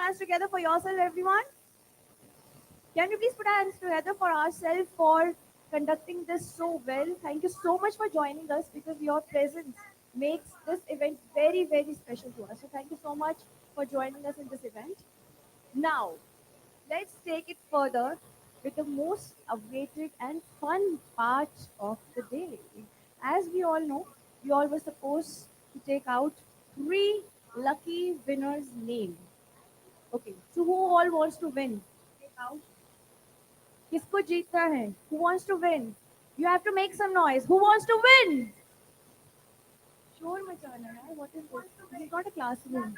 hands together for yourself, everyone? Can we please put our hands together for ourselves for conducting this so well? Thank you so much for joining us because your presence makes this event very, very special to us. So thank you so much for joining us in this event. Now, let's take it further with the most awaited and fun part of the day. As we all know, we all were supposed to take out three lucky winners' name. Okay, so who all wants to win? Take out. किसको जीतना है? Who wants to win? You have to make some noise. Who wants to win? शोर मचाना है. What is this? This is not a classroom.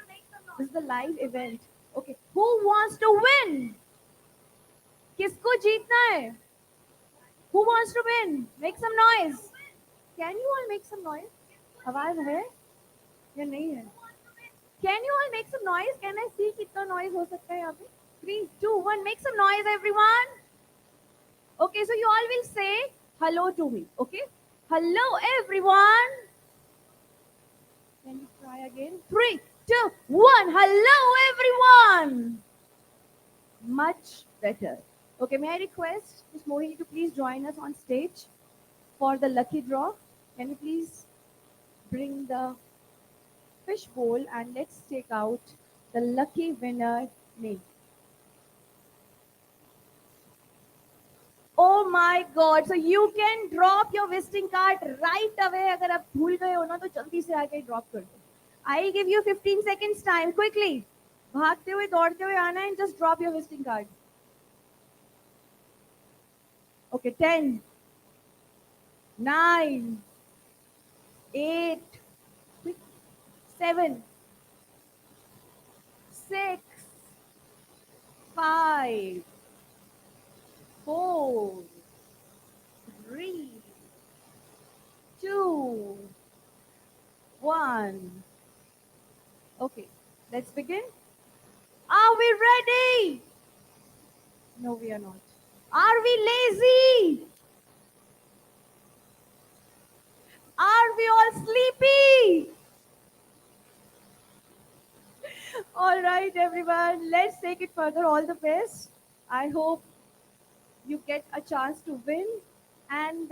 This is the live event. Okay. Who wants to win? किसको जीतना है? Who wants to win? Make some noise. Can you all make some noise? आवाज है या नहीं है? Can you all make some noise? Can I see कितना noise हो सकता है यहाँ पे? 3, 2, 1. Make some noise, everyone. Okay, so you all will say hello to me. Okay? Hello, everyone. Can you try again? 3, 2, 1. Hello, everyone. Much better. Okay, may I request Ms. Mohini to please join us on stage for the lucky draw? Can you please bring the fish bowl and let's take out the lucky winner name. Oh my God! So you can drop your visiting card right away. अगर आप भूल गए हो ना तो जल्दी से आके drop कर दो. I give you 15 seconds time. Quickly, भागते हुए दौड़ते हुए आना and just drop your visiting card. Okay, 10, 9, 8, 7, 6, 5, 4, 3, 2, 1. Okay, let's begin. Are we ready? No, we are not. Are we lazy? Are we all sleepy? All right, everyone, let's take it further. All the best. I hope you get a chance to win. And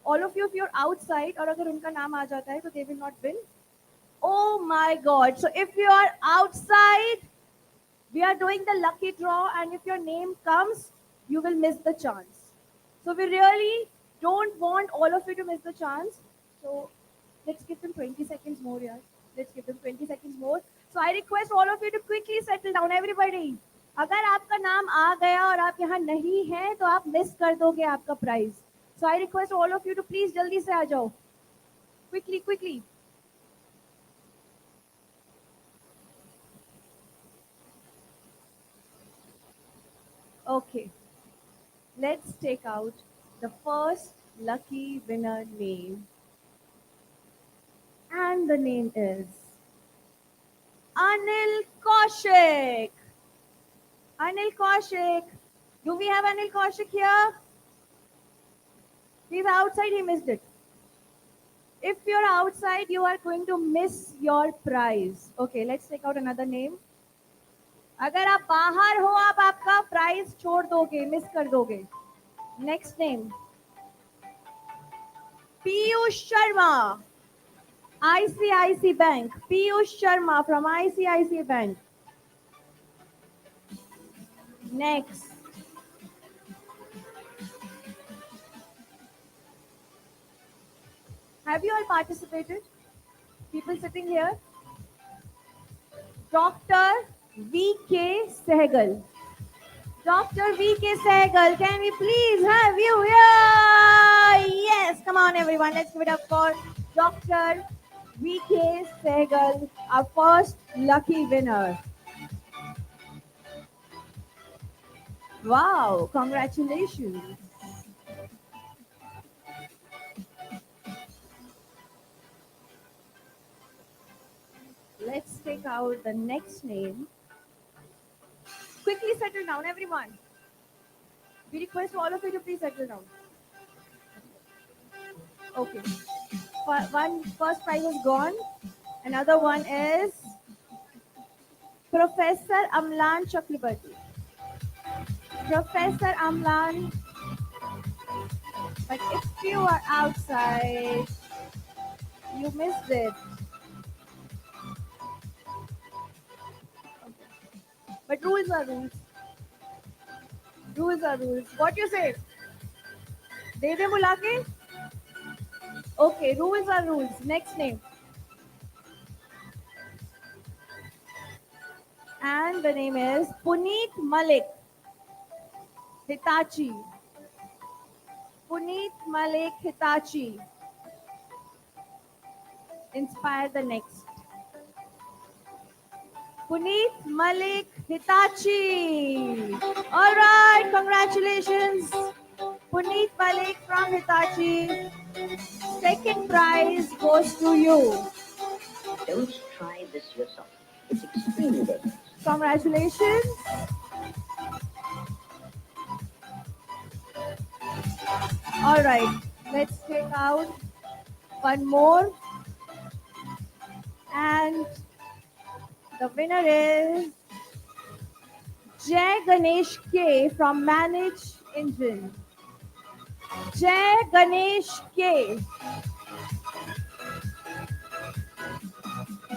all of you, if you're outside, or अगर उनका नाम आ जाता है, तो they will not win. Oh my God! So if you are outside, we are doing the lucky draw, and if your name comes, you will miss the chance. So we really don't want all of you to miss the chance. So let's give them 20 seconds more, yeah. Let's give them 20 seconds more. So I request all of you to quickly settle down, everybody. अगर आपका नाम आ गया और आप यहाँ नहीं हैं, तो आप मिस कर दोगे आपका prize. So I request all of you to please जल्दी से आ जाओ. Quickly, quickly. Okay. Let's take out the first lucky winner name. And the name is Anil Kaushik. Anil Kaushik. Do we have Anil Kaushik here? He's outside, he missed it. If you're outside, you are going to miss your prize. Okay, let's take out another name. अगर आप बाहर हो, आप आपका prize छोड़ दोगे, miss कर दोगे. Next name. Piyush Sharma. ICICI Bank. Piyush Sharma from ICICI Bank. Next. Have you all participated? People sitting here? Dr. V.K. Sehgal. Dr. V.K. Sehgal, can we please have you here? Yes, come on everyone, let's give it up for Dr. V.K. Sehgal, our first lucky winner. Wow, congratulations. Let's take out the next name. Quickly settle down, everyone. We request all of you to please settle down. Okay. First prize is gone. Another one is Professor Amlan Chakrabarti. Professor Amlan, but if you are outside, you missed it. But rules are rules. Rules are rules. What you say? दे दे बुला के? Okay, rules are rules. Next name. And the name is Puneet Malik Hitachi. Puneet Malik Hitachi. Inspire the next. Puneet Malik Hitachi. All right, congratulations. Puneet Malik from Hitachi. Second prize goes to you. Don't try this yourself. It's extremely dangerous. Congratulations. All right, let's take out one more. And the winner is Jay Ganesh K from Manage Engine. Jay Ganesh K.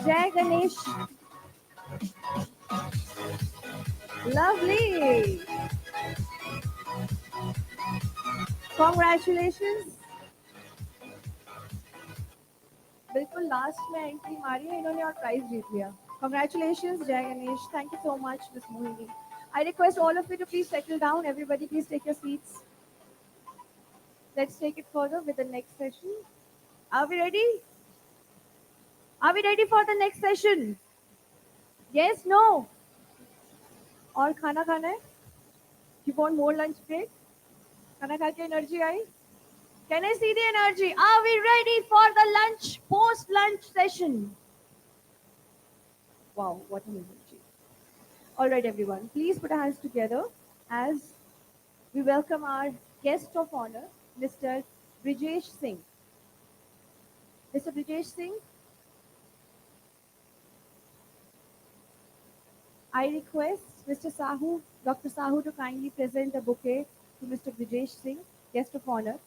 Jay Ganesh. Lovely. Congratulations. बिल्कुल last में entry मारी है इन्होंने और prize जीत लिया. Congratulations, Jay Ganesh. Thank you so much, Ms. Mohini. I request all of you to please settle down. Everybody, please take your seats. Let's take it further with the next session. Are we ready? Are we ready for the next session? Yes, no? और खाना खाना है? You want more lunch break? खाना खा के energy I? Can I see the energy? Are we ready for the lunch, post-lunch session? Wow, what an energy. All right, everyone, please put our hands together as we welcome our guest of honor, Mr. Brijesh Singh. Mr. Brijesh Singh, I request Mr. Sahu, Dr. Sahu to kindly present a bouquet to Mr. Brijesh Singh, guest of honor,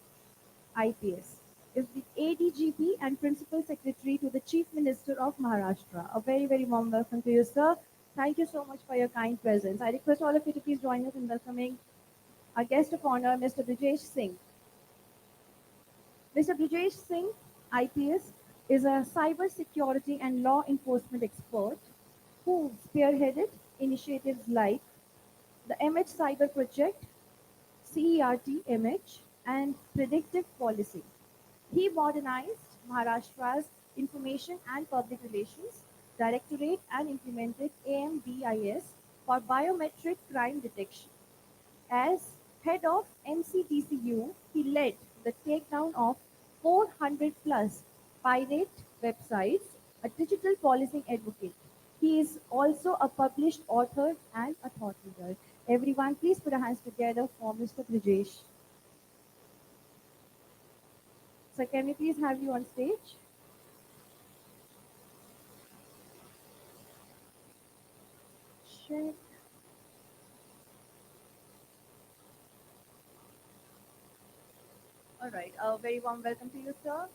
IPS. Is the ADGP and Principal Secretary to the Chief Minister of Maharashtra. A very, very warm welcome to you, sir. Thank you so much for your kind presence. I request all of you to please join us in welcoming our guest of honor, Mr. Brijesh Singh. Mr. Brijesh Singh, IPS, is a cybersecurity and law enforcement expert who spearheaded initiatives like the MH Cyber Project, CERT MH, and Predictive Policy. He modernized Maharashtra's Information and Public Relations Directorate and implemented AMBIS for biometric crime detection. As head of NCTCU, he led the takedown of 400 plus pirate websites, a digital policing advocate. He is also a published author and a thought leader. Everyone, please put our hands together for Mr. Brijesh. So can we please have you on stage? Check. All right. A very warm welcome to you, sir.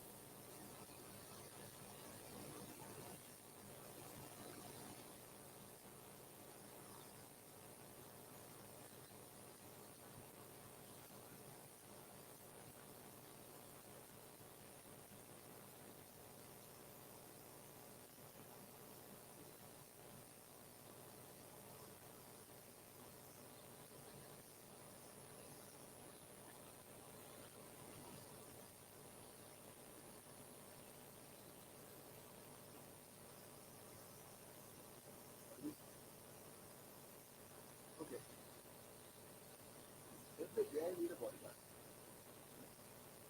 Let's say AI need a bodyguard.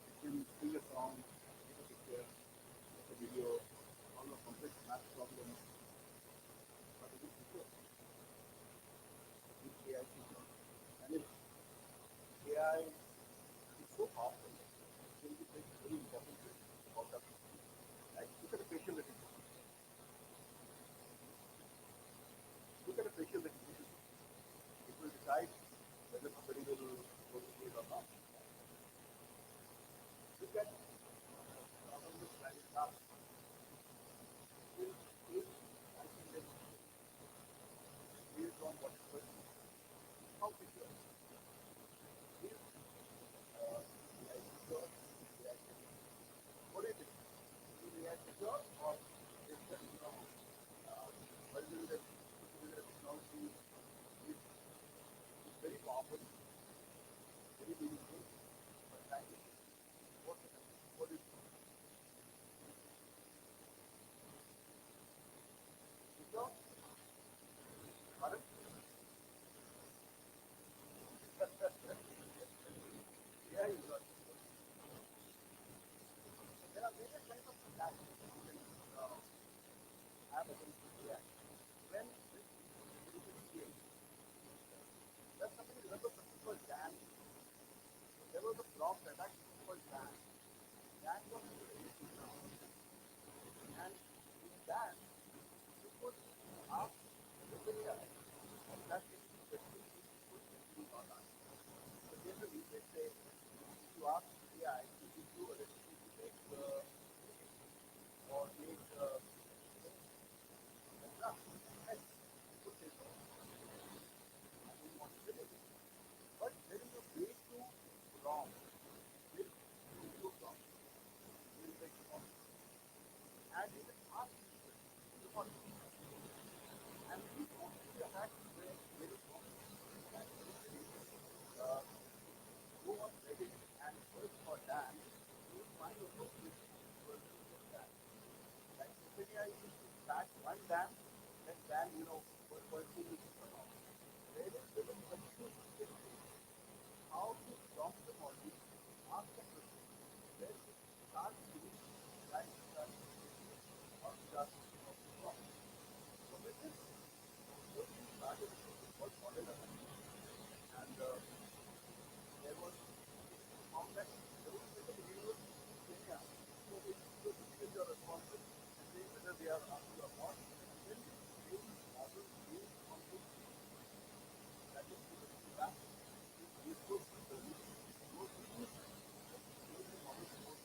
It can sing a song, take a picture, make a video, solve a complex math problem, but it is secure. Which AI can solve. And if AI is so powerful, it will be playing a very important role about that. Like, look at the facial recognition. that one dam, that dam, what do you come out? There is a continuous thinking how to stop the body, ask the question, when it starts doing right, starts doing or starts wrong. So with this, what we started was called model analysis. And there was found that there was like a universe in Kenya. So it is your responsibility to say whether they are asking or not. And then we create models based on this that is given feedback is useful for the those who use the models more.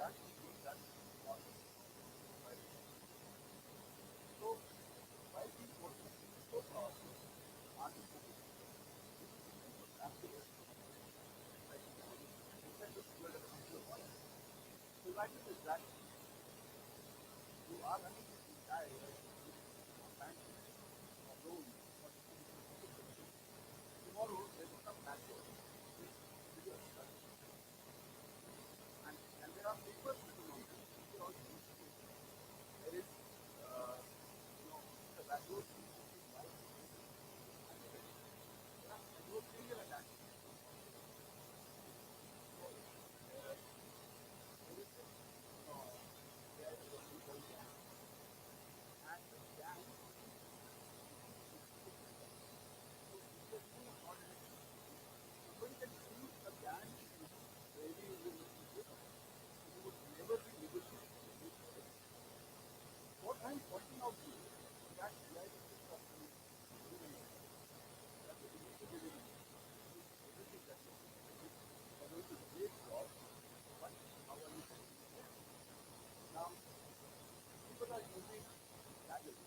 that is that part of society. So while these forces are so powerful, artificial activists like instead of fuel as a nuclear war. So imagine is that you are running this entire bank or loan or tomorrow there will come backward with bigger and there are papers written on this. These are all there is you know the backward life and there are serial attacks. So there is this there is a people and the gang somebody can use a gang really you would never be negotiating. What I'm pointing out to you is that realization of that is everything that you are going to create jobs, but how are you going to do it? Now, people are using gadgets.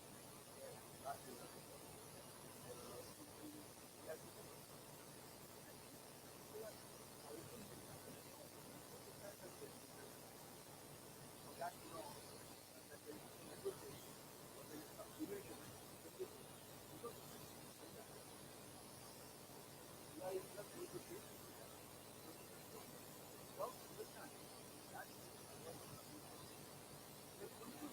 That you know that there is negotiation or there is some division. Yeah, it's not negotiation. Well, understand that there could be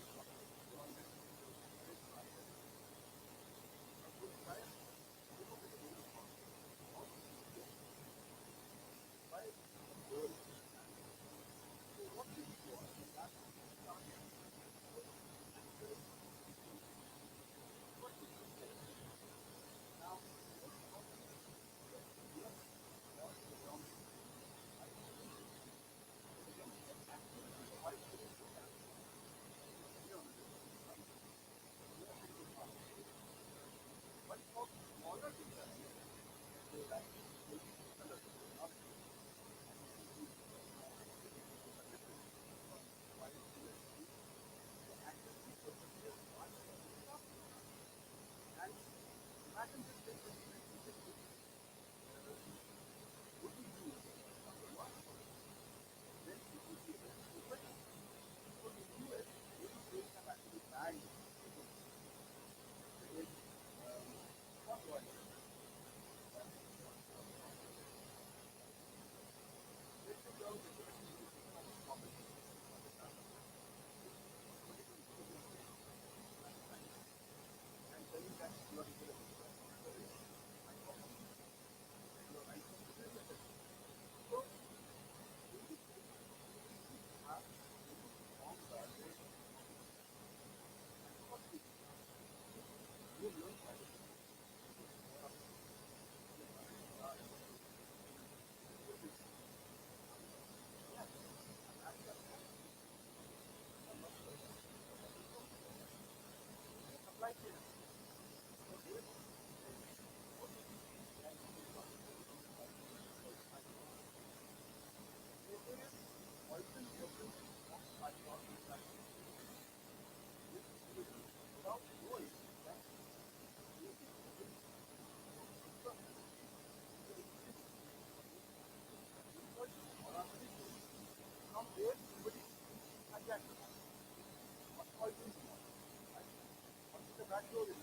imagine this thing would be used number one, then it would be open. So in the US, many states have actually banned against not violence. Let me go to and telling that you are here. So have formed that you learn that supply chain. There is poison difference by without knowing that from there somebody hijacked what poison what is the backdoor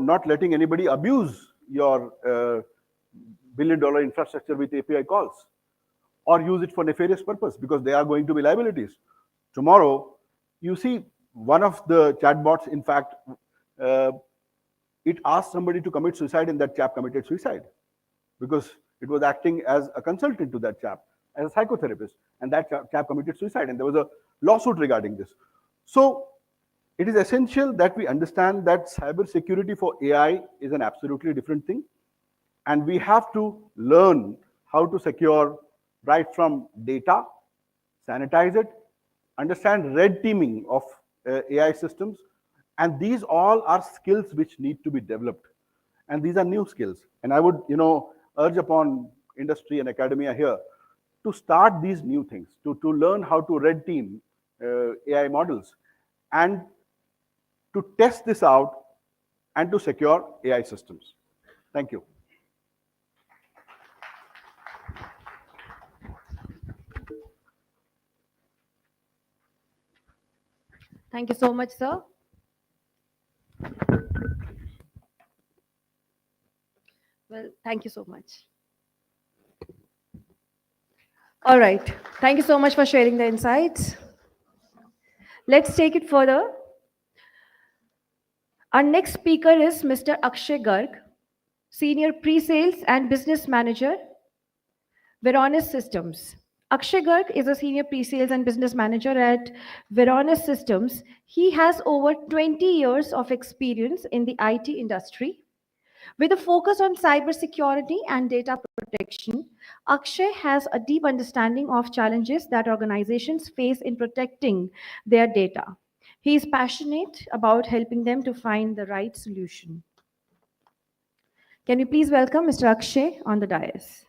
not letting anybody abuse your billion-dollar infrastructure with API calls or use it for nefarious purpose because they are going to be liabilities. Tomorrow, you see one of the chatbots, in fact, uh, it asked somebody to commit suicide and that chap committed suicide because it was acting as a consultant to that chap, as a psychotherapist, and that chap committed suicide, and there was a lawsuit regarding this. So it is essential that we understand that cybersecurity for AI is an absolutely different thing, and we have to learn how to secure right from data, sanitize it, understand red teaming of AI systems, and these all are skills which need to be developed, and these are new skills. And I would, urge upon industry and academia here to start these new things, to learn how to red team AI models, and to test this out and to secure AI systems. Thank you. Thank you so much, sir. Well, thank you so much. All right. Thank you so much for sharing the insights. Let's take it further. Our next speaker is Mr. Akshay Garg, Senior Pre-Sales and Business Manager, Veronis Systems. Akshay Garg is a Senior Pre-Sales and Business Manager at Veronis Systems. He has over 20 years of experience in the IT industry. With a focus on cybersecurity and data protection, Akshay has a deep understanding of challenges that organizations face in protecting their data. He is passionate about helping them to find the right solution. Can we please welcome Mr. Akshay on the dais?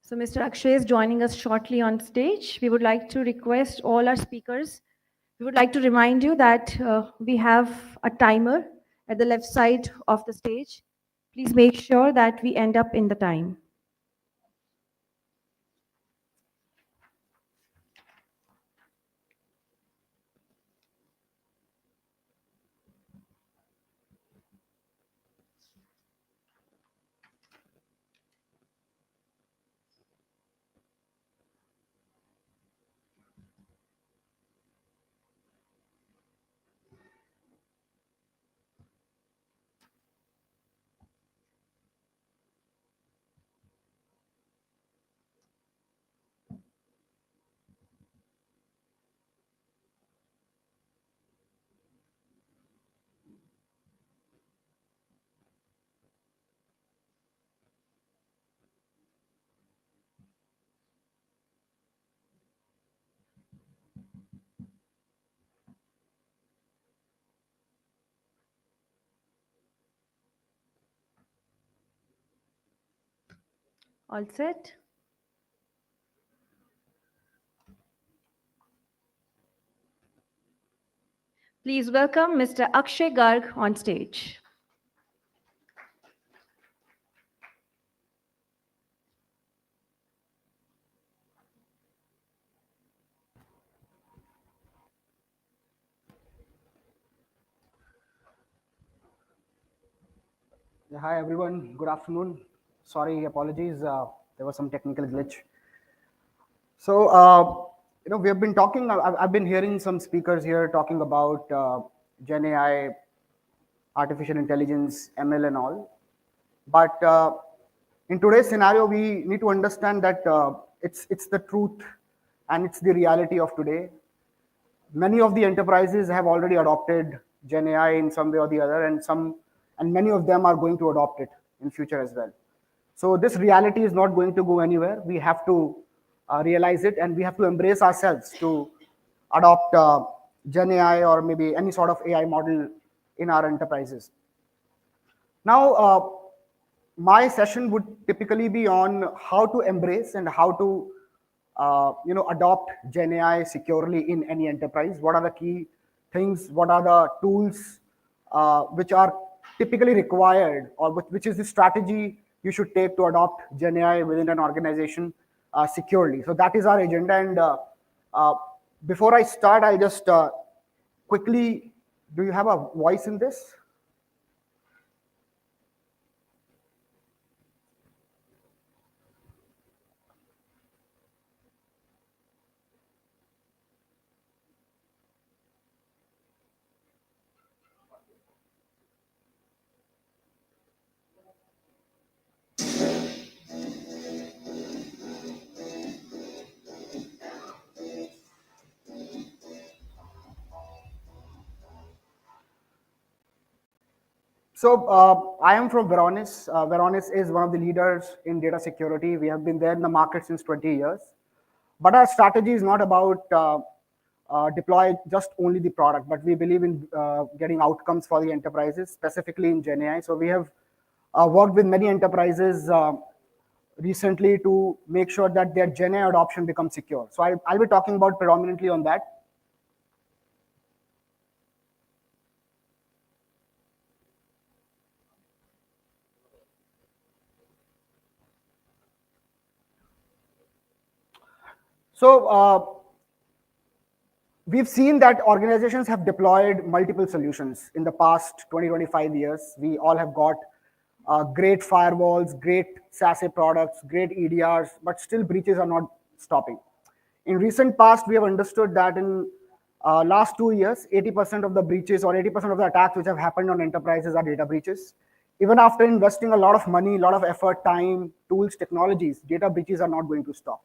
So Mr. Akshay is joining us shortly on stage. We would like to request all our speakers. We would like to remind you that we have a timer at the left side of the stage. Please make sure that we end up in the time. All set? Please welcome Mr. Akshay Garg on stage. Yeah, hi everyone. Good afternoon. Sorry, apologies. There was some technical glitch. So, we have been talking. I've been hearing some speakers here talking about Gen AI, artificial intelligence, ML, and all. But in today's scenario, we need to understand that it's the truth and it's the reality of today. Many of the enterprises have already adopted Gen AI in some way or the other, and many of them are going to adopt it in future as well. So this reality is not going to go anywhere. We have to realize it, and we have to embrace ourselves to adopt Gen AI or maybe any sort of AI model in our enterprises. Now, my session would typically be on how to embrace and how to adopt Gen AI securely in any enterprise. What are the key things? What are the tools which are typically required, or which is the strategy you should take to adopt Gen AI within an organization securely? So that is our agenda. And uh, before I start, I'll just quickly. Do you have a voice in this? So I am from Veronis. Veronis is one of the leaders in data security. We have been there in the market since 20 years. But our strategy is not about deploy just only the product, but we believe in getting outcomes for the enterprises, specifically in Gen AI. So we have worked with many enterprises recently to make sure that their Gen AI adoption becomes secure. So I'll be talking about predominantly on that. So we've seen that organizations have deployed multiple solutions in the past 20, 25 years. We all have got great firewalls, great SASE products, great EDRs, but still breaches are not stopping. In recent past, we have understood that in last 2 years, 80% of the breaches or 80% of the attacks which have happened on enterprises are data breaches. Even after investing a lot of money, a lot of effort, time, tools, technologies, data breaches are not going to stop.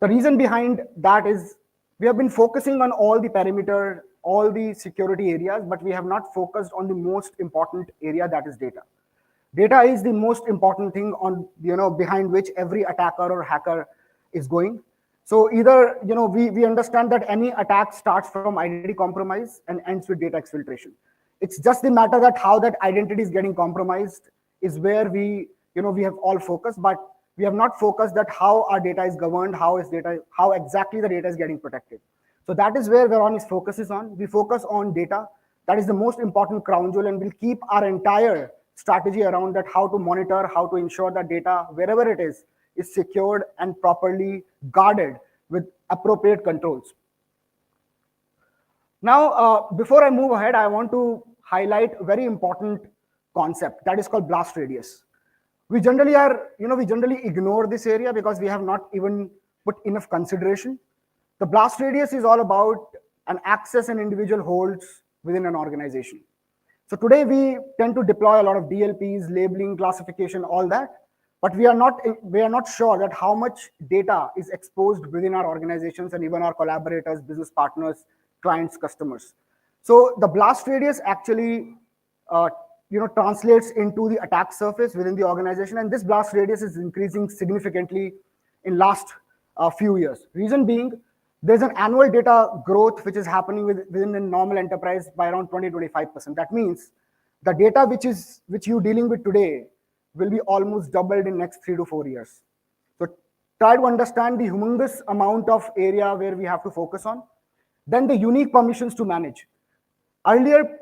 The reason behind that is we have been focusing on all the perimeter, all the security areas, but we have not focused on the most important area, that is data. Data is the most important thing on behind which every attacker or hacker is going. So either we understand that any attack starts from identity compromise and ends with data exfiltration. It's just the matter that how that identity is getting compromised is where we have all focused, but we have not focused that how our data is governed, how exactly the data is getting protected. So that is where Veronis focuses on. We focus on data. That is the most important crown jewel, and we'll keep our entire strategy around that, how to monitor, how to ensure that data, wherever it is secured and properly guarded with appropriate controls. Now, before I move ahead, I want to highlight a very important concept that is called blast radius. We generally ignore this area because we have not even put enough consideration. The blast radius is all about an access an individual holds within an organization. So today we tend to deploy a lot of DLPs, labeling, classification, all that, but we are not sure that how much data is exposed within our organizations and even our collaborators, business partners, clients, customers. So the blast radius actually translates into the attack surface within the organization, and this blast radius is increasing significantly in last few years. Reason being, there's an annual data growth which is happening within a normal enterprise by around 20-25%. That means the data which you're dealing with today will be almost doubled in next 3 to 4 years. So try to understand the humongous amount of area where we have to focus on. Then the unique permissions to manage. Earlier,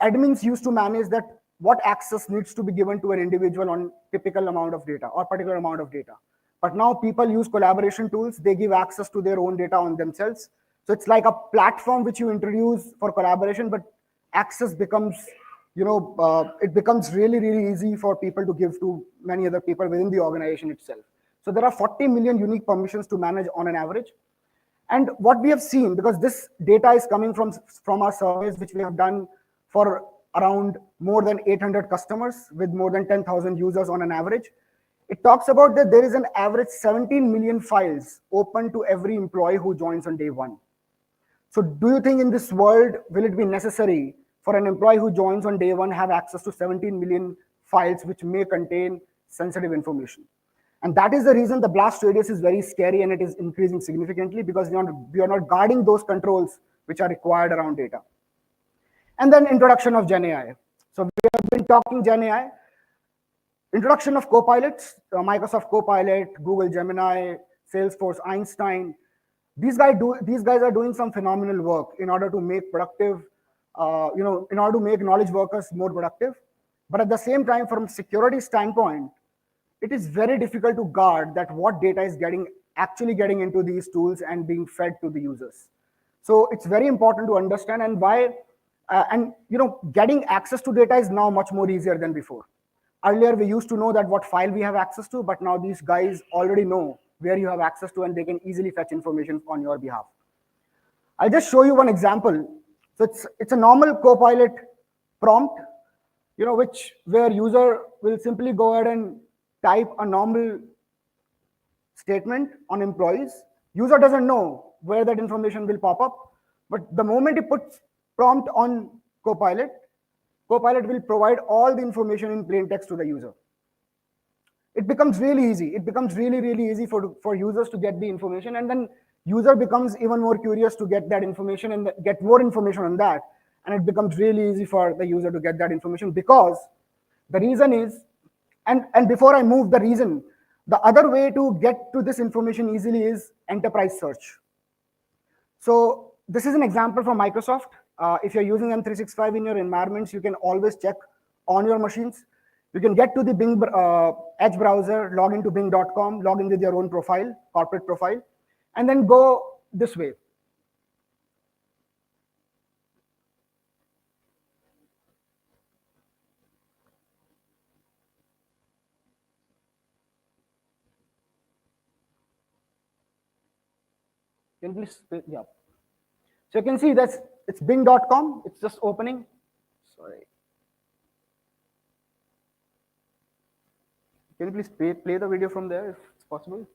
admins used to manage that what access needs to be given to an individual on typical amount of data or particular amount of data. But now people use collaboration tools. They give access to their own data on themselves. So it's like a platform which you introduce for collaboration, but access becomes, it becomes really, really easy for people to give to many other people within the organization itself. So there are 40 million unique permissions to manage on an average. And what we have seen, because this data is coming from our surveys, which we have done for around more than 800 customers with more than 10,000 users on an average, it talks about that there is an average 17 million files open to every employee who joins on day one. So do you think in this world, will it be necessary for an employee who joins on day one have access to 17 million files which may contain sensitive information? And that is the reason the blast radius is very scary and it is increasing significantly, because we are not guarding those controls which are required around data. And then introduction of Gen AI. So we have been talking Gen AI. Introduction of copilots, Microsoft Copilot, Google Gemini, Salesforce Einstein. These guys are doing some phenomenal work in order to make productive, in order to make knowledge workers more productive. But at the same time, from a security standpoint, it is very difficult to guard that what data is actually getting into these tools and being fed to the users. So it's very important to understand and why, getting access to data is now much more easier than before. Earlier, we used to know that what file we have access to, but now these guys already know where you have access to and they can easily fetch information on your behalf. I'll just show you one example. So it's a normal Copilot prompt, where user will simply go ahead and type a normal statement on employees. User doesn't know where that information will pop up, but the moment he puts prompt on Copilot, Copilot will provide all the information in plain text to the user. It becomes really easy. It becomes really, really easy for users to get the information, and then user becomes even more curious to get that information and get more information on that. And it becomes really easy for the user to get that information, because the reason is, and before I move the reason, the other way to get to this information easily is enterprise search. So this is an example from Microsoft. If you're using M365 in your environments, you can always check on your machines. You can get to the Bing Edge browser, log into bing.com, log in with your own profile, corporate profile, and then go this way. Can you please, yeah. So you can see that it's bing.com. It's just opening. Sorry. Can you please play the video from there if it's possible?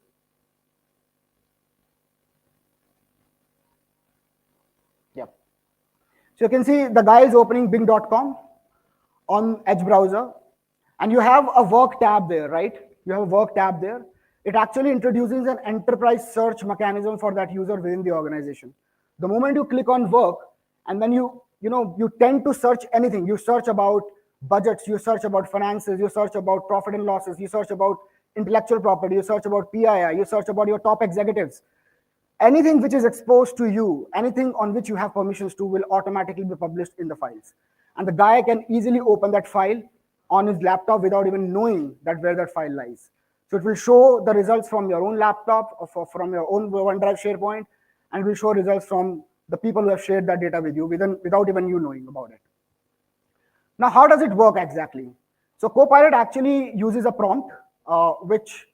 Yep. So you can see the guy is opening bing.com on Edge browser, and you have a work tab there, right? You have a work tab there. It actually introduces an enterprise search mechanism for that user within the organization. The moment you click on work, and then you tend to search anything. You search about budgets, you search about finances, you search about profit and losses, you search about intellectual property, you search about PII, you search about your top executives. Anything which is exposed to you, anything on which you have permissions to, will automatically be published in the files. And the guy can easily open that file on his laptop without even knowing that where that file lies. So it will show the results from your own laptop or from your own OneDrive SharePoint, and it will show results from the people who have shared that data with you without even you knowing about it. Now, how does it work exactly? So Copilot actually uses a prompt, which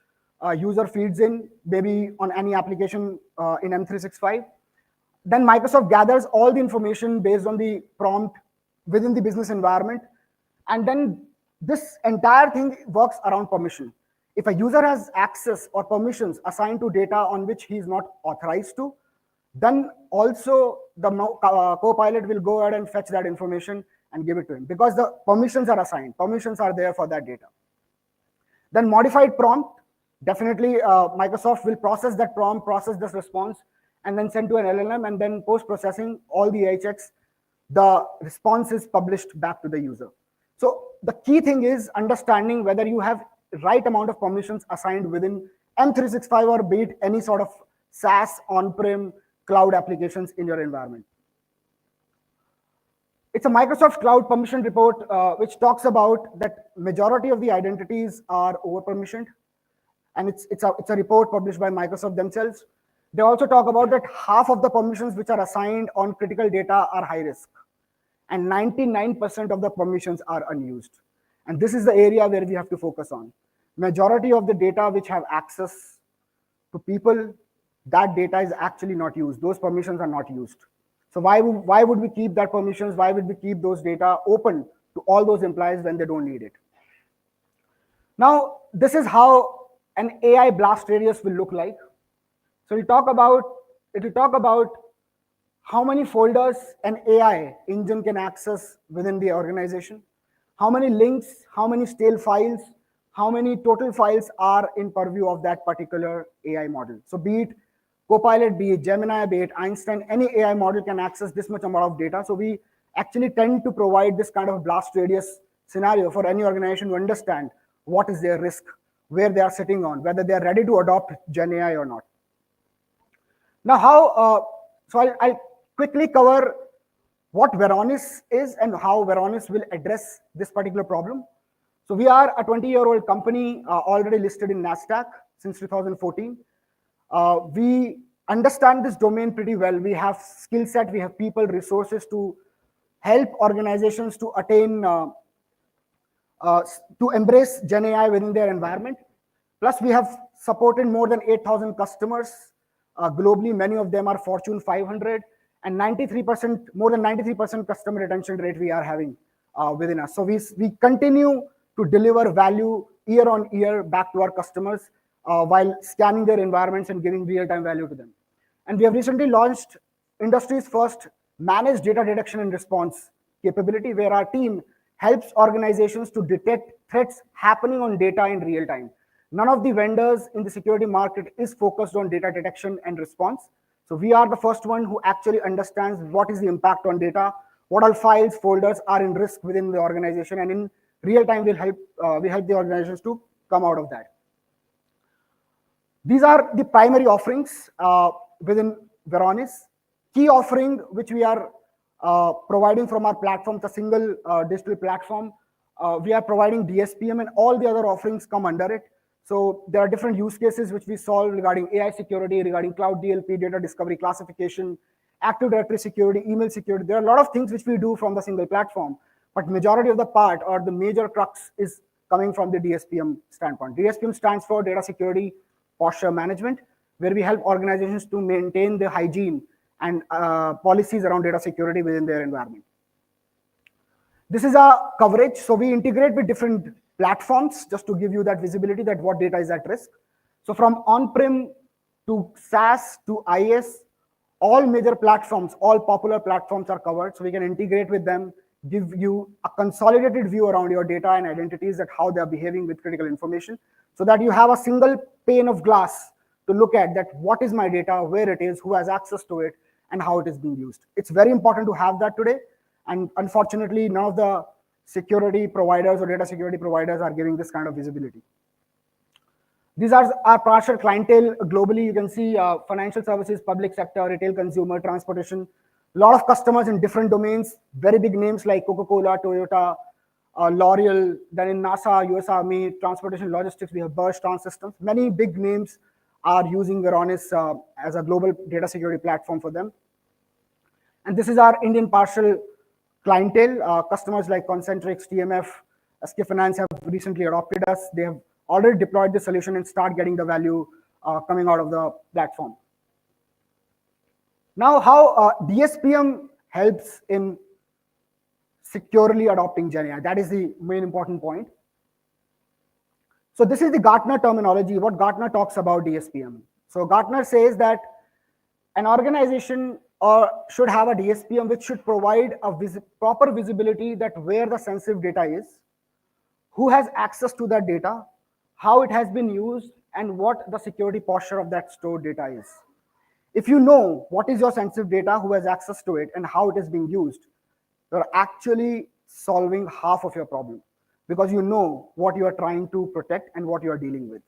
user feeds in, maybe on any application in M365. Then Microsoft gathers all the information based on the prompt within the business environment. And then this entire thing works around permission. If a user has access or permissions assigned to data on which he is not authorized to, then also the Copilot will go ahead and fetch that information and give it to him, because the permissions are assigned. Permissions are there for that data. Then modified prompt, definitely Microsoft will process that prompt, process this response, and then send to an LLM, and then post-processing all the AHX, the response is published back to the user. So the key thing is understanding whether you have right amount of permissions assigned within M365 or be it any sort of SaaS on-prem cloud applications in your environment. It's a Microsoft Cloud Permission Report, which talks about that majority of the identities are over-permissioned, and it's a report published by Microsoft themselves. They also talk about that half of the permissions which are assigned on critical data are high risk, and 99% of the permissions are unused. And this is the area where we have to focus on. Majority of the data which have access to people, that data is actually not used. Those permissions are not used. So why would we keep that permissions? Why would we keep those data open to all those employees when they don't need it? Now, this is how an AI blast radius will look like. So it will talk about how many folders an AI engine can access within the organization, how many links, how many stale files, how many total files are in purview of that particular AI model. So be it Copilot, be it Gemini, be it Einstein, any AI model can access this much amount of data. So we actually tend to provide this kind of blast radius scenario for any organization to understand what is their risk, where they are sitting on, whether they are ready to adopt Gen AI or not. Now, I'll quickly cover what Varonis is and how Varonis will address this particular problem. So we are a 20-year-old company already listed in NASDAQ since 2014. We understand this domain pretty well. We have skill set, we have people, resources to help organizations to attain, to embrace Gen AI within their environment. Plus, we have supported more than 8,000 customers globally. Many of them are Fortune 500, and 93%, more than 93% customer retention rate we are having within us. So we continue to deliver value year on year back to our customers while scanning their environments and giving real-time value to them. And we have recently launched industry's first managed data detection and response capability, where our team helps organizations to detect threats happening on data in real time. None of the vendors in the security market is focused on data detection and response. So we are the first one who actually understands what is the impact on data, what all files, folders are in risk within the organization, and in real time we help the organizations to come out of that. These are the primary offerings within Varonis. Key offering which we are providing from our platform, the single digital platform, we are providing DSPM, and all the other offerings come under it. So there are different use cases which we solve regarding AI security, regarding cloud DLP, data discovery, classification, Active Directory security, email security. There are a lot of things which we do from the single platform, but majority of the part or the major crux is coming from the DSPM standpoint. DSPM stands for Data Security Posture Management, where we help organizations to maintain the hygiene and policies around data security within their environment. This is our coverage. So we integrate with different platforms just to give you that visibility that what data is at risk. So from on-prem to SaaS to IaaS, all major platforms, all popular platforms are covered. So we can integrate with them, give you a consolidated view around your data and identities, that how they are behaving with critical information, so that you have a single pane of glass to look at that what is my data, where it is, who has access to it, and how it is being used. It's very important to have that today. And unfortunately, none of the security providers or data security providers are giving this kind of visibility. These are our partial clientele globally. You can see financial services, public sector, retail, consumer, transportation. A lot of customers in different domains, very big names like Coca-Cola, Toyota, L'Oreal. Then in NASA, US Army, transportation, logistics, we have Burst Systems. Many big names are using Varonis as a global data security platform for them. And this is our Indian partial clientele. Customers like Concentrix, TMF, SK Finance have recently adopted us. They have already deployed the solution and start getting the value coming out of the platform. Now, how DSPM helps in securely adopting Gen AI. That is the main important point. So this is the Gartner terminology, what Gartner talks about DSPM. So Gartner says that an organization should have a DSPM which should provide a proper visibility that where the sensitive data is, who has access to that data, how it has been used, and what the security posture of that stored data is. If you know what is your sensitive data, who has access to it, and how it is being used, you're actually solving half of your problem, because you know what you are trying to protect and what you are dealing with.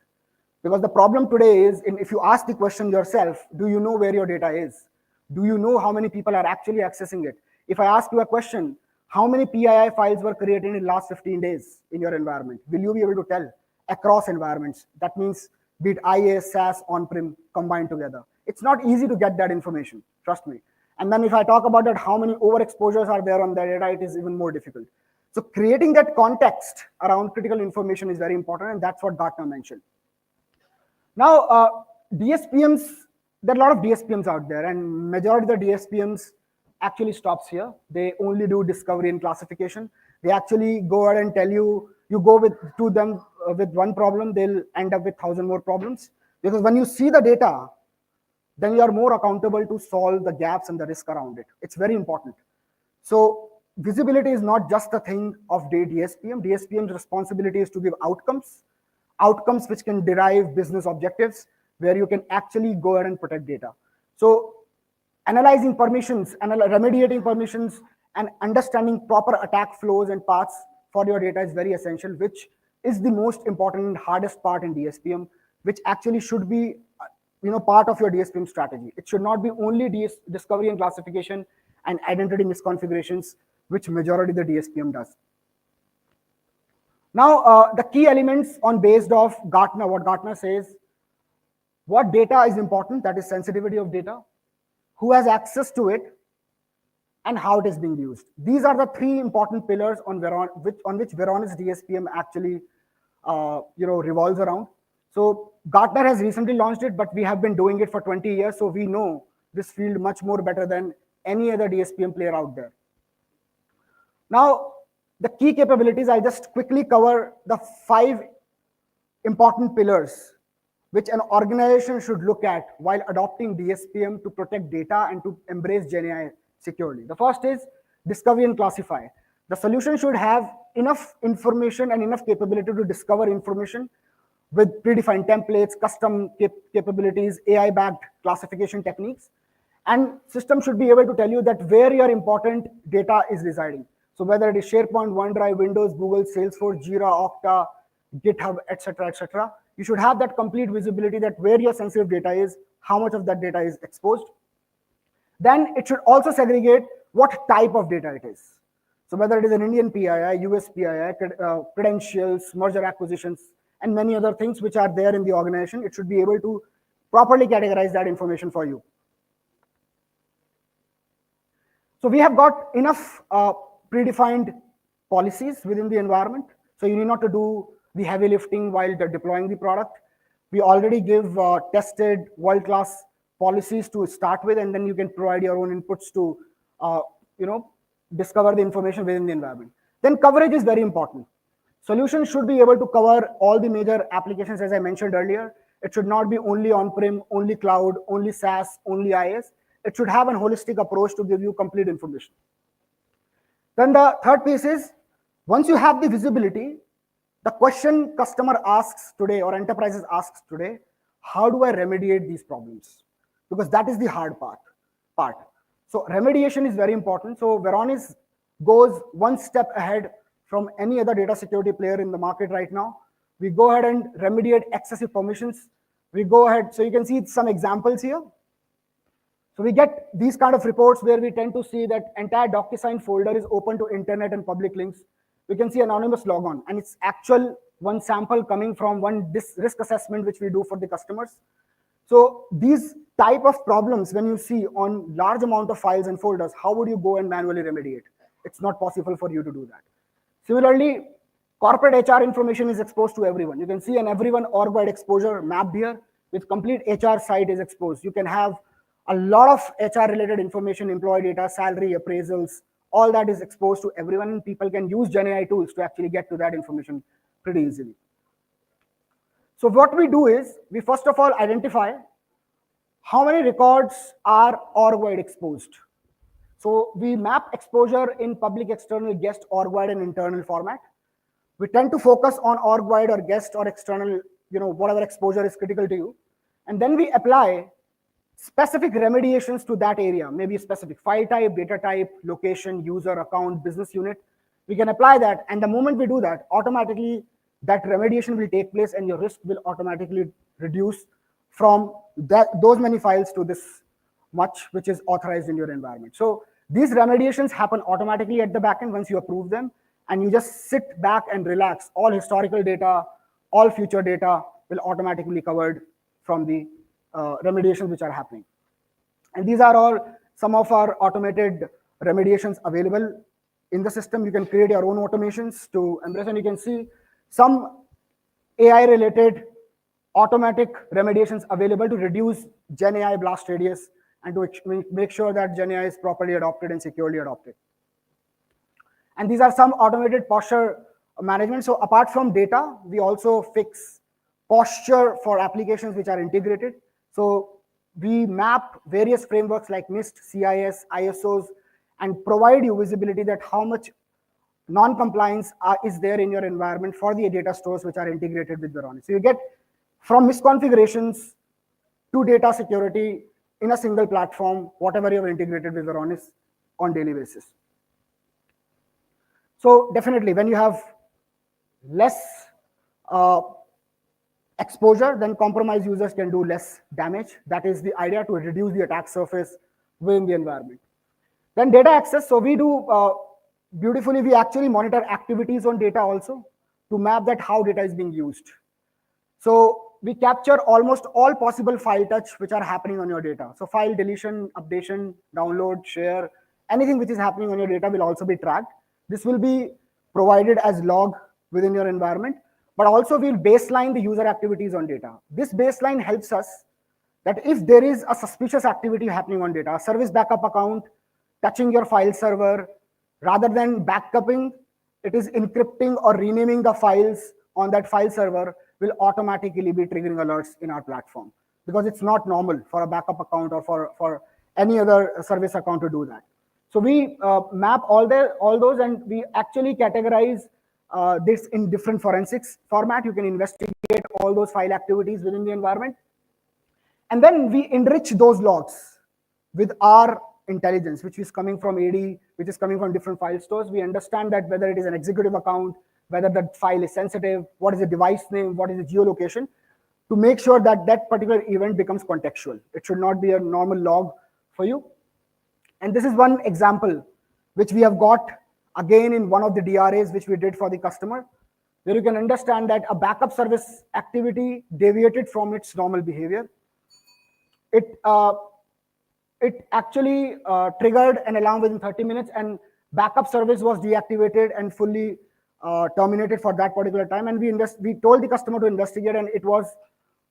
Because the problem today is, if you ask the question yourself, do you know where your data is? Do you know how many people are actually accessing it? If I ask you a question, how many PII files were created in the last 15 days in your environment? Will you be able to tell across environments? That means be it IaaS, SaaS, on-prem combined together. It's not easy to get that information, trust me. And then if I talk about that, how many overexposures are there on the data, it is even more difficult. So creating that context around critical information is very important, and that's what Gartner mentioned. Now, DSPMs, there are a lot of DSPMs out there, and majority of the DSPMs actually stops here. They only do discovery and classification. They actually go ahead and tell you, you go to them with one problem, they'll end up with 1,000 more problems. Because when you see the data, then you are more accountable to solve the gaps and the risk around it. It's very important. So visibility is not just a thing of DSPM. DSPM's responsibility is to give outcomes which can derive business objectives, where you can actually go ahead and protect data. So analyzing permissions, remediating permissions, and understanding proper attack flows and paths for your data is very essential, which is the most important and hardest part in DSPM, which actually should be part of your DSPM strategy. It should not be only discovery and classification and identity misconfigurations, which majority of the DSPM does. Now, the key elements on based of Gartner, what Gartner says, what data is important, that is sensitivity of data, who has access to it, and how it is being used. These are the three important pillars on which Varonis DSPM actually revolves around. So Gartner has recently launched it, but we have been doing it for 20 years, so we know this field much more better than any other DSPM player out there. Now, the key capabilities, I just quickly cover the 5 important pillars which an organization should look at while adopting DSPM to protect data and to embrace GenAI securely. The first is discovery and classify. The solution should have enough information and enough capability to discover information with predefined templates, custom capabilities, AI-backed classification techniques. And system should be able to tell you that where your important data is residing. So whether it is SharePoint, OneDrive, Windows, Google, Salesforce, Jira, Okta, GitHub, etc., you should have that complete visibility that where your sensitive data is, how much of that data is exposed. Then it should also segregate what type of data it is. So whether it is an Indian PII, US PII, credentials, merger acquisitions, and many other things which are there in the organization, it should be able to properly categorize that information for you. So we have got enough predefined policies within the environment. So you need not to do the heavy lifting while deploying the product. We already give tested world-class policies to start with, and then you can provide your own inputs to discover the information within the environment. Then coverage is very important. Solutions should be able to cover all the major applications, as I mentioned earlier. It should not be only on-prem, only cloud, only SaaS, only IaaS. It should have a holistic approach to give you complete information. Then the third piece is, once you have the visibility, the question customer asks today or enterprises asks today, how do I remediate these problems? Because that is the hard part. So remediation is very important. So Varonis goes one step ahead from any other data security player in the market right now. We go ahead and remediate excessive permissions. We go ahead, so you can see some examples here. So we get these kind of reports where we tend to see that entire DocuSign folder is open to internet and public links. We can see anonymous logon, and it's actual one sample coming from one risk assessment which we do for the customers. So these type of problems, when you see on large amount of files and folders, how would you go and manually remediate? It's not possible for you to do that. Similarly, corporate HR information is exposed to everyone. You can see an everyone org-wide exposure mapped here with complete HR site is exposed. You can have a lot of HR related information, employee data, salary, appraisals, all that is exposed to everyone, and people can use GenAI tools to actually get to that information pretty easily. So what we do is, we first of all identify how many records are org-wide exposed. So we map exposure in public, external, guest, org-wide, and internal format. We tend to focus on org-wide or guest or external, whatever exposure is critical to you. And then we apply specific remediations to that area, maybe a specific file type, data type, location, user, account, business unit. We can apply that, and the moment we do that, automatically that remediation will take place and your risk will automatically reduce from those many files to this much, which is authorized in your environment. So these remediations happen automatically at the backend once you approve them, and you just sit back and relax. All historical data, all future data will automatically be covered from the remediations which are happening. And these are all some of our automated remediations available in the system. You can create your own automations to embrace, and you can see some AI related automatic remediations available to reduce Gen AI blast radius and to make sure that Gen AI is properly adopted and securely adopted. And these are some automated posture management. So apart from data, we also fix posture for applications which are integrated. So we map various frameworks like NIST, CIS, ISOs, and provide you visibility that how much non-compliance is there in your environment for the data stores which are integrated with Varonis. So you get from misconfigurations to data security in a single platform, whatever you have integrated with Varonis on daily basis. So definitely, when you have less exposure, then compromised users can do less damage. That is the idea, to reduce the attack surface within the environment. Then data access. So we do beautifully, we actually monitor activities on data also to map that how data is being used. So we capture almost all possible file touch which are happening on your data. So file deletion, updation, download, share, anything which is happening on your data will also be tracked. This will be provided as log within your environment, but also we'll baseline the user activities on data. This baseline helps us that if there is a suspicious activity happening on data, a service backup account touching your file server, rather than backupping, it is encrypting or renaming the files on that file server, will automatically be triggering alerts in our platform, because it's not normal for a backup account or for any other service account to do that. So we map all those, and we actually categorize this in different forensics format. You can investigate all those file activities within the environment. And then we enrich those logs with our intelligence, which is coming from AD, which is coming from different file stores. We understand that whether it is an executive account, whether that file is sensitive, what is the device name, what is the geolocation, to make sure that that particular event becomes contextual. It should not be a normal log for you. And this is one example which we have got again in one of the DRAs which we did for the customer, where you can understand that a backup service activity deviated from its normal behavior. It actually triggered an alarm within 30 minutes, and backup service was deactivated and fully terminated for that particular time. And we told the customer to investigate, and it was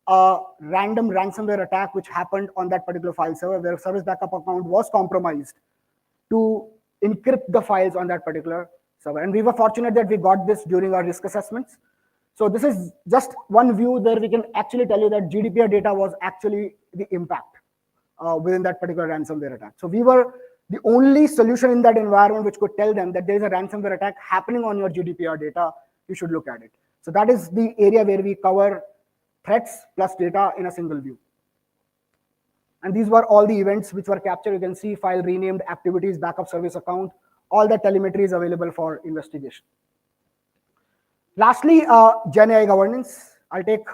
a random ransomware attack which happened on that particular file server, where service backup account was compromised to encrypt the files on that particular server. And we were fortunate that we got this during our risk assessments. So this is just one view where we can actually tell you that GDPR data was actually the impact within that particular ransomware attack. So we were the only solution in that environment which could tell them that there is a ransomware attack happening on your GDPR data. You should look at it. So that is the area where we cover threats plus data in a single view. And these were all the events which were captured. You can see file renamed, activities, backup service account, all that telemetry is available for investigation. Lastly, Gen AI governance. I'll take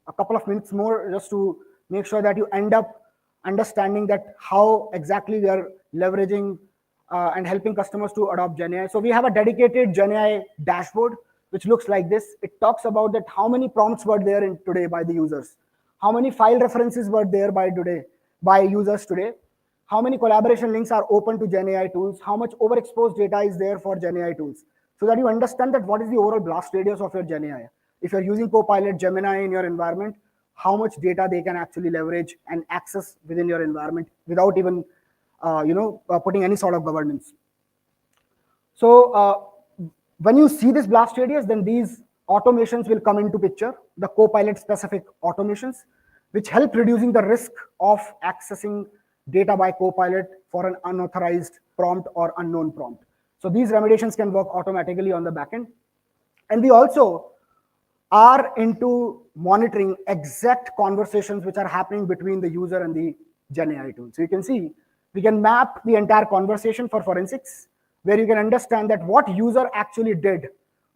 a couple of minutes more just to make sure that you end up understanding that how exactly we are leveraging and helping customers to adopt Gen AI. So we have a dedicated Gen AI dashboard, which looks like this. It talks about that how many prompts were there in today by the users, how many file references were there by users today, how many collaboration links are open to Gen AI tools, how much overexposed data is there for Gen AI tools, so that you understand that what is the overall blast radius of your Gen AI. If you're using Copilot, Gemini in your environment, how much data they can actually leverage and access within your environment without even putting any sort of governance. So when you see this blast radius, then these automations will come into picture, the Copilot specific automations, which help reducing the risk of accessing data by Copilot for an unauthorized prompt or unknown prompt. So these remediations can work automatically on the backend. And we also are into monitoring exact conversations which are happening between the user and the Gen AI tool. So you can see, we can map the entire conversation for forensics. where you can understand that what user actually did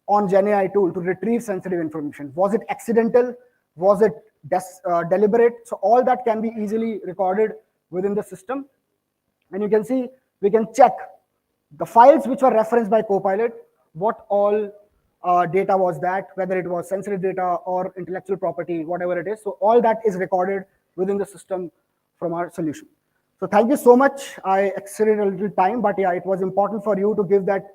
on GenAI tool to retrieve sensitive information. Was it accidental? Was it deliberate? So all that can be easily recorded within the system. And you can see, we can check the files which were referenced by Copilot, what all data was that, whether it was sensitive data or intellectual property, whatever it is. So all that is recorded within the system from our solution. So thank you so much. I exceeded a little time, but yeah, it was important for you to give that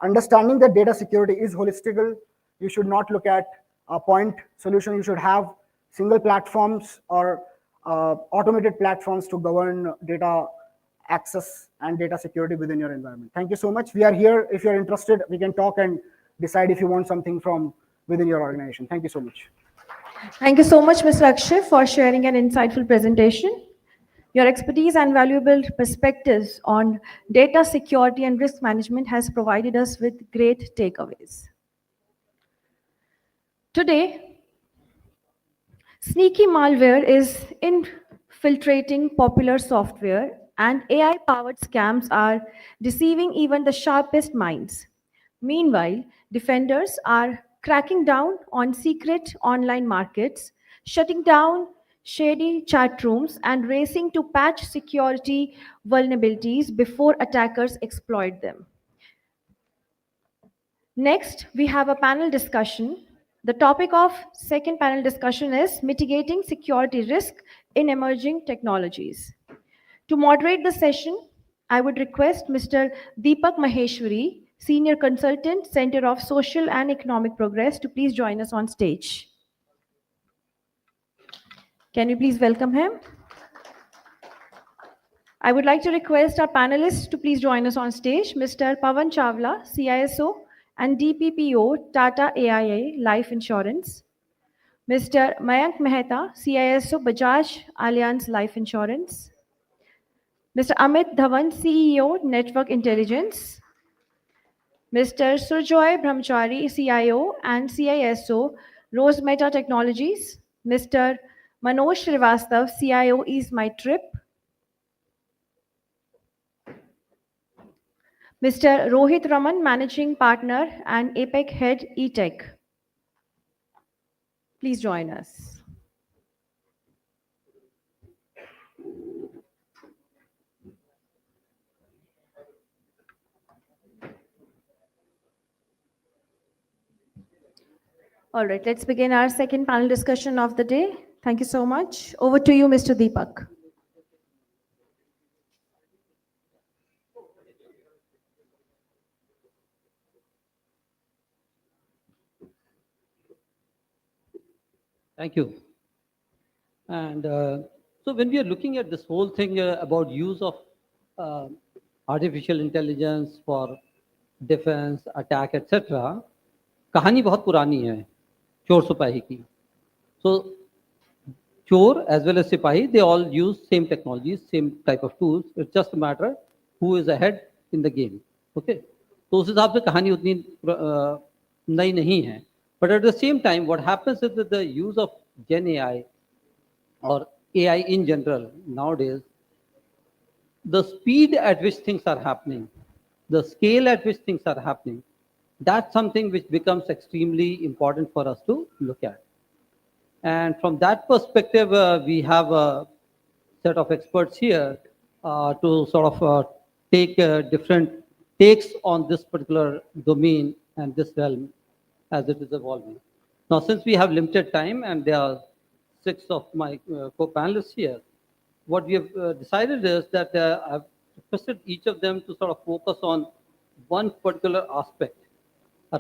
understanding that data security is holistical. You should not look at a point solution. You should have single platforms or automated platforms to govern data access and data security within your environment. Thank you so much. We are here. If you're interested, we can talk and decide if you want something from within your organization. Thank you so much. Thank you so much, Mr. Akshay, for sharing an insightful presentation. Your expertise and valuable perspectives on data security and risk management has provided us with great takeaways. Today, sneaky malware is infiltrating popular software, and AI-powered scams are deceiving even the sharpest minds. Meanwhile, defenders are cracking down on secret online markets, shutting down shady chat rooms, and racing to patch security vulnerabilities before attackers exploit them. Next, we have a panel discussion. The topic of second panel discussion is mitigating security risk in emerging technologies. To moderate the session, I would request Mr. Deepak Maheshwari, Senior Consultant, Center of Social and Economic Progress, to please join us on stage. Can we please welcome him? I would like to request our panelists to please join us on stage. Mr. Pawan Chawla, CISO and DPPO, Tata AIA Life Insurance. Mr. Mayank Mehta, CISO, Bajaj Allianz Life Insurance. Mr. Amit Dhawan, CEO, Network Intelligence. Mr. Surjoy Brahmachari, CIO and CISO, Rose Meta Technologies. Mr. Manoj Srivastav, CIO, Ease My Trip. Mr. Rohit Raman, Managing Partner and APEC Head, eTech. Please join us. All right, let's begin our second panel discussion of the day. Thank you so much. Over to you, Mr. Deepak. Thank you. And so when we are looking at this whole thing about use of artificial intelligence for defense, attack, etc., कहानी बहुत पुरानी है चोर सिपाही की. So chor as well as sipahi, they all use same technologies, same type of tools. It's just a matter who is ahead in the game. Okay. तो उस हिसाब से कहानी उतनी नई नहीं है. But at the same time, what happens is that the use of Gen AI or AI in general nowadays, the speed at which things are happening, the scale at which things are happening, that's something which becomes extremely important for us to look at. And from that perspective, we have a set of experts here to sort of take different takes on this particular domain and this realm as it is evolving. Now, since we have limited time and there are 6 of my co-panelists here, what we have decided is that I've requested each of them to sort of focus on one particular aspect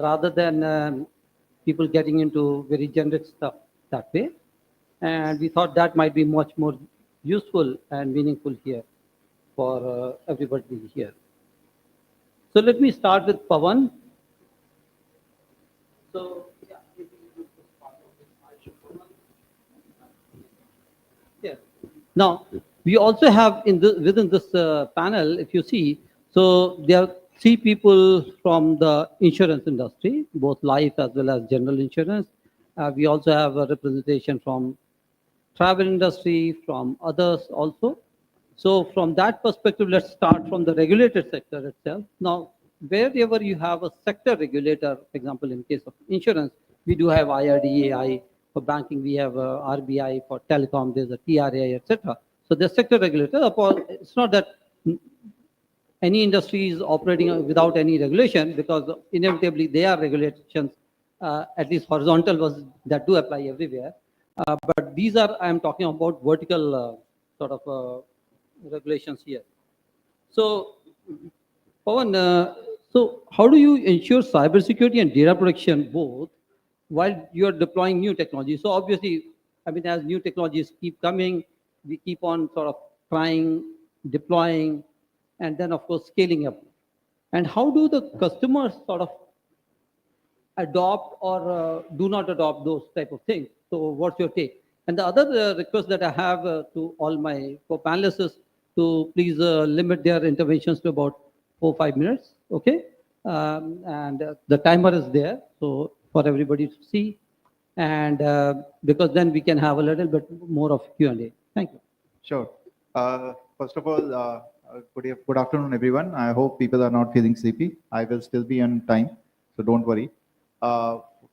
rather than people getting into very generic stuff that way. And we thought that might be much more useful and meaningful here for everybody here. So let me start with Pawan. So, yeah, yeah. Now, we also have within this panel, if you see, so there are 3 people from the insurance industry, both life as well as general insurance. We also have a representation from travel industry, from others also. So from that perspective, let's start from the regulated sector itself. Now, wherever you have a sector regulator, for example, in case of insurance, we do have IRDAI. For banking, we have RBI. For telecom, there's a TRAI, etc. So the sector regulator, it's not that any industry is operating without any regulation, because inevitably there are regulations, at least horizontal ones that do apply everywhere. But these are, I'm talking about vertical sort of regulations here. So, Pawan, so how do you ensure cybersecurity and data protection both while you're deploying new technology? So obviously, I mean, as new technologies keep coming, we keep on sort of trying, deploying, and then of course scaling up. And how do the customers sort of adopt or do not adopt those type of things? So what's your take? And the other request that I have to all my co-panelists is to please limit their interventions to about 4 or 5 minutes, okay? And the timer is there, so for everybody to see, and because then we can have a little bit more of Q&A. Thank you. Sure. First of all, good afternoon, everyone. I hope people are not feeling sleepy. I will still be on time, so don't worry.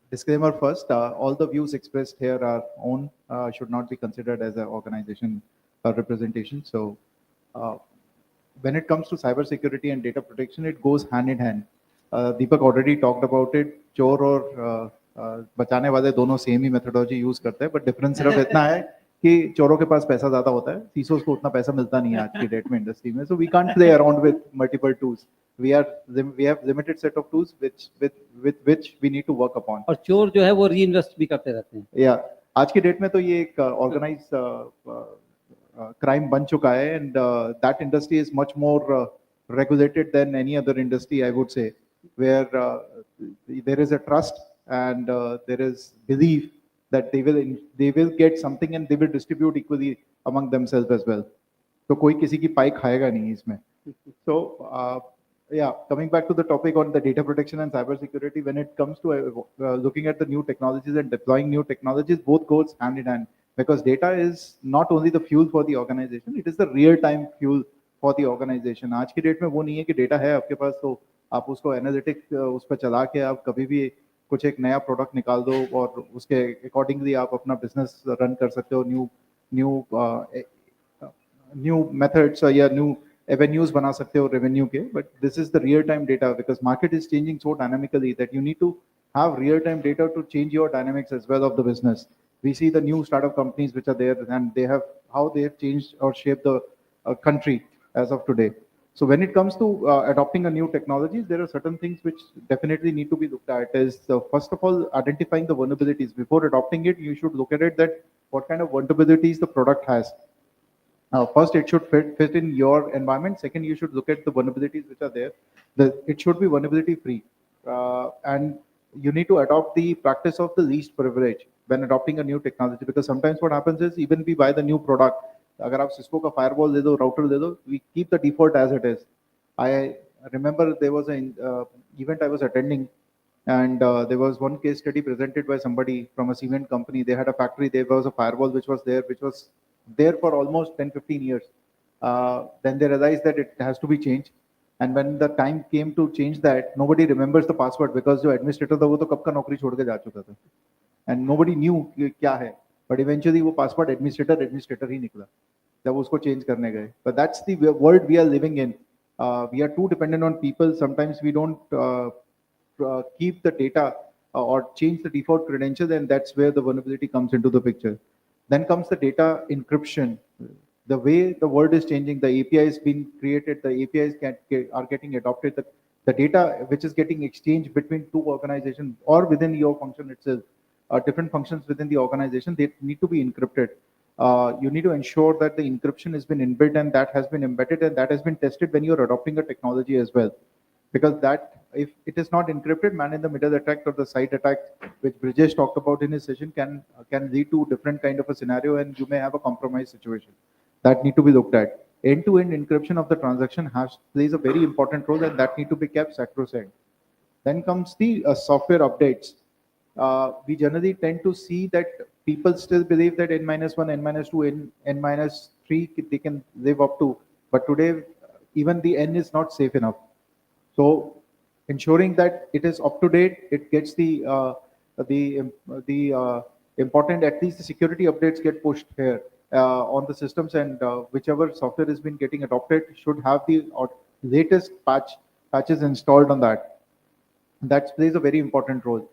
Disclaimer first, all the views expressed here are own, should not be considered as an organization representation. So when it comes to cybersecurity and data protection, it goes hand in hand. Deepak already talked about it. चोर और बचाने वाले दोनों same ही methodology use करते हैं, but difference सिर्फ इतना है कि चोरों के पास पैसा ज्यादा होता है, सीसोस को उतना पैसा मिलता नहीं है आज की डेट में इंडस्ट्री में. So we can't play around with multiple tools. We have limited set of tools with which we need to work upon. और चोर जो है वो रीइन्वेस्ट भी करते रहते हैं. Yeah, आज की डेट में तो ये एक ऑर्गेनाइज crime बन चुका है, and that industry is much more regulated than any other industry, I would say, where there is a trust and there is belief that they will get something and they will distribute equally among themselves as well. तो कोई किसी की पाई खाएगा नहीं इसमें. So yeah, coming back to the topic on the data protection and cybersecurity, when it comes to looking at the new technologies and deploying new technologies, both goes hand in hand, because data is not only the fuel for the organization, it is the real-time fuel for the organization. आज की date में वो नहीं है कि data है आपके पास तो आप उसको एनालिटिक्स उस पर चला के आप कभी भी कुछ एक नया प्रोडक्ट निकाल दो और उसके अकॉर्डिंगली आप अपना बिजनेस रन कर सकते हो, न्यू मेथड्स या न्यू avenues बना सकते हो रेवेन्यू के. But this is the real time data, because market is changing so dynamically that you need to have real time data to change your dynamics as well of the business. We see the new startup companies which are there, and they have how they have changed or shaped the country as of today. So when it comes to adopting a new technologies, there are certain things which definitely need to be looked at. Is first of all identifying the vulnerabilities. Before adopting it, you should look at it that what kind of vulnerabilities the product has. First, it should fit in your environment. Second, you should look at the vulnerabilities which are there. It should be vulnerability free, and you need to adopt the practice of the least privilege when adopting a new technology. Because sometimes what happens is, even we buy the new product, अगर आप Cisco का firewall दे दो, router दे दो, we keep the default as it is. I remember there was an event I was attending, and there was one case study presented by somebody from a cement company. They had a factory. There was a firewall which was there for almost 10-15 years. Then they realized that it has to be changed. And when the time came to change that, nobody remembers the password, because जो administrator था वो तो कब का नौकरी छोड़ के जा चुका था, and nobody knew क्या है. But eventually वो password administrator ही निकला जब उसको change करने गए. But that's the world we are living in. We are too dependent on people. Sometimes we don't keep the data or change the default credentials, and that's where the vulnerability comes into the picture. Then comes the data encryption. The way the world is changing, the API is being created, the APIs are getting adopted. The data which is getting exchanged between two organizations or within your function itself, different functions within the organization, they need to be encrypted. You need to ensure that the encryption has been inbuilt and that has been embedded and that has been tested when you're adopting a technology as well. Because that, if it is not encrypted, man-in-the-middle attack or the side attack, which Brijesh talked about in his session, can lead to different kind of a scenario, and you may have a compromised situation. That need to be looked at. End-to-end encryption of the transaction plays a very important role, and that need to be kept sacrosanct. Then comes the software updates. We generally tend to see that people still believe that N-1, N-2, N-3 they can live up to, but today even the N is not safe enough. So ensuring that it is up to date, it gets the important, at least the security updates get pushed here on the systems, and whichever software has been getting adopted should have the latest patches installed on that. That plays a very important role.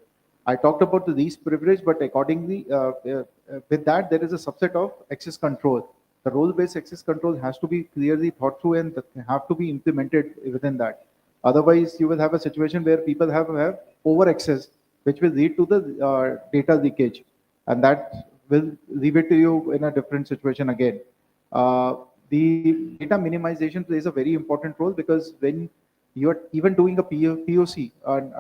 I talked about the least privilege, but accordingly, with that, there is a subset of access control. The role-based access control has to be clearly thought through and have to be implemented within that. Otherwise, you will have a situation where people have over access, which will lead to the data leakage, and that will leave it to you in a different situation again. The data minimization plays a very important role, because when you are even doing a POC while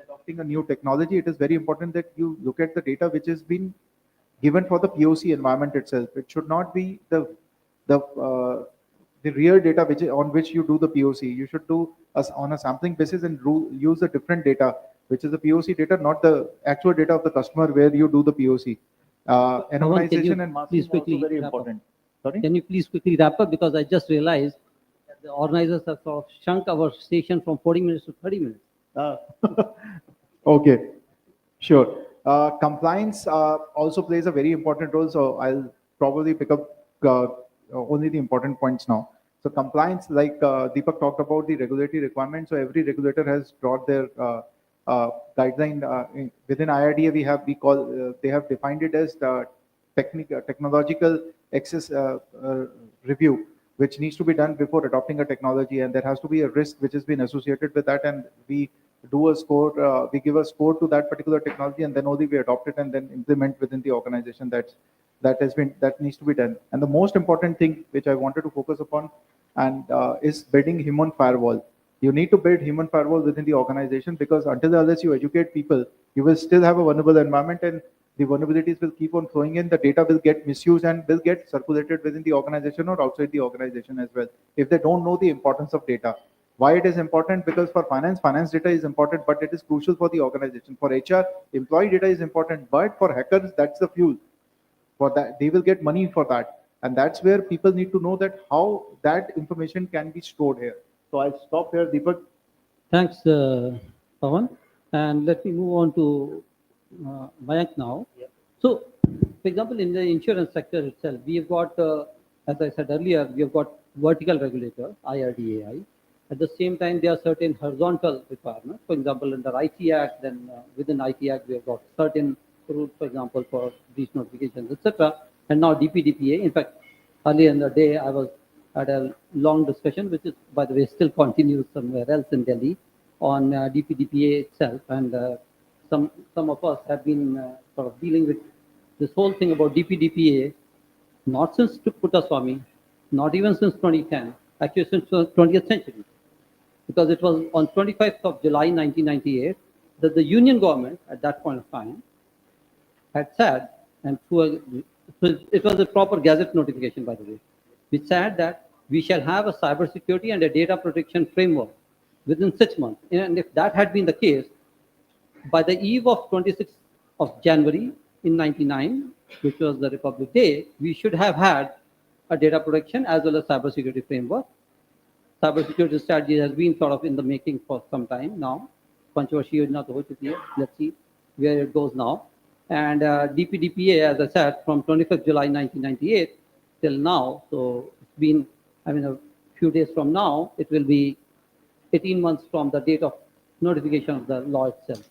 adopting a new technology, it is very important that you look at the data which has been given for the POC environment itself. It should not be the the real data on which you do the POC. You should do us on a sampling basis and use a different data, which is the POC data, not the actual data of the customer where you do the POC. Pawan, can you Anonymization and masking please is also quickly very wrap up? important. Sorry? Can you please quickly wrap up? Because I just realized that the organizers have sort of shrunk our session from 40 minutes to 30 minutes. Okay, sure. Compliance also plays a very important role, so I'll probably pick up only the important points now. So compliance, like Deepak talked about the regulatory requirements, so every regulator has brought their guideline. Within IRDA, they have defined it as the technological access review, which needs to be done before adopting a technology, and there has to be a risk which has been associated with that, and we do a score, we give a score to that particular technology, and then only we adopt it and then implement within the organization. That needs to be done. And the most important thing which I wanted to focus upon and is building human firewall. You need to build human firewall within the organization, because until unless you educate people, you will still have a vulnerable environment, and the vulnerabilities will keep on flowing in. The data will get misused and will get circulated within the organization or outside the organization as well, if they don't know the importance of data. Why it is important? Because for finance data is important, but it is crucial for the organization. For HR, employee data is important, but for hackers, that's the fuel. For that, they will get money for that. And that's where people need to know that how that information can be stored here. So I'll stop here, Deepak. Thanks, Pawan. And let me move on to Mayank now. Yeah. So, for example, in the insurance sector itself, we have got, as I said earlier, we have got vertical regulator, IRDAI. At the same time, there are certain horizontal requirements. For example, under IT Act, then within IT Act, we have got certain rules, for example, for breach notifications, etc. And now DPDPA. In fact, earlier in the day, I was at a long discussion, which is, by the way, still continues somewhere else in Delhi, on DPDPA itself. And some of us have been sort of dealing with this whole thing about DPDPA, not since Puttaswamy, not even since 2010, actually since the 20th century. Because it was on 25th of July 1998 that the Union government at that point of time had said, and it was a proper gazette notification, by the way, which said that we shall have a cybersecurity and a data protection framework within 6 months. And if that had been the case, by the eve of 26th of January in 99, which was the Republic Day, we should have had a data protection as well as cybersecurity framework. Cybersecurity strategy has been sort of in the making for some time now. Controversy is not over here. Let's see where it goes now. And DPDPA, as I said, from 25th July 1998 till now, so it's been, a few days from now, it will be 18 months from the date of notification of the law itself.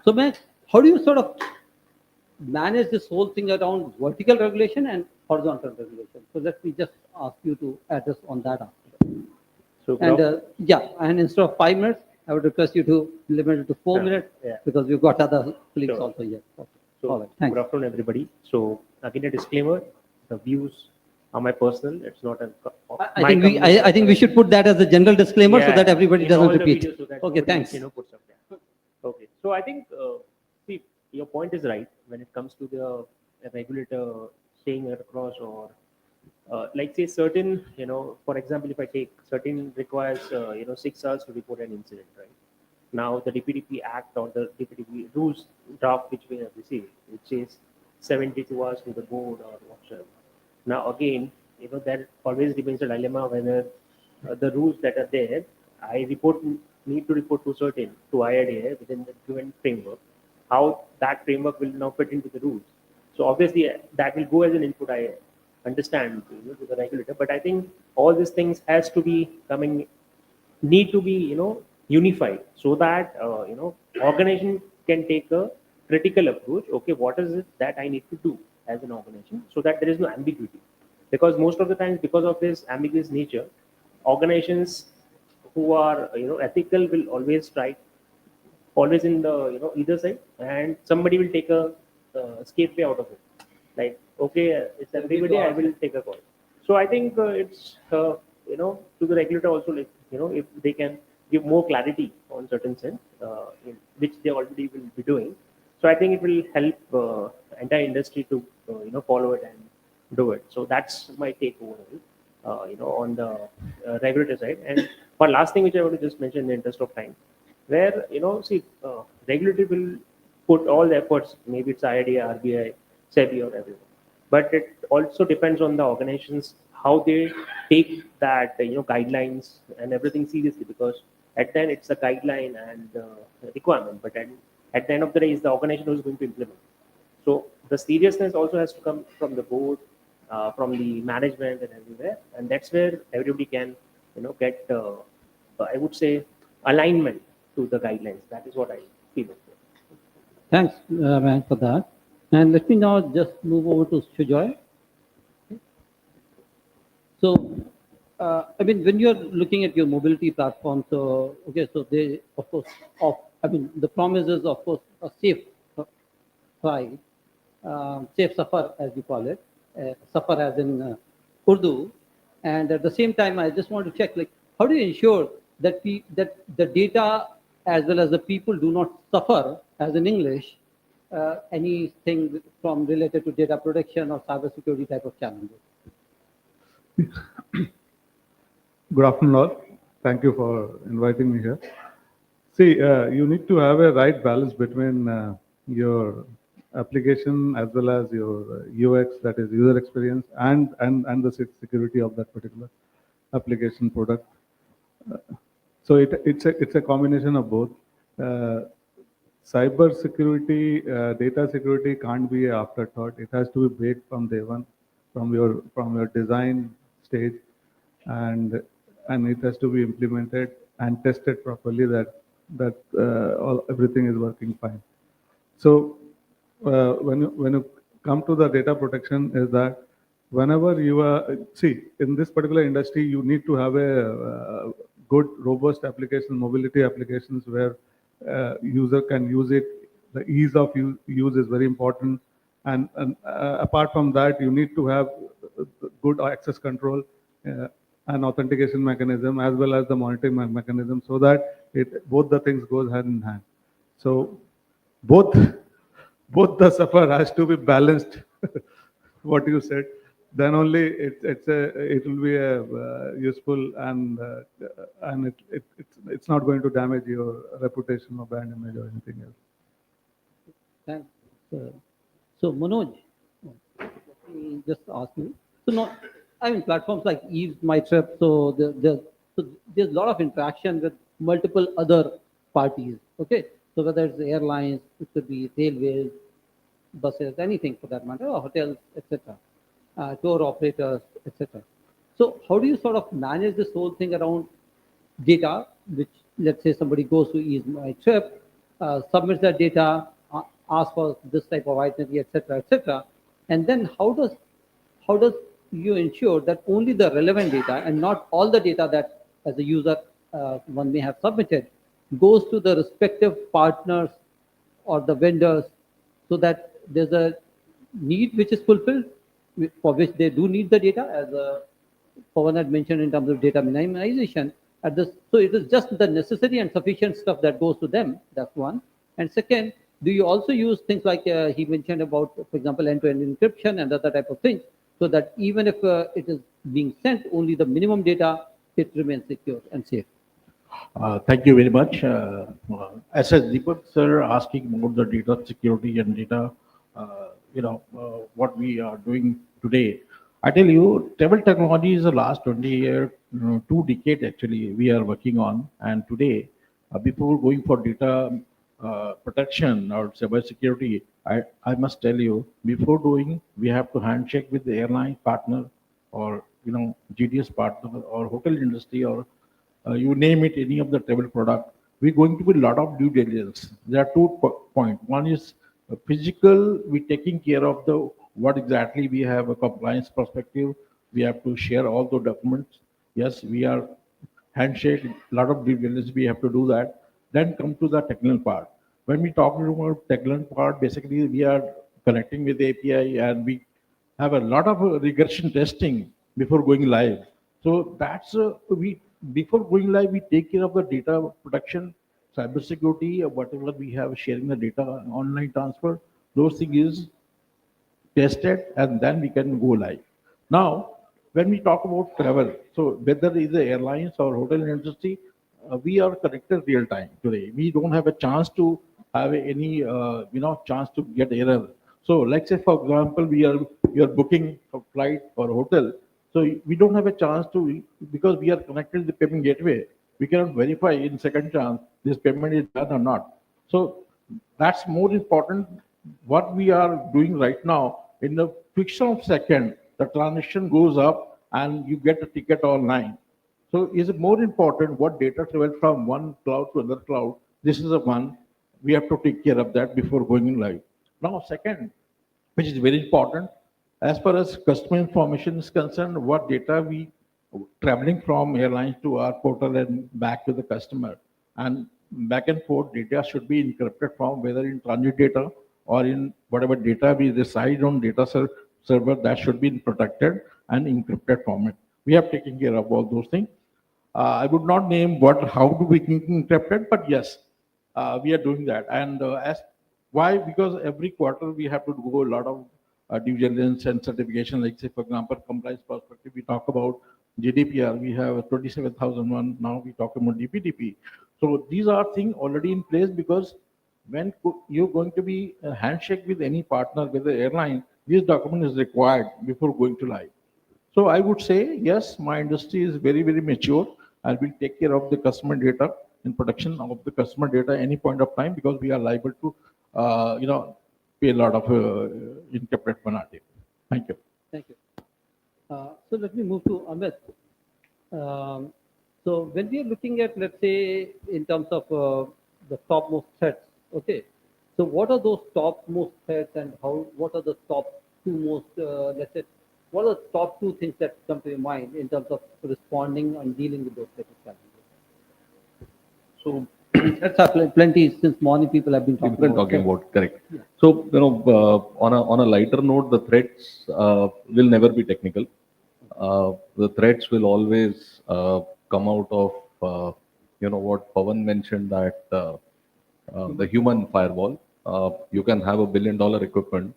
So, man, how do you sort of manage this whole thing around vertical regulation and horizontal regulation? So let me just ask you to address on that after. So, And and instead of 5 minutes, I would request you to limit it to 4 minutes, because we've got other colleagues Sure. also here. Okay. So, All right, thanks. good afternoon, everybody. So, again, a disclaimer: the views are my personal. It's not a. I think we should put that as a general disclaimer so that everybody in doesn't all the repeat. videos so that Okay, nobody, thanks. puts up there. Okay, so I think see, your point is right when it comes to the regulator staying across, or like say certain, for example, if I take certain requires 6 hours to report an incident, right? Now the DPDP Act or the DPDP rules draft which we have received, which says 72 hours to the board or whatsoever. Now again, there always remains a dilemma whether the rules that are there, I report need to report to certain to IRDA within the given framework, how that framework will now fit into the rules. So obviously that will go as an input. I understand to the regulator, but I think all these things has to be coming need to be unified so that organization can take a critical approach. Okay, what is it that I need to do as an organization so that there is no ambiguity, because most of the times because of this ambiguous nature, organizations who are ethical will always try always in the either side, and somebody will take a escape way out of it, like okay, it's everybody, I will take a call. So I think it's to the regulator also, like if they can give more clarity on certain sense, which they already will be doing. So I think it will help entire industry to follow it and do it. So that's my take overall, on the regulator side. And one last thing which I want to just mention in the interest of time, where see, regulator will put all the efforts, maybe it's IRDA, RBI, SEBI, or everyone, but it also depends on the organizations how they take that guidelines and everything seriously, because at the end it's a guideline and requirement, but at the end of the day is the organization who's going to implement. So the seriousness also has to come from the board, from the management and everywhere, and that's where everybody can get I would say alignment to the guidelines. That is what I feel. Thanks, man, for that. And let me now just move over to Sujoy. So, I mean, when you're looking at your mobility platform, so okay, so they of course, the promise is of course a safe ride, safe safar as you call it, safar as in Urdu, and at the same time, I just want to check, like, how do you ensure that that the data as well as the people do not suffer, as in English, anything from related to data protection or cybersecurity type of challenges? Good afternoon, all. Thank you for inviting me here. See, you need to have a right balance between your application as well as your UX, that is user experience, and the security of that particular application product. So it's a combination of both. Cyber security, data security can't be an afterthought. It has to be baked from day one, from your design stage, and it has to be implemented and tested properly that everything is working fine. So when you come to the data protection, is that whenever you are in this particular industry, you need to have a good robust application, mobility applications where user can use it. The ease of use is very important, and apart from that, you need to have good access control and authentication mechanism as well as the monitoring mechanism, so that both the things goes hand in hand. So both the suffer has to be balanced. What you said, then only it will be a useful, and it's not going to damage your reputation or brand image or anything else. Thanks. So Manoj, just ask me. So not, I mean, platforms like Eve's, My Trip. So there's a lot of interaction with multiple other parties. Okay. So whether it's airlines, it could be railways, buses, anything for that matter, or hotels, etc., tour operators, etc. So how do you sort of manage this whole thing around data, which let's say somebody goes to Ease My Trip, submits that data, asks for this type of itinerary, etc., etc., and then how does you ensure that only the relevant data and not all the data that as a user one may have submitted goes to the respective partners or the vendors, so that there's a need which is fulfilled for which they do need the data, as Pawan had mentioned in terms of data minimization. So it is just the necessary and sufficient stuff that goes to them. That's one. And second, do you also use things like he mentioned about, for example, end-to-end encryption and other type of things, so that even if it is being sent only the minimum data, it remains secure and safe? Thank you very much. As Deepak sir asking about the data security and data, what we are doing today. I tell you, travel technology is the last 20 years, 2 decades actually we are working on, and today Before going for data protection or cybersecurity, I must tell you, before doing, we have to handshake with the airline partner or GDS partner or hotel industry or you name it, any of the travel product. We're going to be a lot of due diligence. There are two points. One is physical, we taking care of the what exactly we have a compliance perspective. We have to share all the documents. Yes, we are handshake, a lot of due diligence we have to do that. Then come to the technical part. When we talk about technical part, basically we are connecting with the API and we have a lot of regression testing before going live. So that's we before going live, we take care of the data protection, cybersecurity, whatever we have sharing the data, online transfer. Those things is tested and then we can go live. Now, when we talk about travel, so whether it's the airlines or hotel industry, we are connected real time today. We don't have a chance to have any chance to get error. So let's say for example we are booking a flight or hotel, so we don't have a chance to because we are connected to the payment gateway. We cannot verify in second chance this payment is done or not. So that's more important. What we are doing right now, in the fraction of second, the transaction goes up and you get a ticket online. So is it more important what data travel from one cloud to another cloud? This is the one we have to take care of that before going in live. Now, second, which is very important, as far as customer information is concerned, what data we traveling from airlines to our portal and back to the customer. And back and forth data should be encrypted from whether in transit data or in whatever data we reside on server that should be protected and encrypted format. We have taken care of all those things. I would not name how do we encrypt it, but yes, we are doing that. And as why? Because every quarter we have to do a lot of due diligence and certification. Like say, for example, compliance perspective, we talk about GDPR. We have 27,001. Now we talk about DPDP. So these are things already in place because when you're going to be a handshake with any partner, with the airline, this document is required before going to live. So I would say, yes, my industry is very, very mature. I will take care of the customer data and protection of the customer data any point of time because we are liable to, pay a lot of encrypted penalty. Thank you. Thank you. So let me move to Amit. So when we are looking at, let's say, in terms of the topmost threats, okay. So what are those topmost threats and what are the top two most, let's say, what are the top two things that come to your mind in terms of responding and dealing with those types of challenges? So Threats are plenty since morning people have been talking about correct. So on a lighter note, the threats will never be technical. The threats will always come out of what Pawan mentioned, that the human firewall. You can have $1 billion equipment,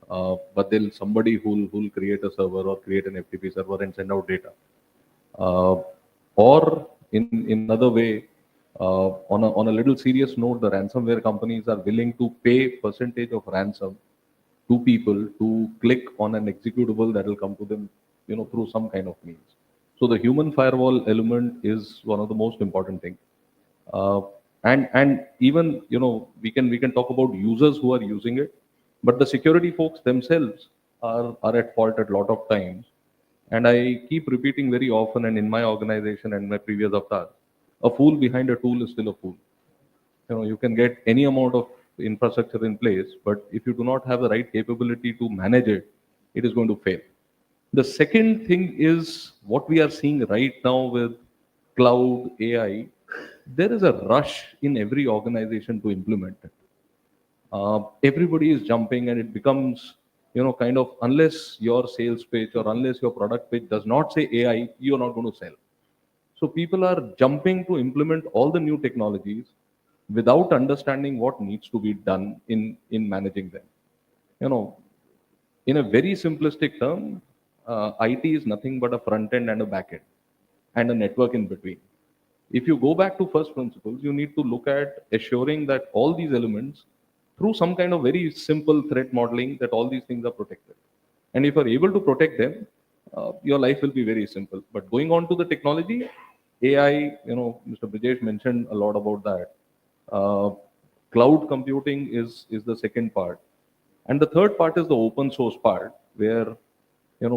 but there's somebody who'll create a server or create an FTP server and send out data. Or in another way, on a little serious note, the ransomware companies are willing to pay percentage of ransom to people to click on an executable that will come to them, through some kind of means. So the human firewall element is one of the most important things. And even we can talk about users who are using it, but the security folks themselves are at fault at a lot of times. And I keep repeating very often, and in my organization and my previous avatar, a fool behind a tool is still a fool. You can get any amount of infrastructure in place, but if you do not have the right capability to manage it, it is going to fail. The second thing is what we are seeing right now with cloud AI. There is a rush in every organization to implement it. Everybody is jumping, and it becomes, kind of, unless your sales page or unless your product page does not say AI, you're not going to sell. So people are jumping to implement all the new technologies without understanding what needs to be done in managing them. In a very simplistic term, IT is nothing but a front end and a back end and a network in between. If you go back to first principles, you need to look at assuring that all these elements, through some kind of very simple threat modeling, that all these things are protected. And if you're able to protect them, your life will be very simple. But going on to the technology, AI, Mr. Brijesh mentioned a lot about that. Uh, Cloud computing is the second part, and the third part is the open source part, where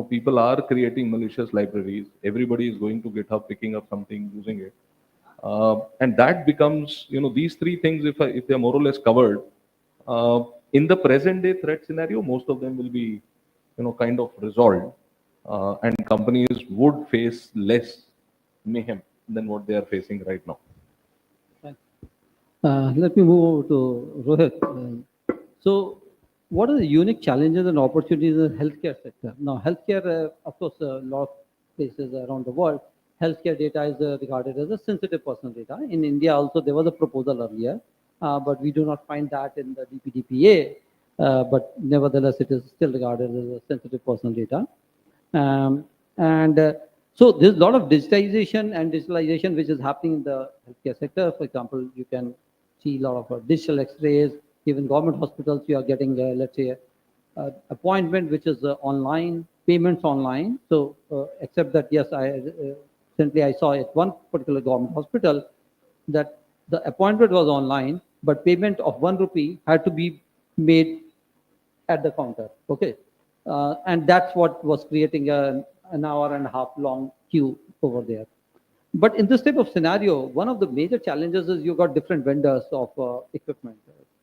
people are creating malicious libraries. Everybody is going to GitHub, picking up something, using it, and that becomes, these three things. If they're more or less covered uh, in the present day threat scenario, most of them will be, kind of resolved, and companies would face less mayhem than what they are facing right now. Let me move over to Rohit. So, what are the unique challenges and opportunities in the healthcare sector? Now, healthcare, of course, a lot of places around the world, healthcare data is regarded as a sensitive personal data. In India, also, there was a proposal earlier, but we do not find that in the DPDPA. But nevertheless, it is still regarded as a sensitive personal data. And so there's a lot of digitization and digitalization which is happening in the healthcare sector. For example, you can see a lot of digital x-rays. Even government hospitals, you are getting, let's say, appointment which is online, payments online. So except that, yes, recently I saw at one particular government hospital that the appointment was online, but payment of 1 rupee had to be made at the counter. Okay. And that's what was creating an hour and a half long queue over there. But in this type of scenario, one of the major challenges is you got different vendors of equipment,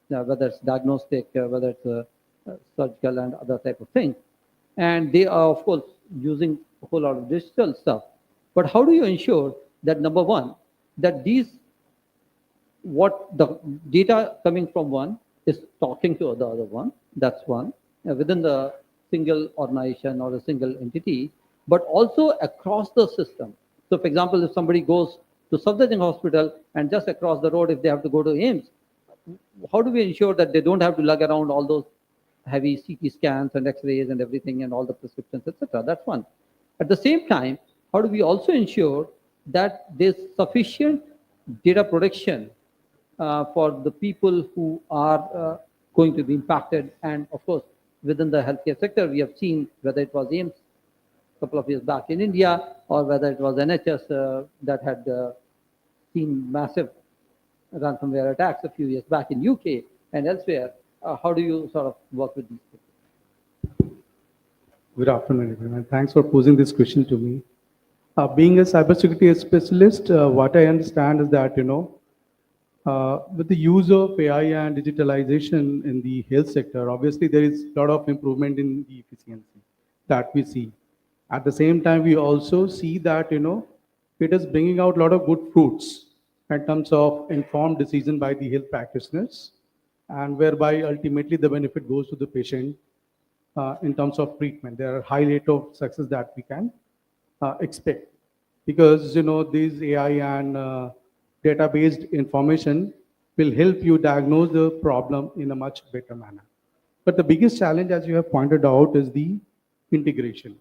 whether it's diagnostic, whether it's surgical and other type of things. And they are, of course, using a whole lot of digital stuff. But how do you ensure that, number one, that these, what the data coming from one is talking to the other one, that's one, within the single organization or a single entity, but also across the system. So, for example, if somebody goes to Safdarjung Hospital and just across the road, if they have to go to AIMS, how do we ensure that they don't have to lug around all those heavy CT scans and X-rays and everything and all the prescriptions, etc.? That's one. At the same time, how do we also ensure that there's sufficient data protection for the people who are going to be impacted? And of course, within the healthcare sector, we have seen whether it was AIMS a couple of years back in India, or whether it was NHS that had seen massive ransomware attacks a few years back in UK and elsewhere. How do you sort of work with these people? Good afternoon, everyone. Thanks for posing this question to me. Being a cybersecurity specialist, what I understand is that, with the use of AI and digitalization in the health sector, obviously there is a lot of improvement in the efficiency that we see. At the same time, we also see that, it is bringing out a lot of good fruits in terms of informed decision by the health practitioners, and whereby ultimately the benefit goes to the patient in terms of treatment. There are high rate of success that we can expect, because these AI and data-based information will help you diagnose the problem in a much better manner. But the biggest challenge, as you have pointed out, is the integration.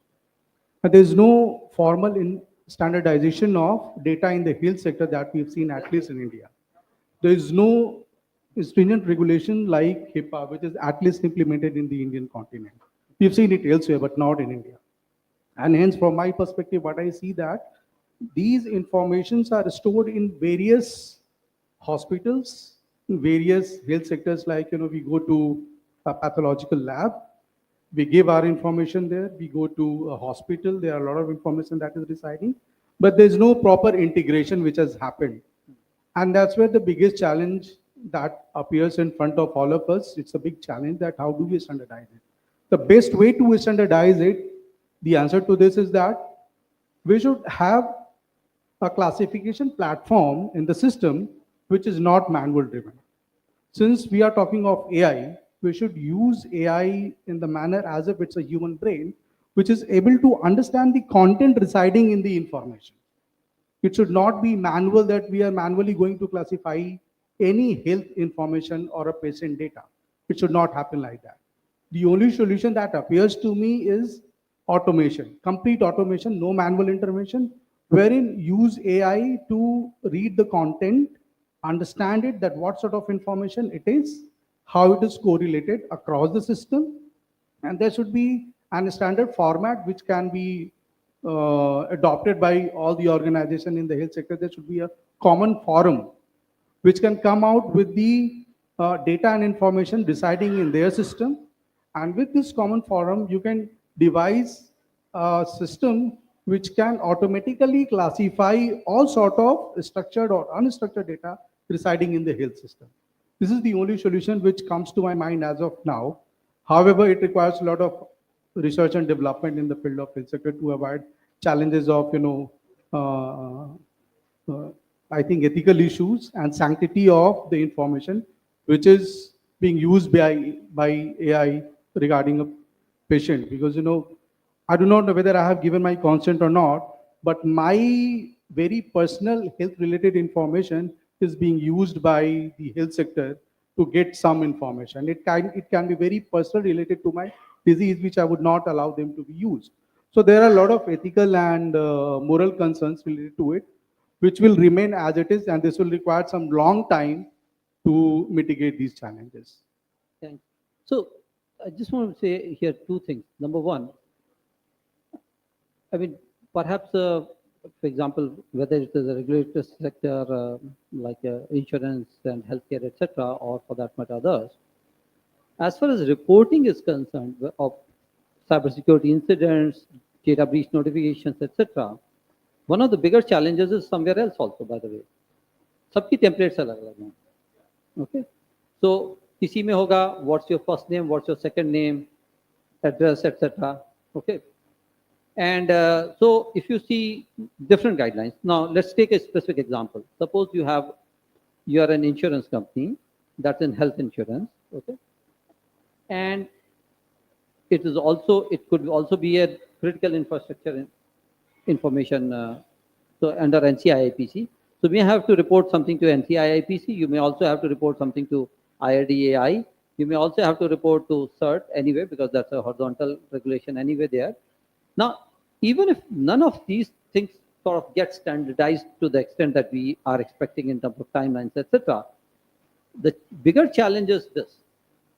There's no formal standardization of data in the health sector that we've seen, at least in India. There is no stringent regulation like HIPAA, which is at least implemented in the Indian continent. We've seen it elsewhere, but not in India. And hence, from my perspective, what I see that these informations are stored in various hospitals, in various health sectors, like, we go to a pathological lab, we give our information there, we go to a hospital, there are a lot of information that is residing, but there's no proper integration which has happened. And that's where the biggest challenge that appears in front of all of us. It's a big challenge that how do we standardize it? The best way to standardize it, the answer to this is that we should have a classification platform in the system which is not manual driven. Since we are talking of AI, we should use AI in the manner as if it's a human brain, which is able to understand the content residing in the information. It should not be manual, that we are manually going to classify any health information or a patient data. It should not happen like that. The only solution that appears to me is automation, complete automation, no manual intervention, wherein use AI to read the content, understand it, that what sort of information it is, how it is correlated across the system, and there should be a standard format which can be adopted by all the organization in the health sector, there should be a common forum which can come out with the data and information residing in their system. And with this common forum, you can devise a system which can automatically classify all sort of structured or unstructured data residing in the health system. This is the only solution which comes to my mind as of now. However, it requires a lot of research and development in the field of health sector to avoid challenges of, I think, ethical issues and sanctity of the information which is being used by AI regarding a patient. Because, I do not know whether I have given my consent or not, but my very personal health related information is being used by the health sector to get some information. It can be very personal related to my disease, which I would not allow them to be used. So there are a lot of ethical and moral concerns related to it, which will remain as it is, and this will require some long time to mitigate these challenges. Thanks. So I just want to say here two things. Number one, I mean, perhaps, for example, whether it is a regulated sector like insurance and healthcare, etc., or for that matter others, as far as reporting is concerned of cybersecurity incidents, data breach notifications, etc., one of the bigger challenges is somewhere else also, by the way. सबकी templates अलग अलग हैं. Okay, so किसी में होगा what's your first name, what's your second name, address, etc. Okay, and so if you see different guidelines. Now let's take a specific example. Suppose you are an insurance company that's in health insurance. Okay, and it could also be a critical infrastructure information. So under NCIIPC, so we have to report something to NCIIPC. You may also have to report something to IRDAI. You may also have to report to CERT anyway, because that's a horizontal regulation anyway there. Now, even if none of these things sort of get standardized to the extent that we are expecting in terms of timelines, etc., the bigger challenge is this: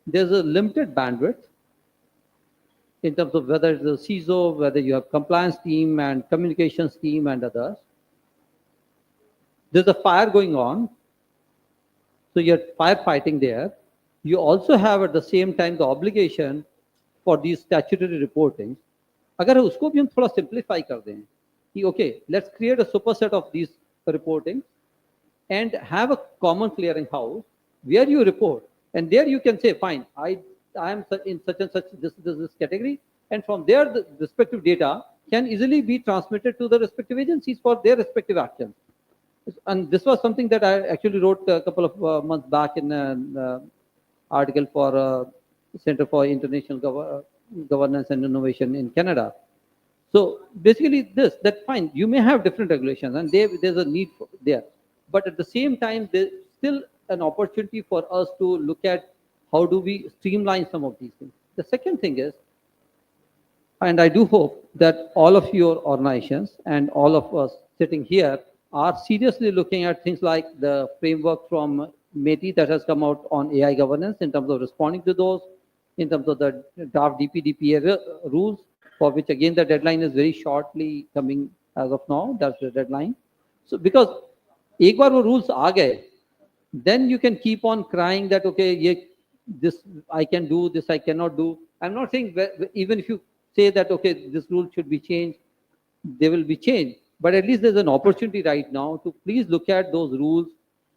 there's a limited bandwidth in terms of whether it's a CISO, whether you have compliance team and communications team and others. There's a fire going on, so you're firefighting there. You also have at the same time the obligation for these statutory reporting. अगर उसको भी हम थोड़ा simplify कर दें कि okay, let's create a superset of these reporting and have a common clearing house where you report, and there you can say, fine, I am in such and such this category, and from there the respective data can easily be transmitted to the respective agencies for their respective actions. And this was something that I actually wrote a couple of months back in an article for Center for International Governance and Innovation in Canada. So basically that fine, you may have different regulations and there's a need for there, but at the same time, there's still an opportunity for us to look at how do we streamline some of these things. The second thing is, and I do hope that all of your organizations and all of us sitting here are seriously looking at things like the framework from METI that has come out on AI governance in terms of responding to those, in terms of the draft DPDPA rules, for which again the deadline is very shortly coming as of now. That's the deadline. So because एक बार वो rules आ गए, then you can keep on crying that okay, this I can do, this I cannot do. I'm not saying even if you say that okay, this rule should be changed, they will be changed. But at least there's an opportunity right now to please look at those rules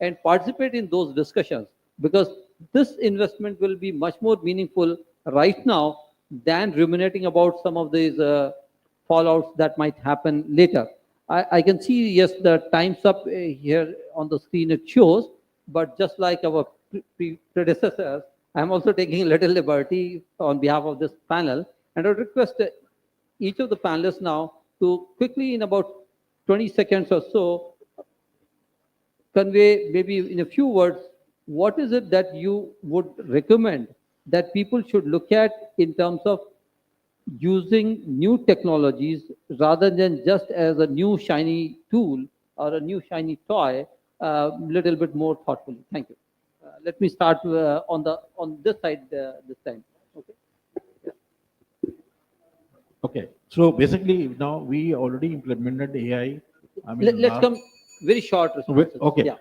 and participate in those discussions, because this investment will be much more meaningful right now than ruminating about some of these fallouts that might happen later. I can see, yes, the time's up here on the screen, it shows, but just like our predecessors, I'm also taking a little liberty on behalf of this panel, and I would request each of the panelists now to quickly, in about 20 seconds or so, convey maybe in a few words, what is it that you would recommend that people should look at in terms of using new technologies rather than just as a new shiny tool or a new shiny toy, little bit more thoughtfully. Thank you. Let me start on this side this time. Okay. Okay. So basically, now we already implemented AI. I mean, Let's come very short responses. Okay. Yeah.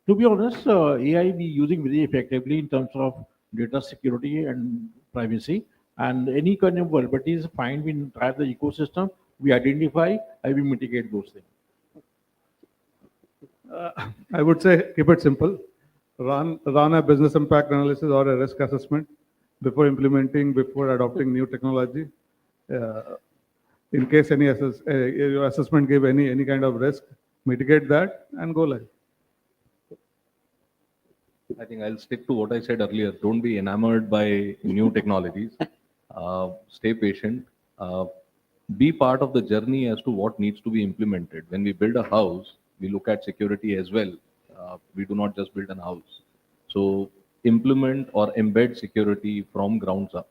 To be honest, AI we using very effectively in terms of data security and privacy, and any kind of vulnerabilities find we entire the ecosystem, we identify and we mitigate those things. I would say keep it simple. Run a business impact analysis or a risk assessment before implementing, before adopting new technology. In case your assessment give any kind of risk, mitigate that and go live. I think I'll stick to what I said earlier. Don't be enamored by new technologies. Stay patient. Be part of the journey as to what needs to be implemented. When we build a house, we look at security as well. We do not just build a house. So implement or embed security from grounds up.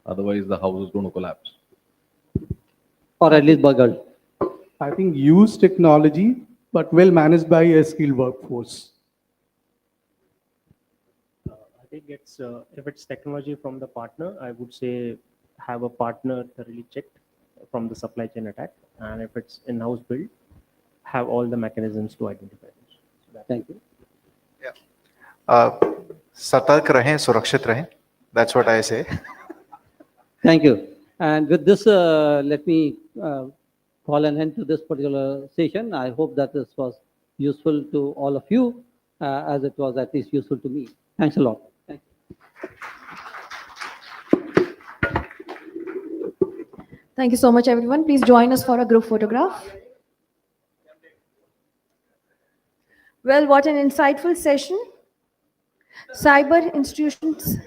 Otherwise, the house is going to collapse. Or at least buggered. I think use technology, but well managed by a skilled workforce. I think it's if it's technology from the partner, I would say have a partner thoroughly checked from the supply chain attack, and if it's in-house built, have all the mechanisms to identify this. So Thank you. सतर्क रहें, सुरक्षित रहें. That's what I say. Thank you. And with this, let me call an end to this particular session. I hope that this was useful to all of you, as it was at least useful to me. Thanks a lot. Thank you. Thank you so much, everyone. Please join us for a group photograph. Well, what an insightful session. Cyber institutions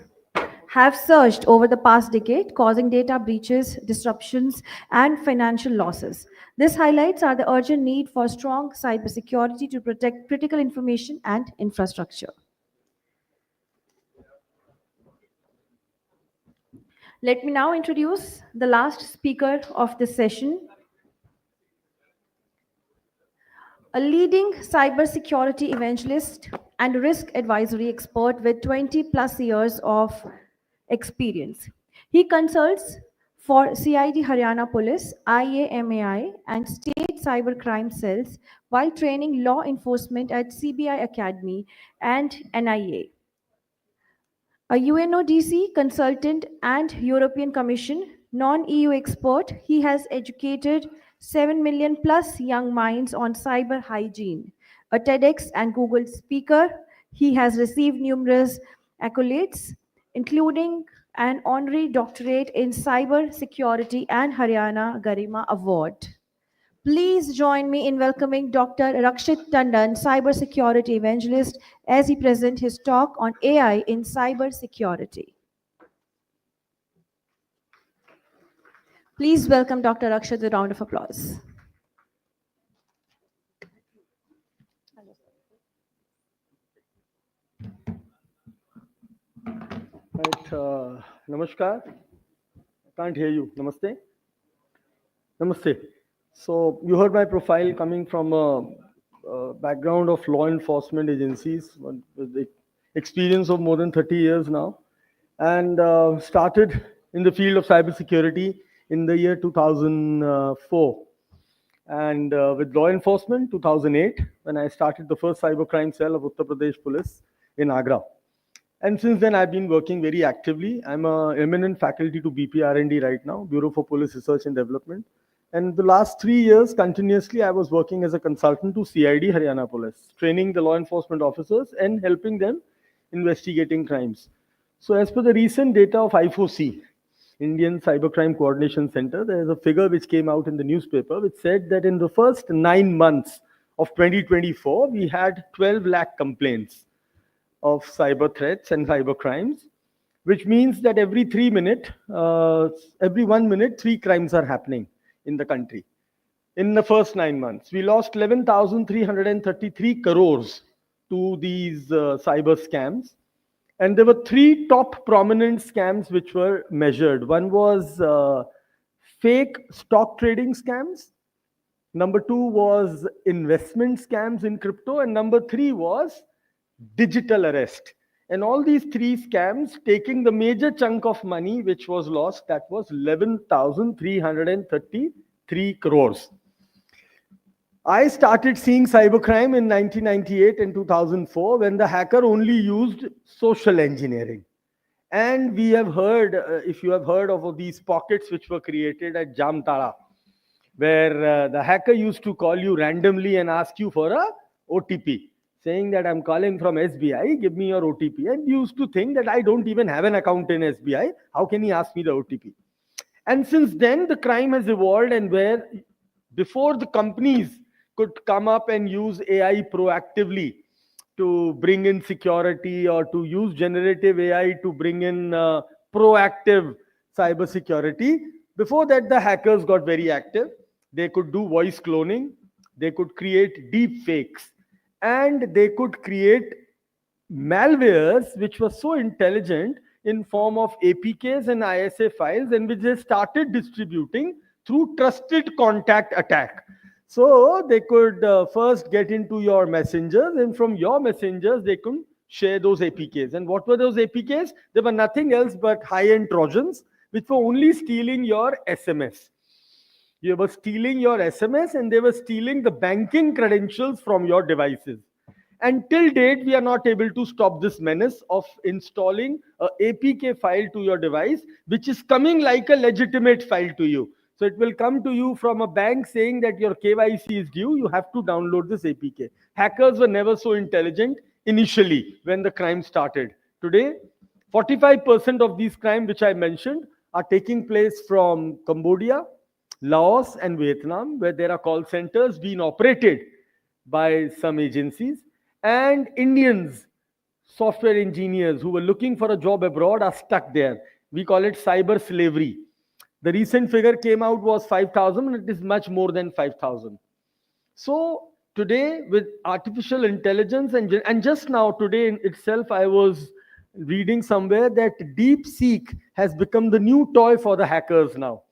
have surged over the past decade, causing data breaches, disruptions, and financial losses. This highlights the urgent need for strong cybersecurity to protect critical information and infrastructure. Let me now introduce the last speaker of this session, a leading cybersecurity evangelist and risk advisory expert with 20 plus years of experience. He consults for CID Haryana Police, IAMAI, and state cybercrime cells while training law enforcement at CBI Academy and NIA. A UNODC consultant and European Commission non-EU expert, he has educated 7 million plus young minds on cyber hygiene. A TEDx and Google speaker, he has received numerous accolades, including an honorary doctorate in cyber security and Haryana Garima Award. Please join me in welcoming Dr. Rakshit Tandon, cybersecurity evangelist, as he presents his talk on AI in cybersecurity. Please welcome Dr. Rakshit with a round of applause. Right, namaskar. I can't hear you. Namaste. Namaste. So you heard my profile coming from a background of law enforcement agencies with the experience of more than 30 years now, and started in the field of cybersecurity in the year 2004. And with law enforcement, 2008, when I started the first cybercrime cell of Uttar Pradesh Police in Agra. And since then, I've been working very actively. I'm an eminent faculty to BPR&D right now, Bureau for Police Research and Development. And the last 3 years, continuously, I was working as a consultant to CID Haryana Police, training the law enforcement officers and helping them investigating crimes. So as per the recent data of I4C, Indian Cybercrime Coordination Center, there is a figure which came out in the newspaper, which said that in the first 9 months of 2024, we had 12 lakh complaints of cyber threats and cyber crimes, which means that every 1 minute, 3 crimes are happening in the country. In the first 9 months, we lost 11,333 crores to these cyber scams. And there were 3 top prominent scams which were measured. One was fake stock trading scams. Number 2 was investment scams in crypto. And number 3 was digital arrest. And all these three scams taking the major chunk of money which was lost, that was 11,333 crores. I started seeing cybercrime in 1998 and 2004 when the hacker only used social engineering. And we have heard, if you have heard of these pockets which were created at Jamtara, where the hacker used to call you randomly and ask you for a OTP, saying that I'm calling from SBI, give me your OTP. And you used to think that I don't even have an account in SBI. How can he ask me the OTP? And since then, the crime has evolved, and where before the companies could come up and use AI proactively to bring in security, or to use generative AI to bring in proactive cybersecurity, before that, the hackers got very active. They could do voice cloning, they could create deep fakes, and they could create malwares which were so intelligent in form of APKs and ISA files, and which they started distributing through trusted contact attack. So they could first get into your messengers, and from your messengers they could share those APKs. And what were those APKs? They were nothing else but high-end Trojans which were only stealing your SMS. You were stealing your SMS, and they were stealing the banking credentials from your devices. And till date, we are not able to stop this menace of installing a APK file to your device, which is coming like a legitimate file to you. So it will come to you from a bank saying that your KYC is due. You have to download this APK. Hackers were never so intelligent initially when the crime started. Today, 45% of these crimes which I mentioned are taking place from Cambodia, Laos, and Vietnam, where there are call centers being operated by some agencies. And Indians, software engineers who were looking for a job abroad, are stuck there. We call it cyber slavery. The recent figure came out was 5,000, and it is much more than 5,000. So today, with artificial intelligence, and just now today in itself, I was reading somewhere that DeepSeek has become the new toy for the hackers now,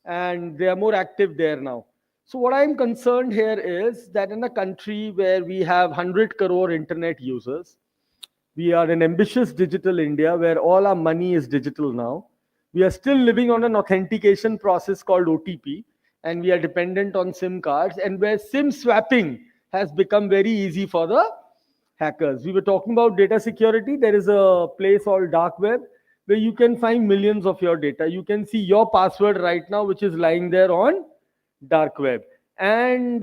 and they are more active there now. So what I'm concerned here is that in a country where we have 100 crore internet users, we are an ambitious digital India where all our money is digital now. We are still living on an authentication process called OTP, and we are dependent on SIM cards, and where SIM swapping has become very easy for the hackers. We were talking about data security. There is a place called dark web where you can find millions of your data. You can see your password right now, which is lying there on dark web. And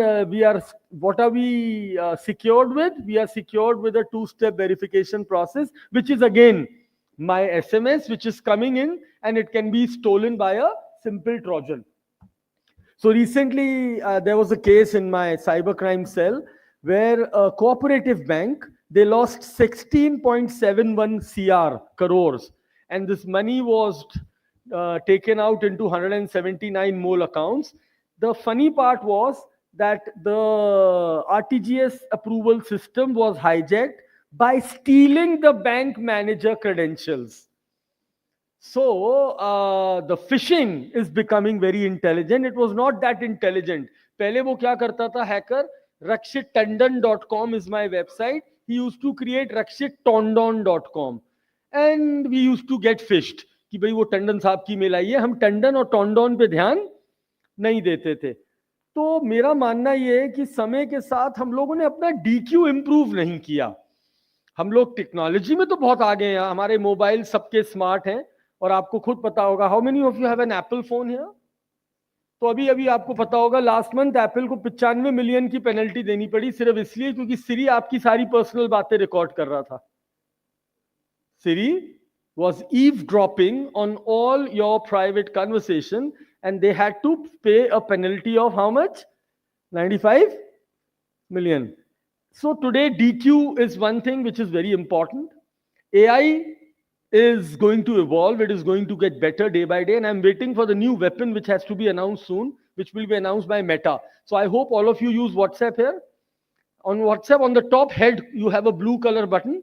what are we secured with? We are secured with a two-step verification process, which is again my SMS, which is coming in, and it can be stolen by a simple Trojan. So recently, there was a case in my cybercrime cell where a cooperative bank, they lost 16.71 crores, and this money was taken out into 179 mole accounts. The funny part was that the RTGS approval system was hijacked by stealing the bank manager credentials. So the phishing is becoming very intelligent. It was not that intelligent. पहले वो क्या करता था hacker? rakshittandan.com is my website. He used to create rakshitondon.com, and we used to get fished कि भाई वो टंडन साहब की मेल आई है. हम टंडन और टोंडॉन पे ध्यान नहीं देते थे. तो मेरा मानना ये है कि समय के साथ हम लोगों ने अपना DQ इंप्रूव नहीं किया. हम लोग टेक्नोलॉजी में तो बहुत आगे हैं. हमारे मोबाइल सबके स्मार्ट हैं, और आपको खुद पता होगा, how many of you have an apple phone here? तो अभी अभी आपको पता होगा लास्ट मंथ एप्पल को 95 मिलियन की पेनल्टी देनी पड़ी सिर्फ इसलिए क्योंकि सिरी आपकी सारी पर्सनल बातें रिकॉर्ड कर रहा था. सिरी was eavesdropping on all your private conversation, and they had to pay a penalty of how much? 95 million. So today DQ is one thing which is very important. AI is going to evolve. It is going to get better day by day, and I'm waiting for the new weapon which has to be announced soon, which will be announced by Meta. So I hope all of you use WhatsApp here. On WhatsApp, on the top head, you have a blue color button.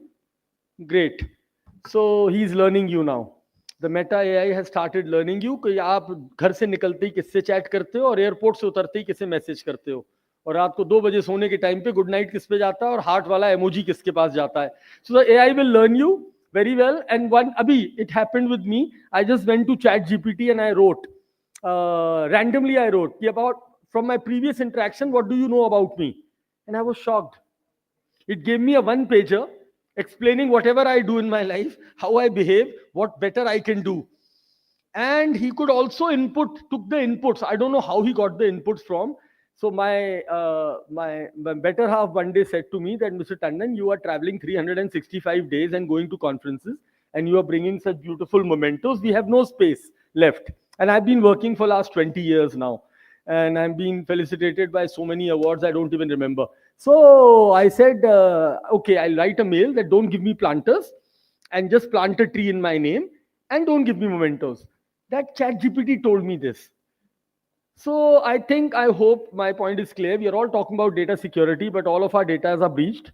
Great. So he's learning you now. The Meta AI has started learning you कि आप घर से निकलते ही किससे chat करते हो और airport से उतरते ही किससे मैसेज करते हो. और रात को 2 बजे सोने के टाइम पे गुड नाइट किस पे जाता है और हार्ट वाला इमोजी किसके पास जाता है. So the AI will learn you very well. And one abhi it happened with me. I just went to chat gpt and I wrote randomly, I wrote about from my previous interaction, what do you know about me? And I was shocked. It gave me a one pager explaining whatever I do in my life, how I behave, what better I can do. And he could also took the inputs. I don't know how he got the inputs from. So my better half one day said to me that, Mr. Tandon, you are traveling 365 days and going to conferences, and you are bringing such beautiful mementos. We have no space left. And I've been working for last 20 years now, and I'm being felicitated by so many awards I don't even remember. So I said, okay, I'll write a mail that don't give me planters, and just plant a tree in my name, and don't give me mementos. That chat GPT told me this. So I hope my point is clear. We are all talking about data security, but all of our data are breached,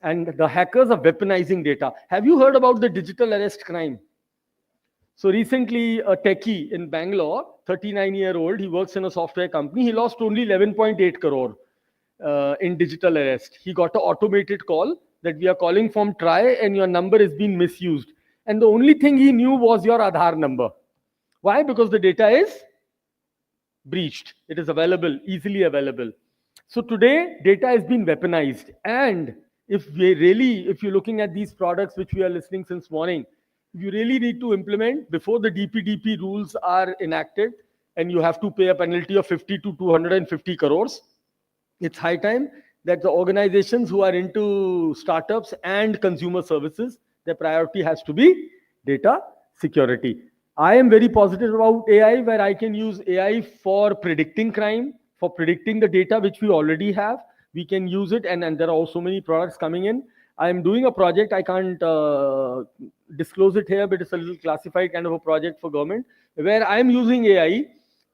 and the hackers are weaponizing data. Have you heard about the digital arrest crime? So recently, a techie in Bangalore, 39-year-old, he works in a software company. He lost only 11.8 crore in digital arrest. He got an automated call that we are calling from Try and your number is being misused. And the only thing he knew was your Aadhaar number. Why? Because the data is breached. It is available, easily available. So today, data has been weaponized. And if you're looking at these products which we are listening since morning, you really need to implement before the DPDP rules are enacted, and you have to pay a penalty of 50 to 250 crores. It's high time that the organizations who are into startups and consumer services, their priority has to be data security. I am very positive about AI, where I can use AI for predicting crime, for predicting the data which we already have. We can use it, and there are also many products coming in. I am doing a project. I can't disclose it here, but it's a little classified kind of a project for government, where I am using AI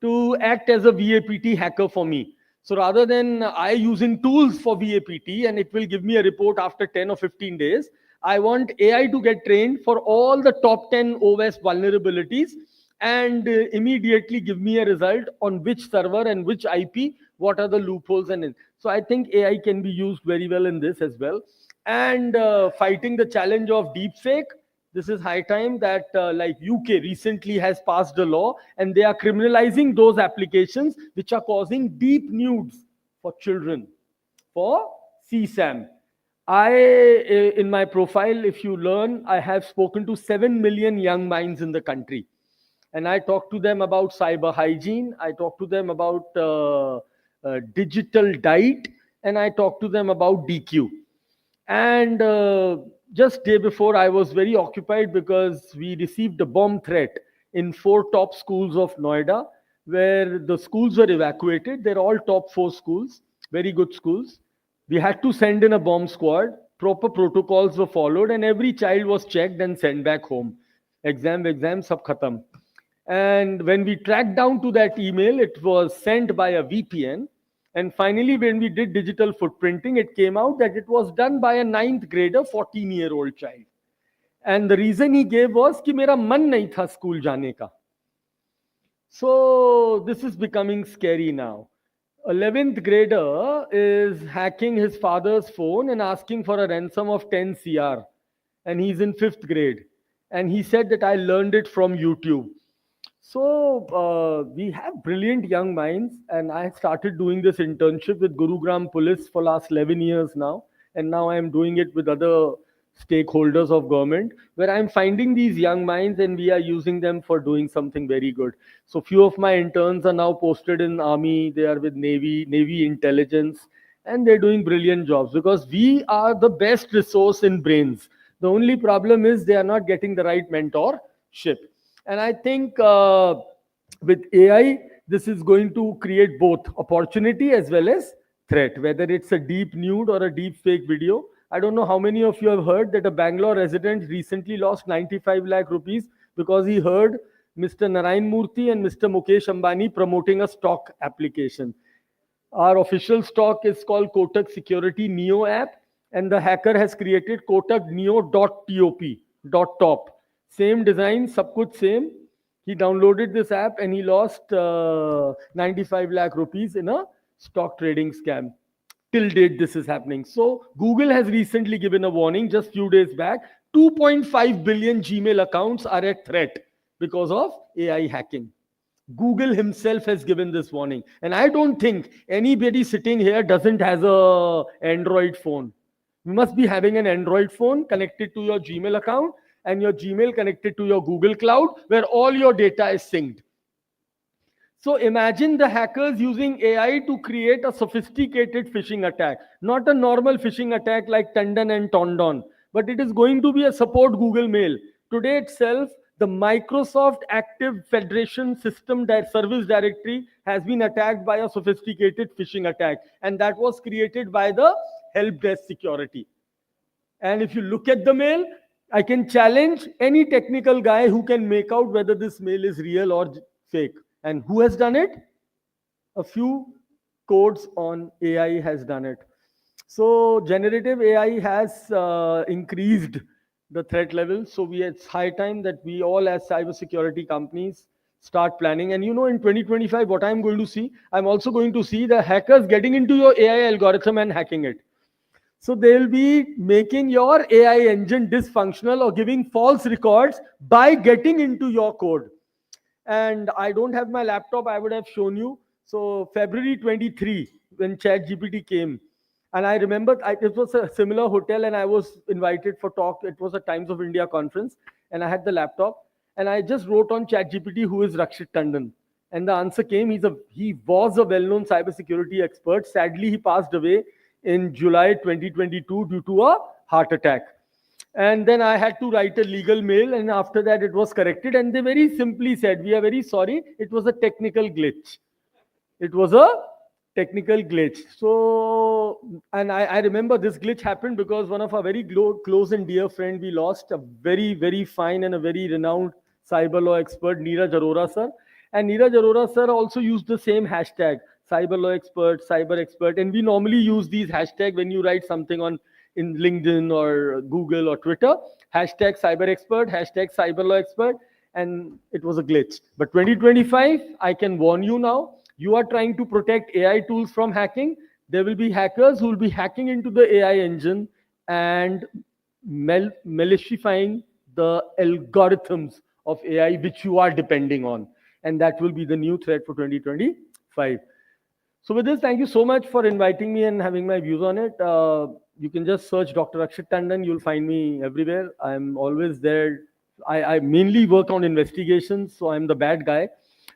to act as a VAPT hacker for me. So rather than I using tools for VAPT and it will give me a report after 10 or 15 days, I want AI to get trained for all the top 10 OS vulnerabilities and immediately give me a result on which server and which IP, what are the loopholes. So I think AI can be used very well in this as well. And fighting the challenge of deepfake, this is high time that like UK recently has passed a law and they are criminalizing those applications which are causing deep nudes for children, for CSAM. In my profile, if you learn, I have spoken to 7 million young minds in the country. And I talk to them about cyber hygiene. I talk to them about digital diet. And I talk to them about DQ. And just day before, I was very occupied because we received a bomb threat in 4 top schools of Noida, where the schools were evacuated. They're all top 4 schools, very good schools. We had to send in a bomb squad. Proper protocols were followed, and every child was checked and sent back home. Exam, sab khatam. And when we tracked down to that email, it was sent by a VPN. And finally, when we did digital footprinting, it came out that it was done by a 9th grader, 14-year-old child. And the reason he gave was कि मेरा मन नहीं था school जाने का. So this is becoming scary now. 11th grader is hacking his father's phone and asking for a ransom of 10 CR. And he's in 5th grade. And he said that I learned it from YouTube. So we have brilliant young minds, and I started doing this internship with Gurugram Police for last 11 years now, and now I am doing it with other stakeholders of government, where I'm finding these young minds and we are using them for doing something very good. So few of my interns are now posted in Army, they are with Navy intelligence, and they're doing brilliant jobs because we are the best resource in brains. The only problem is they are not getting the right mentorship. And I think with AI, this is going to create both opportunity as well as threat, whether it's a deep nude or a deep fake video. I don't know how many of you have heard that a Bangalore resident recently lost 95 lakh rupees because he heard Mr. Narayan Murthy and Mr. Mukesh Ambani promoting a stock application. Our official stock is called Kotak Security Neo app, and the hacker has created Kotak Neo.top. Same design, sab kuch same. He downloaded this app and he lost 95 lakh rupees in a stock trading scam. till date this is happening. So Google has recently given a warning just few days back. 2.5 billion Gmail accounts are at threat because of AI hacking. Google himself has given this warning. And I don't think anybody sitting here doesn't has a Android phone. You must be having an Android phone connected to your Gmail account and your Gmail connected to your Google Cloud where all your data is synced. So imagine the hackers using AI to create a sophisticated phishing attack, not a normal phishing attack like Tandon and Tondon, but it is going to be a support Google Mail. Today itself, the Microsoft Active Federation System Service Directory has been attacked by a sophisticated phishing attack, and that was created by the help desk security. And if you look at the mail, I can challenge any technical guy who can make out whether this mail is real or fake. And who has done it? A few codes on AI has done it. So generative AI has increased the threat level. So it's high time that we all as cybersecurity companies start planning. And you know, in 2025, what I'm going to see, I'm also going to see the hackers getting into your AI algorithm and hacking it. So they'll be making your AI engine dysfunctional or giving false records by getting into your code. And I don't have my laptop, I would have shown you. So February 23, when ChatGPT came, and I remember it was a similar hotel and I was invited for talk. It was a Times of India conference and I had the laptop and I just wrote on ChatGPT, who is Rakshit Tandon? And the answer came, he was a well-known cybersecurity expert. Sadly, he passed away in July 2022 due to a heart attack. And then I had to write a legal mail, and after that it was corrected, and they very simply said, we are very sorry, it was a technical glitch. It was a technical glitch. So, and I remember this glitch happened because one of our very close and dear friend, we lost a very, very fine and a very renowned cyber law expert, Neeraj Arora sir. And Neeraj Arora sir also used the same hashtag, cyber law expert, cyber expert. And we normally use these hashtags when you write something on in LinkedIn or Google or Twitter, hashtag cyber expert, hashtag cyber law expert, and it was a glitch. But 2025, I can warn you now, you are trying to protect AI tools from hacking. There will be hackers who will be hacking into the AI engine and malicifying the algorithms of AI which you are depending on. And that will be the new threat for 2025. So with this, thank you so much for inviting me and having my views on it. You can just search Dr. Rakshit Tandon. You'll find me everywhere. I'm always there. I mainly work on investigations, so I'm the bad guy.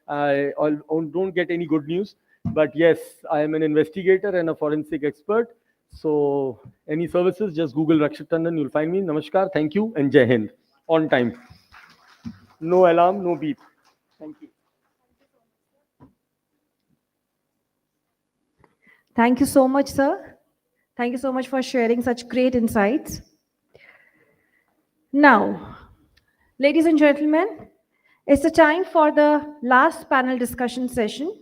I don't get any good news. But yes, I am an investigator and a forensic expert. So any services, just Google Rakshit Tandon. You'll find me. Namaskar. Thank you. And Jai Hind. On time. No alarm, no beep. Thank you. Thank you so much, sir. Thank you so much for sharing such great insights. Now, ladies and gentlemen, it's the time for the last panel discussion session.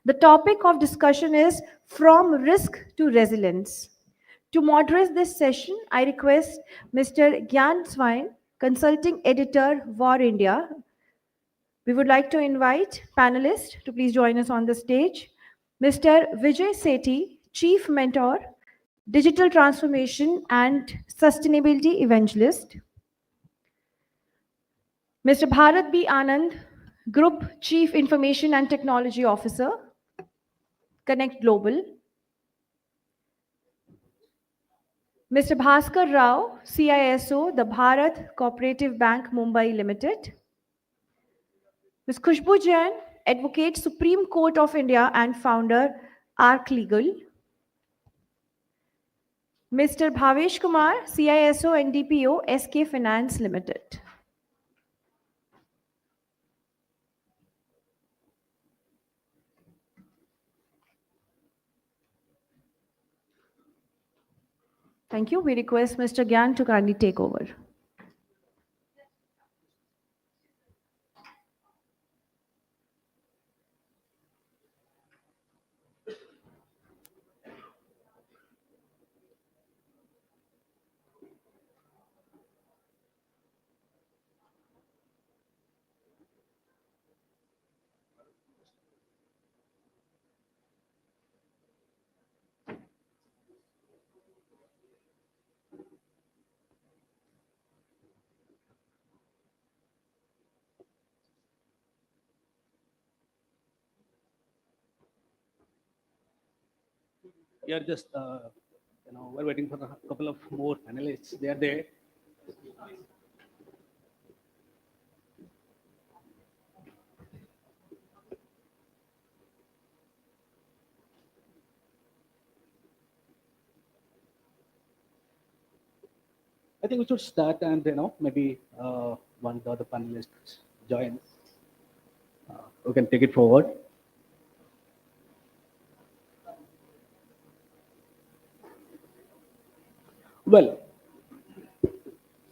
The topic of discussion is From Risk to Resilience. To moderate this session, I request Mr. Gyan Swain, Consulting Editor, War India. We would like to invite panelists to please join us on the stage. Mr. Vijay Sethi, Chief Mentor, Digital Transformation and Sustainability Evangelist. Mr. Bharat B. Anand, Group Chief Information and Technology Officer, Connect Global. Mr. Bhaskar Rao, CISO, the Bharat Cooperative Bank, Mumbai Limited. Ms. Khushbu Jain, Advocate, Supreme Court of India and founder, ARC Legal. Mr. Bhavesh Kumar, CISO and DPO, SK Finance Limited. Thank you. We request Mr. Gyan to kindly take over. We are just, we're waiting for a couple of more panelists. They are there. I think we should start and, maybe one of the other panelists join. We can take it forward. Well,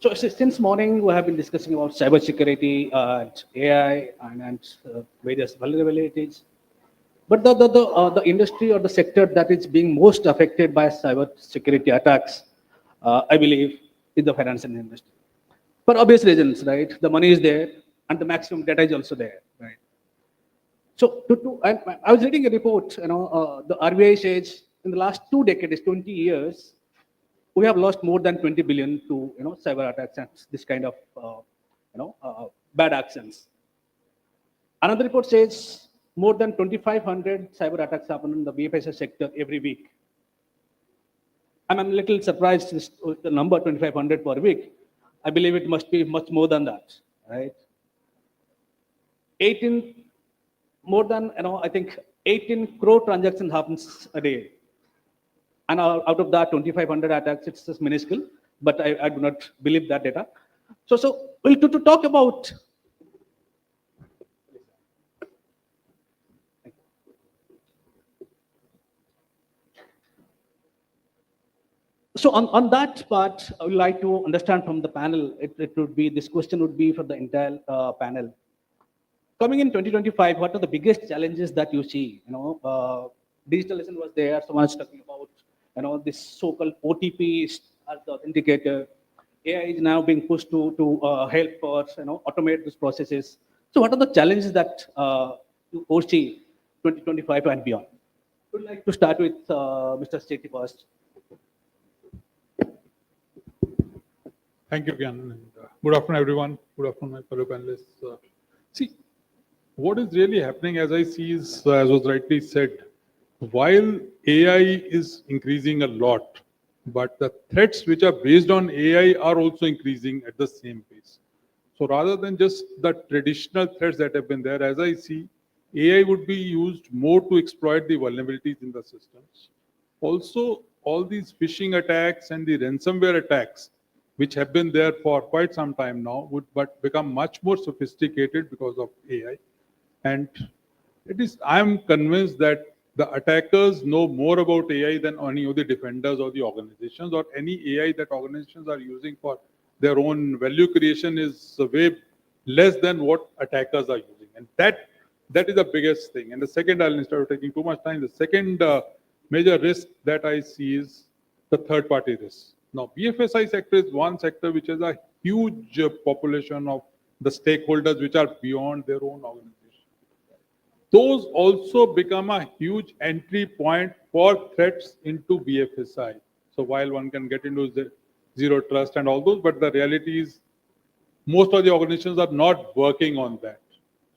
so since morning we have been discussing about cybersecurity and AI and various vulnerabilities. But the industry or the sector that is being most affected by cybersecurity attacks, I believe, is the financial industry. For obvious reasons, right? The money is there and the maximum data is also there, right? So I was reading a report, the RBI says in the last 2 decades, 20 years, we have lost more than 20 billion to cyber attacks and this kind of bad actions. Another report says more than 2,500 cyber attacks happen in the BFSI sector every week. I'm a little surprised with the number 2,500 per week. I believe it must be much more than that, right? 18, more than, I think 18 crore transactions happens a day. And out of that 2,500 attacks, it's just minuscule, but I do not believe that data. So well, to talk about so on that part, I would like to understand from the panel. It would be, this question would be for the entire panel. Coming in 2025, what are the biggest challenges that you see? Digitalization was there. Someone is talking about this so-called OTP as the authenticator. AI is now being pushed to help us automate these processes. So what are the challenges that you foresee 2025 and beyond? I would like to start with Mr. Sethi first. Thank you, Gyan. And, good afternoon, everyone. Good afternoon, my fellow panelists. See, what is really happening, as I see, is, as was rightly said, while AI is increasing a lot, but the threats which are based on AI are also increasing at the same pace. So rather than just the traditional threats that have been there, as I see, AI would be used more to exploit the vulnerabilities in the systems. Also, all these phishing attacks and the ransomware attacks, which have been there for quite some time now, would but become much more sophisticated because of AI. And I am convinced that the attackers know more about AI than any of the defenders or the organizations, or any AI that organizations are using for their own value creation is way less than what attackers are using. And that is the biggest thing. And the second, instead of taking too much time, the second major risk that I see is the third-party risk. Now, BFSI sector is one sector which has a huge population of the stakeholders which are beyond their own organization. Those also become a huge entry point for threats into BFSI. So while one can get into the zero trust and all those, but the reality is most of the organizations are not working on that.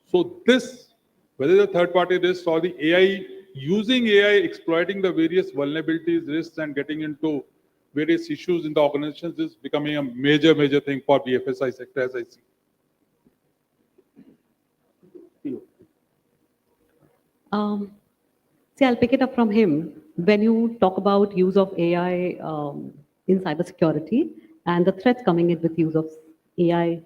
So this, whether the third-party risks or the AI, using AI, exploiting the various vulnerabilities, risks, and getting into various issues in the organizations is becoming a major thing for BFSI sector, as I see. See, I'll pick it up from him. When you talk about use of AI in cybersecurity and the threats coming in with use of AI,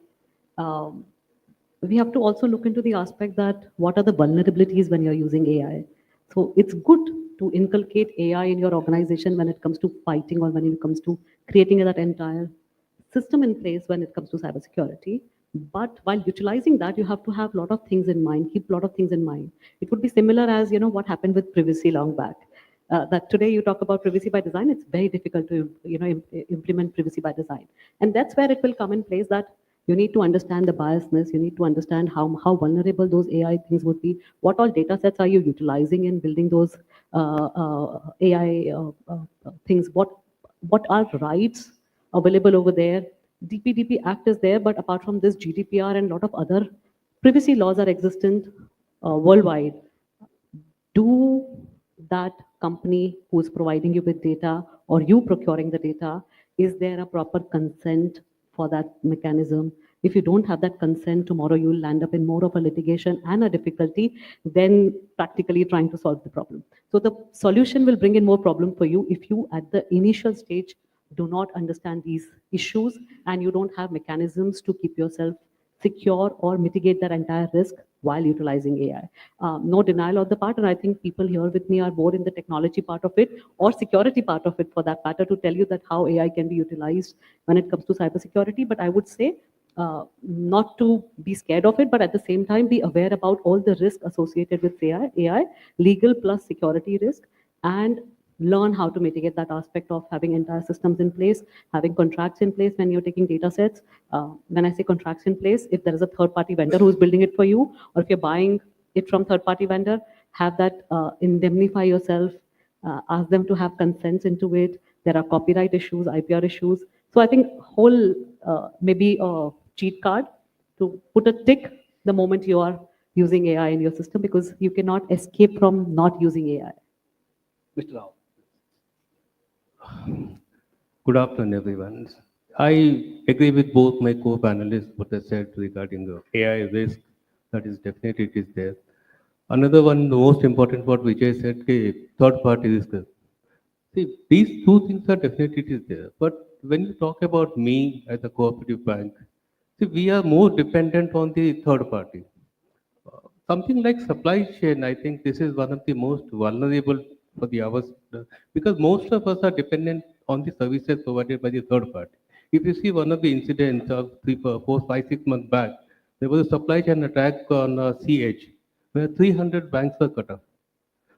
we have to also look into the aspect that what are the vulnerabilities when you're using AI. So it's good to inculcate AI in your organization when it comes to fighting or when it comes to creating that entire system in place when it comes to cybersecurity. But while utilizing that, you have to have a lot of things in mind, keep a lot of things in mind. It would be similar as, what happened with privacy long back. That today you talk about privacy by design, it's very difficult to, implement privacy by design. And that's where it will come in place that you need to understand the biasness, you need to understand how vulnerable those AI things would be, what all data sets are you utilizing in building those AI things, what are rights available over there. DPDP Act is there, but apart from this, GDPR and a lot of other privacy laws are existent worldwide. Do that company who is providing you with data or you procuring the data, is there a proper consent for that mechanism? If you don't have that consent, tomorrow you will land up in more of a litigation and a difficulty than practically trying to solve the problem. So the solution will bring in more problem for you if you at the initial stage do not understand these issues and you don't have mechanisms to keep yourself secure or mitigate that entire risk while utilizing AI. No denial on the part, and I think people here with me are more in the technology part of it or security part of it for that matter to tell you that how AI can be utilized when it comes to cybersecurity. But I would say not to be scared of it, but at the same time be aware about all the risk associated with AI, legal plus security risk, and learn how to mitigate that aspect of having entire systems in place, having contracts in place when you're taking data sets. When I say contracts in place, if there is a third-party vendor who's building it for you, or if you're buying it from third-party vendor, have that indemnify yourself, ask them to have consents into it. There are copyright issues, IPR issues. So I think whole maybe a cheat card to put a tick the moment you are using AI in your system, because you cannot escape from not using AI. Mr. Rao. Good afternoon, everyone. I agree with both my co-panelists what they said regarding the AI risk. That is definitely it is there. Another one, the most important what Vijay said, third-party risk. See, these two things are definitely it is there. But when you talk about me as a cooperative bank, see, we are more dependent on the third party. Something like supply chain, I think this is one of the most vulnerable for the ours because most of us are dependent on the services provided by the third party. If you see one of the incidents of 6 months back, there was a supply chain attack on CH where 300 banks were cut off.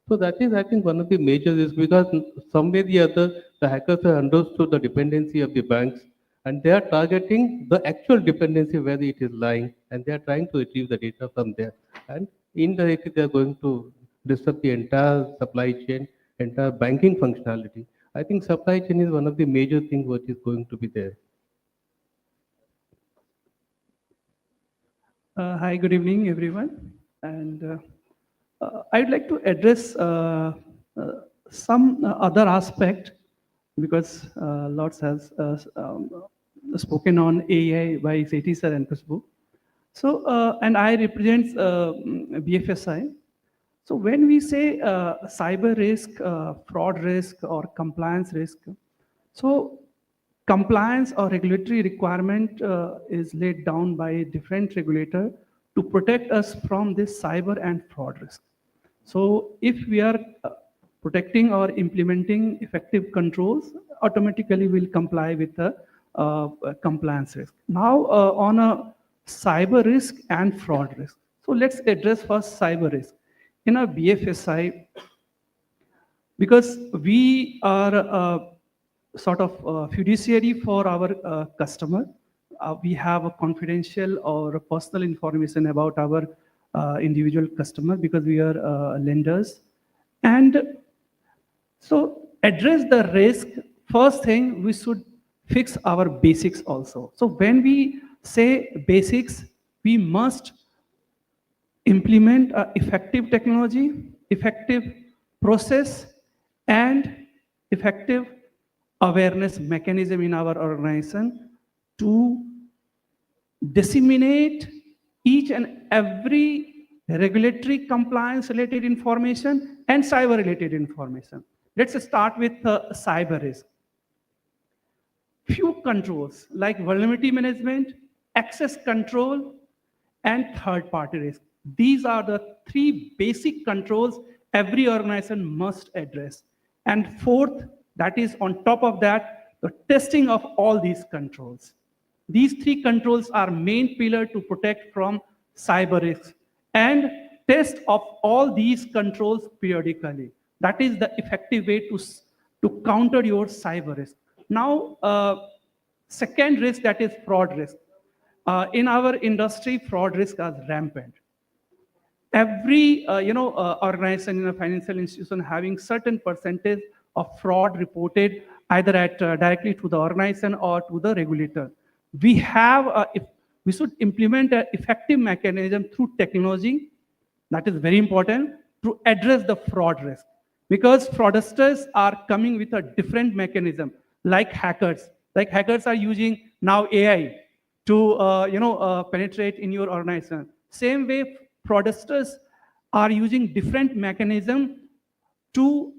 So that is, I think, one of the major risks because some way or the other, the hackers have understood the dependency of the banks and they are targeting the actual dependency where it is lying and they are trying to retrieve the data from there. And indirectly, they are going to disrupt the entire supply chain, entire banking functionality. I think supply chain is one of the major things which is going to be there. Hi, good evening, everyone. And I'd like to address some other aspect because lots has spoken on AI by Sethi sir and Kushbu. So, and I represent BFSI. So when we say cyber risk, fraud risk, or compliance risk, so compliance or regulatory requirement is laid down by a different regulator to protect us from this cyber and fraud risk. So if we are protecting or implementing effective controls, automatically we'll comply with the compliance risk. Now on a cyber risk and fraud risk. So let's address first cyber risk. In a BFSI, because we are sort of fiduciary for our customer, we have a confidential or a personal information about our individual customer because we are lenders. And so address the risk, first thing we should fix our basics also. So when we say basics, we must implement effective technology, effective process, and effective awareness mechanism in our organization to disseminate each and every regulatory compliance related information and cyber related information. Let's start with cyber risk. Few controls like vulnerability management, access control, and third party risk. These are the three basic controls every organization must address. And fourth, that is on top of that, the testing of all these controls. These three controls are main pillar to protect from cyber risks. And test of all these controls periodically. That is the effective way to counter your cyber risk. Now, second risk, that is fraud risk. In our industry, fraud risk is rampant. Every organization in a financial institution having certain percentage of fraud reported either at directly to the organization or to the regulator. We have we should implement an effective mechanism through technology. That is very important to address the fraud risk. because fraudsters are coming with a different mechanism, like hackers. Like hackers are using now AI to penetrate in your organization. Same way, fraudsters are using different mechanism to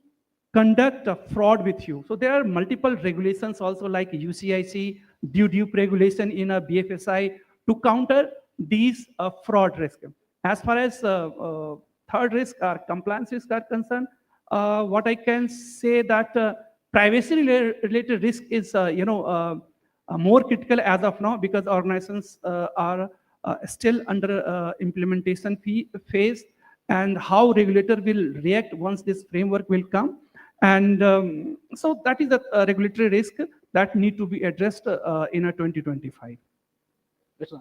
conduct a fraud with you. So there are multiple regulations also like UCIC, dupe regulation in a BFSI to counter these fraud risk. As far as third risk or compliance risk are concerned, what I can say that privacy related risk is more critical as of now because organizations are still under implementation phase, and how regulator will react once this framework will come. And so that is the regulatory risk that need to be addressed in a 2025. Yes,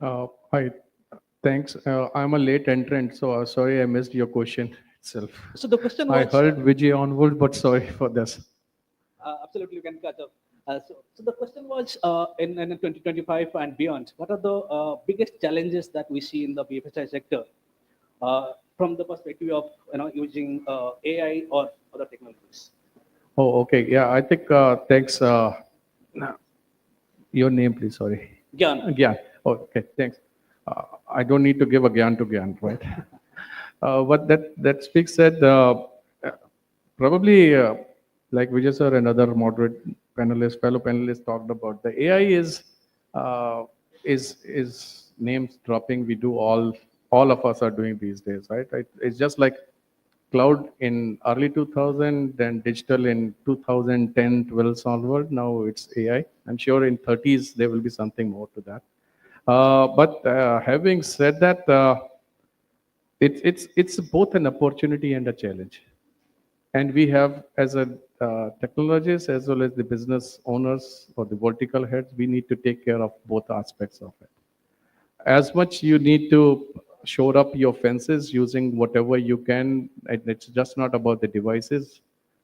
Anna. Hi, thanks. I'm a late entrant, so sorry I missed your question itself. So the question I was. heard Vijay onward, but sorry for this. Absolutely, you can catch up. So the question was in 2025 and beyond, what are the biggest challenges that we see in the BFSI sector from the perspective of using AI or other technologies? Oh, okay. Yeah, I think thanks. Your name, please. Sorry. Gyan. Gyan. Oh, okay. Thanks. I don't need to give a Gyan to Gyan, right? What that speaks said, probably like Vijay sir and other moderate fellow panelists talked about, the AI is names dropping. We do all of us are doing these days, right? It's just like cloud in early 2000, then digital in 2010, 12 onward. Now it's AI. I'm sure in 30s there will be something more to that. But having said that, it's both an opportunity and a challenge. And we have, as a technologists as well as the business owners or the vertical heads, we need to take care of both aspects of it. As much you need to shore up your fences using whatever you can. It's just not about the devices,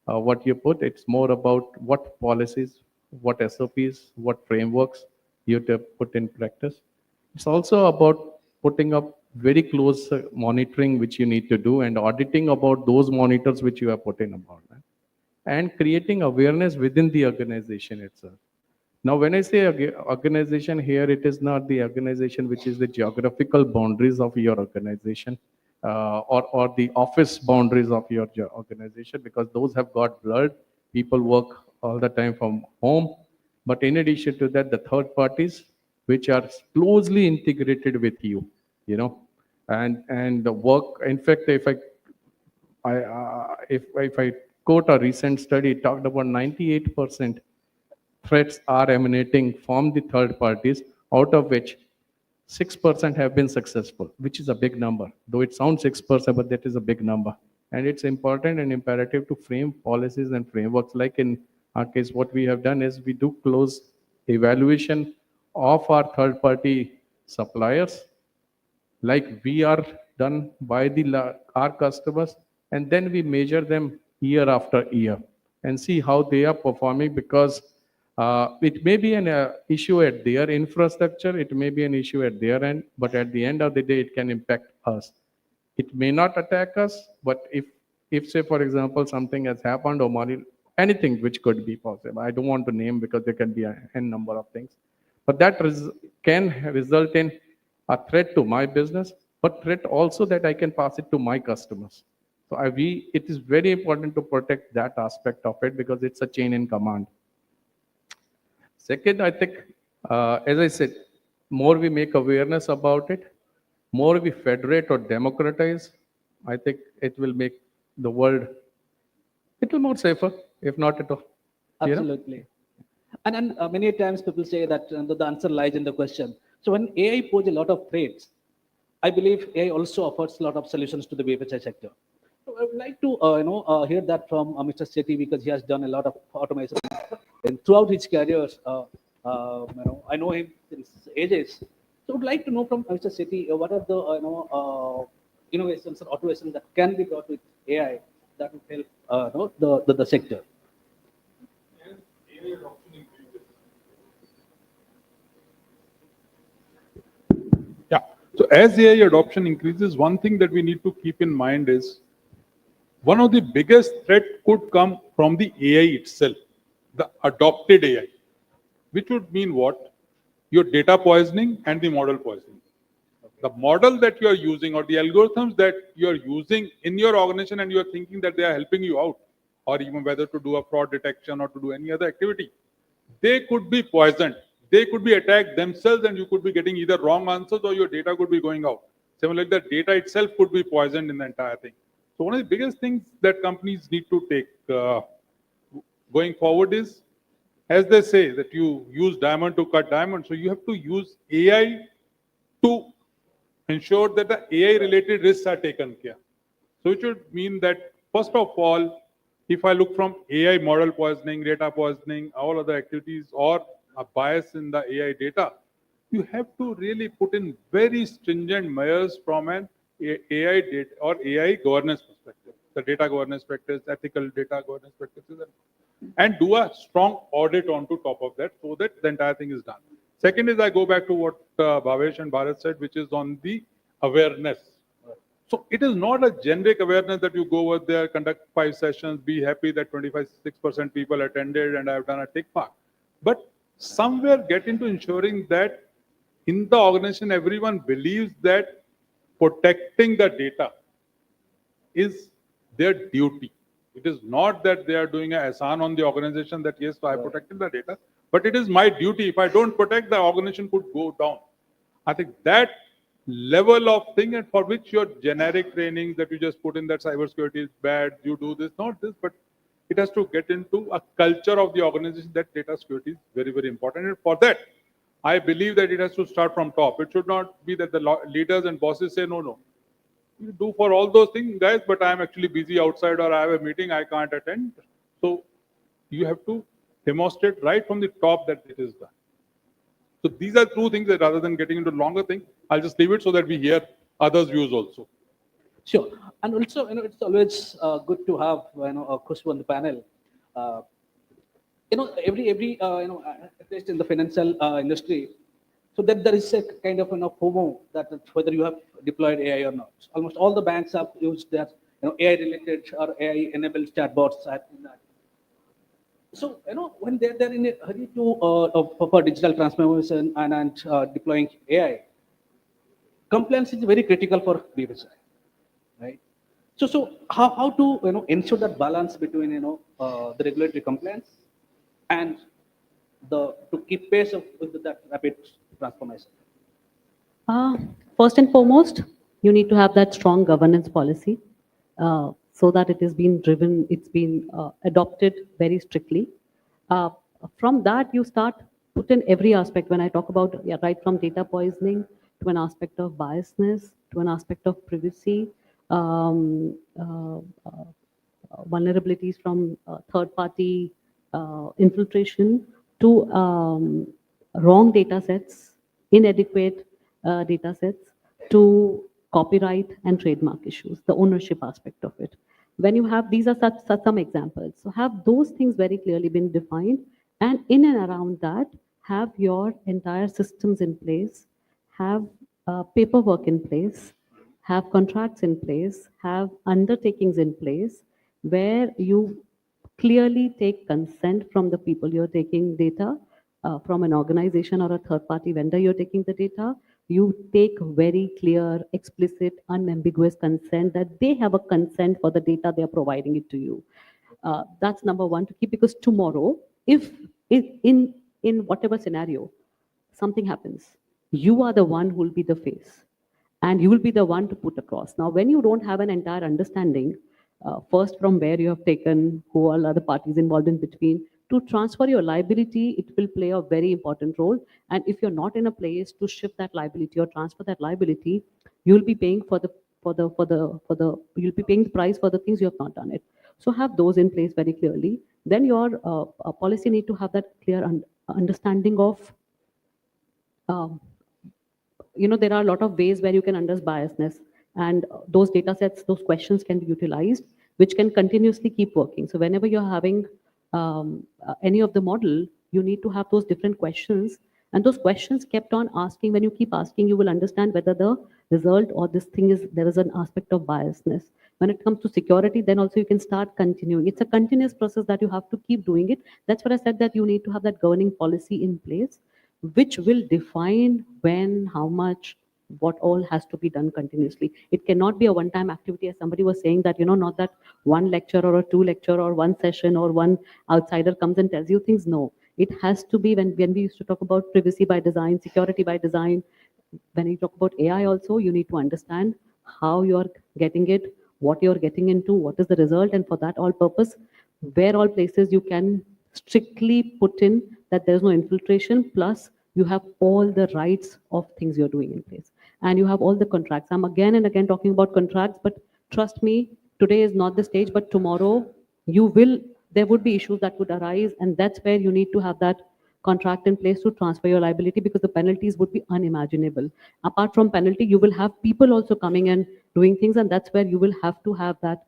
what you put. It's more about what policies, what SOPs, what frameworks you have to put in practice. It's also about putting up very close monitoring which you need to do and auditing about those monitors which you have put in about that, and creating awareness within the organization itself. Now, when I say organization here, it is not the organization which is the geographical boundaries of your organization or the office boundaries of your organization, because those have got blurred. People work all the time from home. But in addition to that, the third parties which are closely integrated with you, and the work. In fact, if I quote a recent study, it talked about 98% threats are emanating from the third parties, out of which 6% have been successful, which is a big number. Though it sounds 6%, but that is a big number. And it's important and imperative to frame policies and frameworks. Like in our case, what we have done is we do close evaluation of our third party suppliers, like we are done by our customers, and then we measure them year after year and see how they are performing, because it may be an issue at their infrastructure, it may be an issue at their end, but at the end of the day, it can impact us. It may not attack us, but if say, for example, something has happened or money, anything which could be possible, I don't want to name because there can be n number of things, but that can result in a threat to my business, but threat also that I can pass it to my customers. So it is very important to protect that aspect of it, because it's a chain in command. Second, I think, as I said, more we make awareness about it, more we federate or democratize, I think it will make the world a little more safer, if not at all. Absolutely. And many times people say that the answer lies in the question. So when AI poses a lot of threats, I believe AI also offers a lot of solutions to the BFSI sector. So I would like to hear that from Mr. Sethi, because he has done a lot of automation and throughout his career. I know him since ages. So I would like to know from Mr. Sethi, what are the innovations or automations that can be brought with AI that will help the sector? Yeah. So as AI adoption increases, one thing that we need to keep in mind is one of the biggest threat could come from the AI itself, the adopted AI, which would mean what? Your data poisoning and the model poisoning. The model that you are using or the algorithms that you are using in your organization and you are thinking that they are helping you out, or even whether to do a fraud detection or to do any other activity, they could be poisoned. They could be attacked themselves and you could be getting either wrong answers or your data could be going out. Similarly, the data itself could be poisoned in the entire thing. So one of the biggest things that companies need to take going forward is, as they say, that you use diamond to cut diamond. So you have to use AI to ensure that the AI related risks are taken care. So it should mean that, first of all, if I look from AI model poisoning, data poisoning, all other activities, or a bias in the AI data, you have to really put in very stringent measures from an AI data or AI governance perspective, the data governance practice, ethical data governance practices, and do a strong audit onto top of that so that the entire thing is done. Second is I go back to what Bhavesh and Bharat said, which is on the awareness. So it is not a generic awareness that you go over there, conduct 5 sessions, be happy that 25-6% people attended and I've done a tick mark. But somewhere get into ensuring that in the organization, everyone believes that protecting the data is their duty. It is not that they are doing a ahsan on the organization that yes, I protected the data, but it is my duty. If I don't protect, the organization could go down. I think that level of thing, and for which your generic training that you just put in that cybersecurity is bad, you do this, not this, but it has to get into a culture of the organization that data security is very, very important. And for that, I believe that it has to start from top. It should not be that the leaders and bosses say, no, no, you do for all those things, guys, but I'm actually busy outside or I have a meeting, I can't attend. So you have to demonstrate right from the top that it is done. So these are two things that rather than getting into longer thing, I'll just leave it so that we hear others' views also. Sure. And also, it's always good to have, a Khushbu on the panel. Every at least in the financial industry, so that there is a kind of FOMO that whether you have deployed AI or not. Almost all the banks have used their AI-related or AI-enabled chatbots in that. So when they're in a hurry to for digital transformation and deploying AI, compliance is very critical for BFSI, right? So how to ensure that balance between the regulatory compliance and to keep pace with that rapid transformation? First and foremost, you need to have that strong governance policy so that it is being driven, it's been adopted very strictly. From that, you start put in every aspect. When I talk about right from data poisoning to an aspect of biasness to an aspect of privacy, vulnerabilities from third-party infiltration to wrong data sets, inadequate data sets, to copyright and trademark issues, the ownership aspect of it. When you have, these are such some examples. So have those things very clearly been defined, and in and around that, have your entire systems in place, have paperwork in place, have contracts in place, have undertakings in place, where you clearly take consent from the people you're taking data, from an organization or a third party vendor you're taking the data. You take very clear, explicit, unambiguous consent that they have a consent for the data they are providing it to you. That's number one to keep, because tomorrow, if in whatever scenario something happens, you are the one who will be the face and you will be the one to put across. Now, when you don't have an entire understanding, first from where you have taken, who all are the parties involved in between, to transfer your liability, it will play a very important role. And if you're not in a place to shift that liability or transfer that liability, you'll be paying you'll be paying the price for the things you have not done it. So have those in place very clearly. Then your policy need to have that clear understanding of there are a lot of ways where you can understand biasness, and those data sets, those questions can be utilized, which can continuously keep working. So whenever you're having any of the model, you need to have those different questions, and those questions kept on asking. When you keep asking, you will understand whether the result or this thing is, there is an aspect of biasness. When it comes to security, then also you can start continuing. It's a continuous process that you have to keep doing it. That's what I said, that you need to have that governing policy in place, which will define when, how much, what all has to be done continuously. It cannot be a one-time activity, as somebody was saying, that, not that one lecture or a two lecture or one session or one outsider comes and tells you things. No, it has to be, when we used to talk about privacy by design, security by design, when you talk about AI also, you need to understand how you're getting it, what you're getting into, what is the result, and for that all purpose, where all places you can strictly put in that there's no infiltration, plus you have all the rights of things you're doing in place. And you have all the contracts. I'm again and again talking about contracts, but trust me, today is not the stage, but tomorrow there would be issues that would arise, and that's where you need to have that contract in place to transfer your liability, because the penalties would be unimaginable. Apart from penalty, you will have people also coming and doing things, and that's where you will have to have that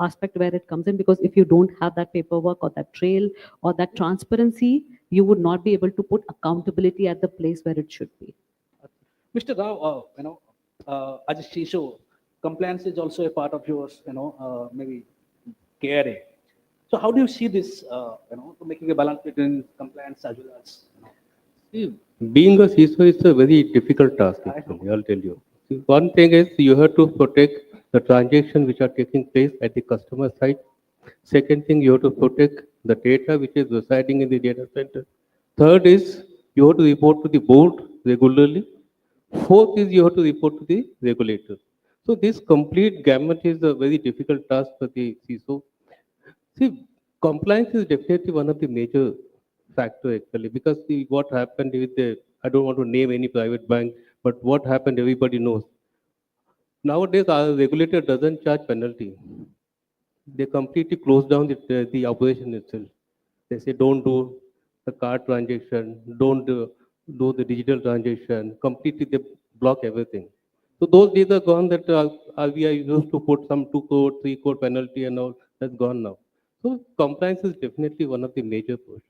aspect where it comes in, because if you don't have that paperwork or that trail or that transparency, you would not be able to put accountability at the place where it should be. Mr. Rao, as a CISO, compliance is also a part of yours, maybe KRA. So how do you see this, to making a balance between compliance as well as, See, being a CISO is a very difficult task, actually, I'll tell you. See, one thing is you have to protect the transactions which are taking place at the customer side. Second thing, you have to protect the data which is residing in the data center. Third is you have to report to the board regularly. Fourth is you have to report to the regulator. So this complete gamut is a very difficult task for the CISO. See, compliance is definitely one of the major factor actually, because what happened with I don't want to name any private bank, but what happened everybody knows. Nowadays our regulator doesn't charge penalty. They completely close down the operation itself. They say don't do the card transaction, don't do the digital transaction. Completely they block everything. So those days are gone that RBI used to put some 2 crore, 3 crore penalty and all. That's gone now. So compliance is definitely one of the major portions.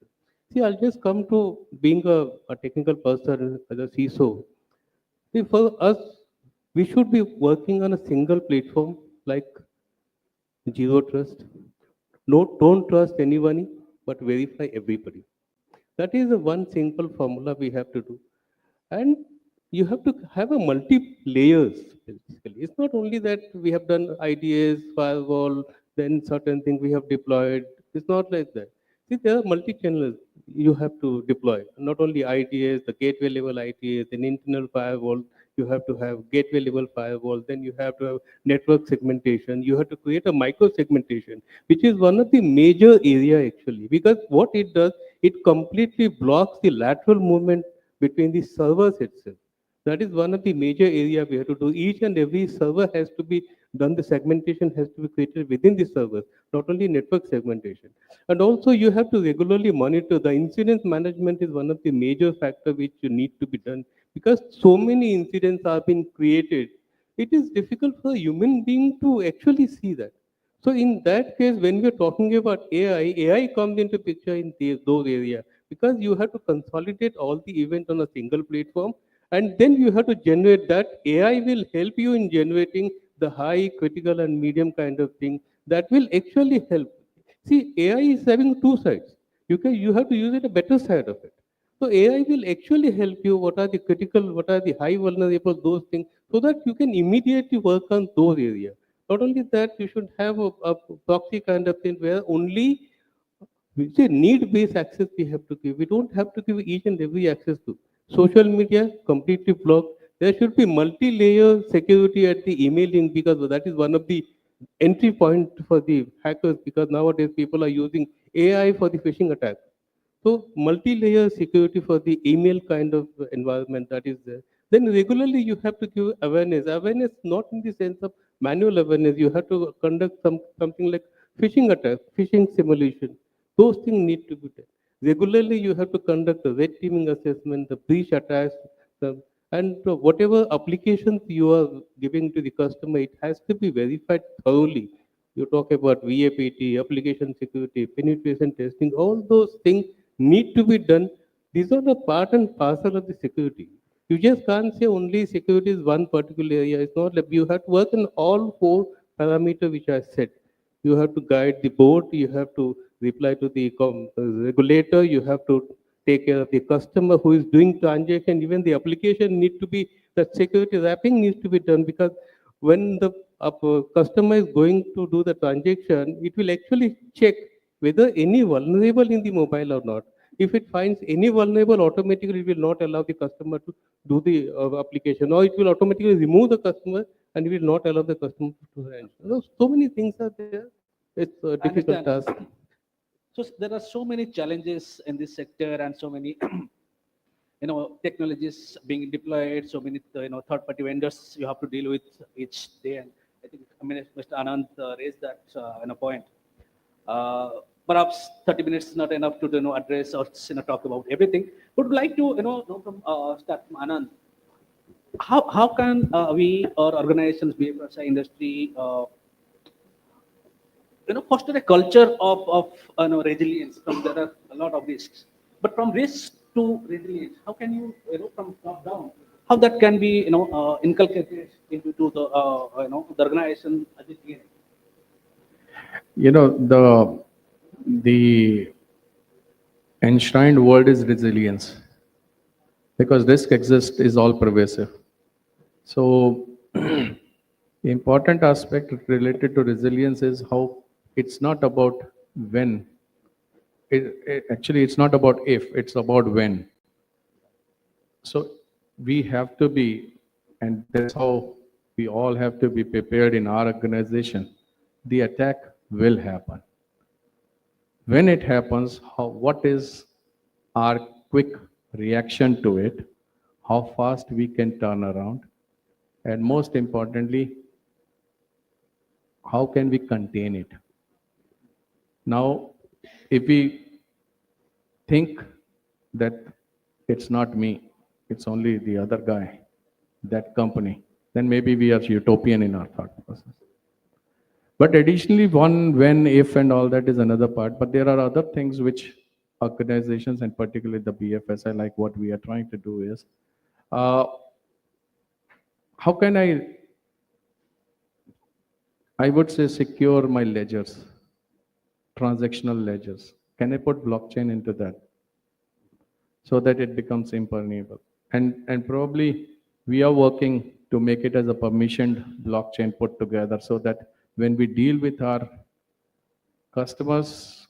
See, I'll just come to being a technical person as a CISO. See, for us, we should be working on a single platform like zero trust. No, don't trust anyone, but verify everybody. That is the one simple formula we have to do. And you have to have a multi layers basically. It's not only that we have done IDS, firewall, then certain things we have deployed. It's not like that. See, there are multi-channels you have to deploy. Not only IDS, the gateway level IDS, an internal firewall, you have to have gateway level firewall, then you have to have network segmentation, you have to create a micro segmentation, which is one of the major area actually, because what it does, it completely blocks the lateral movement between the servers itself. That is one of the major area we have to do. Each and every server has to be done. The segmentation has to be created within the server, not only network segmentation. And also you have to regularly monitor. The incident management is one of the major factor which you need to be done, because so many incidents are being created. It is difficult for a human being to actually see that. So in that case, when we're talking about AI comes into picture in those areas, because you have to consolidate all the event on a single platform, and then you have to generate that. AI will help you in generating the high, critical, and medium kind of thing that will actually help. See, AI is having two sides. You have to use it a better side of it. So AI will actually help you. What are the critical? What are the high vulnerable? Those things, so that you can immediately work on those areas. Not only that, you should have a proxy kind of thing where only we say need-based access we have to give. We don't have to give each and every access to. Social media, completely blocked. There should be multi-layer security at the emailing, because that is one of the entry point for the hackers, because nowadays people are using AI for the phishing attack. So multi-layer security for the email kind of environment that is there. Then regularly you have to give awareness. Awareness not in the sense of manual awareness. You have to conduct something like phishing attack, phishing simulation. Those things need to be done. Regularly you have to conduct the red teaming assessment, the breach attacks, and whatever applications you are giving to the customer, it has to be verified thoroughly. You talk about VAPT, application security, penetration testing, all those things need to be done. These are the part and parcel of the security. You just can't say only security is one particular area. It's not like you have to work in all four parameters which I said. You have to guide the board, you have to reply to the regulator, you have to take care of the customer who is doing transaction, even the application need to be, the security wrapping needs to be done, because when the customer is going to do the transaction, it will actually check whether any vulnerable in the mobile or not. If it finds any vulnerable, automatically it will not allow the customer to do the application, or it will automatically remove the customer and it will not allow the customer to run. So many things are there. It's a I difficult understand. task. So there are so many challenges in this sector and so many technologies being deployed, so many third-party vendors you have to deal with each day. And I think Mr. Anand raised that point. Perhaps 30 minutes is not enough to address or talk about everything. Would like to know from start from Anand. How can we or organizations, BFSI industry, foster a culture of resilience? From there are a lot of risks, but from risk to resilience, how can you from top down, how that can be inculcated into the organization as it is? The enshrined word is resilience, because risk exists is all pervasive. So the important aspect related to resilience is how it's not about when. Actually, it's not about if, it's about when. So we have to be, and that's how we all have to be prepared in our organization. The attack will happen. When it happens, what is our quick reaction to it, how fast we can turn around, and most importantly, how can we contain it? Now, if we think that it's not me, it's only the other guy, that company, then maybe we are utopian in our thought process. But additionally, when, if, and all that is another part. But there are other things which organizations, and particularly the BFSI, like what we are trying to do is, how can I would say, secure my ledgers, transactional ledgers? Can I put blockchain into that so that it becomes impermeable? And probably we are working to make it as a permissioned blockchain put together, so that when we deal with our customers,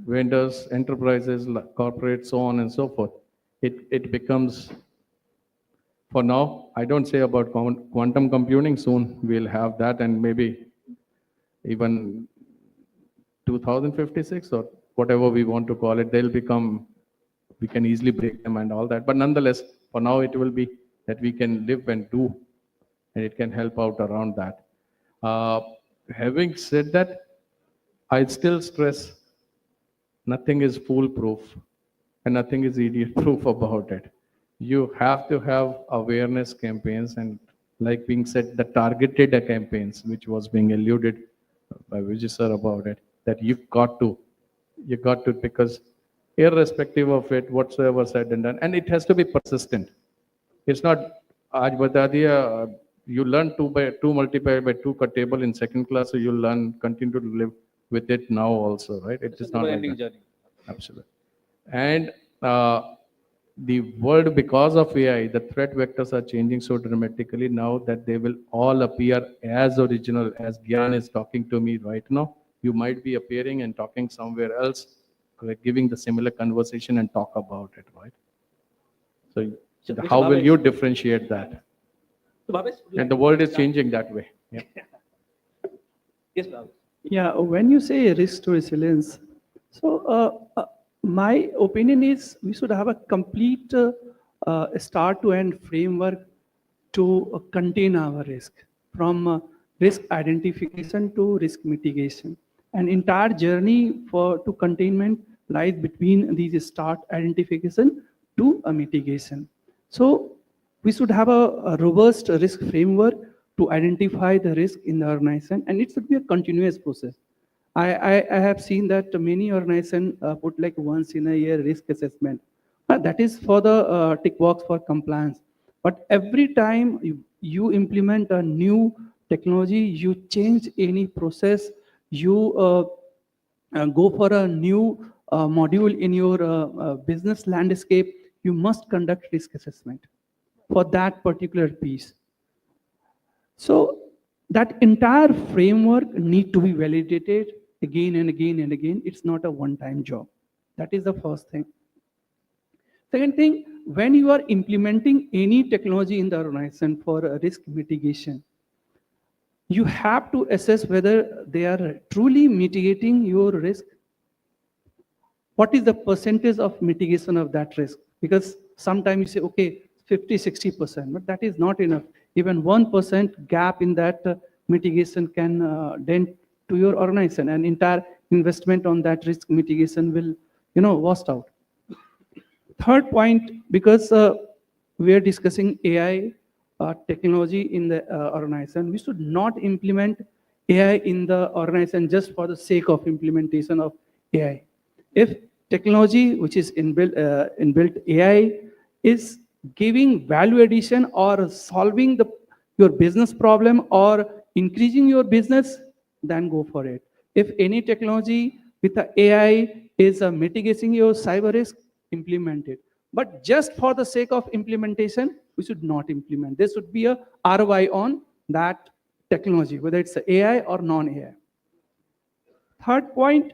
vendors, enterprises, corporates, so on and so forth, it becomes, for now, I don't say about quantum computing, soon we'll have that, and maybe even 2056 or whatever we want to call it, they'll become, we can easily break them and all that. But nonetheless, for now, it will be that we can live and do, and it can help out around that. Having said that, I still stress nothing is foolproof and nothing is idiot proof about it. You have to have awareness campaigns, and like being said, the targeted campaigns, which was being alluded by Vijay sir about it, that you got to, because irrespective of it, whatsoever said and done, and it has to be persistent. It's not, aaj bata diya, you learn 2 by 2 multiplied by 2 ka table in second class, so you learn, continue to live with it now also, right? It is not like that. Journey. Absolutely. And the world, because of AI, the threat vectors are changing so dramatically now that they will all appear as original, as Gyan is talking to me right now. You might be appearing and talking somewhere else, giving the similar conversation and talk about it, right? So Mr. how will Bhavesh. you differentiate that? So, Bhavesh, would you And like the to world is start? changing that way. Yeah. Yes, Bhavesh. Yeah, when you say risk to resilience, so my opinion is we should have a complete start to end framework to contain our risk, from risk identification to risk mitigation. An entire journey to containment lies between these start identification to a mitigation. So we should have a robust risk framework to identify the risk in the organization, and it should be a continuous process. I have seen that many organizations put like once in a year risk assessment. That is for the tick box for compliance. But every time you implement a new technology, you change any process, you go for a new module in your business landscape, you must conduct risk assessment for that particular piece. So that entire framework need to be validated again and again and again. It's not a one-time job. That is the first thing. Second thing, when you are implementing any technology in the organization for risk mitigation, you have to assess whether they are truly mitigating your risk. What is the percentage of mitigation of that risk? Because sometimes you say, okay, 50, 60%, but that is not enough. Even 1% gap in that mitigation can dent to your organization, and entire investment on that risk mitigation will, washed out. Third point, because we are discussing AI technology in the organization, we should not implement AI in the organization just for the sake of implementation of AI. If technology, which is inbuilt AI, is giving value addition or solving your business problem or increasing your business, then go for it. If any technology with the AI is mitigating your cyber risk, implement it. But just for the sake of implementation, we should not implement. There should be a ROI on that technology, whether it's AI or non-AI. Third point,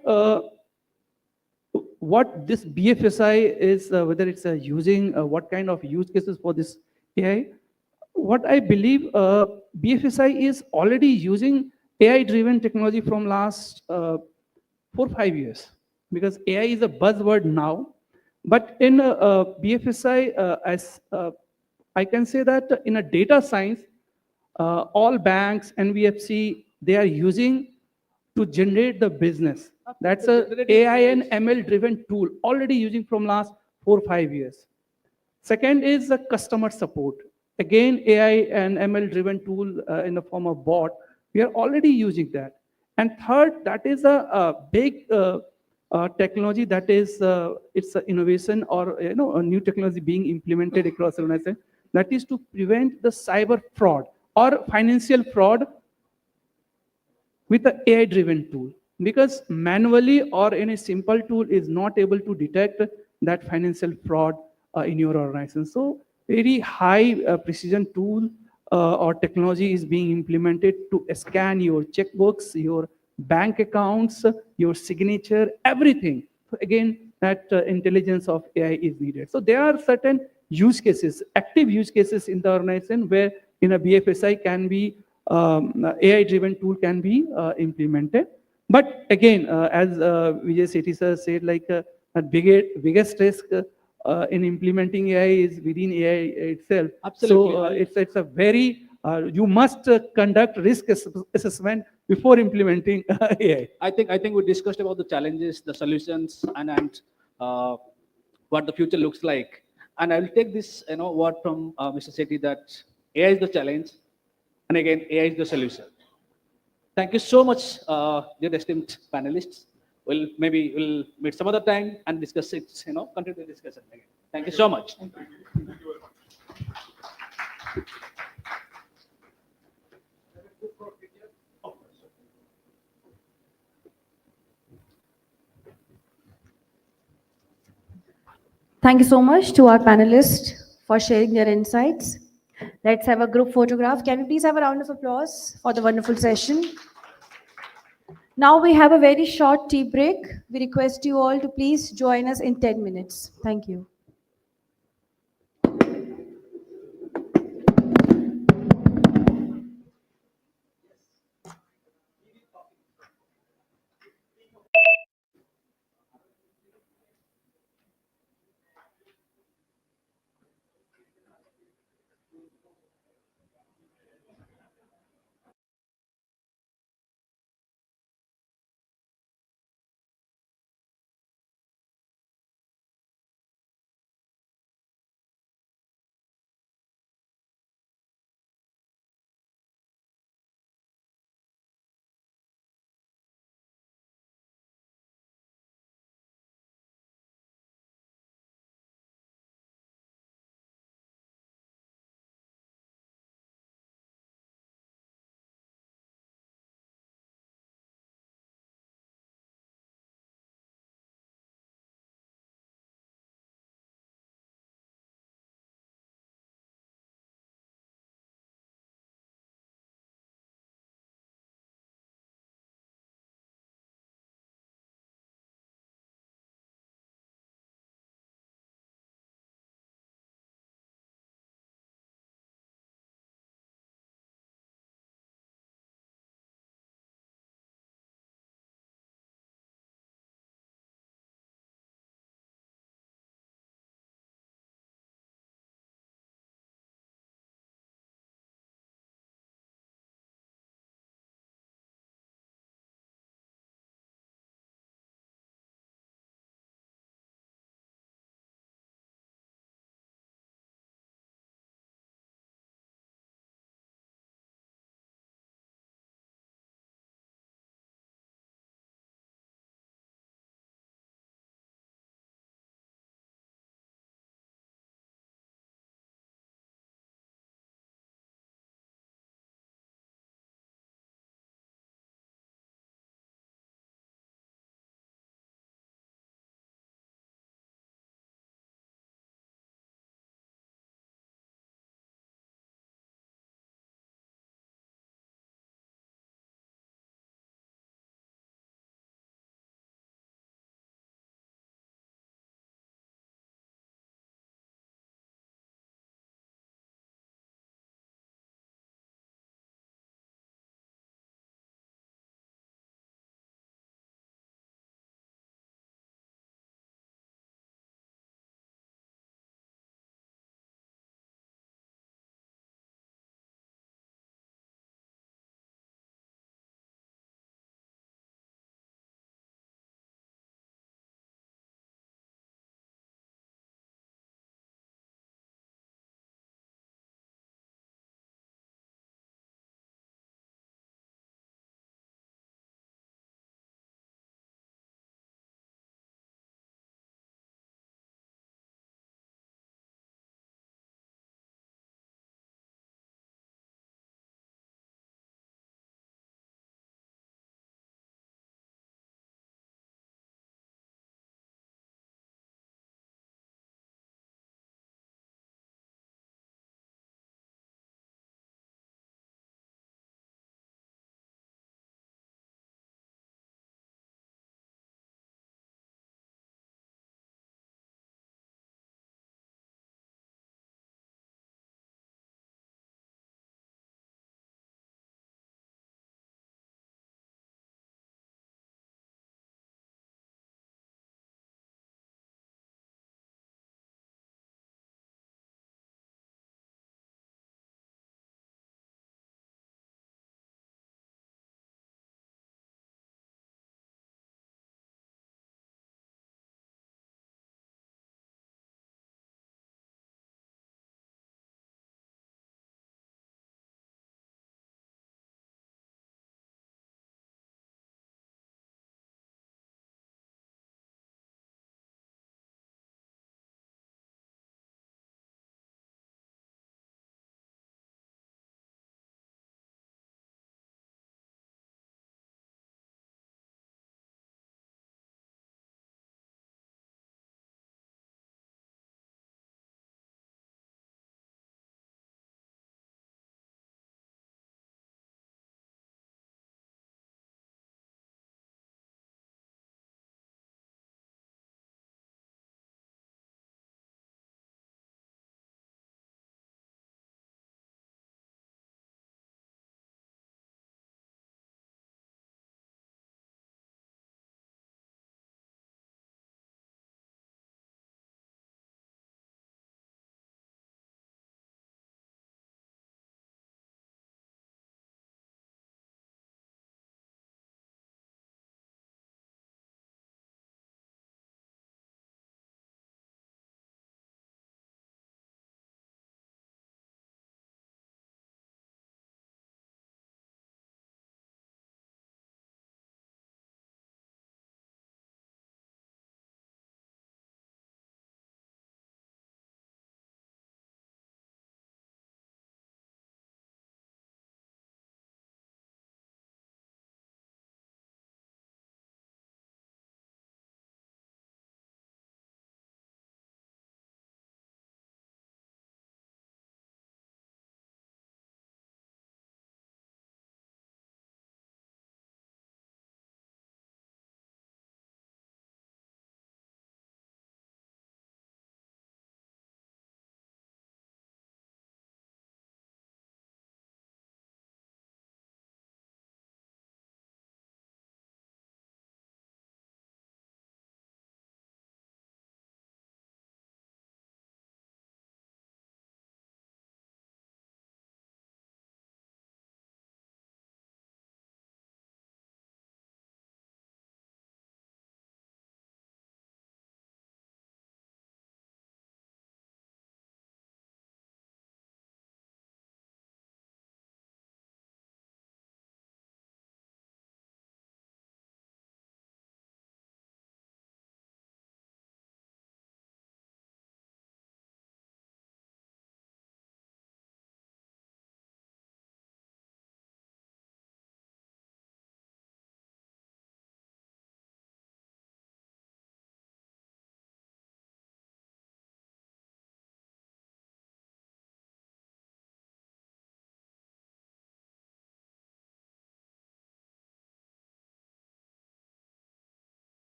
what this BFSI is, whether it's using what kind of use cases for this AI. What I believe, BFSI is already using AI-driven technology from last 4-5 years, because AI is a buzzword now. But in BFSI, as I can say that in a data science, all banks, NBFC, they are using to generate the business. That's a AI and ML driven tool already using from last 4-5 years. Second is the customer support. Again, AI and ML driven tool in the form of bot. We are already using that. And third, that is a big technology that is it's an innovation or a new technology being implemented across the organization. That is to prevent the cyber fraud or financial fraud with an AI-driven tool, because manually or in a simple tool is not able to detect that financial fraud in your organization. So very high precision tool or technology is being implemented to scan your checkbooks, your bank accounts, your signature, everything. So again, that intelligence of AI is needed. So there are certain use cases, active use cases in the organization where in a BFSI can be AI-driven tool can be implemented. But again, as Vijay Sethi sir said, like the biggest risk in implementing AI is within AI itself. Absolutely. So it's a very, you must conduct risk assessment before implementing AI. I think we discussed about the challenges, the solutions, and what the future looks like. And I will take this word from Mr. Sethi that AI is the challenge, and again AI is the solution. Thank you so much, dear esteemed panelists. We'll meet some other time and discuss it. Continue the discussion again. Thank you so much. Thank you so much to our panelists for sharing their insights. Let's have a group photograph. Can we please have a round of applause for the wonderful session? Now we have a very short tea break. We request you all to please join us in 10 minutes. Thank you.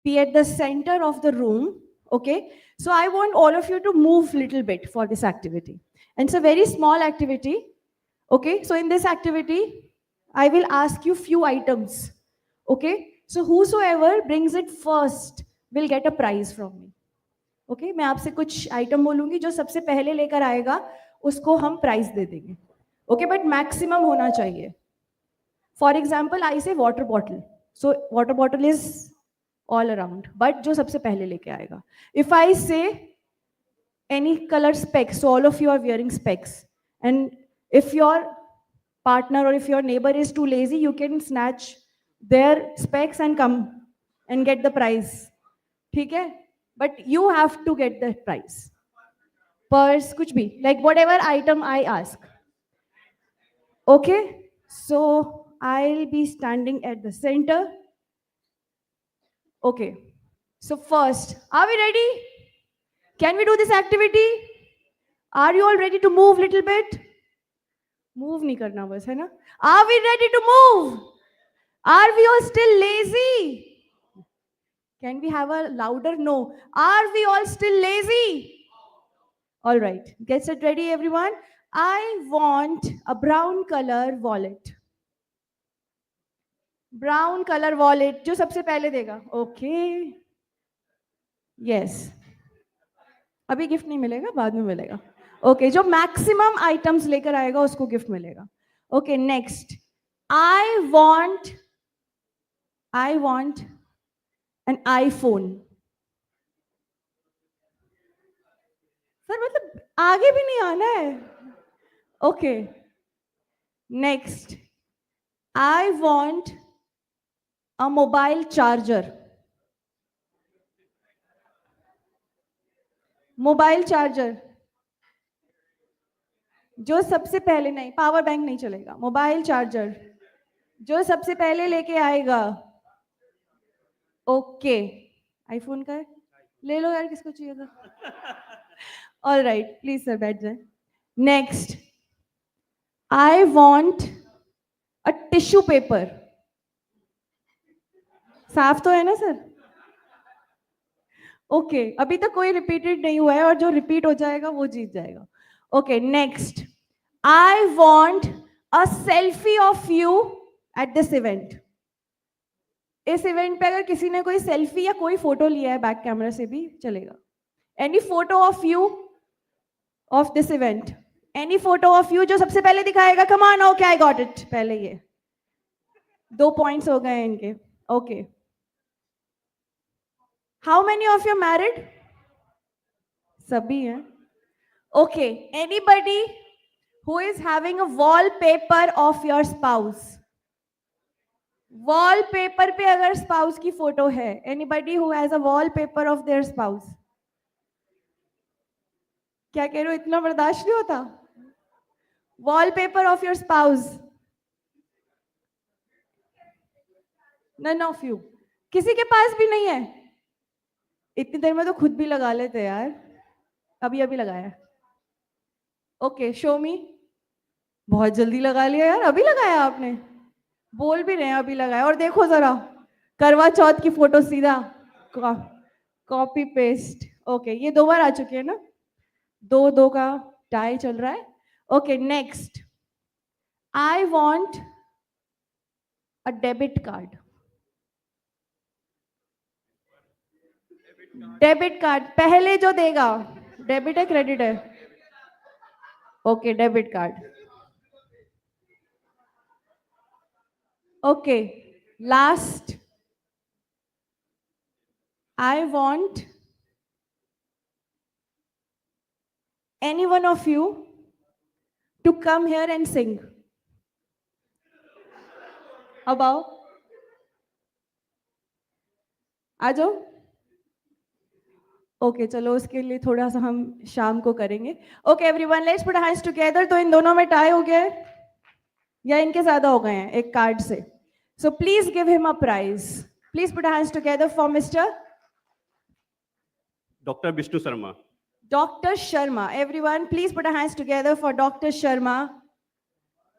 be at the center of the room. Okay, so I want all of you to move little bit for this activity, and it's a very small activity. Okay, so in this activity I will ask you few items. Okay, so whosoever brings it first will get a prize from me. Okay, मैं आपसे कुछ item बोलूंगी, जो सबसे पहले लेकर आएगा उसको हम प्राइज दे देंगे. Okay, but maximum होना चाहिए. For example, I say water bottle. So water bottle is all around. But जो सबसे पहले लेके आएगा. If I say any color specs, so all of you are wearing specs. And if your partner or if your neighbor is too lazy, you can snatch their specs and come and get the prize. ठीक है? But you have to get the prize. Purse, कुछ भी. Like whatever item I ask. Okay? So I'll be standing at the center. Okay. So first, are we ready? Can we do this activity? Are you all ready to move little bit? Move नहीं करना बस, है ना? Are we ready to move? Are we all still lazy? Can we have a louder no? Are we all still lazy? All right. Get set ready, everyone. I want a brown color wallet. Brown color wallet. जो सबसे पहले देगा. Okay. Yes. अभी gift नहीं मिलेगा, बाद में मिलेगा. ओके, जो मैक्सिमम आइटम्स लेकर आएगा उसको गिफ्ट मिलेगा. Okay, next. I want an iPhone. Sir मतलब आगे भी नहीं आना है. Okay, next. I want a mobile charger. Mobile charger जो सबसे पहले, नहीं पावर बैंक नहीं चलेगा, मोबाइल चार्जर जो सबसे पहले लेके आएगा. ओके, आईफोन का है, ले लो यार, किसको चाहिए था. ऑल राइट, प्लीज सर बैठ जाए. Next, I want a tissue paper. साफ तो है ना सर? ओके, अभी तक कोई रिपीटेड नहीं हुआ है और जो रिपीट हो जाएगा वो जीत जाएगा. Okay, next. I want a selfie of you at this event. इस इवेंट पे अगर किसी ने कोई सेल्फी या कोई फोटो लिया है बैक कैमरा से भी चलेगा. Any photo of you of this event. Any photo of you जो सबसे पहले दिखाएगा. Come on, okay, I got it. पहले ये 2 पॉइंट्स हो गए इनके. Okay, how many of you married? सभी हैं. Okay, anybody who is having a wallpaper of your spouse. Wallpaper पे अगर स्पाउस की फोटो है. Anybody who has a wallpaper of their spouse. क्या कह रहे हो, इतना बर्दाश्त नहीं होता? Wallpaper of your spouse. None of you. किसी के पास भी नहीं है? इतनी देर में तो खुद भी लगा लेते यार. अभी अभी लगाया. ओके, शो मी. बहुत जल्दी लगा लिया यार, अभी लगाया आपने. बोल भी रहे हैं अभी लगाया. और देखो जरा, करवा चौथ की फोटो सीधा कॉपी पेस्ट. ओके, ये 2 बार आ चुके हैं ना. 2-2 का टाई चल रहा है. Okay, next. I want a debit card. Debit card पहले जो देगा. डेबिट है क्रेडिट है? Okay, debit card. Okay, last. I want any one of you to come here and sing about. आ जाओ. ओके, चलो उसके लिए थोड़ा सा हम शाम को करेंगे. Okay everyone, let's put hands together. तो इन दोनों में टाई हो गया है या इनके ज्यादा हो गए हैं एक कार्ड से? So please give him a prize. Please put hands together for mister Dr. Vishnu Sharma. Dr. Sharma. Everyone, please put your hands together for Dr. Sharma.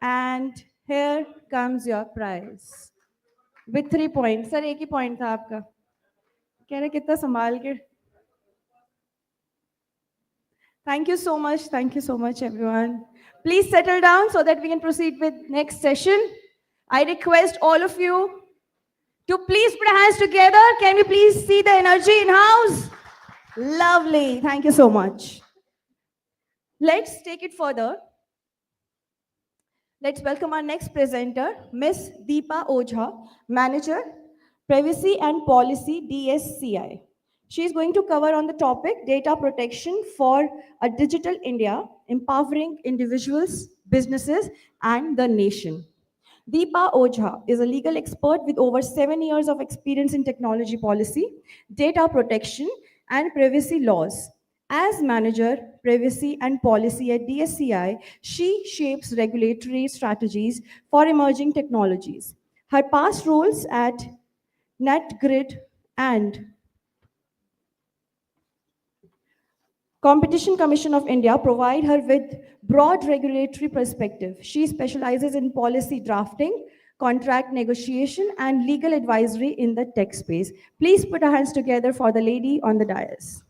And here comes your prize with 3 points. Sir, एक ही point था आपका. कह रहे कितना संभाल के. Thank you so much. Thank you so much, everyone. Please settle down so that we can proceed with next session. I request all of you to please put your hands together. Can we please see the energy in house? Lovely. Thank you so much. Let's take it further. Let's welcome our next presenter, Ms. Deepa Ojha, Manager, Privacy and Policy, DSCI. She is going to cover on the topic data protection for a digital India, empowering individuals, businesses, and the nation. Deepa Ojha is a legal expert with over 7 years of experience in technology policy, data protection, and privacy laws. As manager, privacy and policy at DSCI, she shapes regulatory strategies for emerging technologies. Her past roles at NetGrid and Competition Commission of India provide her with broad regulatory perspective. She specializes in policy drafting, contract negotiation, and legal advisory in the tech space. Please put our hands together for the lady on the dais.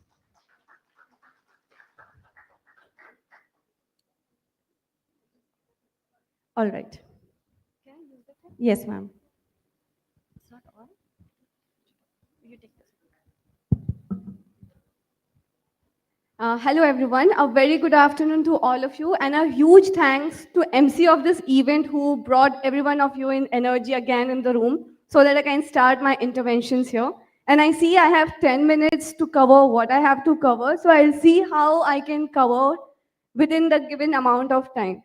All right. Yes, ma'am. It's not on. You take this. Hello everyone, a very good afternoon to all of you and a huge thanks to MC of this event who brought every one of you in energy again in the room so that I can start my interventions here. And I see I have 10 minutes to cover what I have to cover, so I'll see how I can cover within the given amount of time.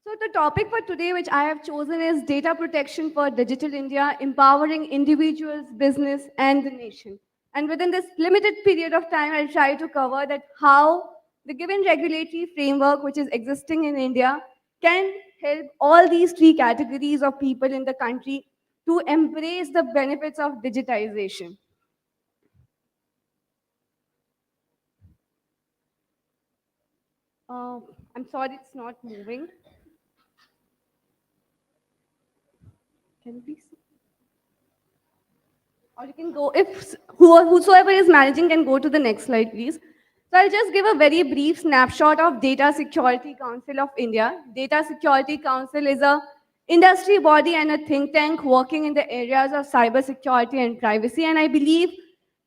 So the topic for today which I have chosen is data protection for digital India, empowering individuals, business and the nation. And within this limited period of time, I'll try to cover that how the given regulatory framework which is existing in India can help all these three categories of people in the country to embrace the benefits of digitization. I'm sorry, it's not moving. Can you please? Or you can go, if whosoever is managing can go to the next slide, please. So I'll just give a very brief snapshot of Data Security Council of India. Data Security Council is a industry body and a think tank working in the areas of cybersecurity and privacy. And I believe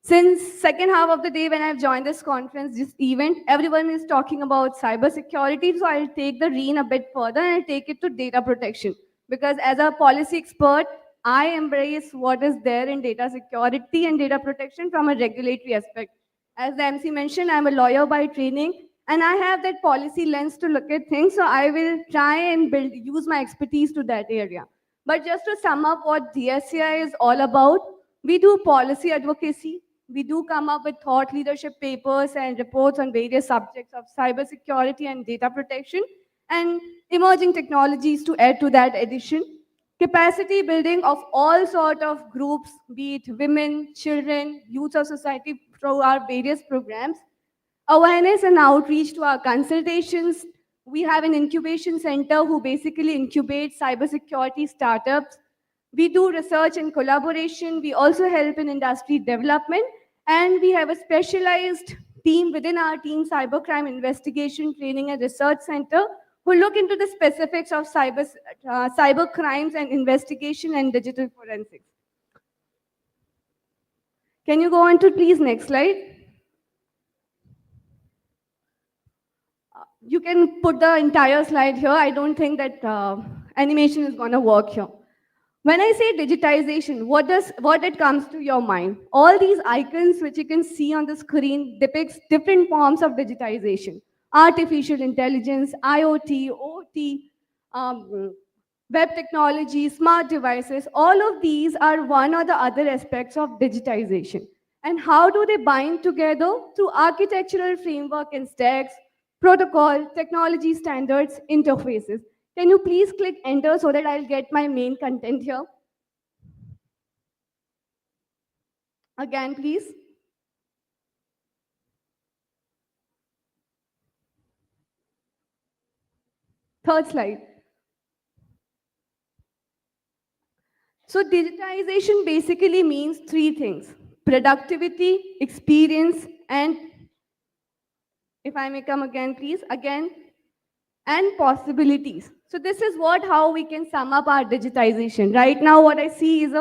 since second half of the day when I've joined this conference, this event, everyone is talking about cybersecurity. So I'll take the rein a bit further and I'll take it to data protection. Because as a policy expert, I embrace what is there in data security and data protection from a regulatory aspect. As the MC mentioned, I'm a lawyer by training and I have that policy lens to look at things. So I will try and use my expertise to that area. But just to sum up what DSCI is all about, we do policy advocacy. We do come up with thought leadership papers and reports on various subjects of cybersecurity and data protection and emerging technologies to add to that addition. Capacity building of all sort of groups, be it women, children, youth of society through our various programs. Awareness and outreach to our consultations. We have an incubation center who basically incubates cybersecurity startups. We do research and collaboration. We also help in industry development. And we have a specialized team within our team, Cybercrime Investigation Training and Research Center, who look into the specifics of cyber crimes and investigation and digital forensics. Can you go on to please next slide? You can put the entire slide here. I don't think that animation is going to work here. When I say digitization, what it comes to your mind? All these icons which you can see on the screen depicts different forms of digitization. Artificial intelligence, IoT, OT, web technology, smart devices, all of these are one or the other aspects of digitization. And how do they bind together? Through architectural framework and stacks, protocol, technology standards, interfaces. Can you please click enter so that I'll get my main content here? Again, please. Third slide. So digitization basically means three things: productivity, experience, and if I may come again, please, again, and possibilities. So this is how we can sum up our digitization. Right now, what I see is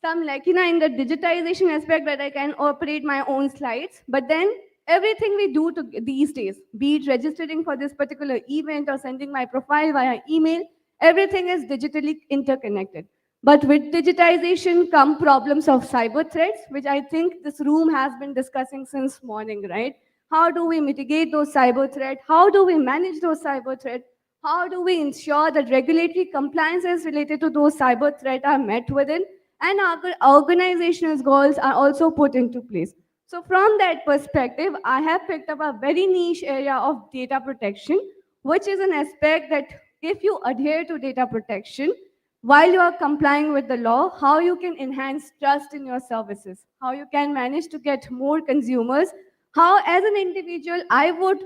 some lacuna in the digitization aspect that I can operate my own slides, but then everything we do these days, be it registering for this particular event or sending my profile via email, everything is digitally interconnected. But with digitization come problems of cyber threats, which I think this room has been discussing since morning, right? How do we mitigate those cyber threats? How do we manage those cyber threats? How do we ensure that regulatory compliances related to those cyber threats are met within, and our organizational goals are also put into place? So from that perspective, I have picked up a very niche area of data protection, which is an aspect that if you adhere to data protection, while you are complying with the law, how you can enhance trust in your services, how you can manage to get more consumers, how as an individual I would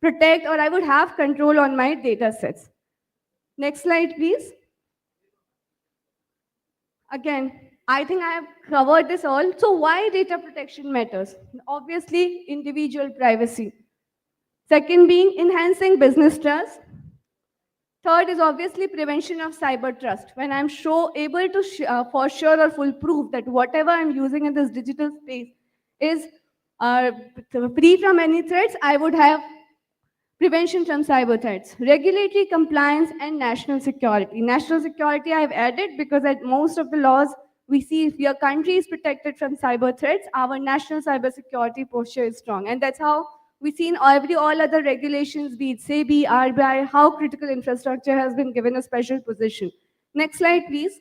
protect or I would have control on my data sets. Next slide, please. Again, I think I have covered this all. So why data protection matters? Obviously, individual privacy. Second being enhancing business trust. Third is obviously prevention of cyber trust. When I'm able to for sure or foolproof that whatever I'm using in this digital space is free from any threats, I would have prevention from cyber threats, regulatory compliance, and national security. National security I've added because at most of the laws we see if your country is protected from cyber threats, our national cyber security posture is strong. And that's how we see in all other regulations, be it SEBI, RBI, how critical infrastructure has been given a special position. Next slide, please.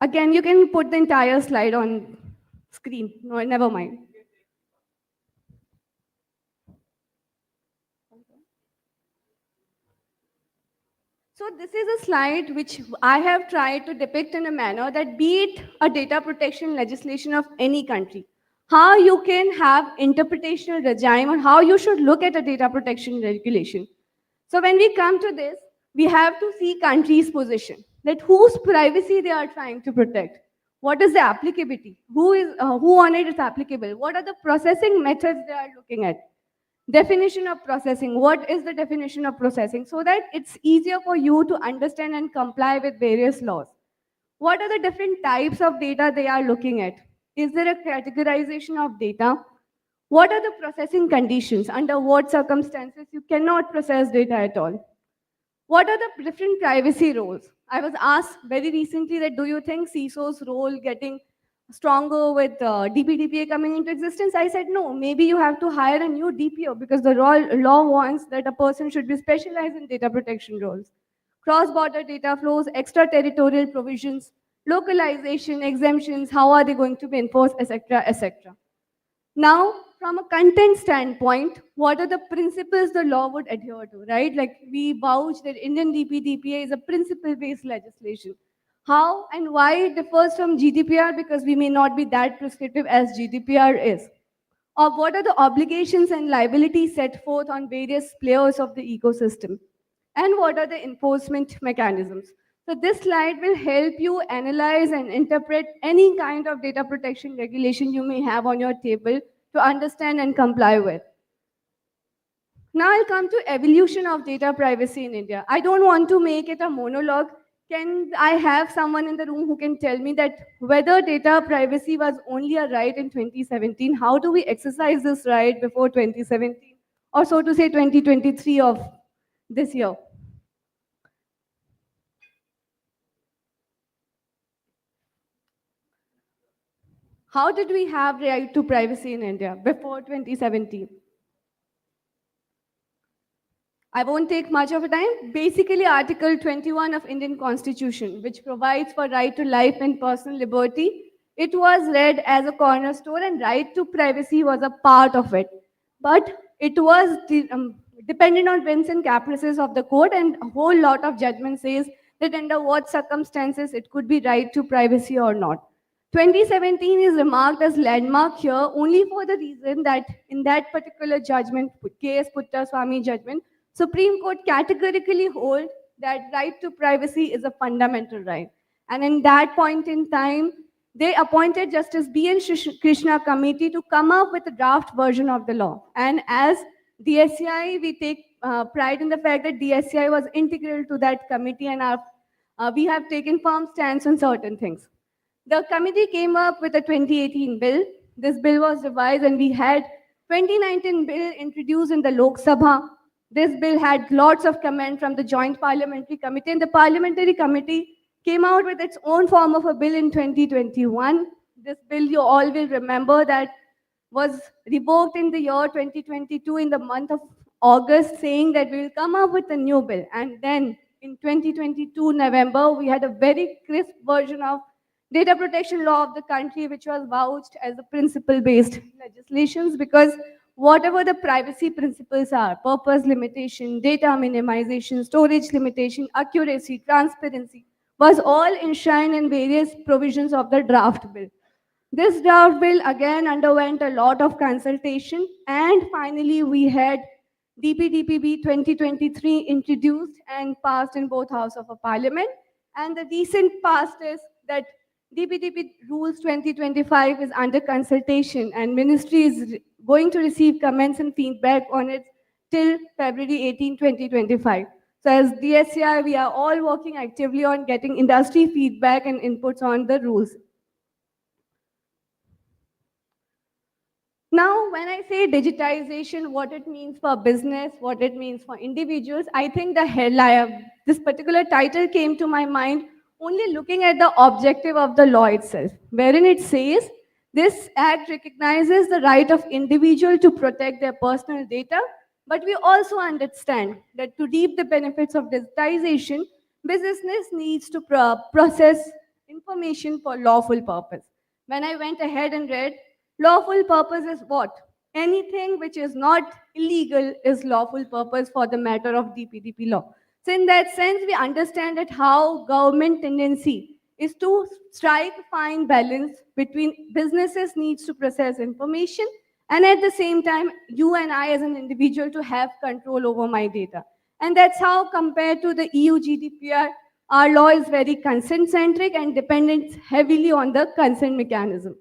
Again, you can put the entire slide on screen. No, never mind. So this is a slide which I have tried to depict in a manner that be it a data protection legislation of any country, how you can have interpretational regime on how you should look at a data protection regulation. So when we come to this, we have to see country's position, that whose privacy they are trying to protect. What is the applicability? Who on it is applicable? What are the processing methods they are looking at? Definition of processing. What is the definition of processing? So that it's easier for you to understand and comply with various laws. What are the different types of data they are looking at? Is there a categorization of data? What are the processing conditions? Under what circumstances you cannot process data at all? What are the different privacy roles? I was asked very recently that do you think CISO's role getting stronger with DPDPA coming into existence? I said no, maybe you have to hire a new DPO because the law wants that a person should be specialized in data protection roles. Cross-border data flows, extraterritorial provisions, localization, exemptions, how are they going to be enforced, etc., etc. Now, from a content standpoint, what are the principles the law would adhere to, right? Like we vouch that Indian DPDPA is a principle-based legislation. How and why it differs from GDPR? Because we may not be that prescriptive as GDPR is. Or what are the obligations and liabilities set forth on various players of the ecosystem? And what are the enforcement mechanisms? So this slide will help you analyze and interpret any kind of data protection regulation you may have on your table to understand and comply with. Now I'll come to evolution of data privacy in India. I don't want to make it a monologue. Can I have someone in the room who can tell me that whether data privacy was only a right in 2017, how do we exercise this right before 2017? Or so to say 2023 of this year? How did we have right to privacy in India before 2017? I won't take much of a time. Basically, Article 21 of Indian Constitution, which provides for right to life and personal liberty, it was read as a cornerstone and right to privacy was a part of it. But it was dependent on whims and caprices of the court, and a whole lot of judgment says that under what circumstances it could be right to privacy or not. 2017 is remarked as landmark here only for the reason that in that particular judgment, case Puttaswamy judgment, Supreme Court categorically hold that right to privacy is a fundamental right. And in that point in time, they appointed Justice B.N. Krishna committee to come up with a draft version of the law. And as DSCI, we take pride in the fact that DSCI was integral to that committee, and we have taken firm stance on certain things. The committee came up with a 2018 bill. This bill was revised, and we had 2019 bill introduced in the Lok Sabha. This bill had lots of comment from the Joint Parliamentary Committee, and the Parliamentary Committee came out with its own form of a bill in 2021. This bill, you all will remember, that was revoked in the year 2022 in the month of August, saying that we will come up with a new bill. And then in 2022 November, we had a very crisp version of data protection law of the country, which was vouched as the principle-based legislations, because whatever the privacy principles are, purpose limitation, data minimization, storage limitation, accuracy, transparency, was all enshrined in various provisions of the draft bill. This draft bill again underwent a lot of consultation, and finally we had DPDPB 2023 introduced and passed in both Houses of Parliament. And the recent past is that DPDP Rules 2025 is under consultation, and Ministry is going to receive comments and feedback on it till February 18, 2025. So as DSCI, we are all working actively on getting industry feedback and inputs on the rules. Now, when I say digitization, what it means for business, what it means for individuals, I think the headline, this particular title came to my mind only looking at the objective of the law itself, wherein it says, this act recognizes the right of individual to protect their personal data, but we also understand that to reap the benefits of digitization, business needs to process information for lawful purpose. When I went ahead and read, lawful purpose is what? Anything which is not illegal is lawful purpose for the matter of DPDP law. So in that sense, we understand that how government tendency is to strike a fine balance between businesses needs to process information, and at the same time, you and I as an individual to have control over my data. And that's how, compared to the EU GDPR, our law is very consent-centric and dependent heavily on the consent mechanism.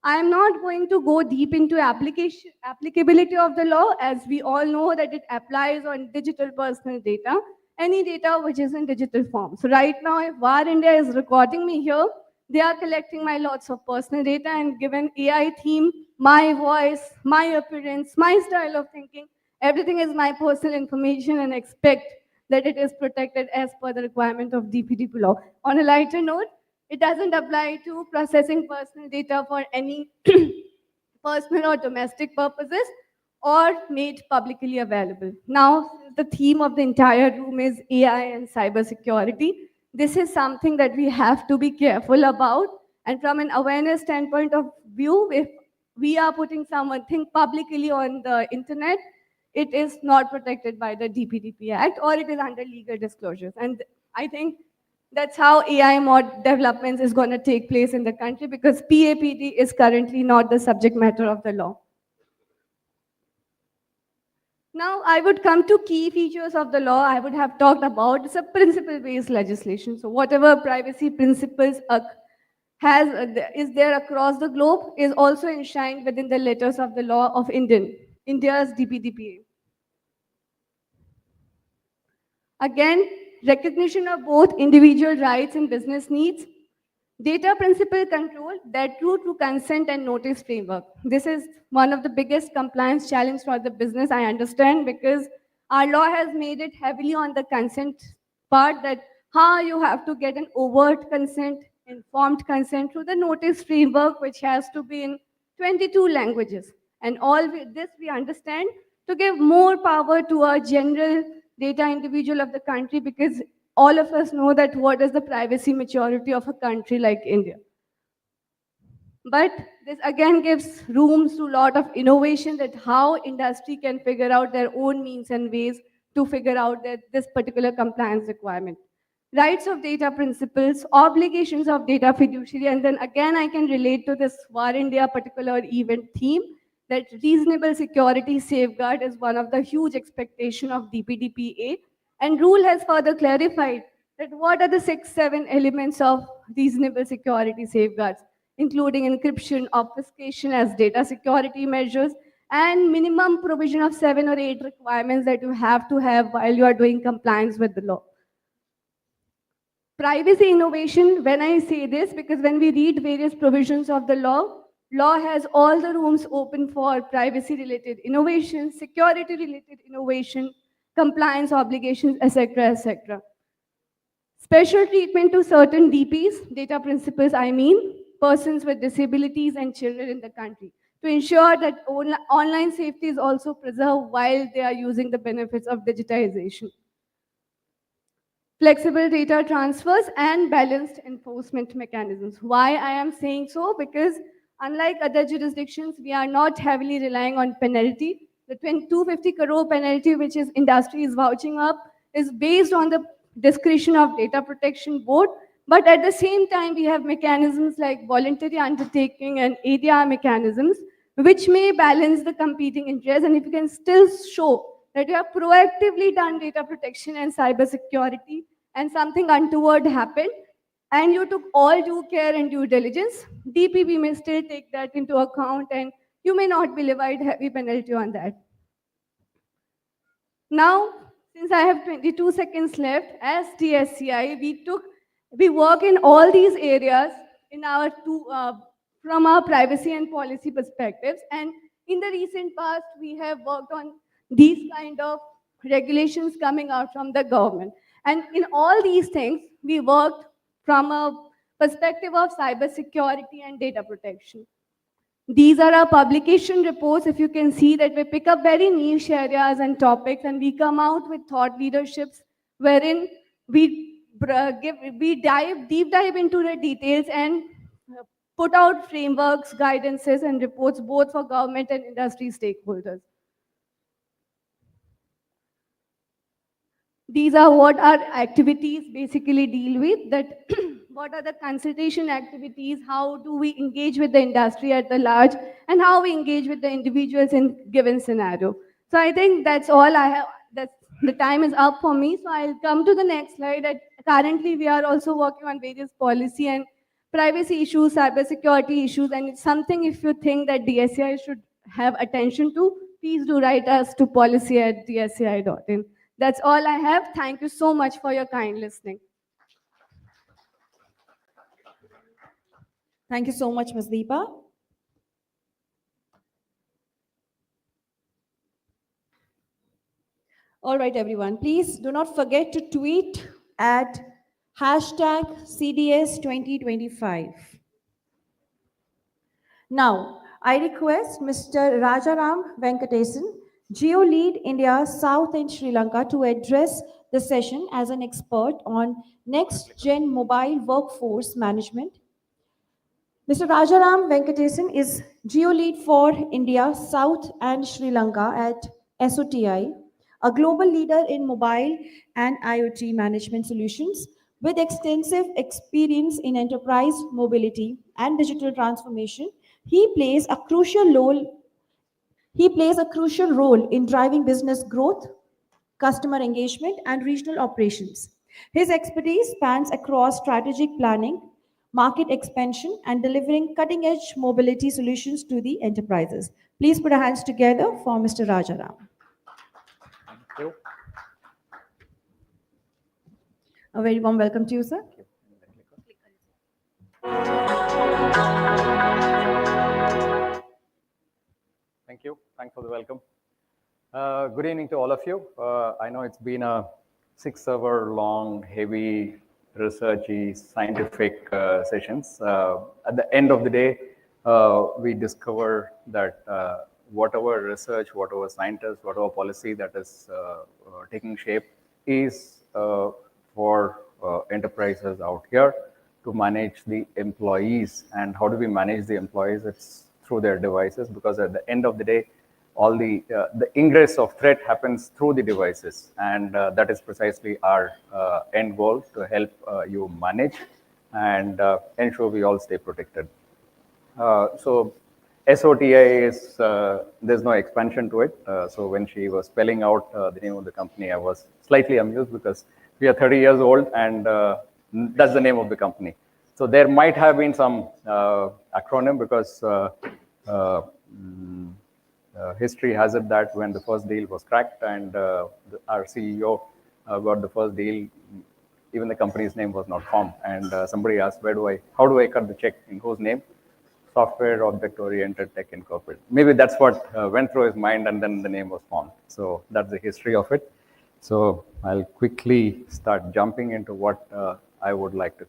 I am not going to go deep into applicability of the law, as we all know that it applies on digital personal data, any data which is in digital form. So right now, if VAR India is recording me here, they are collecting my lots of personal data and given AI theme, my voice, my appearance, my style of thinking, everything is my personal information, and expect that it is protected as per the requirement of DPDP law. On a lighter note, it doesn't apply to processing personal data for any personal or domestic purposes or made publicly available. Now, the theme of the entire room is AI and cybersecurity. This is something that we have to be careful about. And from an awareness standpoint of view, if we are putting something publicly on the internet, it is not protected by the DPDP Act, or it is under legal disclosures. And I think that's how AI mod developments is going to take place in the country, because PAPD is currently not the subject matter of the law. Now, I would come to key features of the law I would have talked about. It's a principle-based legislation. So whatever privacy principles is there across the globe is also enshrined within the letters of the law of India's DPDPA. Again, recognition of both individual rights and business needs. Data principle control, that route to consent and notice framework. This is one of the biggest compliance challenge for the business, I understand, because our law has made it heavily on the consent part, that how you have to get an overt consent, informed consent through the notice framework, which has to be in 22 languages. And all this we understand to give more power to a general data individual of the country, because all of us know that what is the privacy maturity of a country like India. But this again gives rooms to a lot of innovation, that how industry can figure out their own means and ways to figure out that this particular compliance requirement. Rights of data principles, obligations of data fiduciary, and then again I can relate to this VAR India particular event theme, that reasonable security safeguard is one of the huge expectation of DPDPA. And rule has further clarified that what are the 6-7 elements of reasonable security safeguards, including encryption, obfuscation as data security measures, and minimum provision of 7 or 8 requirements that you have to have while you are doing compliance with the law. Privacy innovation, when I say this, because when we read various provisions of the law has all the rooms open for privacy-related innovation, security-related innovation, compliance obligations, etc., etc. Special treatment to certain DPs, data principals, I mean, persons with disabilities and children in the country, to ensure that online safety is also preserved while they are using the benefits of digitization. Flexible data transfers and balanced enforcement mechanisms. Why I am saying so? Because unlike other jurisdictions, we are not heavily relying on penalty. The 250 crore penalty, which is industry is vouching up, is based on the discretion of data protection board. But at the same time, we have mechanisms like voluntary undertaking and ADR mechanisms, which may balance the competing interests. And if you can still show that you have proactively done data protection and cybersecurity and something untoward happened, and you took all due care and due diligence, DPP may still take that into account and you may not be levied heavy penalty on that. Now, since I have 22 seconds left, as TSCI, we work in all these areas in our from our privacy and policy perspectives. And in the recent past, we have worked on these kind of regulations coming out from the government. And in all these things, we worked from a perspective of cybersecurity and data protection. These are our publication reports. If you can see that we pick up very niche areas and topics and we come out with thought leaderships wherein we deep dive into the details and put out frameworks, guidances and reports both for government and industry stakeholders. These are what our activities basically deal with, that what are the consultation activities, how do we engage with the industry at the large, and how we engage with the individuals in given scenario. So I think that's all I have. The time is up for me, so I'll come to the next slide. Currently, we are also working on various policy and privacy issues, cybersecurity issues, and it's something if you think that DSCI should have attention to, please do write us to policy@dsci.in. That's all I have. Thank you so much for your kind listening. Thank you so much, Ms. Deepa. All right, everyone, please do not forget to tweet at #CDS2025. Now, I request Mr. Rajaram Venkatesan, Geo Lead India, South and Sri Lanka, to address the session as an expert on next-gen mobile workforce management. Mr. Rajaram Venkatesan is Geo Lead for India, South and Sri Lanka at SOTI, a global leader in mobile and IoT management solutions with extensive experience in enterprise mobility and digital transformation. He plays a crucial role in driving business growth, customer engagement, and regional operations. His expertise spans across strategic planning, market expansion, and delivering cutting-edge mobility solutions to the enterprises. Please put our hands together for Mr. Rajaram. Thank you. A very warm welcome to you, sir. Thank you. Thanks for the welcome. Good evening to all of you. I know it's been a 6-hour long, heavy, researchy, scientific sessions. At the end of the day, we discover that whatever research, whatever scientists, whatever policy that is taking shape is for enterprises out here to manage the employees. And how do we manage the employees? It's through their devices, because at the end of the day, all the ingress of threat happens through the devices, and that is precisely our end goal, to help you manage and ensure we all stay protected. So SOTI is, there's no expansion to it. So when she was spelling out the name of the company, I was slightly amused because we are 30 years old and that's the name of the company. So there might have been some acronym because history has it that when the first deal was cracked and our CEO got the first deal, even the company's name was not formed. And somebody asked, how do I cut the check? In whose name? Software Object Oriented Tech Incorporated. Maybe that's what went through his mind, and then the name was formed. So that's the history of it. So I'll quickly start jumping into what I would like to.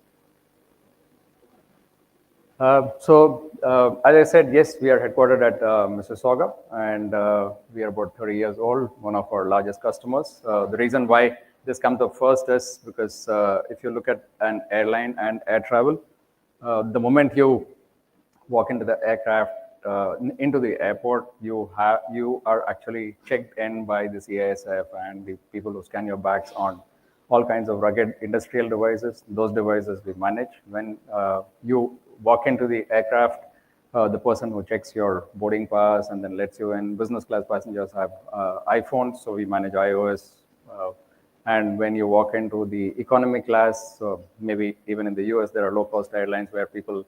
As I said, yes, we are headquartered at Mississauga, and we are about 30 years old, one of our largest customers. The reason why this comes up first is because if you look at an airline and air travel, the moment you walk into the aircraft, into the airport, you are actually checked in by the CISF and the people who scan your bags on all kinds of rugged industrial devices. Those devices we manage. When you walk into the aircraft, the person who checks your boarding pass and then lets you in. Business class passengers have iPhones, so we manage iOS. And when you walk into the economy class, so maybe even in the US, there are low-cost airlines where people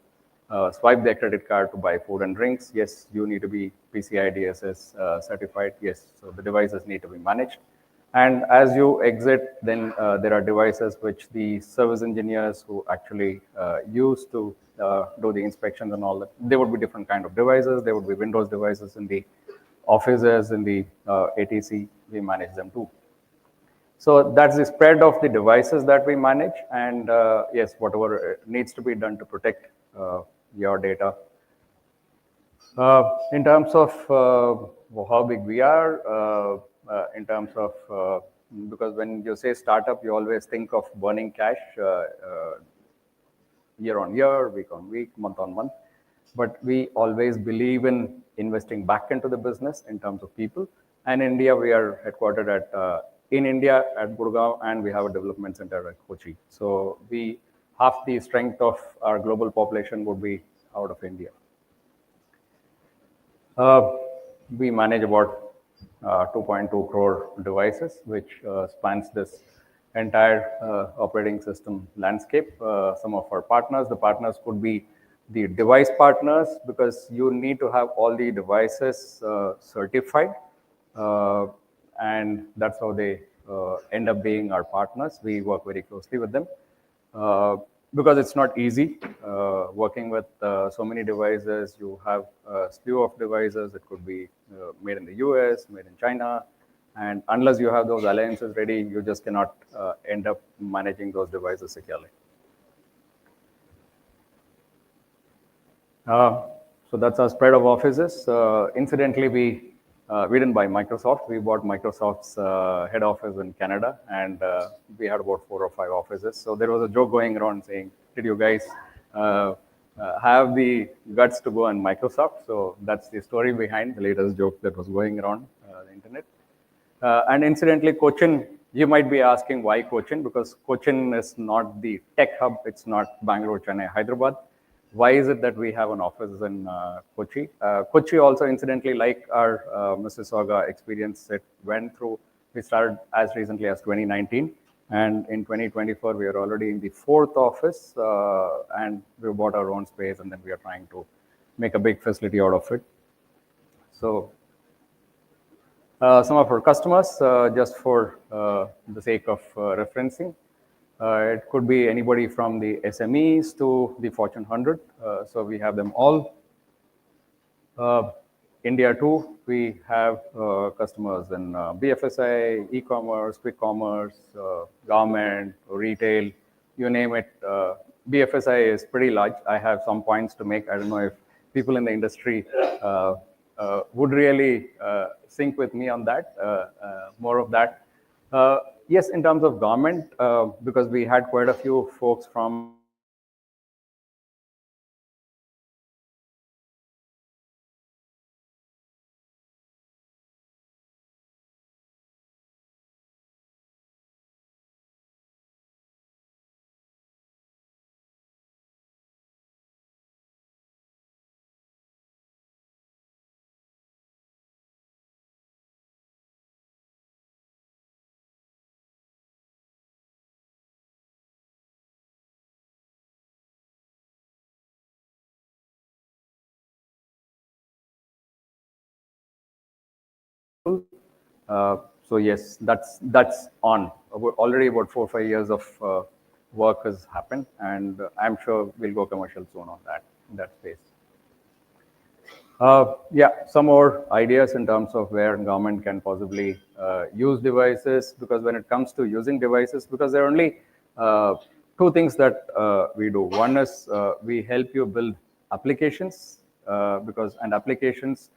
swipe their credit card to buy food and drinks. Yes, you need to be PCI DSS certified. Yes, so the devices need to be managed. And as you exit, then there are devices which the service engineers who actually use to do the inspections and all that. There would be different kind of devices. There would be Windows devices in the offices, in the ATC. We manage them too. So that's the spread of the devices that we manage. And yes, whatever needs to be done to protect your data. In terms of how big we are, in terms of, because when you say startup, you always think of burning cash year on year, week on week, month on month. But we always believe in investing back into the business in terms of people. And in India, we are headquartered in India at Gurgaon, and we have a development center at Kochi. So half the strength of our global population would be out of India. We manage about 2.2 crore devices, which spans this entire operating system landscape. Some of our partners, the partners could be the device partners, because you need to have all the devices certified. And that's how they end up being our partners. We work very closely with them. Because it's not easy working with so many devices. You have a slew of devices. It could be made in the US, made in China. And unless you have those alliances ready, you just cannot end up managing those devices securely. So that's our spread of offices. Incidentally, we didn't buy Microsoft. We bought Microsoft's head office in Canada, and we had about 4 or 5 offices. So there was a joke going around saying, did you guys have the guts to go on Microsoft? So that's the story behind the latest joke that was going around the internet. And incidentally, Cochin, you might be asking why Cochin, because Cochin is not the tech hub. It's not Bangalore, Chennai, Hyderabad. Why is it that we have an office in Kochi? Kochi also, incidentally, like our Mississauga experience, it went through, we started as recently as 2019. And in 2024, we are already in the 4th office, and we bought our own space, and then we are trying to make a big facility out of it. So some of our customers, just for the sake of referencing, it could be anybody from the SMEs to the Fortune 100. So we have them all. India too, we have customers in BFSI, e-commerce, quick commerce, government, retail, you name it. BFSI is pretty large. I have some points to make. I don't know if people in the industry would really sync with me on that, more of that. Yes, in terms of government, because we had quite a few folks from So yes, that's on. Already about 4 or 5 years of work has happened, and I'm sure we'll go commercial soon on that in that space. Yeah, some more ideas in terms of where government can possibly use devices, because when it comes to using devices, because there are only two things that we do. One is we help you build applications, and applications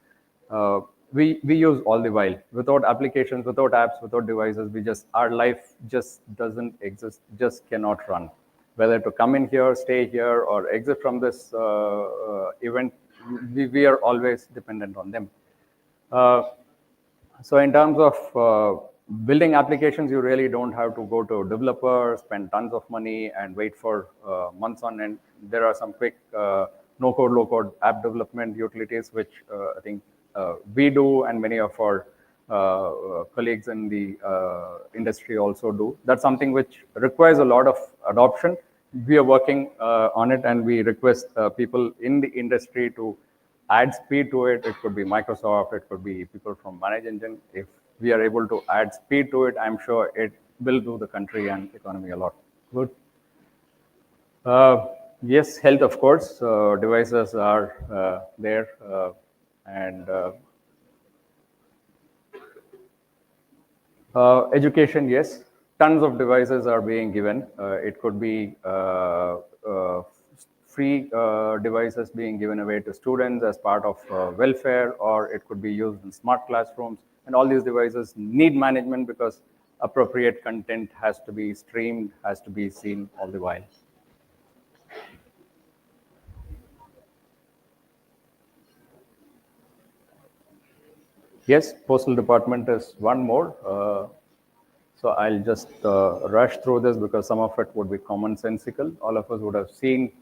we use all the while. Without applications, without apps, without devices, our life just doesn't exist, just cannot run. Whether to come in here, stay here, or exit from this event, we are always dependent on them. So in terms of building applications, you really don't have to go to a developer, spend tons of money, and wait for months on end. There are some quick no-code, low-code app development utilities, which I think we do, and many of our colleagues in the industry also do. That's something which requires a lot of adoption. We are working on it, and we request people in the industry to add speed to it. It could be Microsoft, it could be people from Manage Engine. If we are able to add speed to it, I'm sure it will do the country and economy a lot good. Yes, health, of course. Devices are there, and education, yes. Tons of devices are being given. It could be free devices being given away to students as part of welfare, or it could be used in smart classrooms. And all these devices need management, because appropriate content has to be streamed, has to be seen all the while. Yes, postal department is one more. So I'll just rush through this, because some of it would be commonsensical. All of us would have seen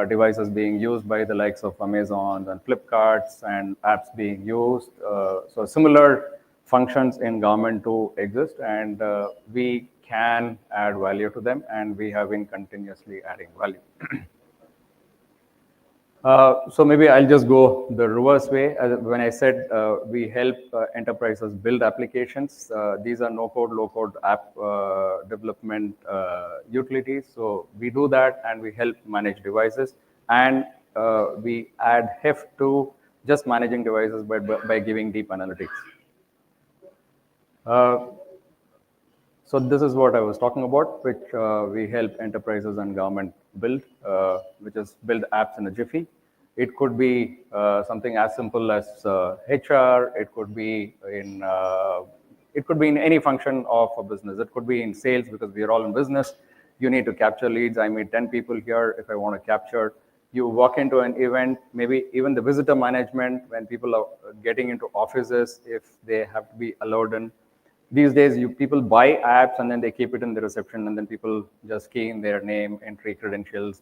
devices being used by the likes of Amazon and Flipkarts, and apps being used. So similar functions in government too exist, and we can add value to them, and we have been continuously adding value. So maybe I'll just go the reverse way. When I said we help enterprises build applications, these are no-code, low-code app development utilities. So we do that, and we help manage devices, and we add heft to just managing devices by giving deep analytics. So this is what I was talking about, which we help enterprises and government build, which is build apps in a jiffy. It could be something as simple as HR. It could be in any function of a business. It could be in sales, because we are all in business. You need to capture leads. I meet 10 people here. If I want to capture, you walk into an event, maybe even the visitor management, when people are getting into offices, if they have to be allowed in. These days, people buy apps, and then they keep it in the reception, and then people just key in their name, entry credentials,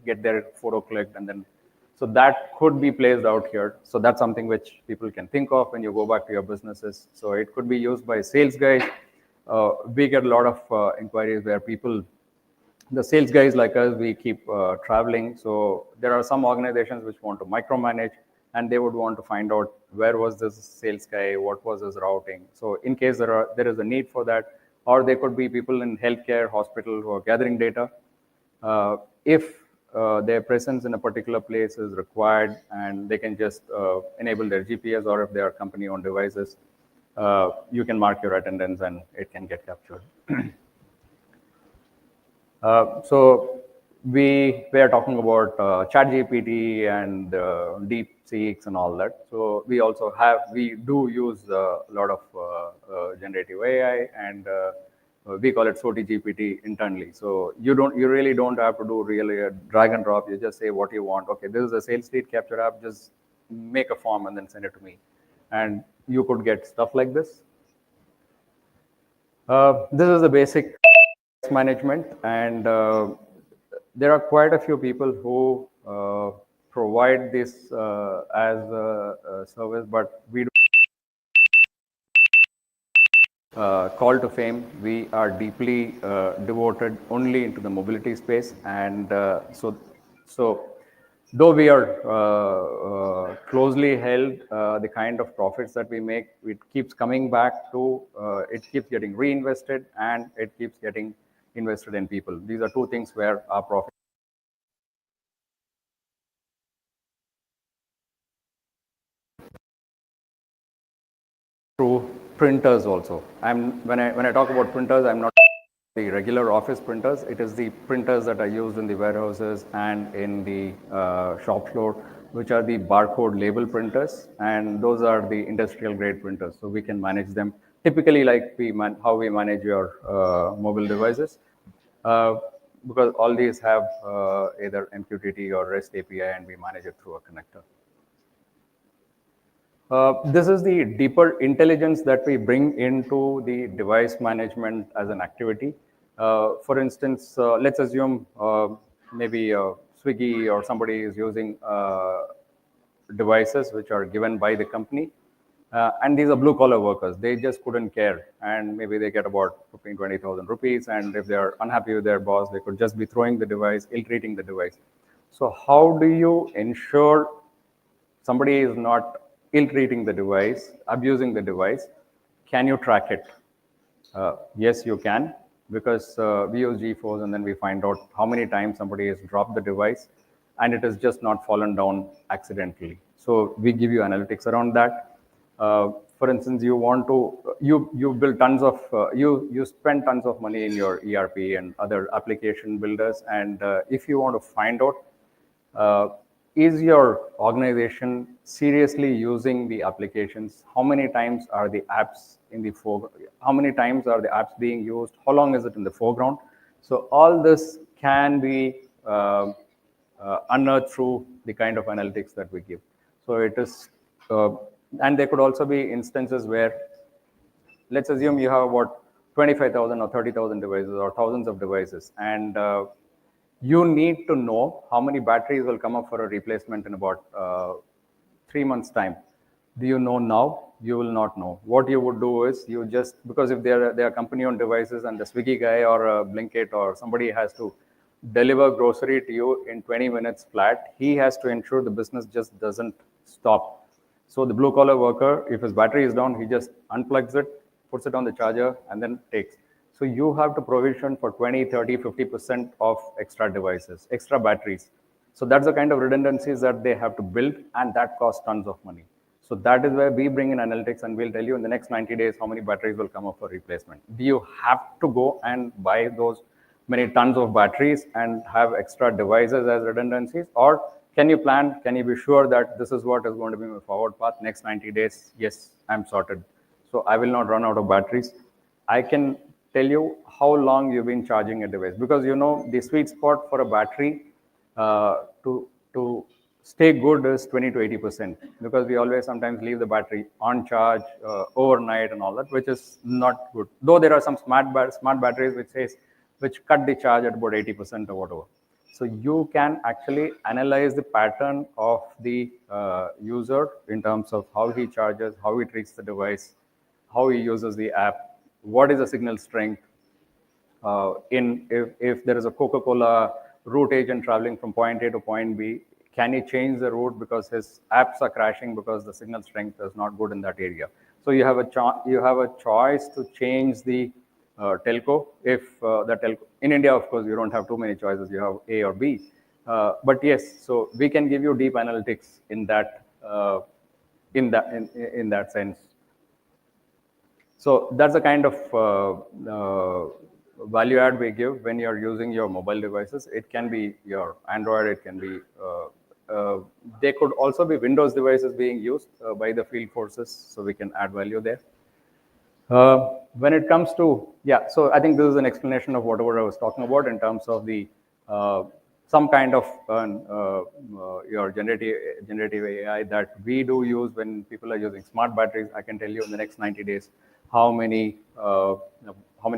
get their photo clicked, and then, so that could be placed out here. So that's something which people can think of when you go back to your businesses. So it could be used by sales guys. We get a lot of inquiries where the sales guys like us, we keep traveling. So there are some organizations which want to micromanage, and they would want to find out where was this sales guy, what was his routing. So in case there is a need for that, or there could be people in healthcare, hospital who are gathering data. If their presence in a particular place is required, and they can just enable their GPS, or if they are company-owned devices, you can mark your attendance and it can get captured. So we were talking about ChatGPT and DeepSeeks and all that. So we do use a lot of generative AI, and we call it SOTI GPT internally. So you really don't have to do really a drag and drop. You just say what you want. Okay, this is a sales lead capture app. Just make a form and then send it to me, and you could get stuff like this. This is the basic management, and there are quite a few people who provide this as a service, but we do call to fame. We are deeply devoted only into the mobility space, and so though we are closely held, the kind of profits that we make, it keeps coming back to, it keeps getting reinvested and it keeps getting invested in people. These are two things where our profit through printers also. When I talk about printers, I'm not the regular office printers. It is the printers that are used in the warehouses and in the shop floor, which are the barcode label printers, and those are the industrial grade printers. So we can manage them typically like how we manage your mobile devices, because all these have either MQTT or REST API, and we manage it through a connector. This is the deeper intelligence that we bring into the device management as an activity. For instance, let's assume maybe Swiggy or somebody is using devices which are given by the company. And these are blue collar workers. They just couldn't care. And maybe they get about 15, 20,000 rupees. And if they're unhappy with their boss, they could just be throwing the device, ill-treating the device. So how do you ensure somebody is not ill-treating the device, abusing the device? Can you track it? Yes, you can, because we use G-Force and then we find out how many times somebody has dropped the device and it has just not fallen down accidentally. So we give you analytics around that. For instance, you want to, you build tons of, you spend tons of money in your ERP and other application builders. And if you want to find out, is your organization seriously using the applications? How many times are the apps in the foreground? How many times are the apps being used? How long is it in the foreground? So all this can be unearthed through the kind of analytics that we give. So it is, and there could also be instances where, let's assume you have about 25,000 or 30,000 devices or thousands of devices, and you need to know how many batteries will come up for a replacement in about 3 months' time. Do you know now? You will not know. What you would do is you just, because if they are company-owned devices and the Swiggy guy or a Blinkit or somebody has to deliver grocery to you in 20 minutes flat, he has to ensure the business just doesn't stop. So the blue-collar worker, if his battery is down, he just unplugs it, puts it on the charger, and then takes. So you have to provision for 20, 30, 50% of extra devices, extra batteries. So that's the kind of redundancies that they have to build, and that costs tons of money. So that is where we bring in analytics, and we'll tell you in the next 90 days how many batteries will come up for replacement. Do you have to go and buy those many tons of batteries and have extra devices as redundancies? Or can you plan, can you be sure that this is what is going to be my forward path next 90 days? Yes, I'm sorted. So I will not run out of batteries. I can tell you how long you've been charging a device, because you know the sweet spot for a battery to stay good is 20 to 80%, because we always sometimes leave the battery on charge overnight and all that, which is not good. Though there are some smart batteries which cut the charge at about 80% or whatever. So you can actually analyze the pattern of the user in terms of how he charges, how he treats the device, how he uses the app, what is the signal strength. If there is a Coca-Cola route agent traveling from point A to point B, can he change the route because his apps are crashing because the signal strength is not good in that area? So you have a choice to change the telco. If the telco in India, of course, you don't have too many choices. You have A or B. But yes, so we can give you deep analytics in that in that sense. So that's the kind of value add we give when you're using your mobile devices. It can be your Android, it can be, they could also be Windows devices being used by the field forces, so we can add value there. When it comes to, yeah, so I think this is an explanation of whatever I was talking about in terms of the some kind of your generative AI that we do use when people are using smart batteries. I can tell you in the next 90 days how many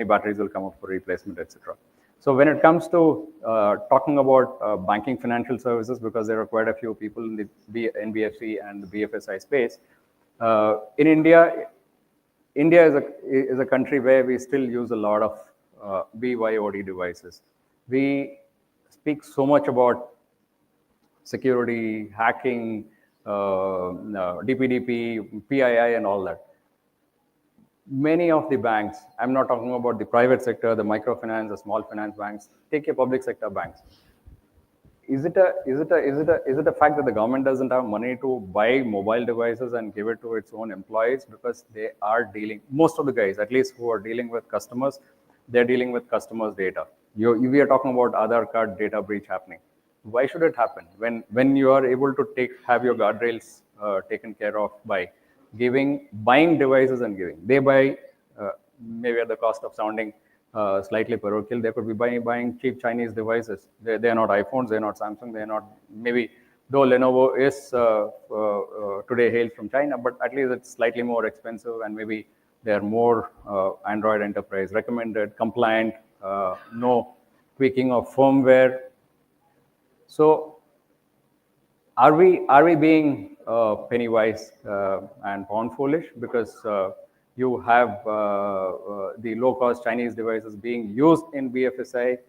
batteries will come up for replacement, etc. So when it comes to talking about banking financial services, because there are quite a few people in the NBFC and the BFSI space, in India is a country where we still use a lot of BYOD devices. We speak so much about security, hacking, DPDP, PII, and all that. Many of the banks, I'm not talking about the private sector, the microfinance, the small finance banks, take your public sector banks. Is it a fact that the government doesn't have money to buy mobile devices and give it to its own employees because they are dealing, most of the guys, at least who are dealing with customers, they're dealing with customers' data. We are talking about Aadhaar card data breach happening. Why should it happen when you are able to have your guardrails taken care of by buying devices and giving? They buy maybe at the cost of sounding slightly parochial. They could be buying cheap Chinese devices. They are not iPhones, they're not Samsung, they're not, maybe though Lenovo is today hails from China, but at least it's slightly more expensive, and maybe they are more Android enterprise recommended, compliant, no tweaking of firmware. So are we being penny-wise and pound-foolish because you have the low-cost Chinese devices being used in BFSI,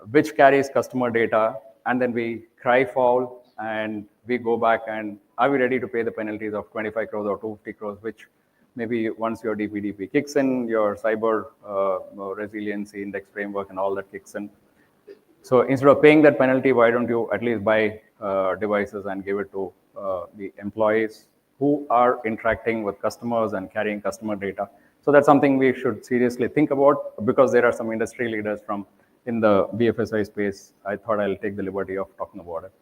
which carries customer data, and then we cry foul and we go back, and are we ready to pay the penalties of 25 crores or 250 crores, which maybe once your DPDP kicks in, your cyber resiliency index framework and all that kicks in. So instead of paying that penalty, why don't you at least buy devices and give it to the employees who are interacting with customers and carrying customer data? So that's something we should seriously think about, because there are some industry leaders from in the BFSI space. I thought I'll take the liberty of talking about it.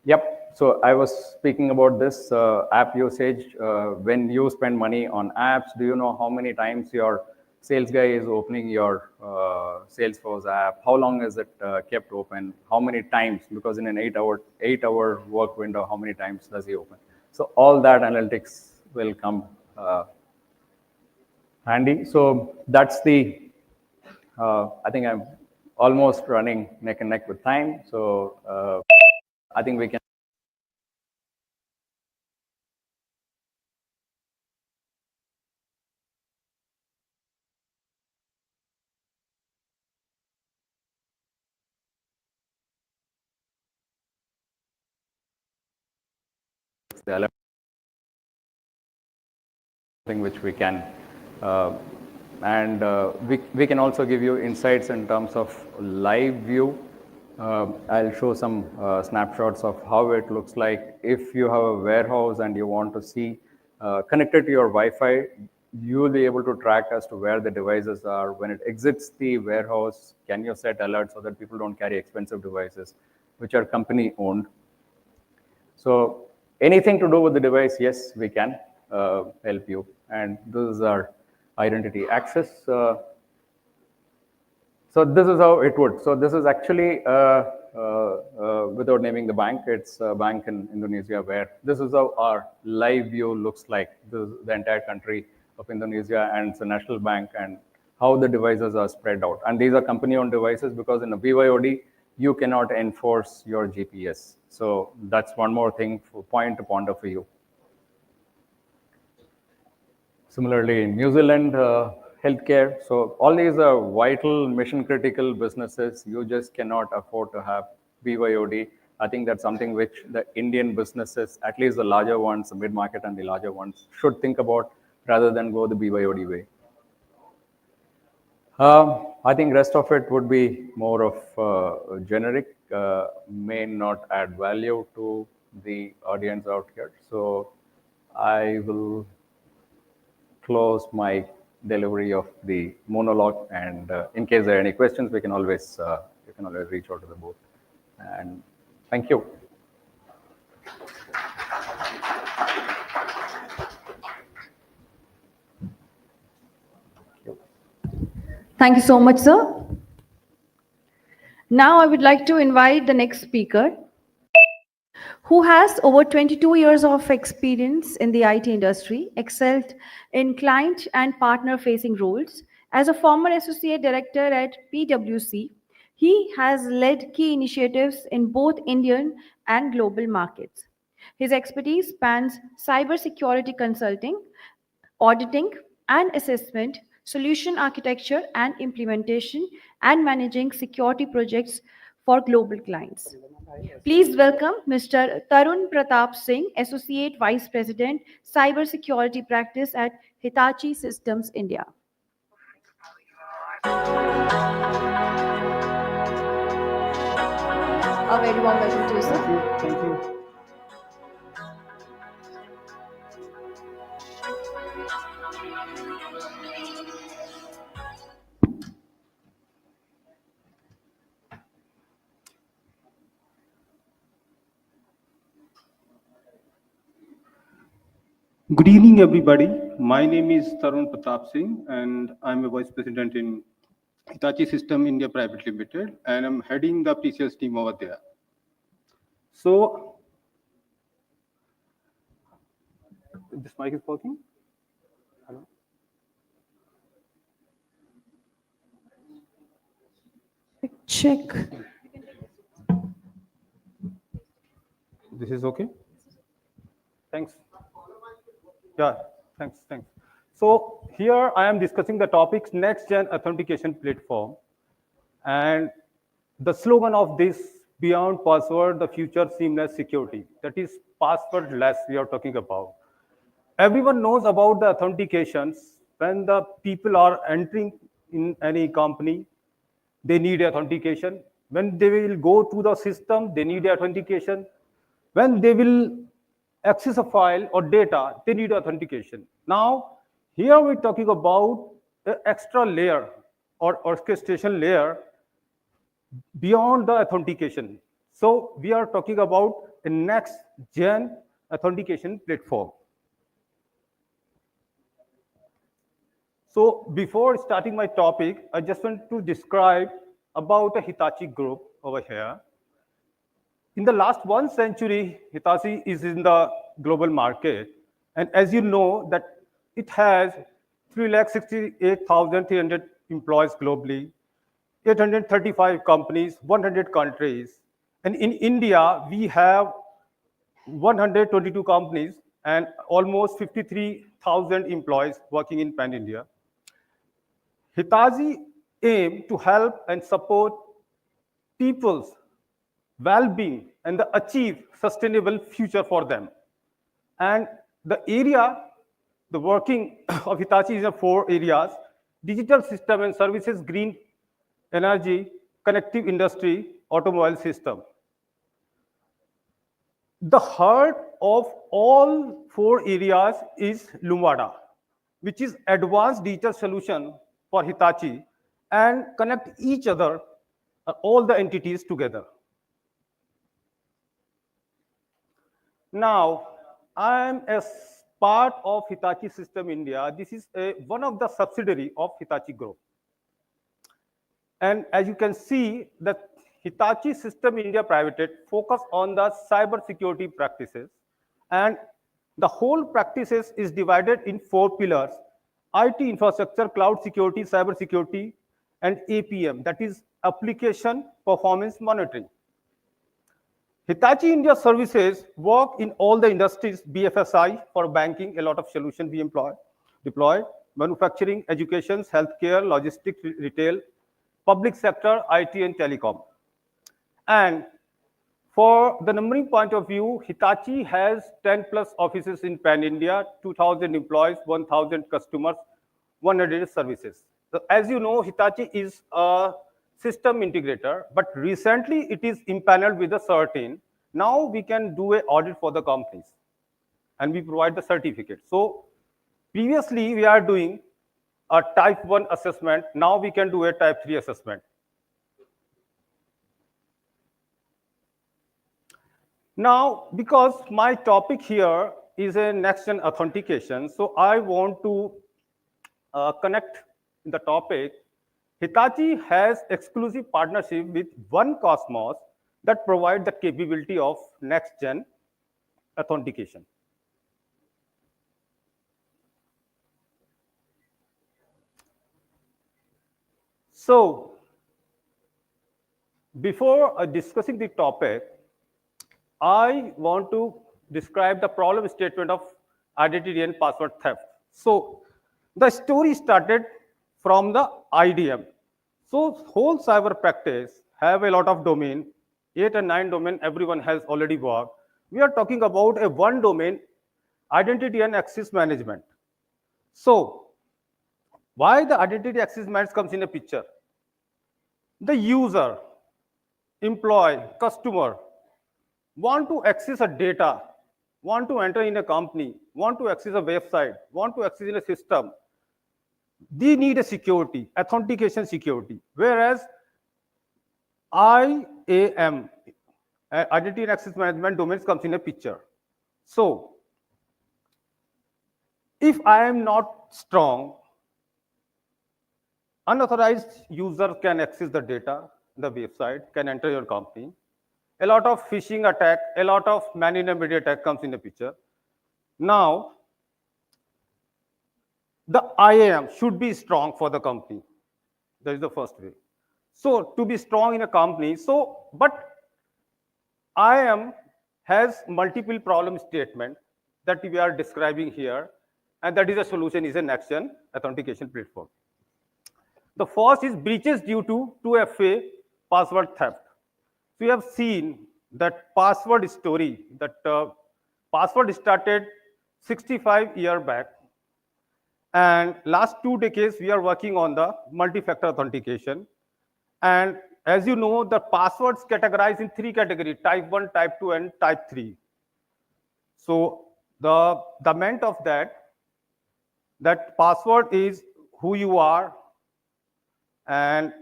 Yep. So I was speaking about this app usage. When you spend money on apps, do you know how many times your sales guy is opening your Salesforce app? How long is it kept open? How many times? Because in an 8-hour work window, how many times does he open? So all that analytics will come handy. So that's the, I think I'm almost running neck and neck with time. So I think we can. Which we can, and we can also give you insights in terms of live view. I'll show some snapshots of how it looks like. If you have a warehouse and you want to see connected to your Wi-Fi, you will be able to track as to where the devices are. When it exits the warehouse, can you set alerts so that people don't carry expensive devices, which are company owned? So anything to do with the device, yes, we can help you. And this is our identity access. So this is how it would. So this is actually, without naming the bank, it's a bank in Indonesia, where this is how our live view looks like. This is the entire country of Indonesia, and it's a national bank, and how the devices are spread out. And these are company-owned devices, because in a BYOD, you cannot enforce your GPS. So that's one more thing, point to ponder for you. Similarly, in New Zealand, healthcare. So all these are vital, mission-critical businesses. You just cannot afford to have BYOD. I think that's something which the Indian businesses, at least the larger ones, the mid-market and the larger ones, should think about rather than go the BYOD way. I think rest of it would be more of generic, may not add value to the audience out here. So I will close my delivery of the monologue, and in case there are any questions, we can always you can always reach out to the booth. And thank you. Thank you so much, sir. Now I would like to invite the next speaker, who has over 22 years of experience in the IT industry, excelled in client and partner-facing roles. As a former associate director at PwC, he has led key initiatives in both Indian and global markets. His expertise spans cybersecurity consulting, auditing, and assessment, solution architecture and implementation, and managing security projects for global clients. Please welcome Mr. Tarun Pratap Singh, Associate Vice President, Cybersecurity Practice at Hitachi Systems India. A very warm welcome to you, sir. Thank you. Good evening, everybody. My name is Tarun Pratap Singh, and I'm a Vice President in Hitachi System India Private Limited, and I'm heading the pre-sales team over there. So, this mic is working? Hello? Check. This is okay? Thanks. Yeah, thanks. So here I am discussing the topics next-gen authentication platform. And the slogan of this, beyond password, the future seamless security. That is passwordless we are talking about. Everyone knows about the authentications. When the people are entering in any company, they need authentication. When they will go to the system, they need authentication. When they will access a file or data, they need authentication. Now, here we're talking about an extra layer or orchestration layer beyond the authentication. So we are talking about a next-gen authentication platform. So before starting my topic, I just want to describe about a Hitachi group over here. In the last 1 century, Hitachi is in the global market. And as you know, that it has 368,300 employees globally, 835 companies, 100 countries. And in India, we have 122 companies and almost 53,000 employees working in Pan-India. Hitachi aims to help and support people's well-being and achieve sustainable future for them. And the area, the working of Hitachi is in 4 areas: digital system and services, green energy, connective industry, automobile system. The heart of all 4 areas is Lumada, which is advanced digital solution for Hitachi and connect each other, all the entities together. Now, I am a part of Hitachi System India. This is one of the subsidiary of Hitachi Group. And as you can see, the Hitachi System India Private focus on the cybersecurity practices, and the whole practices is divided in 4 pillars: IT infrastructure, cloud security, cybersecurity, and APM, that is application performance monitoring. Hitachi India services work in all the industries: BFSI for banking, a lot of solutions we deploy, manufacturing, education, healthcare, logistics, retail, public sector, IT, and telecom. And for the numbering point of view, Hitachi has 10 plus offices in Pan-India, 2,000 employees, 1,000 customers, 100 services. So as you know, Hitachi is a system integrator, but recently it is impaneled with a certain. Now we can do an audit for the companies and we provide the certificate. So previously we are doing a type 1 assessment. Now we can do a type 3 assessment. Now, because my topic here is a next-gen authentication, so I want to connect the topic. Hitachi has exclusive partnership with One Cosmos that provide the capability of next-gen authentication. So, before discussing the topic, I want to describe the problem statement of identity and password theft. So, the story started from the IDM. So whole cyber practice have a lot of domain, 8 and 9 domain everyone has already worked. We are talking about a one domain, identity and access management. So why the identity access management comes in a picture? The user, employee, customer want to access a data, want to enter in a company, want to access a website, want to access in a system. They need a security, authentication security. Whereas IAM, identity and access management domains comes in a picture. So if I am not strong, unauthorized user can access the data, the website, can enter your company. A lot of phishing attack, a lot of man-in-the-middle attack comes in the picture. Now, the IAM should be strong for the company. That is the first way. So to be strong in a company, but IAM has multiple problem statement that we are describing here, and that is a solution is a next-gen authentication platform. The first is breaches due to 2FA password theft. We have seen that password story, that password started 65 years back. And last 2 decades, we are working on the multi-factor authentication. And as you know, the passwords categorized in 3 categories, type 1, type 2, and type 3. So the meant of that password is who you are, and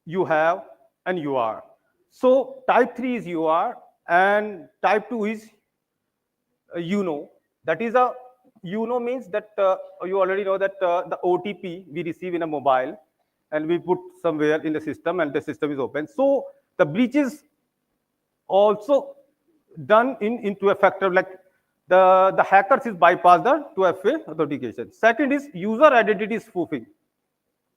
you have, and you are. So type 3 is you are, and type 2 is you know. That is a you know means that you already know that the OTP we receive in a mobile and we put somewhere in the system and the system is open. So the breach is also done into a factor like the hackers is bypass the 2FA authentication. Second is user identity spoofing.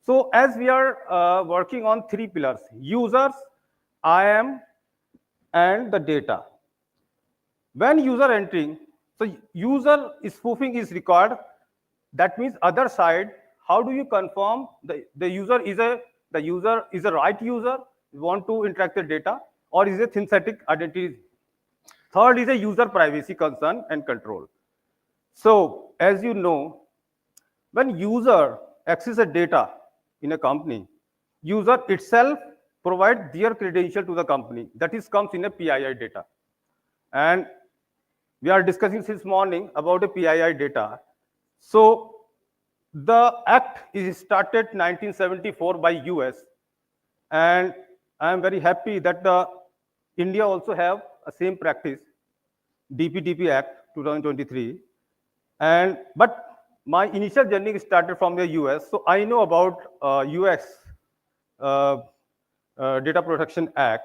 So as we are working on 3 pillars, users, IAM, and the data. When user entering, so user spoofing is required. That means other side, how do you confirm the user is a right user, want to interact with data, or is a synthetic identity? Third is a user privacy concern and control. So as you know, when user accesses data in a company, user itself provide their credential to the company. That is comes in a PII data. And we are discussing since morning about a PII data. So the act is started 1974 by US, and I am very happy that India also have a same practice, DPDP Act 2023. But my initial journey started from the US, so I know about US Data Protection Act.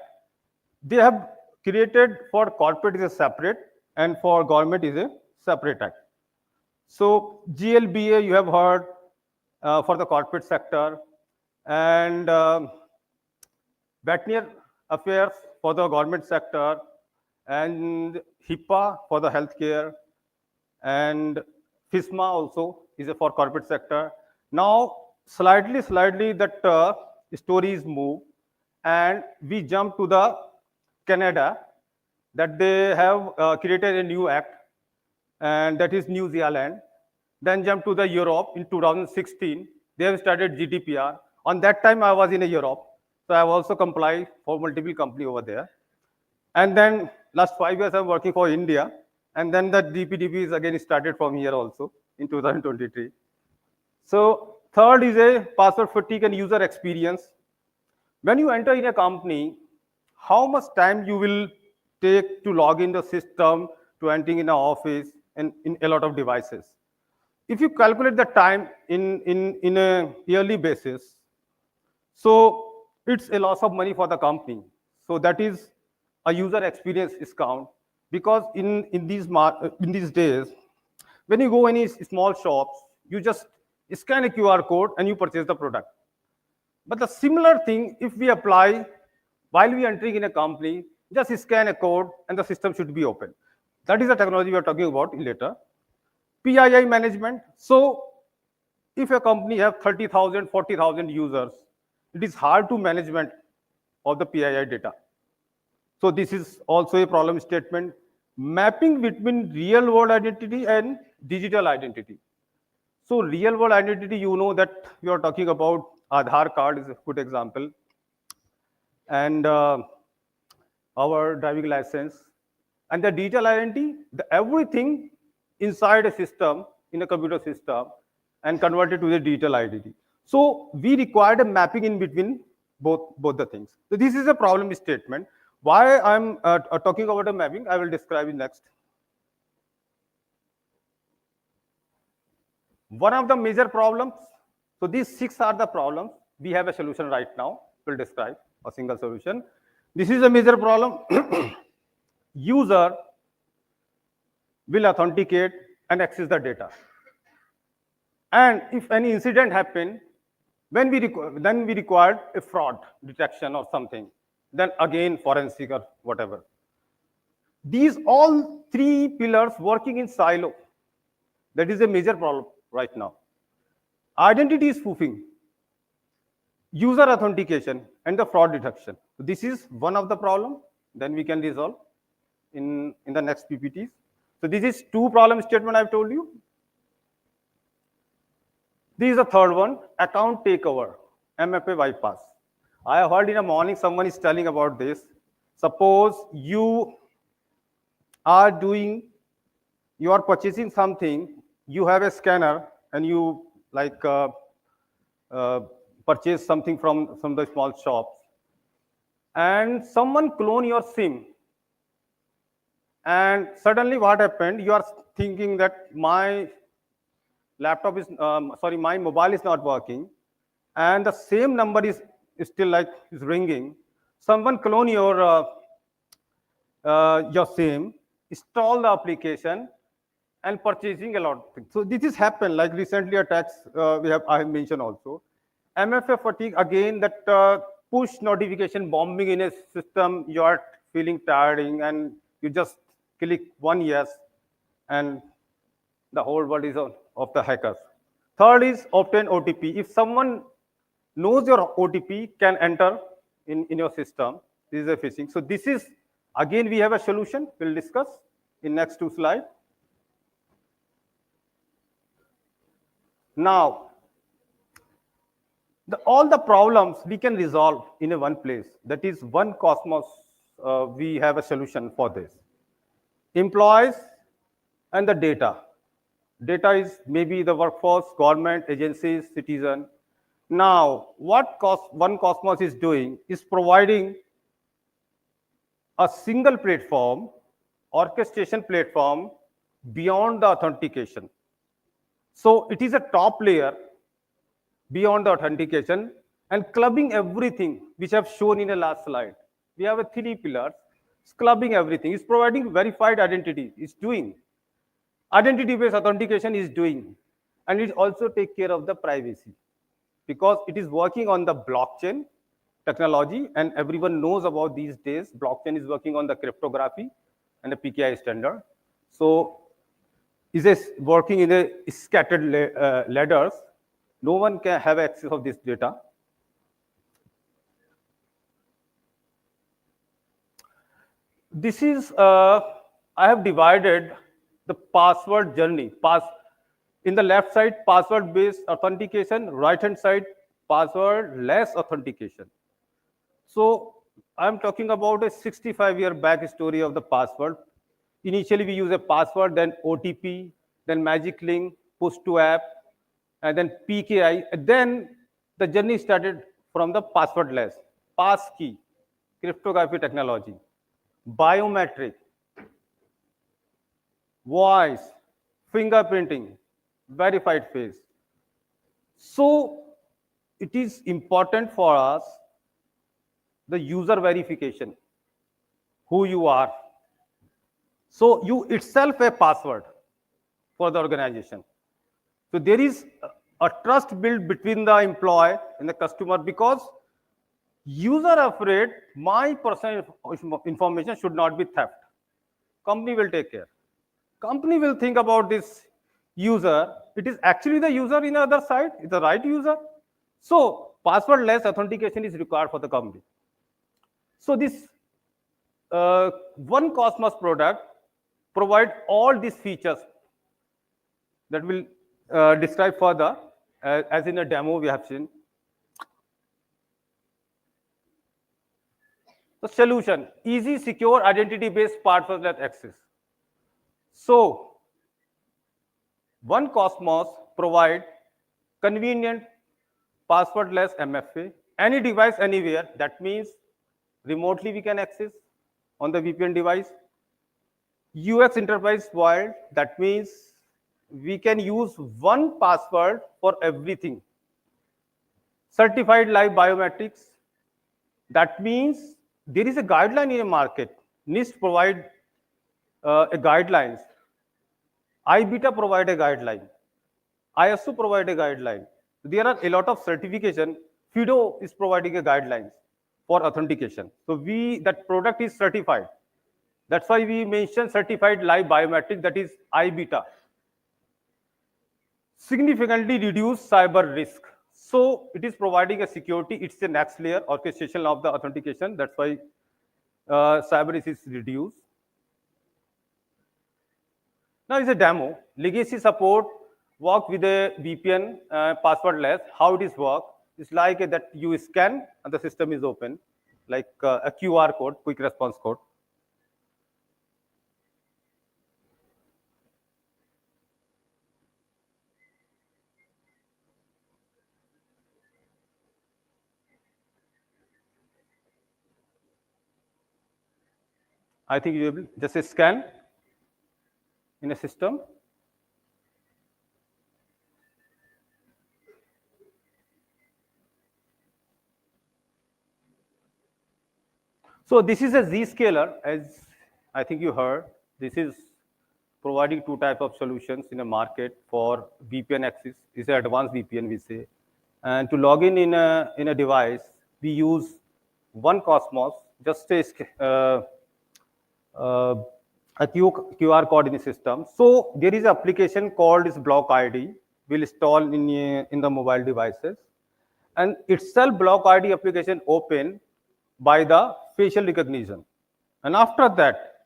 They have created for corporate is a separate, and for government is a separate act. So GLBA you have heard for the corporate sector, and veterinary affairs for the government sector, and HIPAA for the healthcare, and FISMA also is for corporate sector. Now slightly that stories move, and we jump to the Canada, that they have created a new act, and that is New Zealand. Then jump to the Europe in 2016. They have started GDPR. On that time, I was in Europe, so I have also complied for multiple company over there. And then last 5 years, I'm working for India, and then the DPDP is again started from here also in 2023. So third is a password fatigue and user experience. When you enter in a company, how much time you will take to log in the system, to entering in an office, and in a lot of devices. If you calculate the time in a yearly basis, so it's a loss of money for the company. So that is a user experience discount, because in these days, when you go any small shops, you just scan a QR code and you purchase the product. But the similar thing, if we apply while we are entering in a company, just scan a code and the system should be open. That is the technology we are talking about later. PII management. So if a company have 30,000, 40,000 users, it is hard to management of the PII data. So this is also a problem statement. Mapping between real world identity and digital identity. So real world identity, you know that we are talking about Aadhaar card is a good example. And our driving license. And the digital identity, everything inside a system, in a computer system, and converted to the digital identity. So we required a mapping in between both the things. So this is a problem statement. Why I'm talking about a mapping, I will describe it next. One of the major problems, so these 6 are the problems. We have a solution right now. We'll describe a single solution. This is a major problem. User will authenticate and access the data. And if any incident happen, then we require a fraud detection or something. Then again, forensic or whatever. These all 3 pillars working in silo. That is a major problem right now. Identity spoofing, user authentication, and the fraud detection. So this is one of the problem. Then we can resolve in the next PPTs. So this is 2 problem statement I've told you. This is the third one, account takeover, MFA bypass. I have heard in the morning someone is telling about this. Suppose you are purchasing something, you have a scanner and you purchase something from the small shops, and someone clone your SIM. And suddenly what happened? You are thinking that my laptop is, my mobile is not working, and the same number is still is ringing. Someone clone your SIM, install the application, and purchasing a lot of things. So this has happened, like recently attacks I have mentioned also. MFA fatigue, again, that push notification bombing in a system, you are feeling tiring and you just click one yes, and the whole world is of the hackers. Third is obtain OTP. If someone knows your OTP, can enter in your system, this is a phishing. So this is, again, we have a solution. We'll discuss in next 2 slides. Now, all the problems we can resolve in a one place. That is one Cosmos. We have a solution for this. Employees and the data. Data is maybe the workforce, government, agencies, citizen. Now, what one Cosmos is doing is providing a single platform, orchestration platform beyond the authentication. So it is a top layer beyond the authentication and clubbing everything which I've shown in the last slide. We have 3 pillars. It's clubbing everything. It's providing verified identity. It's doing. Identity-based authentication is doing. And it also take care of the privacy, because it is working on the blockchain technology, and everyone knows about these days, blockchain is working on the cryptography and the PKI standard. So is this working in a scattered ladders. No one can have access of this data. This is, I have divided the password journey. In the left side, password-based authentication, right-hand side, password-less authentication. So I'm talking about a 65-year back story of the password. Initially, we use a password, then OTP, then magic link, push to app, and then PKI. And then the journey started from the passwordless, passkey, cryptography technology, biometric, voice, fingerprinting, verified face. So it is important for us, the user verification, who you are. So you itself a password for the organization. So there is a trust built between the employee and the customer, because user afraid my personal information should not be theft. Company will take care. Company will think about this user, it is actually the user in the other side, it's the right user. So passwordless authentication is required for the company. So this one Cosmos product provide all these features that will describe further, as in a demo we have seen. The solution, easy, secure, identity-based passwordless access. So one Cosmos provide convenient passwordless MFA, any device, anywhere. That means remotely we can access on the VPN device. UX enterprise wide, that means we can use one password for everything. Certified live biometrics, that means there is a guideline in a market. NIST provide a guidelines. IBETA provide a guideline. ISO provide a guideline. There are a lot of certification. FIDO is providing a guidelines for authentication. So that product is certified. That's why we mentioned certified live biometric, that is IBETA. Significantly reduce cyber risk. So it is providing a security. It's the next layer, orchestration of the authentication. That's why cyber risk is reduced. Now it's a demo. Legacy support work with a VPN passwordless. How it is work? It's like that you scan and the system is open, like a QR code, quick response code. I think you will just a scan in a system. So this is a Zscaler, as I think you heard. This is providing two types of solutions in a market for VPN access. This is advanced VPN, we say. And to log in a device, we use one Cosmos, just a QR code in the system. So there is an application called is Block ID, will install in the mobile devices. And itself Block ID application open by the facial recognition. And after that,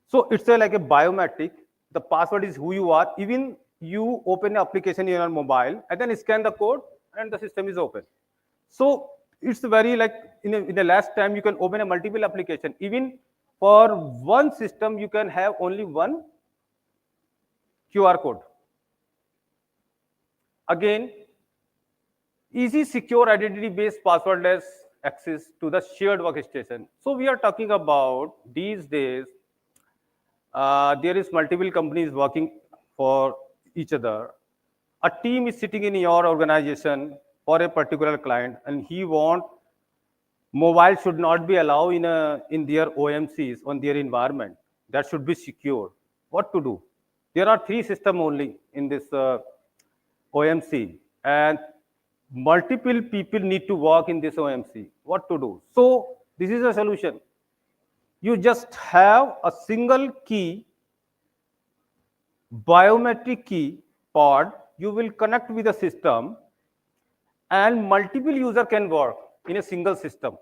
so it's like a biometric. The password is who you are. Even you open the application in your mobile and then scan the code and the system is open. So it's very like in the last time you can open a multiple application. Even for one system, you can have only one QR code. Again, easy, secure, identity-based passwordless access to the shared workstation. So we are talking about these days, there is multiple companies working for each other. A team is sitting in your organization for a particular client, and he want mobile should not be allowed in their OMCs on their environment. That should be secure. What to do? There are three systems only in this OMC, and multiple people need to work in this OMC. What to do? So this is a solution. You just have a single key, biometric key pod. You will connect with the system, and multiple user can work in a single system.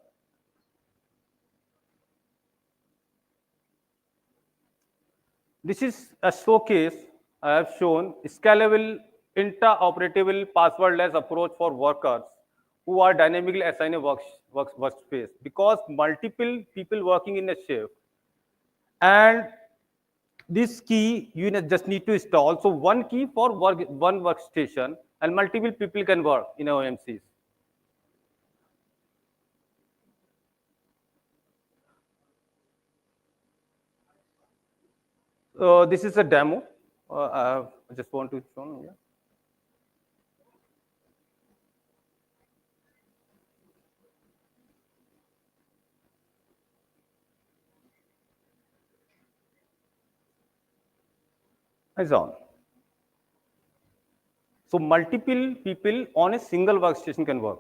This is a showcase I have shown scalable, interoperable, passwordless approach for workers who are dynamically assigned a workspace, because multiple people working in a shift, and this key you just need to install. So one key for one workstation, and multiple people can work in OMCs. This is a demo. I just want to show. Yeah. Is on. So multiple people on a single workstation can work.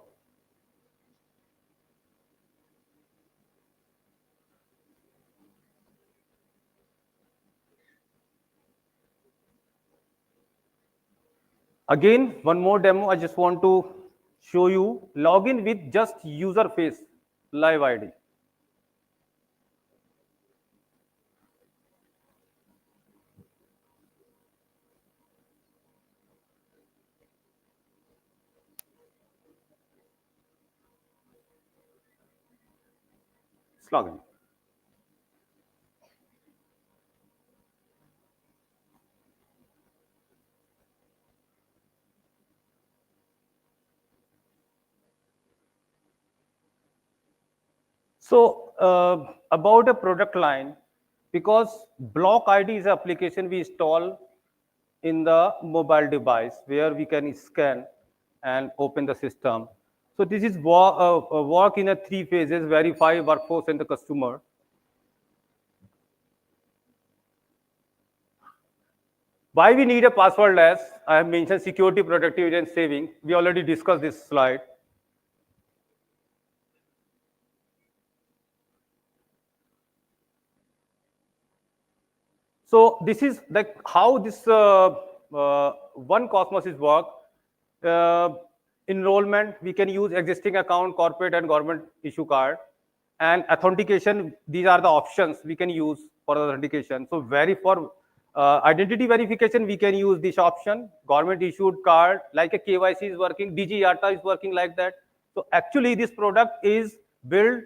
Again, one more demo. I just want to show you login with just user face live ID. Let's log in. So about a product line, because block ID is an application we install in the mobile device where we can scan and open the system. So this is work in a 3 phases: verify, workforce, and the customer. Why we need a passwordless? I have mentioned security, productivity, and saving. We already discussed this slide. So this is like how this one Cosmos is work. Enrollment, we can use existing account, corporate and government issue card. And authentication, these are the options we can use for authentication. So for identity verification, we can use this option. Government issued card, like a KYC is working, DigiYatra is working like that. So actually this product is built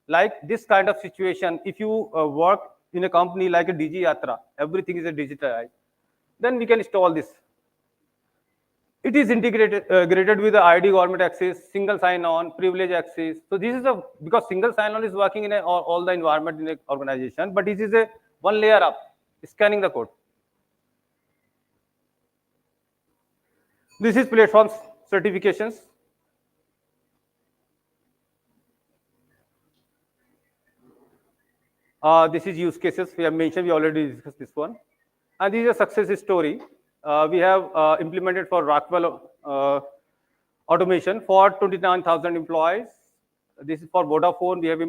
like this kind of situation. If you work in a company like a DigiYatra, everything is a digitalized, then we can install this. It is integrated with the ID, government access, single sign-on, privilege access. So this is because single sign-on is working in all the environment in an organization, but this is a one layer up, scanning the code. This is platform certifications. This is use cases we have mentioned. We already discussed this one. And this is a success story. We have implemented for Rockwell automation for 29,000 employees. This is for Vodafone. We have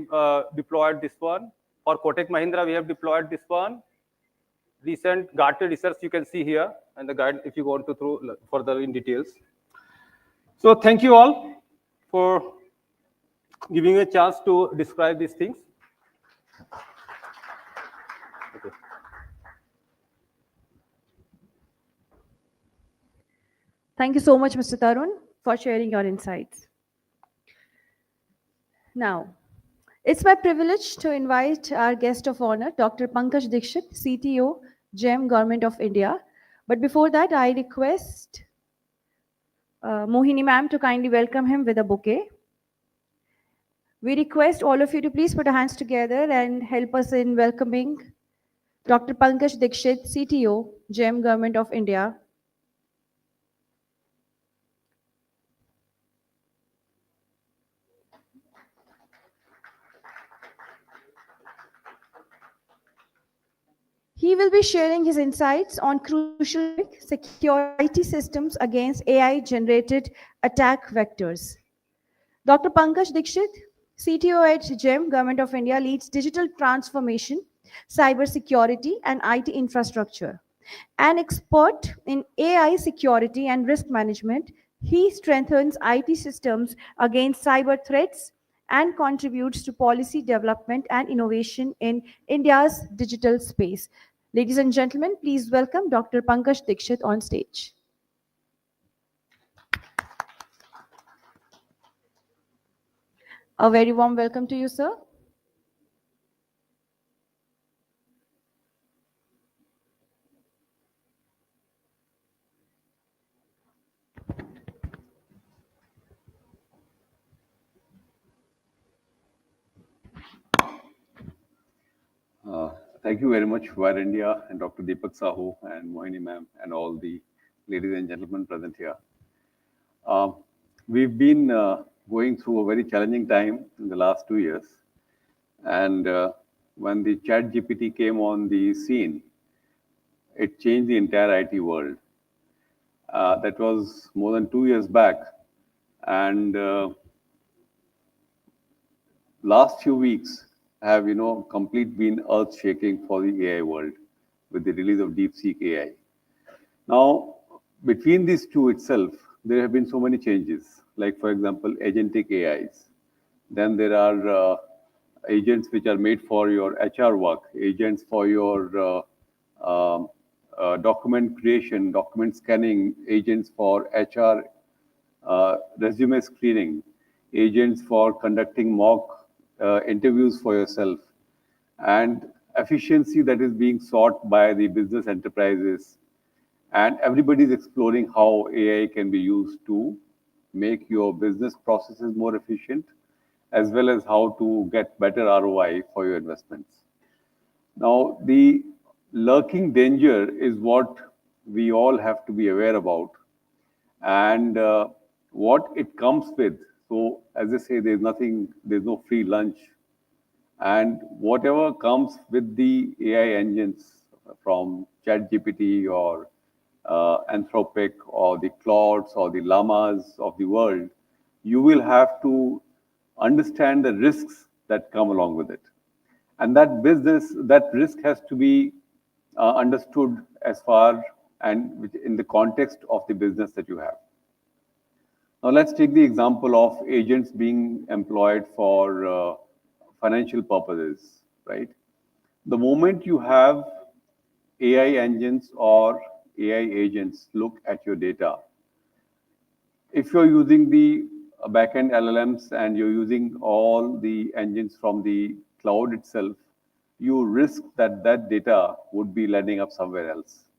deployed this one. For Kotak Mahindra, we have deployed this one. Recent Gartner research you can see here, and the guide if you want to through further in details. So thank you all for giving me a chance to describe these things. Okay. Thank you so much, Mr. Tarun, for sharing your insights. Now, it's my privilege to invite our guest of honor, Dr. Pankaj Dixit, CTO, GEM, Government of India. But before that, I request Mohini ma'am to kindly welcome him with a bouquet. We request all of you to please put your hands together and help us in welcoming Dr. Pankaj Dixit, CTO, GEM, Government of India. He will be sharing his insights on crucial security systems against AI-generated attack vectors. Dr. Pankaj Dixit, CTO at GEM, Government of India, leads digital transformation, cybersecurity, and IT infrastructure. An expert in AI security and risk management, he strengthens IT systems against cyber threats and contributes to policy development and innovation in India's digital space. Ladies and gentlemen, please welcome Dr. Pankaj Dixit on stage. A very warm welcome to you, sir. Thank you very much, Wire India and Dr. Deepak Sahu and Mohini ma'am and all the ladies and gentlemen present here. We've been going through a very challenging time in the last 2 years. And when the chat GPT came on the scene, it changed the entire IT world. That was more than 2 years back. And last few weeks have, complete been earth-shaking for the AI world with the release of DeepSeek AI. Now, between these two itself, there have been so many changes. Like, for example, agentic AIs. Then there are agents which are made for your HR work, agents for your document creation, document scanning, agents for HR resume screening, agents for conducting mock interviews for yourself, and efficiency that is being sought by the business enterprises. And everybody is exploring how AI can be used to make your business processes more efficient, as well as how to get better ROI for your investments. Now, the lurking danger is what we all have to be aware about, and what it comes with. So, as I say, there's no free lunch, and whatever comes with the AI engines from ChatGPT or Anthropic or the Claudes or the Llamas of the world, you will have to understand the risks that come along with it. And that risk has to be understood as far and in the context of the business that you have. Now, let's take the example of agents being employed for financial purposes, right? The moment you have AI engines or AI agents look at your data, if you're using the backend LLMs and you're using all the engines from the cloud itself, you risk that that data would be landing up somewhere else.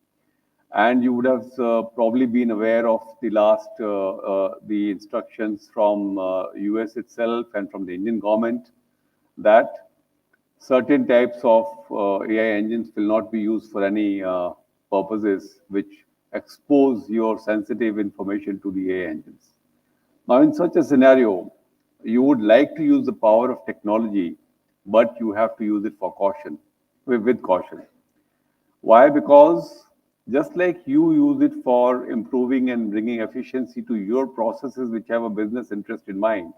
And you would have probably been aware of the instructions from US itself and from the Indian government that certain types of AI engines will not be used for any purposes which expose your sensitive information to the AI engines. Now, in such a scenario, you would like to use the power of technology, but you have to use it for caution, with caution. Why? Because just like you use it for improving and bringing efficiency to your processes which have a business interest in mind,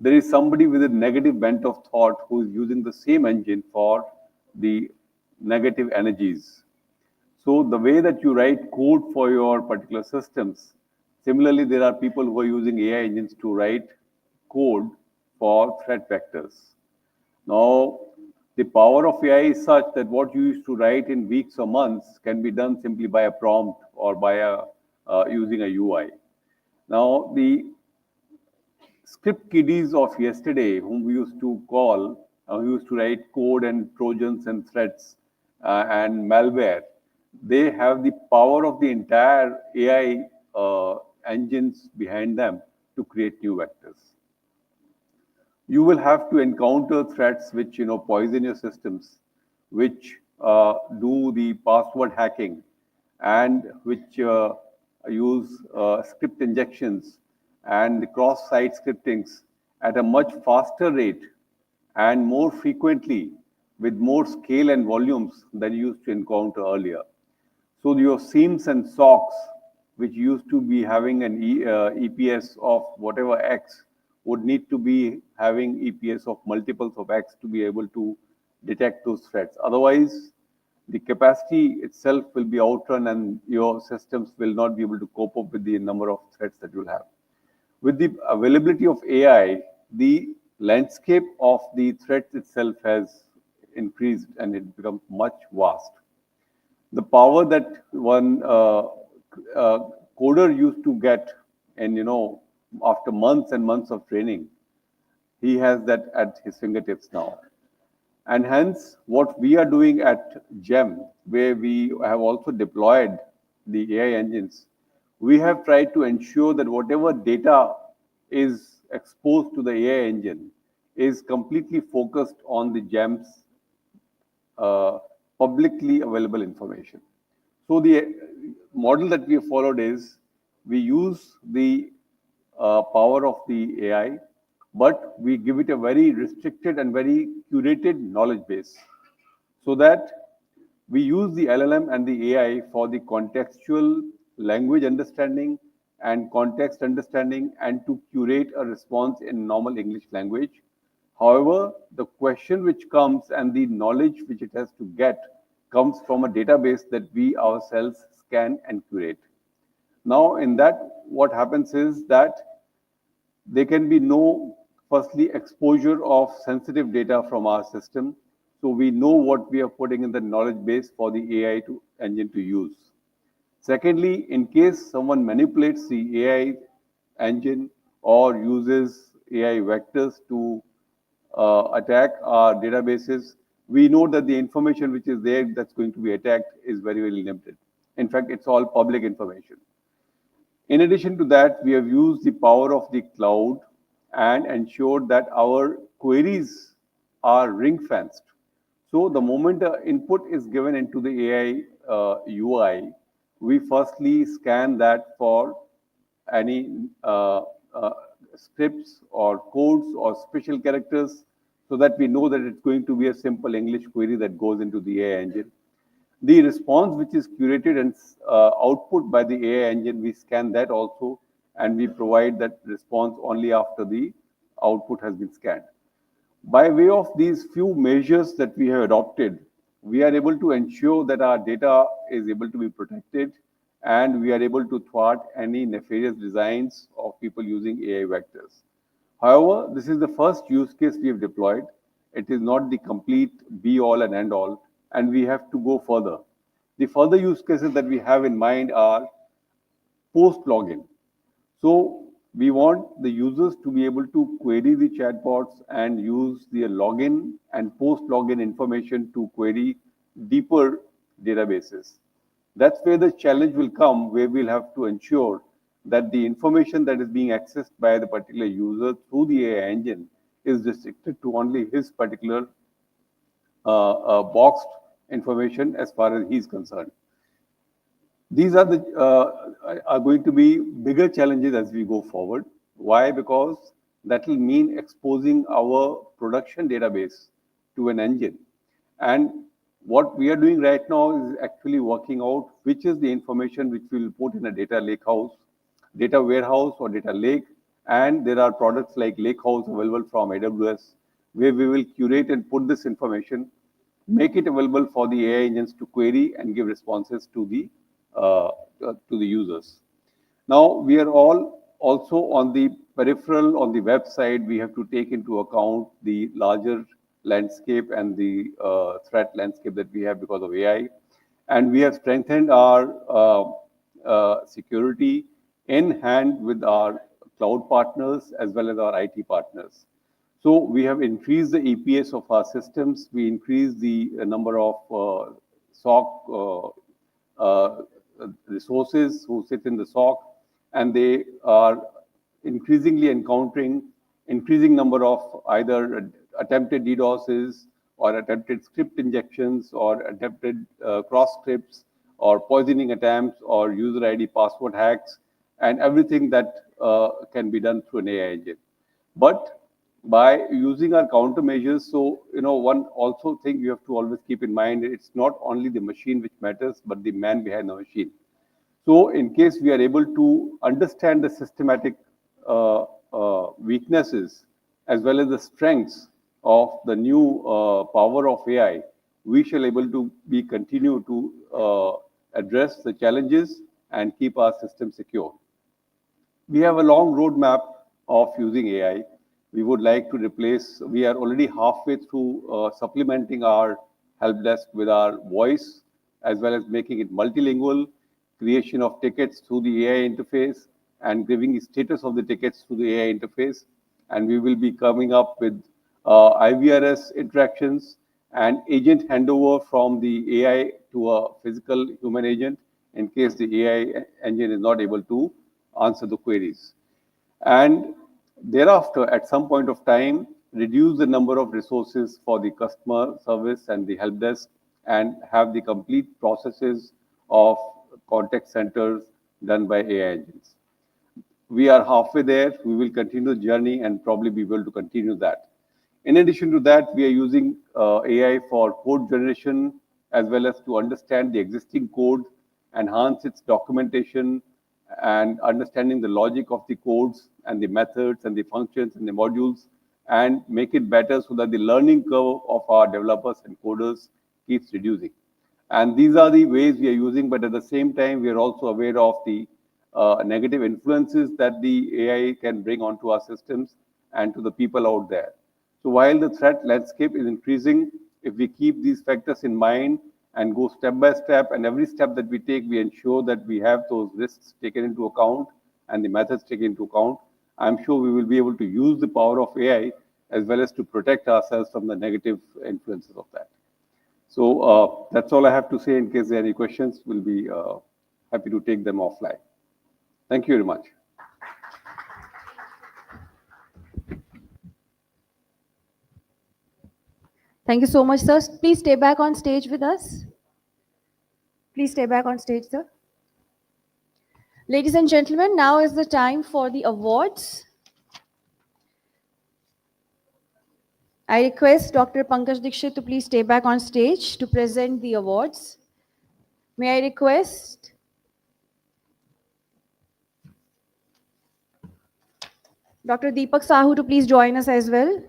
there is somebody with a negative bent of thought who is using the same engine for the negative energies. So the way that you write code for your particular systems, similarly, there are people who are using AI engines to write code for threat vectors. Now, the power of AI is such that what you used to write in weeks or months can be done simply by a prompt or by using a UI. Now, the script kiddies of yesterday, whom we used to call, who used to write code and trojans and threats and malware, they have the power of the entire AI engines behind them to create new vectors. You will have to encounter threats which poison your systems, which do the password hacking, and which use script injections and cross-site scriptings at a much faster rate and more frequently with more scale and volumes than you used to encounter earlier. So your SIEMs and SOCs, which used to be having an EPS of whatever X, would need to be having EPS of multiples of X to be able to detect those threats. Otherwise, the capacity itself will be outrun and your systems will not be able to cope up with the number of threats that you'll have. With the availability of AI, the landscape of the threats itself has increased and it becomes much vast. The power that one coder used to get, and after months and months of training, he has that at his fingertips now. And hence, what we are doing at GEM, where we have also deployed the AI engines, we have tried to ensure that whatever data is exposed to the AI engine is completely focused on the GEM's publicly available information. So the model that we have followed is we use the power of the AI, but we give it a very restricted and very curated knowledge base, so that we use the LLM and the AI for the contextual language understanding and context understanding and to curate a response in normal English language. However, the question which comes and the knowledge which it has to get comes from a database that we ourselves scan and curate. Now, in that, what happens is that there can be no, firstly, exposure of sensitive data from our system. So we know what we are putting in the knowledge base for the AI engine to use. Secondly, in case someone manipulates the AI engine or uses AI vectors to attack our databases, we know that the information which is there that's going to be attacked is very, very limited. In fact, it's all public information. In addition to that, we have used the power of the cloud and ensured that our queries are ring-fenced. So the moment input is given into the AI UI, we firstly scan that for any scripts or codes or special characters so that we know that it's going to be a simple English query that goes into the AI engine. The response which is curated and output by the AI engine, we scan that also, and we provide that response only after the output has been scanned. By way of these few measures that we have adopted, we are able to ensure that our data is able to be protected, and we are able to thwart any nefarious designs of people using AI vectors. However, this is the first use case we have deployed. It is not the complete be-all and end-all, and we have to go further. The further use cases that we have in mind are post-login. So we want the users to be able to query the chatbots and use their login and post-login information to query deeper databases. That's where the challenge will come, where we'll have to ensure that the information that is being accessed by the particular user through the AI engine is restricted to only his particular boxed information as far as he's concerned. These are going to be bigger challenges as we go forward. Why? Because that will mean exposing our production database to an engine. And what we are doing right now is actually working out which is the information which we'll put in a data lakehouse, data warehouse, or data lake. And there are products like Lakehouse available from AWS, where we will curate and put this information, make it available for the AI engines to query and give responses to the users. Now, we are all also on the peripheral, on the website, we have to take into account the larger landscape and the threat landscape that we have because of AI. And we have strengthened our security in hand with our cloud partners as well as our IT partners. So we have increased the EPS of our systems. We increased the number of SOC resources who sit in the SOC, and they are increasingly encountering increasing number of either attempted DDoSes or attempted script injections or attempted cross scripts or poisoning attempts or user ID password hacks and everything that can be done through an AI engine. But by using our countermeasures, so one also thing you have to always keep in mind, it's not only the machine which matters, but the man behind the machine. So in case we are able to understand the systematic weaknesses as well as the strengths of the new power of AI, we shall able to continue to address the challenges and keep our system secure. We have a long roadmap of using AI. We would like to replace, we are already halfway through supplementing our help desk with our voice, as well as making it multilingual, creation of tickets through the AI interface, and giving the status of the tickets through the AI interface. And we will be coming up with IVRS interactions and agent handover from the AI to a physical human agent in case the AI engine is not able to answer the queries. And thereafter, at some point of time, reduce the number of resources for the customer service and the help desk and have the complete processes of contact centers done by AI engines. We are halfway there. We will continue the journey and probably be able to continue that. In addition to that, we are using AI for code generation as well as to understand the existing code, enhance its documentation, and understanding the logic of the codes and the methods and the functions and the modules, and make it better so that the learning curve of our developers and coders keeps reducing. And these are the ways we are using, but at the same time, we are also aware of the negative influences that the AI can bring onto our systems and to the people out there. So while the threat landscape is increasing, if we keep these factors in mind and go step by step, and every step that we take, we ensure that we have those risks taken into account and the methods taken into account, I'm sure we will be able to use the power of AI as well as to protect ourselves from the negative influences of that. So that's all I have to say. In case there are any questions, we'll be happy to take them offline. Thank you very much. Thank you so much, sir. Please stay back on stage with us. Please stay back on stage, sir. Ladies and gentlemen, now is the time for the awards. I request Dr. Pankaj Dixit to please stay back on stage to present the awards. May I request Dr. Deepak Sahu to please join us as well.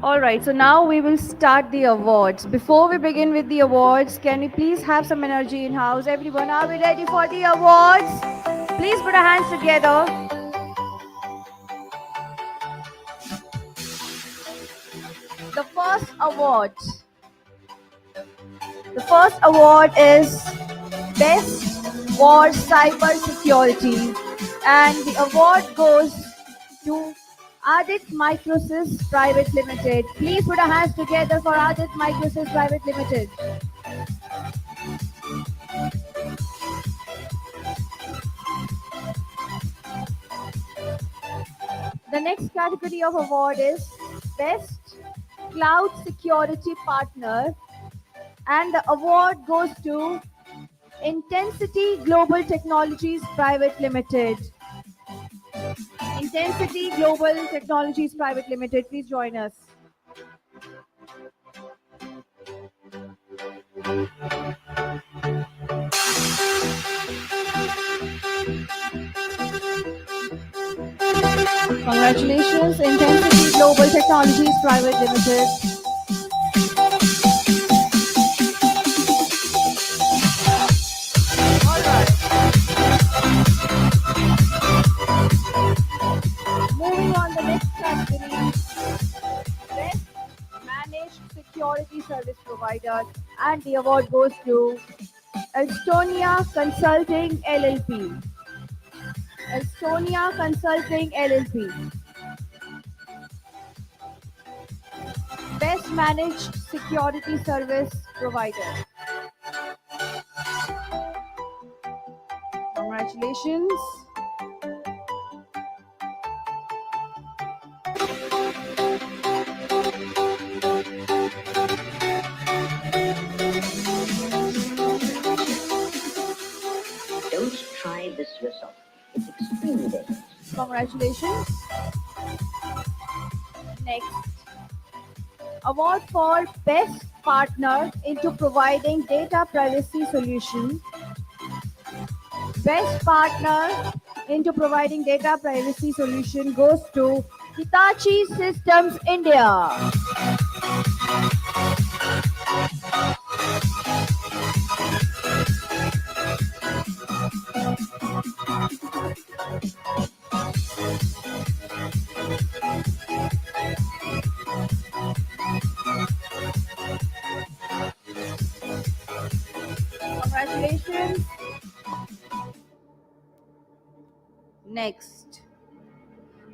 All right, so now we will start the awards. Before we begin with the awards, can we please have some energy in house? Everyone, are we ready for the awards? Please put our hands together. The first award is Best for Cybersecurity, and the award goes to Adit Microsys Private Limited. Please put our hands together for Adit Microsys Private Limited. The next category of award is Best Cloud Security Partner, and the award goes to Intensity Global Technologies Private Limited. Intensity Global Technologies Private Limited, please join us. Congratulations, Intensity Global Technologies Private Limited. Moving on, the next category, Best Managed Security Service Provider, and the award goes to Estonia Consulting LLP. Estonia Consulting LLP. Best Managed Security Service Provider. Congratulations. Don't try this yourself. It's extremely dangerous. Congratulations. Next, award for Best Partner into Providing Data Privacy Solution. Best Partner into Providing Data Privacy Solution goes to Hitachi Systems India. Congratulations.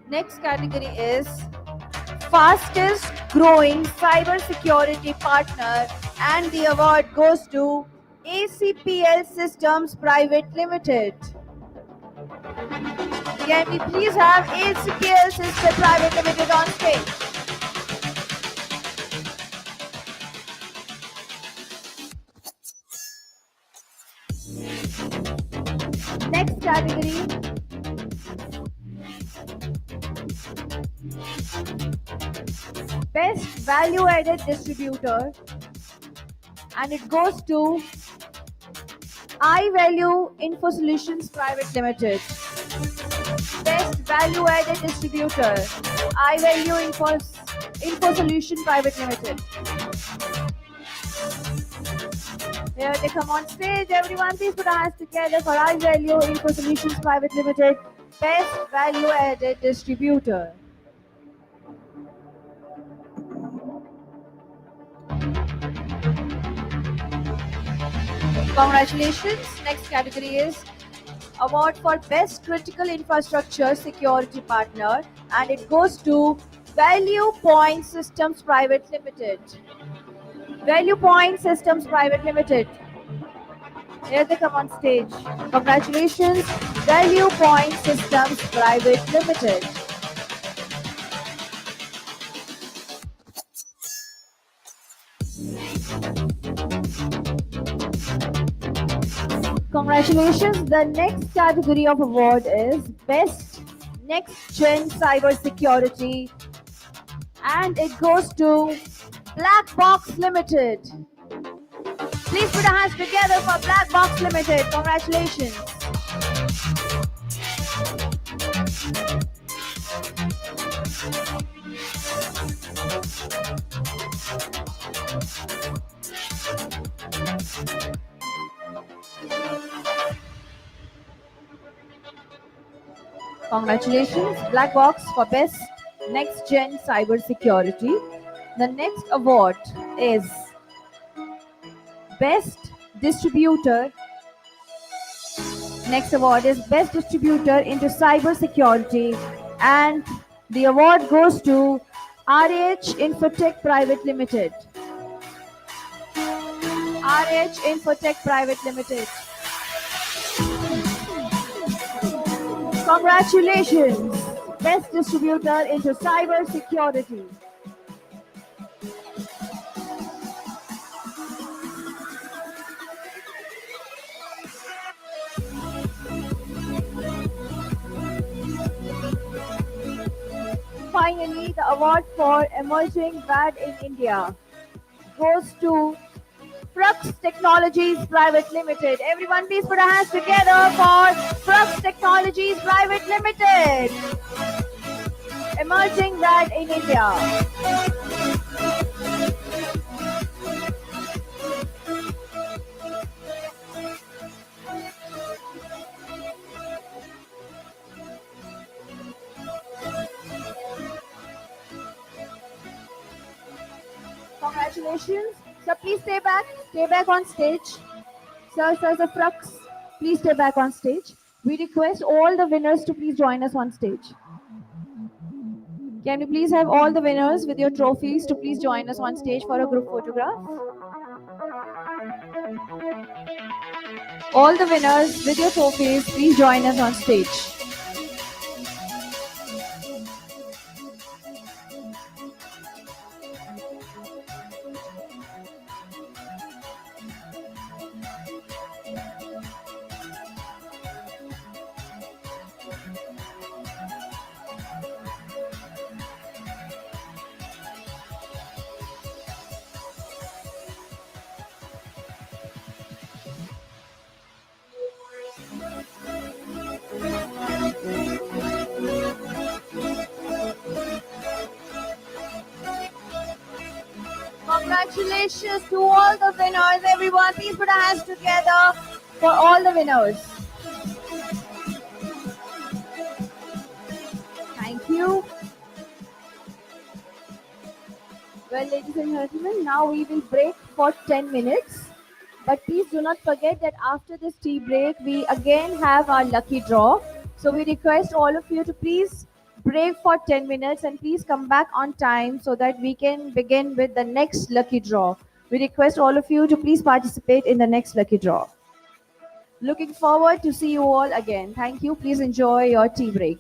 Next category is Fastest Growing Cybersecurity Partner, and the award goes to ACPL Systems Private Limited. Can we please have ACPL Systems Private Limited on stage? Next category, Best Value Added Distributor, and it goes to iValue Info Solutions Private Limited. Best Value Added Distributor, iValue Info Solution Private Limited. Here they come on stage. Everyone, please put our hands together for iValue Info Solutions Private Limited, Best Value Added Distributor. Congratulations. Next category is Award for Best Critical Infrastructure Security Partner, and it goes to Value Point Systems Private Limited. Value Point Systems Private Limited. Here they come on stage. Congratulations, Value Point Systems Private Limited. Congratulations. The next category of award is Best Next Gen Cybersecurity, and it goes to Black Box Limited. Please put our hands together for Black Box Limited. Congratulations. Congratulations, Black Box, for Best Next Gen Cybersecurity. The next award is Best Distributor. Next award is Best Distributor into Cybersecurity, and the award goes to RH Infotech Private Limited. RH Infotech Private Limited. Congratulations, Best Distributor into Cybersecurity. Finally, the award for Emerging Brand in India goes to Frux Technologies Private Limited. Everyone, please put our hands together for Frux Technologies Private Limited. Emerging Brand in India. Congratulations. Sir, please stay back on stage. Sir, Frux, please stay back on stage. We request all the winners to please join us on stage. Can you please have all the winners with your trophies to please join us on stage for a group photograph? All the winners with your trophies, please join us on stage. Congratulations to all the winners. Everyone, please put our hands together for all the winners. Thank you. Well, ladies and gentlemen, now we will break for 10 minutes. But please do not forget that after this tea break, we again have our lucky draw. So we request all of you to please break for 10 minutes and please come back on time so that we can begin with the next lucky draw. We request all of you to please participate in the next lucky draw. Looking forward to see you all again. Thank you. Please enjoy your tea break.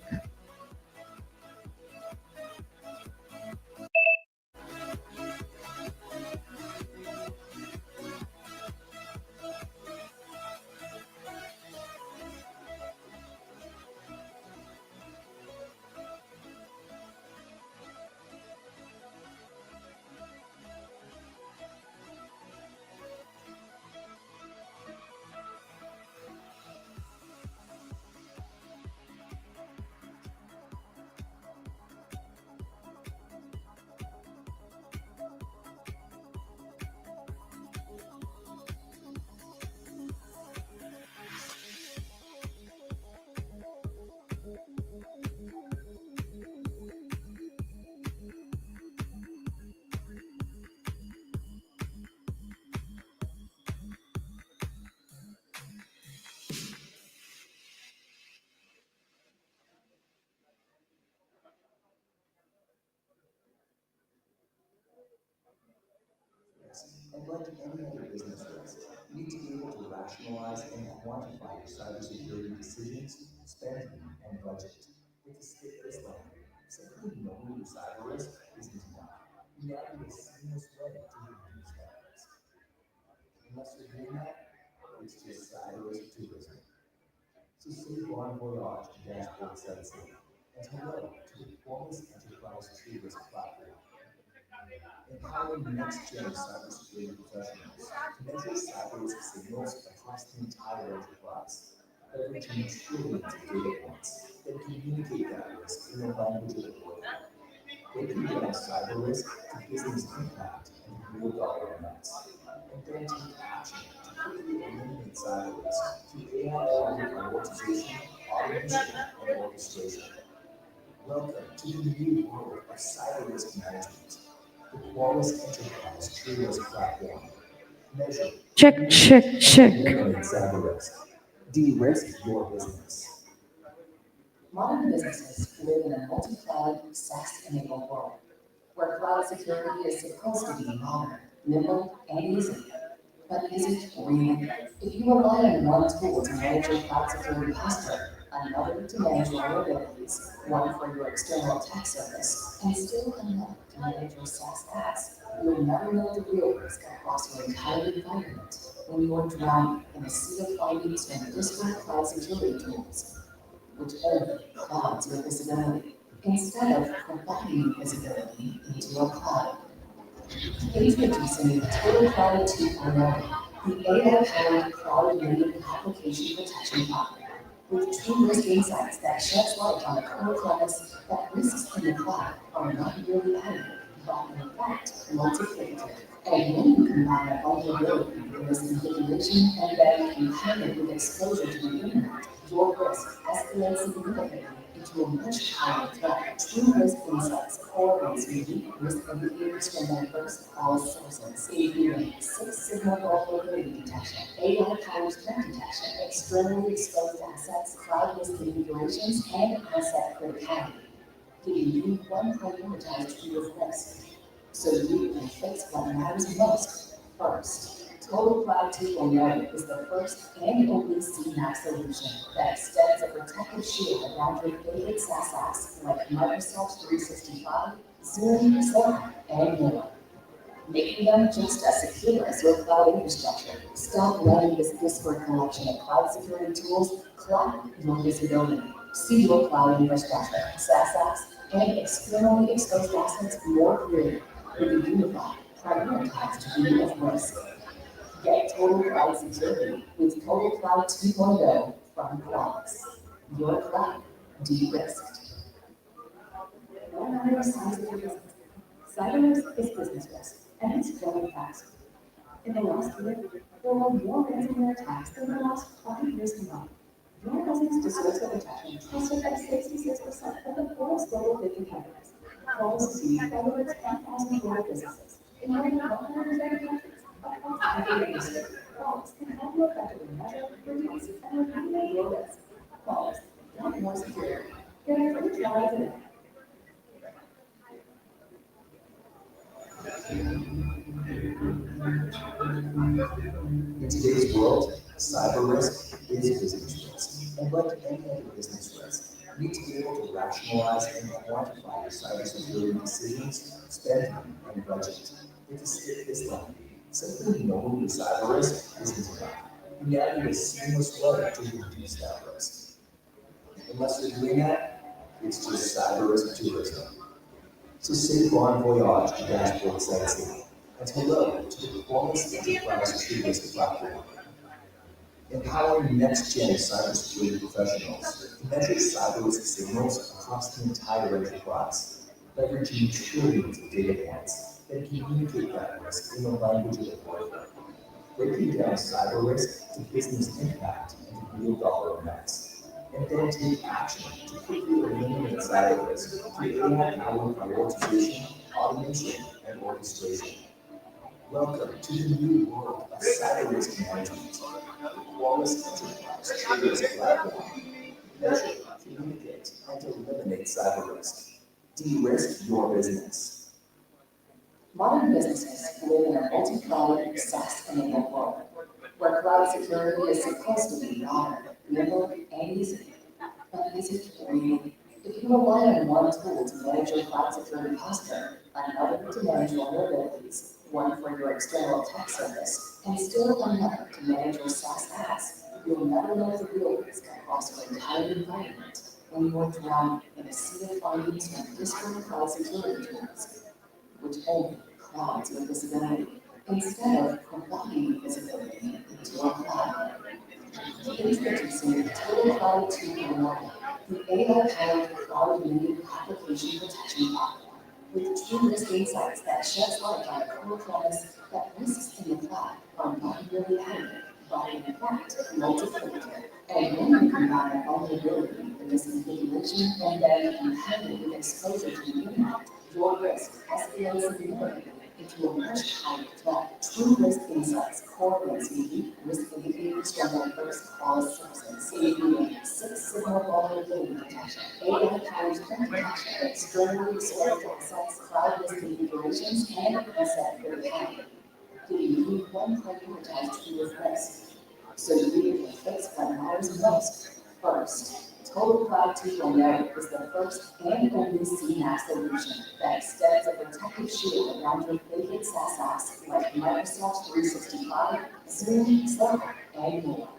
And like any other business risk, you need to be able to rationalize and quantify your cybersecurity decisions, spending, and budget. But to skip this line, simply knowing your cyber risk isn't enough. You now need a seamless way to reduce that risk. Unless you're doing that, it's just cyber risk tourism. So say bon voyage to dashboard sightseeing, and hello to the Qualys Enterprise True Risk platform. Empowering next-gen cybersecurity professionals to measure cyber risk signals across the entire enterprise, leveraging trillions of data points that communicate that risk in the language of the workload, breaking down cyber risk to business impact and real dollar amounts, and then take action to quickly eliminate cyber risk through AI-powered prioritization, automation, and orchestration. Welcome to the new world of cyber risk management. The Qualys Enterprise True Risk platform. Measure, Check, check, check. eliminate cyber risk. De-risk your business. Modern businesses live in a multi-cloud, SaaS-enabled world, where cloud security is supposed to be modern, nimble, and easy. But is it really? If you rely on one tool to manage your cloud security posture, another to manage vulnerabilities, one for your external attack surface, and still another to manage your SaaS apps, you will never know the real risk across your entire environment when you are drowning in a sea of findings from disparate cloud security tools, which only clouds your visibility, instead of providing visibility into your cloud. Introducing Total Cloud 2.0, the AI-powered cloud-native application protection platform, with true risk insights that sheds light on the core premise that risks in the cloud are not merely additive, but in fact multiplicative. And when you combine a vulnerability in this configuration and then compare it with exposure to the internet, your risk escalates significantly into a much higher threat. True risk insights correlates unique risk indicators from diverse cause sources, including six-signal vulnerability detection, AI-powered threat detection, externally exposed assets, cloud risk configurations, and asset criticality, giving you one prioritized view of risk, so you can fix what matters most first. Total Cloud 2.0 is the first and only CNAPP solution that extends a protective shield around your favorite SaaS apps like Microsoft 365, Zoom, Slack, and more, making them just as secure as your cloud infrastructure. Stop letting this disparate collection of cloud security tools cloud your visibility. See your cloud infrastructure, SaaS apps, and externally exposed assets more clearly with a unified, prioritized view of risk. Get Total Cloud Security with Total Cloud 2.0 from Qualys. Your cloud de-risked. No matter the size of your business, cyber risk is business risk, and it's growing fast. In the last year, there were more ransomware attacks than the last 5 years combined. Your business deserves the protection trusted by 66% of the Forbes Global 50 companies. Qualys is used by over 10,000 global businesses in more than 130 countries across every industry. Qualys can help you effectively measure, reduce, and remediate your risk. Qualys, get more secure. Get a free trial today. In today's world, cyber risk is business risk. And like any other business risk, you need to be able to rationalize and quantify your cybersecurity decisions, spending, and budget. But to skip this line, simply knowing your cyber risk isn't enough. You now need a seamless way to reduce that risk. Unless you're doing that, it's just cyber risk tourism. So say bon voyage to dashboard sightseeing, and hello to the Qualys Enterprise True Risk platform. Empowering next-gen cybersecurity professionals to measure cyber risk signals across the entire enterprise, leveraging trillions of data points that communicate that risk in the language of the workload, breaking down cyber risk to business impact and real dollar amounts, and then take action to quickly eliminate cyber risk through AI-powered prioritization, automation, and orchestration. Welcome to the new world of cyber risk management. The Qualys Enterprise True Risk platform. Measure, communicate, and eliminate cyber risk. De-risk your business. Modern businesses live in a multi-cloud, SaaS-enabled world, where cloud security is supposed to be modern, nimble, and easy. But is it really? If you rely on one tool to manage your cloud security posture, another to manage vulnerabilities, one for your external attack surface, and still another to manage your SaaS apps, you'll never know the real risk across your entire environment when you are drowned in a sea of findings from disparate cloud security tools, which only clouds your visibility instead of providing visibility into your cloud. Introducing Total Cloud 2.1, the AI-powered cloud-native application protection platform with true risk insights that sheds light on a core premise that risks in the cloud are not merely additive, but in fact multiplicative. And when you combine a vulnerability with misconfiguration and then compound it with exposure to the internet, your risk escalates significantly into a much higher threat. True risk insights correlates unique risk indicators from diverse cause sources, including Six Sigma vulnerability detection, AI-powered threat detection, externally exposed assets, cloud risk configurations, and reset criticality, giving you one prioritized to your risk, so you can fix what matters most first. Total Cloud 2.0 is the first and only CNAPP solution that extends a protective shield around your favorite SaaS apps like Microsoft 365, Zoom, Slack, and more,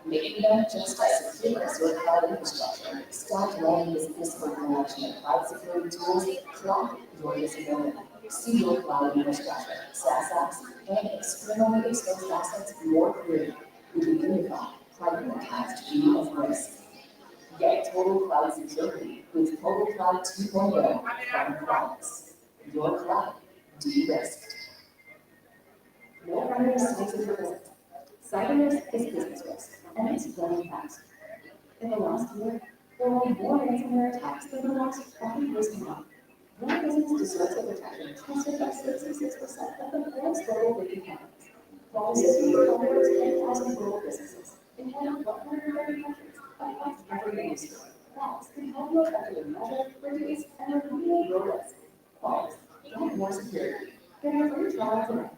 making them just as secure as your cloud infrastructure. Stop letting this disparate collection of cloud security tools clog your visibility. See your cloud infrastructure, SaaS apps, and externally exposed assets more clearly with a unified, prioritized view of risk. Get total cloud security with Total Cloud 2.0 from Qualys. Your cloud de-risked. No further mistakes in your business. Cyber risk is business risk, and it's growing fast. In the last year, there will be more ransomware attacks than the last 20 years combined. Your business deserves the protection trusted by 66% of the world's global 50 companies. Qualys is used by over 10,000 global businesses in more than 130 countries across every industry. Qualys can help you effectively measure, reduce, and remediate your risk. Qualys, drive more security. Get your free trial today.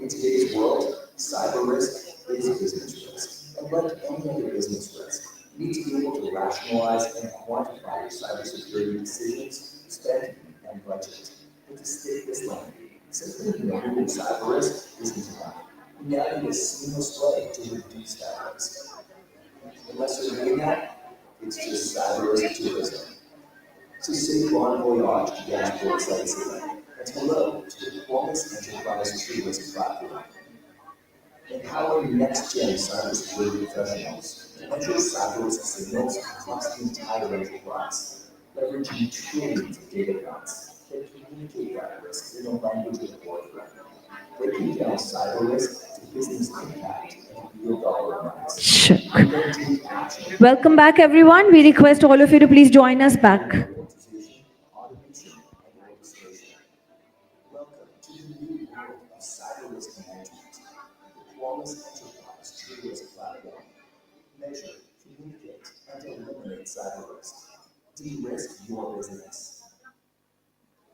In today's world, cyber risk is business risk. And like any other business risk, you need to be able to rationalize and quantify your cybersecurity decisions, spending, and budget. But to stick this lane, simply knowing your cyber risk isn't enough. You now need a seamless way to reduce that risk. Unless you're doing that, it's just cyber risk tourism. So say bon voyage to dashboards like Zillow, and hello to the Qualys Enterprise True Risk platform. Empowering next-gen cybersecurity professionals to measure cyber risk signals across the entire enterprise, leveraging trillions of data points that communicate that risk in a language of the boardroom, breaking down cyber risk to business impact and real dollar amounts. Sure. And then take action. Welcome back, everyone. We request all of you to please join us back. Automation, and orchestration. Welcome to the new world of cyber risk management. The Qualys Enterprise True Risk platform. Measure, communicate, and eliminate cyber risk. De-risk your business.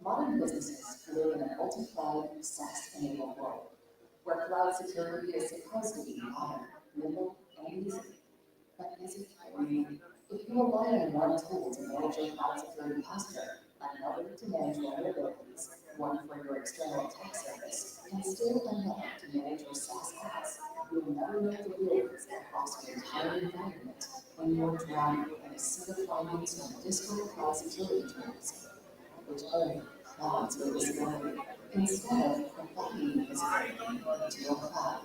Modern businesses live in a multi-cloud, SaaS-enabled world, where cloud security is supposed to be modern, nimble, and easy. But is it really? If you rely on one tool to manage your cloud security posture, another to manage vulnerabilities, one for your external attack surface, and still another to manage your SaaS apps, you'll never know the real risk across your entire environment when you're drowning in a sea of findings from disparate cloud security tools, which only clouds your visibility instead of providing visibility into your cloud.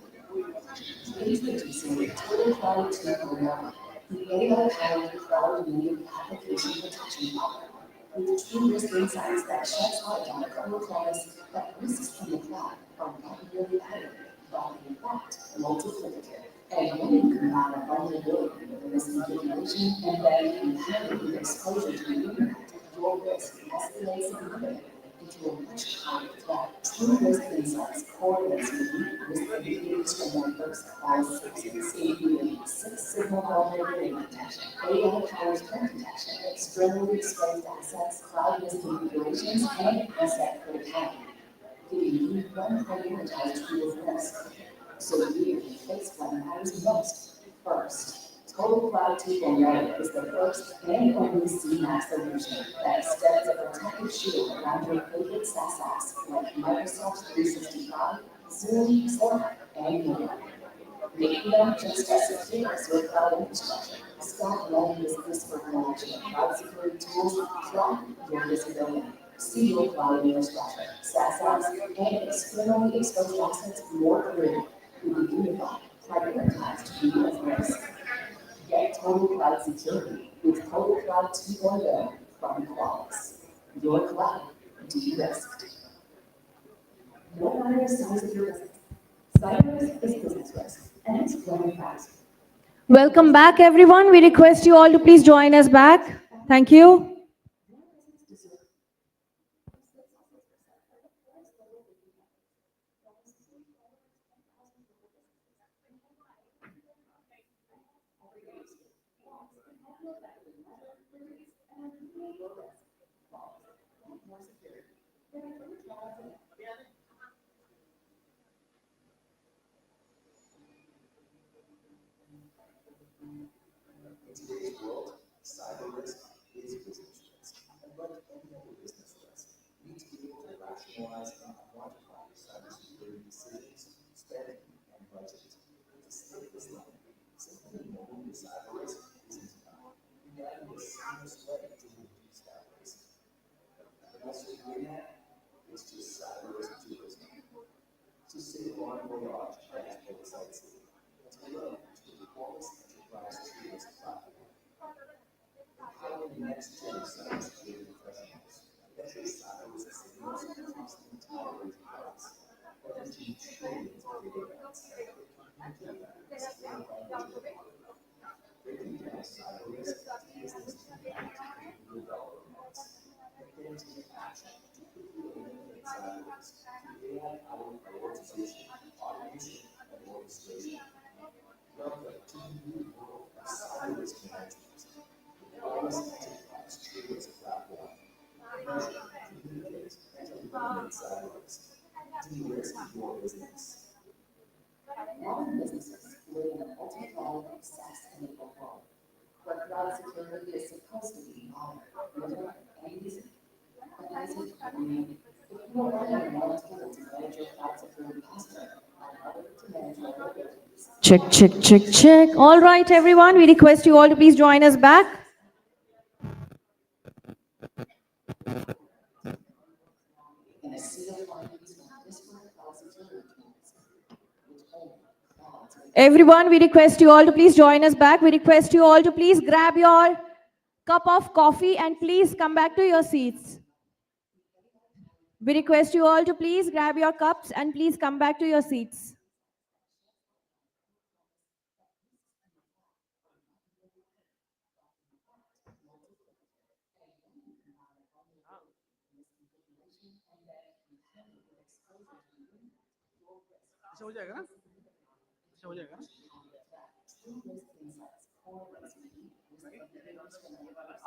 Introducing Total Cloud 2.0, the AI-powered cloud-native application protection platform with true risk insights that sheds light on the core premise that risks in the cloud are not merely additive, but in fact multiplicative. And when you combine a vulnerability with a misconfiguration and then compound it with exposure to the internet, your risk escalates significantly into to a much higher threat. True risk insights correlates with risk indicators from diverse cause sources, including signal vulnerability detection, AI-powered threat detection, externally exposed assets, cloud-based configurations, and asset criticality, giving you one prioritized view of risk, so you can fix what matters most first. Total Cloud 2.0 is the first and only CMAX solution that extends a protective shield around your favorite SaaS apps like Microsoft 365, Zoom, Slack, and more, making them just as secure as your cloud infrastructure. Stop letting this whisper collection of cloud security tools clog your visibility. See your cloud infrastructure, SaaS apps, and externally exposed assets more clearly with a unified, prioritized view of risk. Get Total Cloud Security with Total Cloud 2.0 from Qualys. Your cloud de-risked. No matter the size of your business, cyber risk is business risk, and it's growing fast. Welcome back, everyone. We request you all to please join us back. Thank you. In today's world, cyber risk is business risk. And like any other business risk, you need to be able to rationalize and quantify your cybersecurity decisions, spending, and budget. To state this line, simply knowing your cyber risk isn't enough. You need a seamless way to reduce that risk. And the best way to do that is just cyber risk tourism. To say bon voyage as both sites say, let's hello to the Qualys Enterprise Trios platform. Empowering the next gen of cybersecurity professionals, measure cyber risk signals across the entire enterprise, leveraging trillions of data points, community events, and language model. Breaking down cyber risk into business impact and real dollar amounts. And then take action to quickly eliminate cyber risk through AI-powered prioritization, automation, and orchestration. Welcome to the new world of cyber risk management. The Qualys Enterprise Trios platform. Measure, communicate, and eliminate cyber risk. De-risk your business. Modern businesses live in a multi-cloud, SaaS-enabled world, where cloud security is supposed to be modern, nimble, and easy. But is it really? If you are running one tool to manage your cloud security posture, another to manage your vulnerabilities. Check, check, check, check. All right, everyone. We request you all to please join us back. In a sea of findings from disparate cloud security tools, which only clouds can Everyone, we request you all to please join us back. We request you all to please grab your cup of coffee and please come back to your seats. We request you all to please grab your cups and please come back to your seats. ऐसा हो जाएगा ना ऐसा हो जाएगा ना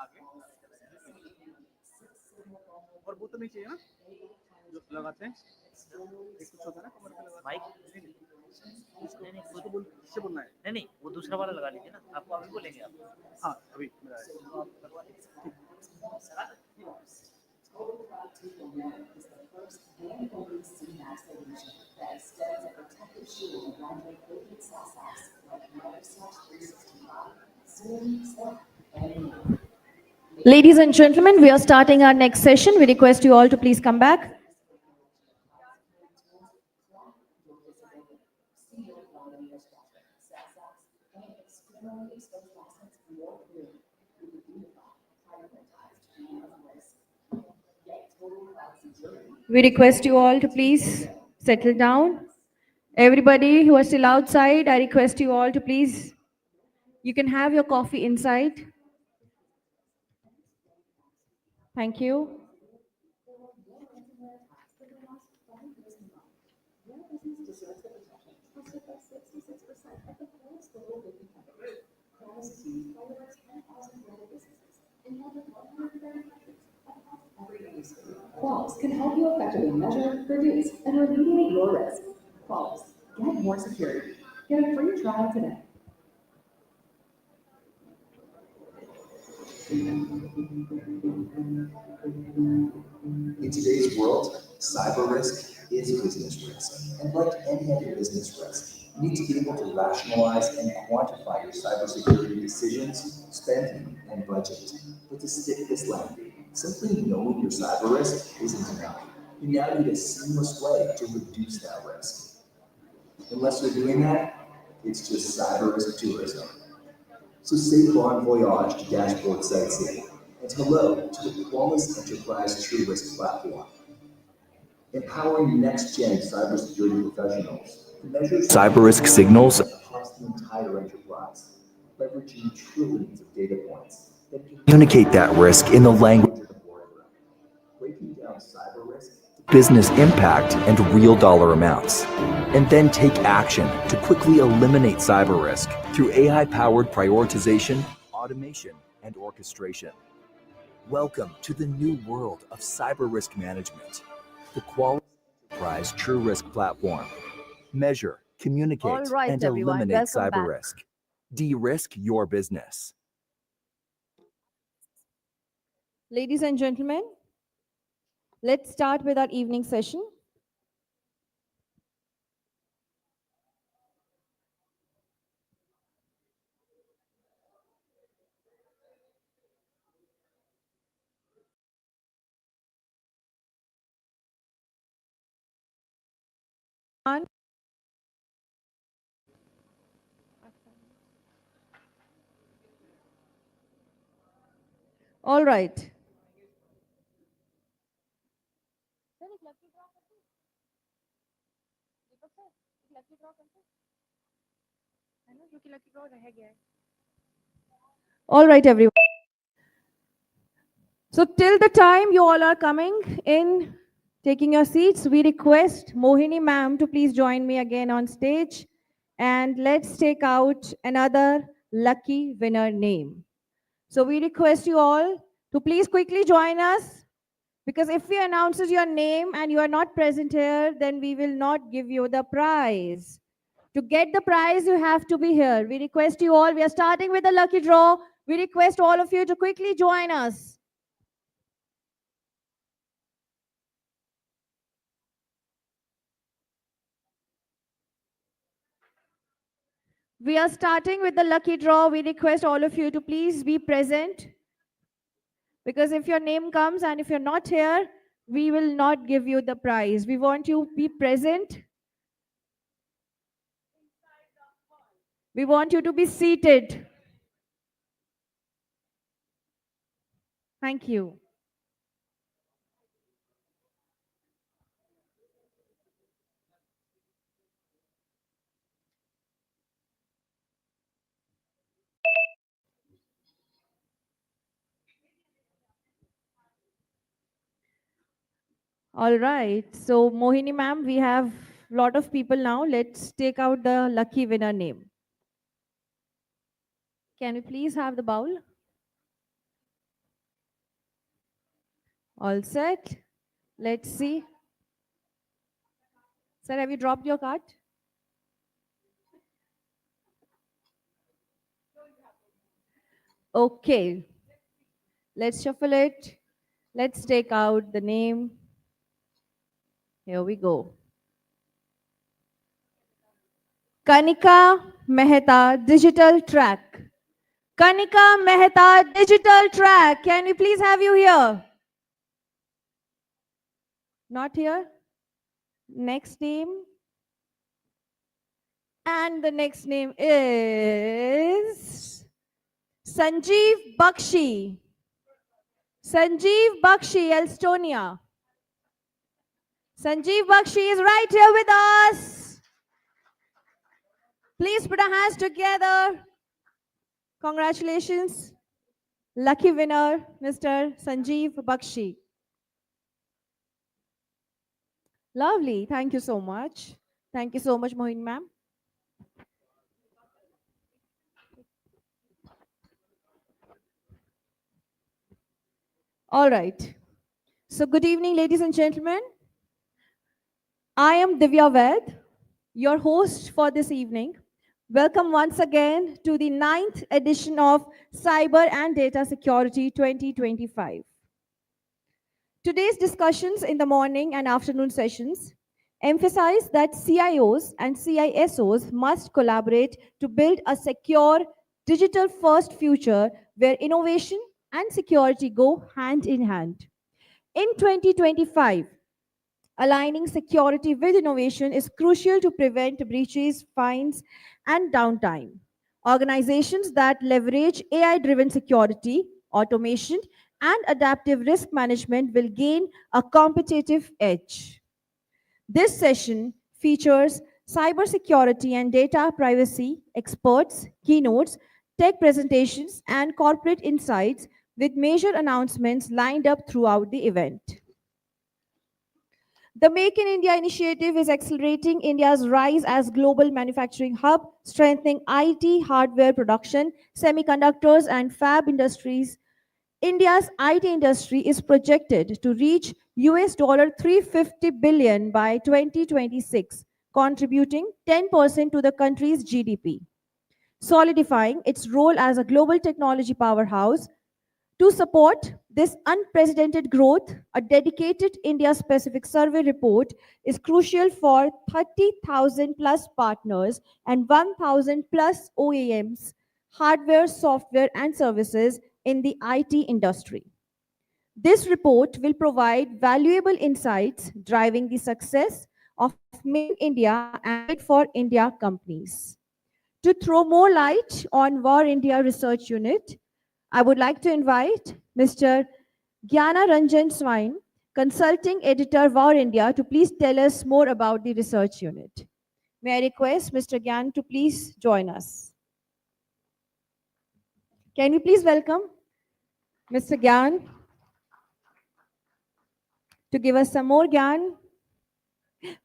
आगे और वो तो नहीं चाहिए ना जो लगाते हैं एक कुछ होता है ना कमर पे लगाते माइक उसको बोल किससे बोलना है नहीं वो दूसरा वाला लगा लीजिए ना आपको अभी बोलेंगे आप हाँ अभी मेरा Total Cloud 2.0 is the first and only CMAX solution that extends a protective shield around your favorite SaaS apps like Microsoft 365, Zoom, Slack, and more. Ladies and gentlemen, we are starting our next session. We request you all to please come back. See your cloud infrastructure, SaaS apps, and externally exposed assets more clearly with a unified, prioritized view of risk. Get Total Cloud Security. We request you all to please settle down. Everybody who are still outside, I request you all to please, you can have your coffee inside. Thank you. Qualys can help you effectively measure, reduce, and remediate your risk. Qualys, get more security. Get a free trial today. In today's world, cyber risk is business risk. And like any other business risk, you need to be able to rationalize and quantify your cybersecurity decisions, spending, and budget. But to stick this landing, simply knowing your cyber risk isn't enough. You now need a seamless way to reduce that risk. Unless you're doing that, it's just cyber risk tourism. So say bon voyage to dashboard sightseeing, and hello to the Qualys Enterprise True Risk platform, empowering next-gen cybersecurity professionals to measure cyber risk signals across the entire enterprise, leveraging trillions of data points that communicate that risk in the language of the boardroom, breaking down cyber risk to business impact and real dollar amounts, and then take action to quickly eliminate cyber risk through AI-powered prioritization, automation, and orchestration. Welcome to the new world of cyber risk management. The Qualys Enterprise True Risk platform. Measure, communicate, All right, and everyone, eliminate welcome cyber back. risk. De-risk your business. Ladies and gentlemen, let's start with our evening session. All right. All right, everyone. So till the time you all are coming in, taking your seats, we request Mohini ma'am to please join me again on stage. And let's take out another lucky winner name. So we request you all to please quickly join us, because if we announces your name and you are not present here, then we will not give you the prize. To get the prize, you have to be here. We request you all. We are starting with the lucky draw. We request all of you to quickly join us. We are starting with the lucky draw. We request all of you to please be present, because if your name comes and if you're not here, we will not give you the prize. We want you to be present. We want you to be seated. Thank you. All right. So Mohini ma'am, we have a lot of people now. Let's take out the lucky winner name. Can we please have the bowl? All set. Let's see. Sir, have you dropped your card? Okay. Let's shuffle it. Let's take out the name. Here we go. Kanika Mehta Digital Track. Kanika Mehta Digital Track. Can we please have you here? Not here? Next name. And the next name is Sanjeev Bakshi. Sanjeev Bakshi, Estonia. Sanjeev Bakshi is right here with us. Please put our hands together. Congratulations. Lucky winner, Mr. Sanjeev Bakshi. Lovely. Thank you so much. Thank you so much, Mohin ma'am. All right. So, good evening, ladies and gentlemen. I am Divya Ved, your host for this evening. Welcome once again to the 9th edition of Cyber and Data Security 2025. Today's discussions in the morning and afternoon sessions emphasize that CIOs and CISOs must collaborate to build a secure, digital first future where innovation and security go hand in hand. In 2025, aligning security with innovation is crucial to prevent breaches, fines, and downtime. Organizations that leverage AI driven security, automation, and adaptive risk management will gain a competitive edge. This session features cybersecurity and data privacy experts, keynotes, tech presentations, and corporate insights with major announcements lined up throughout the event. The Make in India initiative is accelerating India's rise as global manufacturing hub, strengthening IT, hardware production, semiconductors, and fab industries. India's IT industry is projected to reach US $350 billion by 2026, contributing 10% to the country's GDP, solidifying its role as a global technology powerhouse. To support this unprecedented growth, a dedicated India specific survey report is crucial for 30,000 plus partners and 1,000 plus OEMs, hardware, software, and services in the IT industry. This report will provide valuable insights driving the success of Make in India and Made for India companies. To throw more light on War India Research Unit, I would like to invite Mr. Gyana Ranjan Swain, Consulting Editor, War India, to please tell us more about the research unit. May I request Mr. Gyan to please join us? Can we please welcome Mr. Gyan to give us some more Gyan?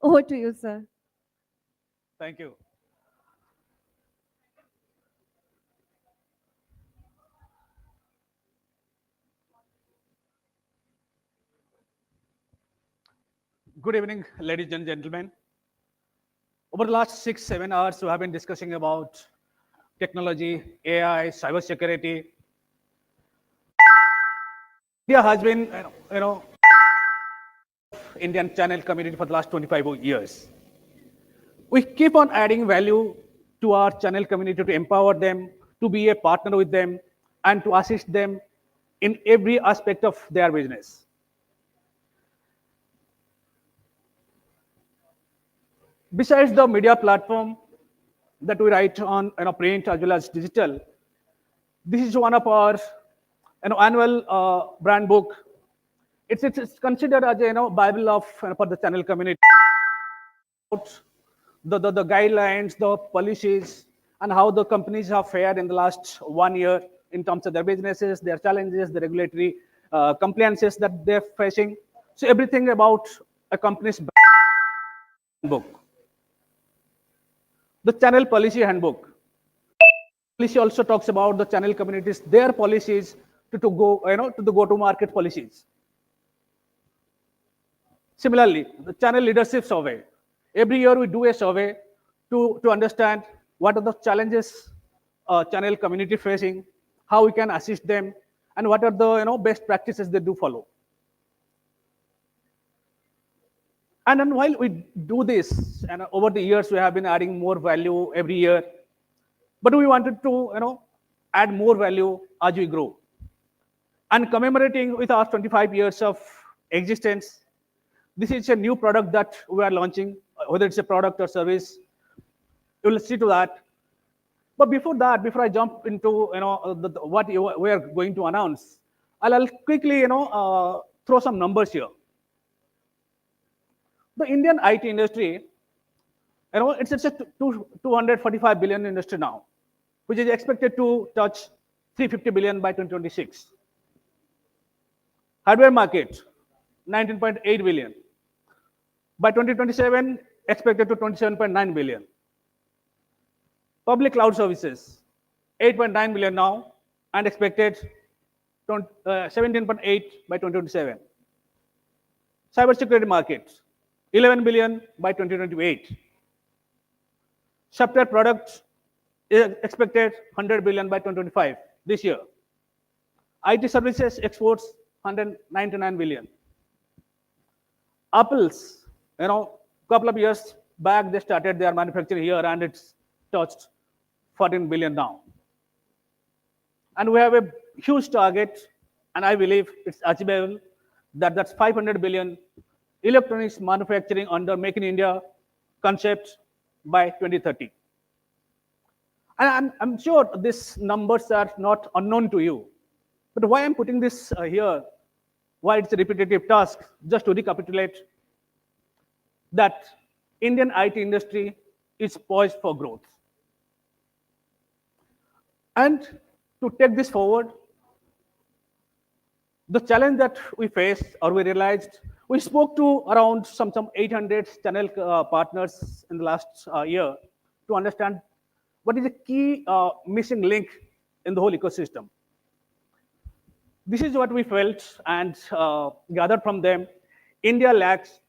Over to you, sir. Thank you. Good evening, ladies and gentlemen. Over the last 6-7 hours, we have been discussing about technology, AI, cybersecurity. India has been, Indian channel community for the last 25 years. We keep on adding value to our channel community to empower them, to be a partner with them, and to assist them in every aspect of their business. Besides the media platform that we write on print as well as digital, this is one of our annual brand book. It's considered as a Bible of for the channel community. The guidelines, the policies, and how the companies have fared in the last 1 year in terms of their businesses, their challenges, the regulatory compliances that they're facing. So everything about a company's book. The channel policy handbook. Policy also talks about the channel communities, their policies to go to the go-to-market policies. Similarly, the channel leadership survey. Every year we do a survey to understand what are the challenges channel community facing, how we can assist them, and what are the best practices they do follow. And then while we do this, and over the years we have been adding more value every year, but we wanted to add more value as we grow. And commemorating with our 25 years of existence, this is a new product that we are launching, whether it's a product or service. We'll see to that. But before that, before I jump into what we are going to announce, I'll quickly throw some numbers here. The Indian IT industry, it's a 245 billion industry now, which is expected to touch 350 billion by 2026. Hardware market, 19.8 billion. By 2027, expected to 27.9 billion. Public cloud services, 8.9 billion now, and expected 17.8 by 2027. Cybersecurity market, 11 billion by 2028. Software products is expected 100 billion by 2025, this year. IT services exports 199 billion. Apple's, couple of years back, they started their manufacturing here and it's touched 14 billion now. And we have a huge target, and I believe it's achievable, that's 500 billion electronics manufacturing under Make in India concept by 2030. And I'm sure these numbers are not unknown to you. But why I'm putting this here, why it's a repetitive task, just to recapitulate that Indian IT industry is poised for growth. And to take this forward, the challenge that we faced or we realized, we spoke to around some 800 channel partners in the last year to understand what is the key missing link in the whole ecosystem. This is what we felt and gathered from them. India lacks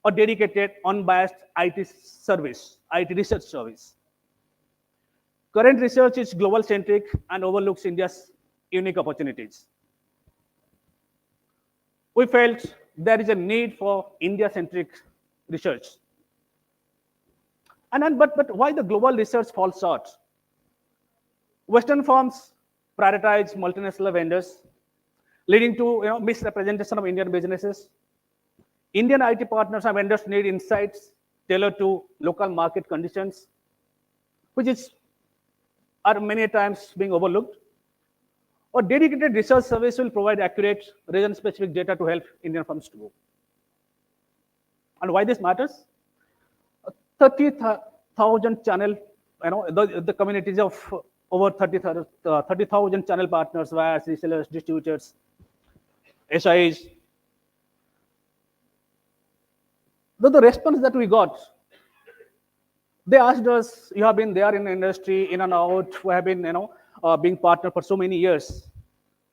a dedicated, unbiased IT service, IT research service. Current research is global-centric and overlooks India's unique opportunities. We felt there is a need for India-centric research. But why the global research falls short? Western firms prioritize multinational vendors, leading to misrepresentation of Indian businesses. Indian IT partners and vendors need insights tailored to local market conditions, which are many times being overlooked. A dedicated research service will provide accurate, region-specific data to help Indian firms to grow. And why this matters? 30,000 channel, the communities of over 30,000 channel partners, VARs, resellers, distributors, SIs. The response that we got, they asked us, you have been there in the industry, in and out, we have been, being partner for so many years.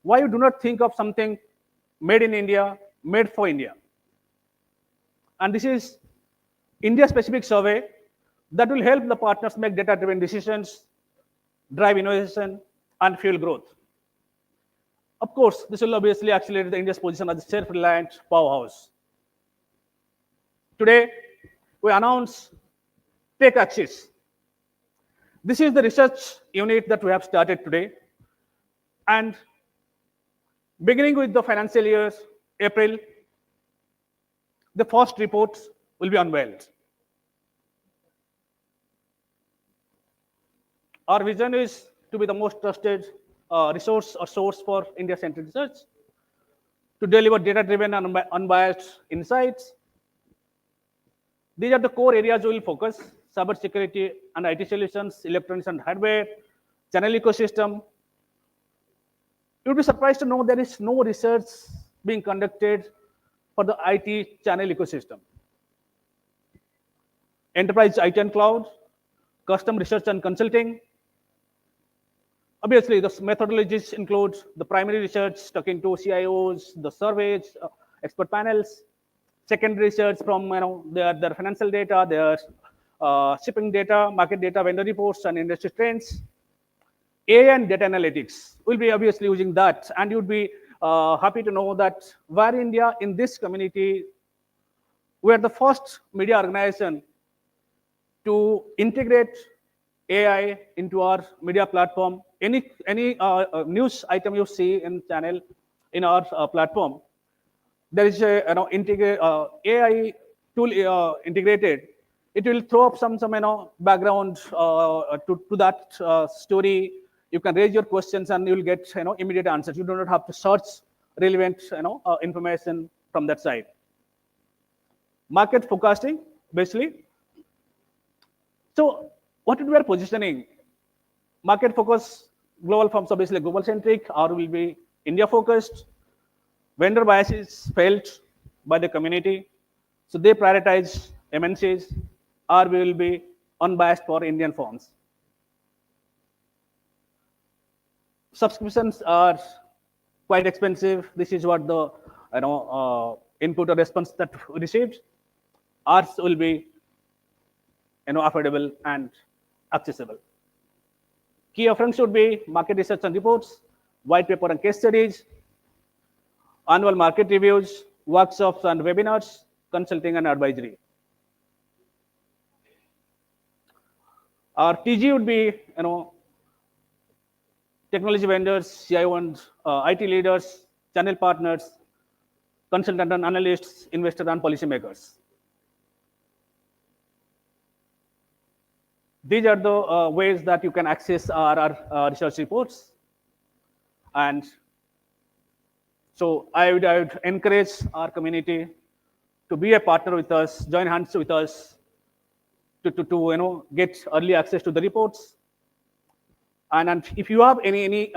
Why you do not think of something made in India, made for India? And this is India-specific survey that will help the partners make data-driven decisions, drive innovation, and fuel growth. Of course, this will obviously accelerate the India's position as a self-reliant powerhouse. Today, we announce Tech Axis. This is the research unit that we have started today. And beginning with the financial year, April, the first reports will be unveiled. Our vision is to be the most trusted resource or source for India-centric research, to deliver data-driven and unbiased insights. These are the core areas we will focus: cybersecurity and IT solutions, electronics and hardware, channel ecosystem. You'll be surprised to know there is no research being conducted for the IT channel ecosystem. Enterprise IT and cloud, custom research and consulting. Obviously, the methodologies include the primary research, talking to CIOs, the surveys, expert panels, secondary research from their financial data, their shipping data, market data, vendor reports, and industry trends. AI and data analytics. We'll be obviously using that, and you'd be happy to know that VAR India in this community, we are the first media organization to integrate AI into our media platform. Any news item you see in channel in our platform, there is a AI tool integrated. It will throw up some background to that story. You can raise your questions and you will get immediate answers. You do not have to search relevant information from that side. Market forecasting, basically. So what we are positioning? Market focus, global firms are basically global centric, or will be India focused. Vendor bias is felt by the community, so they prioritize MNCs, or we will be unbiased for Indian firms. Subscriptions are quite expensive. This is what the input or response that we received, ours will be affordable and accessible. Key offerings should be market research and reports, white paper and case studies, annual market reviews, workshops and webinars, consulting and advisory. Our TG would be, technology vendors, CIO and IT leaders, channel partners, consultant and analysts, investors and policymakers. These are the ways that you can access our research reports. And so I would encourage our community to be a partner with us, join hands with us to get early access to the reports. And if you have any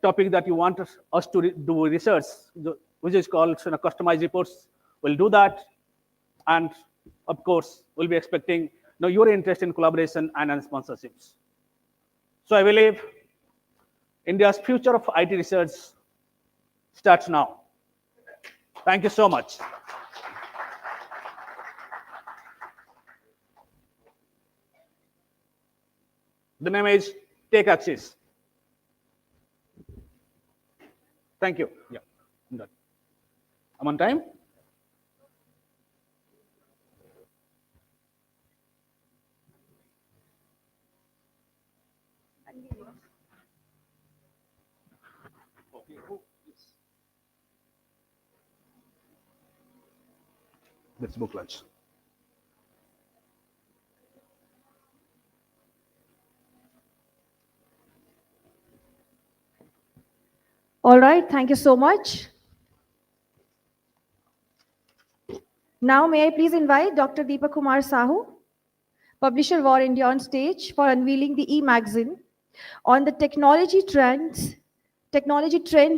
topic that you want us to do research, which is called customized reports, we'll do that. And of course, we'll be expecting your interest in collaboration and sponsorships. So I believe India's future of IT research starts now. Thank you so much. The name is Take Axis. Thank you. Yeah, I'm done. I'm on time. Let's book lunch. All right, thank you so much. Now, may I please invite Dr. Deepak Kumar Sahu, Publisher War India, on stage for unveiling the e-magazine on the Technology Trends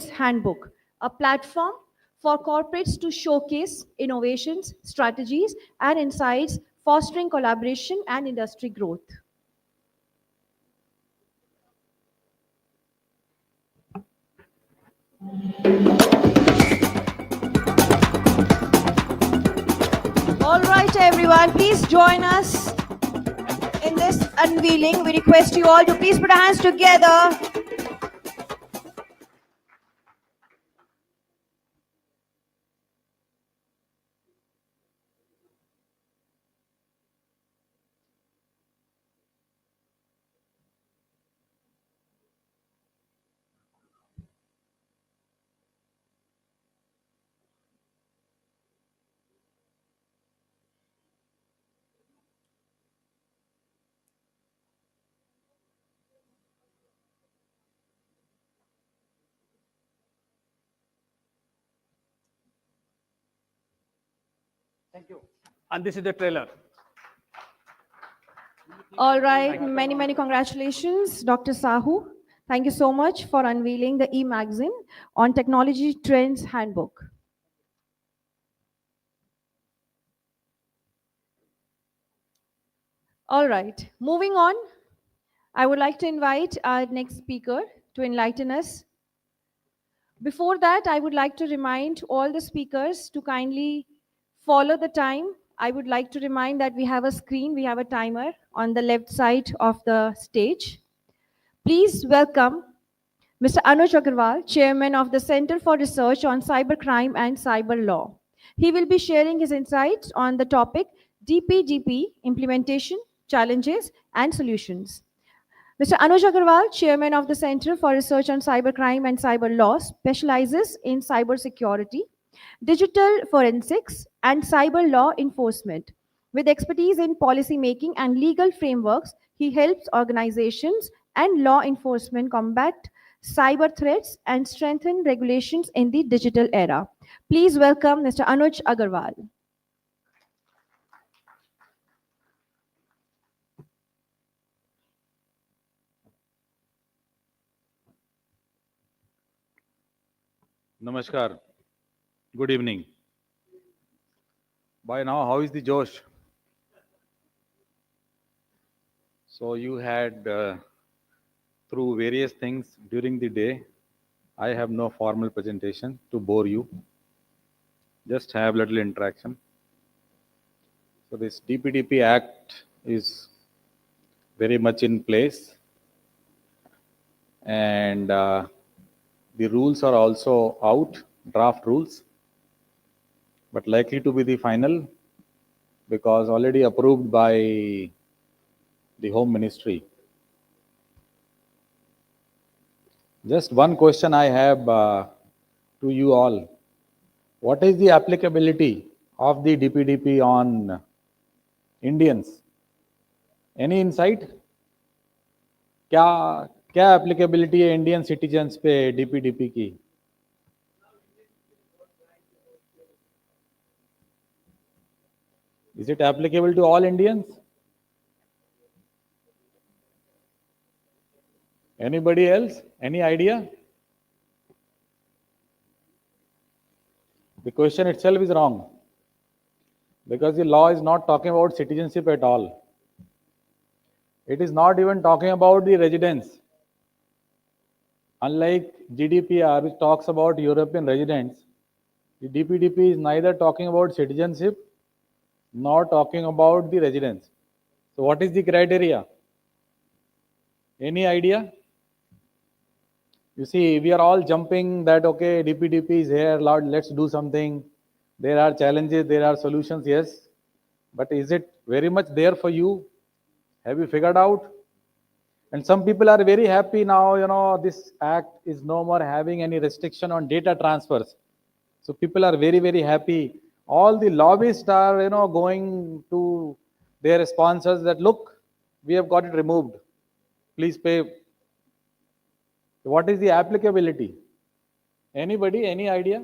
Handbook, a platform for corporates to showcase innovations, strategies, and insights, fostering collaboration and industry growth. All right, everyone, please join us in this unveiling. We request you all to please put our hands together. Thank you. And this is the trailer. All right, many congratulations, Dr. Sahu. Thank you so much for unveiling the e-magazine on Technology Trends Handbook. All right, moving on, I would like to invite our next speaker to enlighten us. Before that, I would like to remind all the speakers to kindly follow the time. I would like to remind that we have a screen, we have a timer on the left side of the stage. Please welcome Mr. Anuj Agarwal, Chairman of the Center for Research on Cybercrime and Cyber Law. He will be sharing his insights on the topic DPDP implementation, challenges and solutions. Mr. Anuj Agarwal, Chairman of the Center for Research on Cybercrime and Cyber Law, specializes in cybersecurity, digital forensics, and cyber law enforcement. With expertise in policy making and legal frameworks, he helps organizations and law enforcement combat cyber threats and strengthen regulations in the digital era. Please welcome Mr. Anuj Agarwal. Namaskar. Good evening. By now, how is the Josh? So you had through various things during the day. I have no formal presentation to bore you. just have little interaction. So this DPDP Act is very much in place, and the rules are also out, draft rules, but likely to be the final because already approved by the Home Ministry. Just one question I have to you all. What is the applicability of the DPDP on Indians? Any insight? क्या क्या applicability है Indian citizens पे DPDP की? Is it applicable to all Indians? Anybody else? Any idea? The question itself is wrong because the law is not talking about citizenship at all. It is not even talking about the residence. Unlike GDPR, which talks about European residents, the DPDP is neither talking about citizenship nor talking about the residence. So what is the criteria? Any idea? You see, we are all jumping that, okay, DPDP is here, Lord, let's do something. There are challenges, there are solutions, yes. But is it very much there for you? Have you figured out? And some people are very happy now, this act is no more having any restriction on data transfers. So people are very, very happy. All the lobbyists are, going to their sponsors that, look, we have got it removed. Please pay. What is the applicability? Anybody, any idea?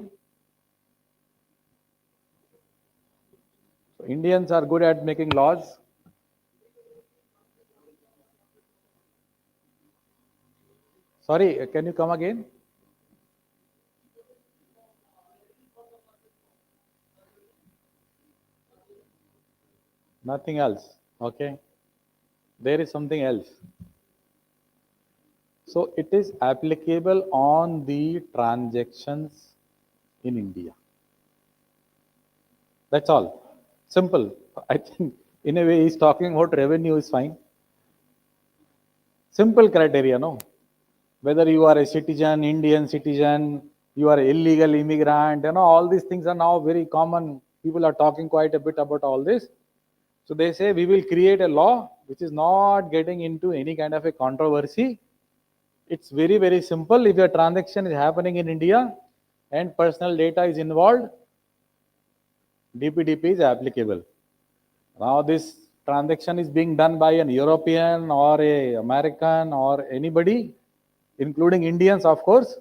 So Indians are good at making laws. Sorry, can you come again? Nothing else. Okay. There is something else. So it is applicable on the transactions in India. That's all. Simple. I think in a way he's talking about revenue is fine. Simple criteria, no? Whether you are a citizen, Indian citizen, you are an illegal immigrant, all these things are now very common. People are talking quite a bit about all this. So they say we will create a law which is not getting into any kind of a controversy. It's very, very simple. If your transaction is happening in India and personal data is involved, DPDP is applicable. Now this transaction is being done by an European or a American or anybody, including Indians, of course.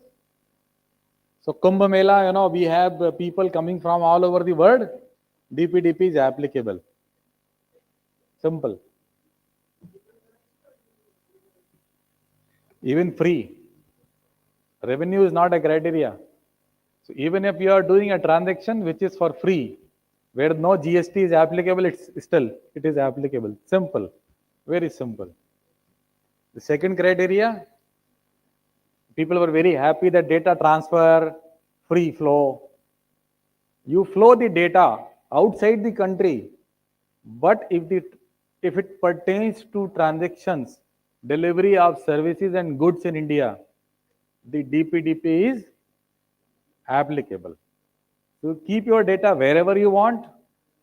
So Kumbh Mela, we have people coming from all over the world. DPDP is applicable. Simple. Even free. Revenue is not a criteria. So even if you are doing a transaction which is for free, where no GST is applicable, it is applicable. Simple. Very simple. The second criteria, people were very happy that data transfer, free flow. You flow the data outside the country, but if it pertains to transactions, delivery of services and goods in India, the DPDP is applicable. So keep your data wherever you want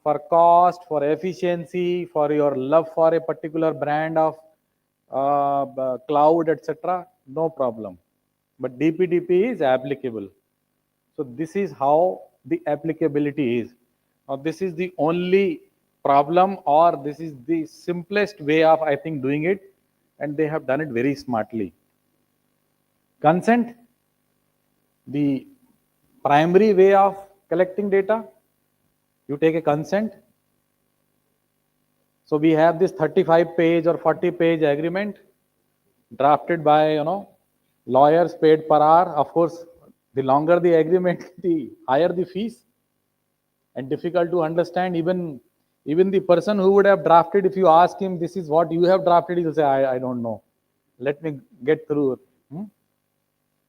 for cost, for efficiency, for your love for a particular brand of cloud, etc. No problem. But DPDP is applicable. So this is how the applicability is. Now this is the only problem, or this is the simplest way of, I think, doing it, and they have done it very smartly. Consent, the primary way of collecting data, you take a consent. So we have this 35-page or 40-page agreement drafted by lawyers paid per hour. Of course, the longer the agreement, the higher the fees, and difficult to understand. Even the person who would have drafted, if you ask him, this is what you have drafted, he will say, I don't know. Let me get through.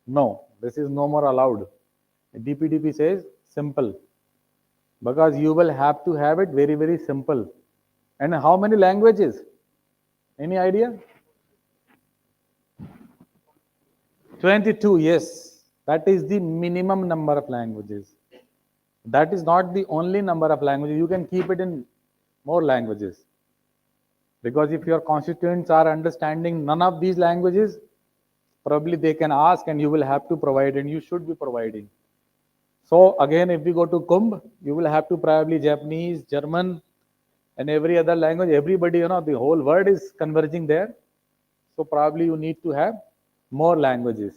No, this is no more allowed. DPDP says simple. Because you will have to have it very, very simple. And how many languages? Any idea? 22, yes. That is the minimum number of languages. That is not the only number of languages. You can keep it in more languages. Because if your constituents are understanding none of these languages, probably they can ask and you will have to provide, and you should be providing. So again, if we go to Kumbh, you will have to probably Japanese, German, and every other language. Everybody, the whole world is converging there. So probably you need to have more languages.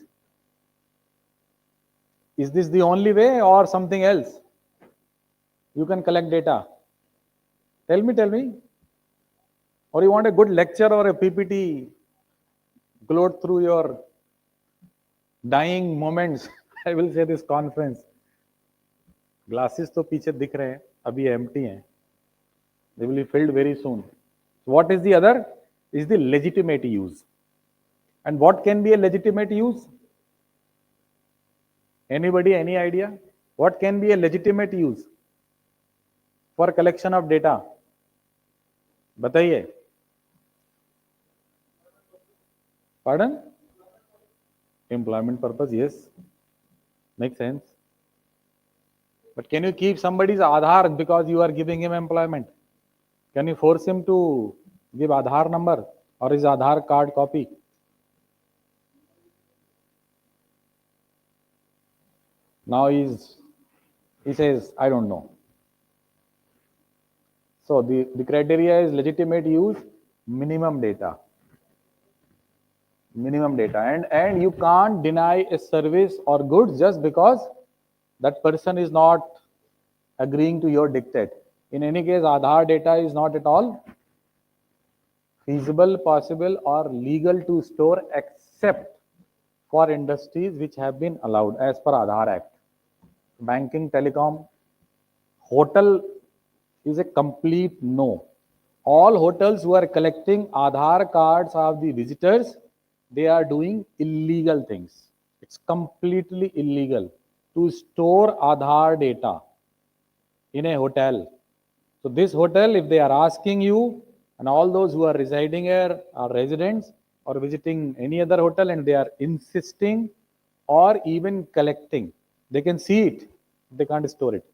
Is this the only way or something else? You can collect data. Tell me. Or you want a good lecture or a PPT gloat through your dying moments? I will say this conference. Glasses तो पीछे दिख रहे हैं, अभी empty हैं. They will be filled very soon. What is the other? Is the legitimate use. And what can be a legitimate use? Anybody, any idea? What can be a legitimate use for collection of data? बताइए. Pardon? Employment purpose, yes. Makes sense. But can you keep somebody's Aadhaar because you are giving him employment? Can you force him to give Aadhaar number or his Aadhaar card copy? Now he says, I don't know. So the criteria is legitimate use, minimum data. Minimum data. And you can't deny a service or goods just because that person is not agreeing to your dictate. In any case, Aadhaar data is not at all feasible, possible, or legal to store except for industries which have been allowed as per Aadhaar Act. Banking, telecom, hotel is a complete no. All hotels who are collecting Aadhaar cards of the visitors, they are doing illegal things. It's completely illegal to store Aadhaar data in a hotel. So this hotel, if they are asking you, and all those who are residing here are residents or visiting any other hotel, and they are insisting or even collecting, they can see it, they can't store it.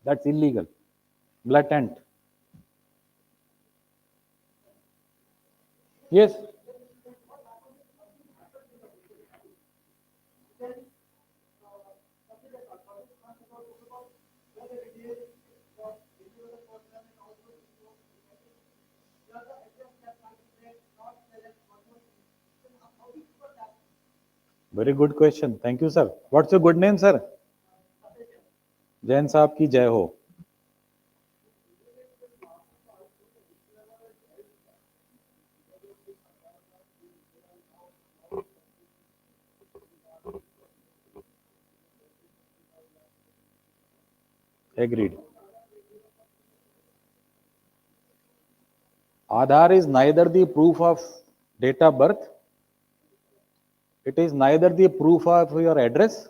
That's illegal, blatant. Yes. Very good question. Thank you, sir. What's your good name, sir? Jain साहब की जय हो. Agreed. Aadhaar is neither the proof of date of birth, it is neither the proof of your address.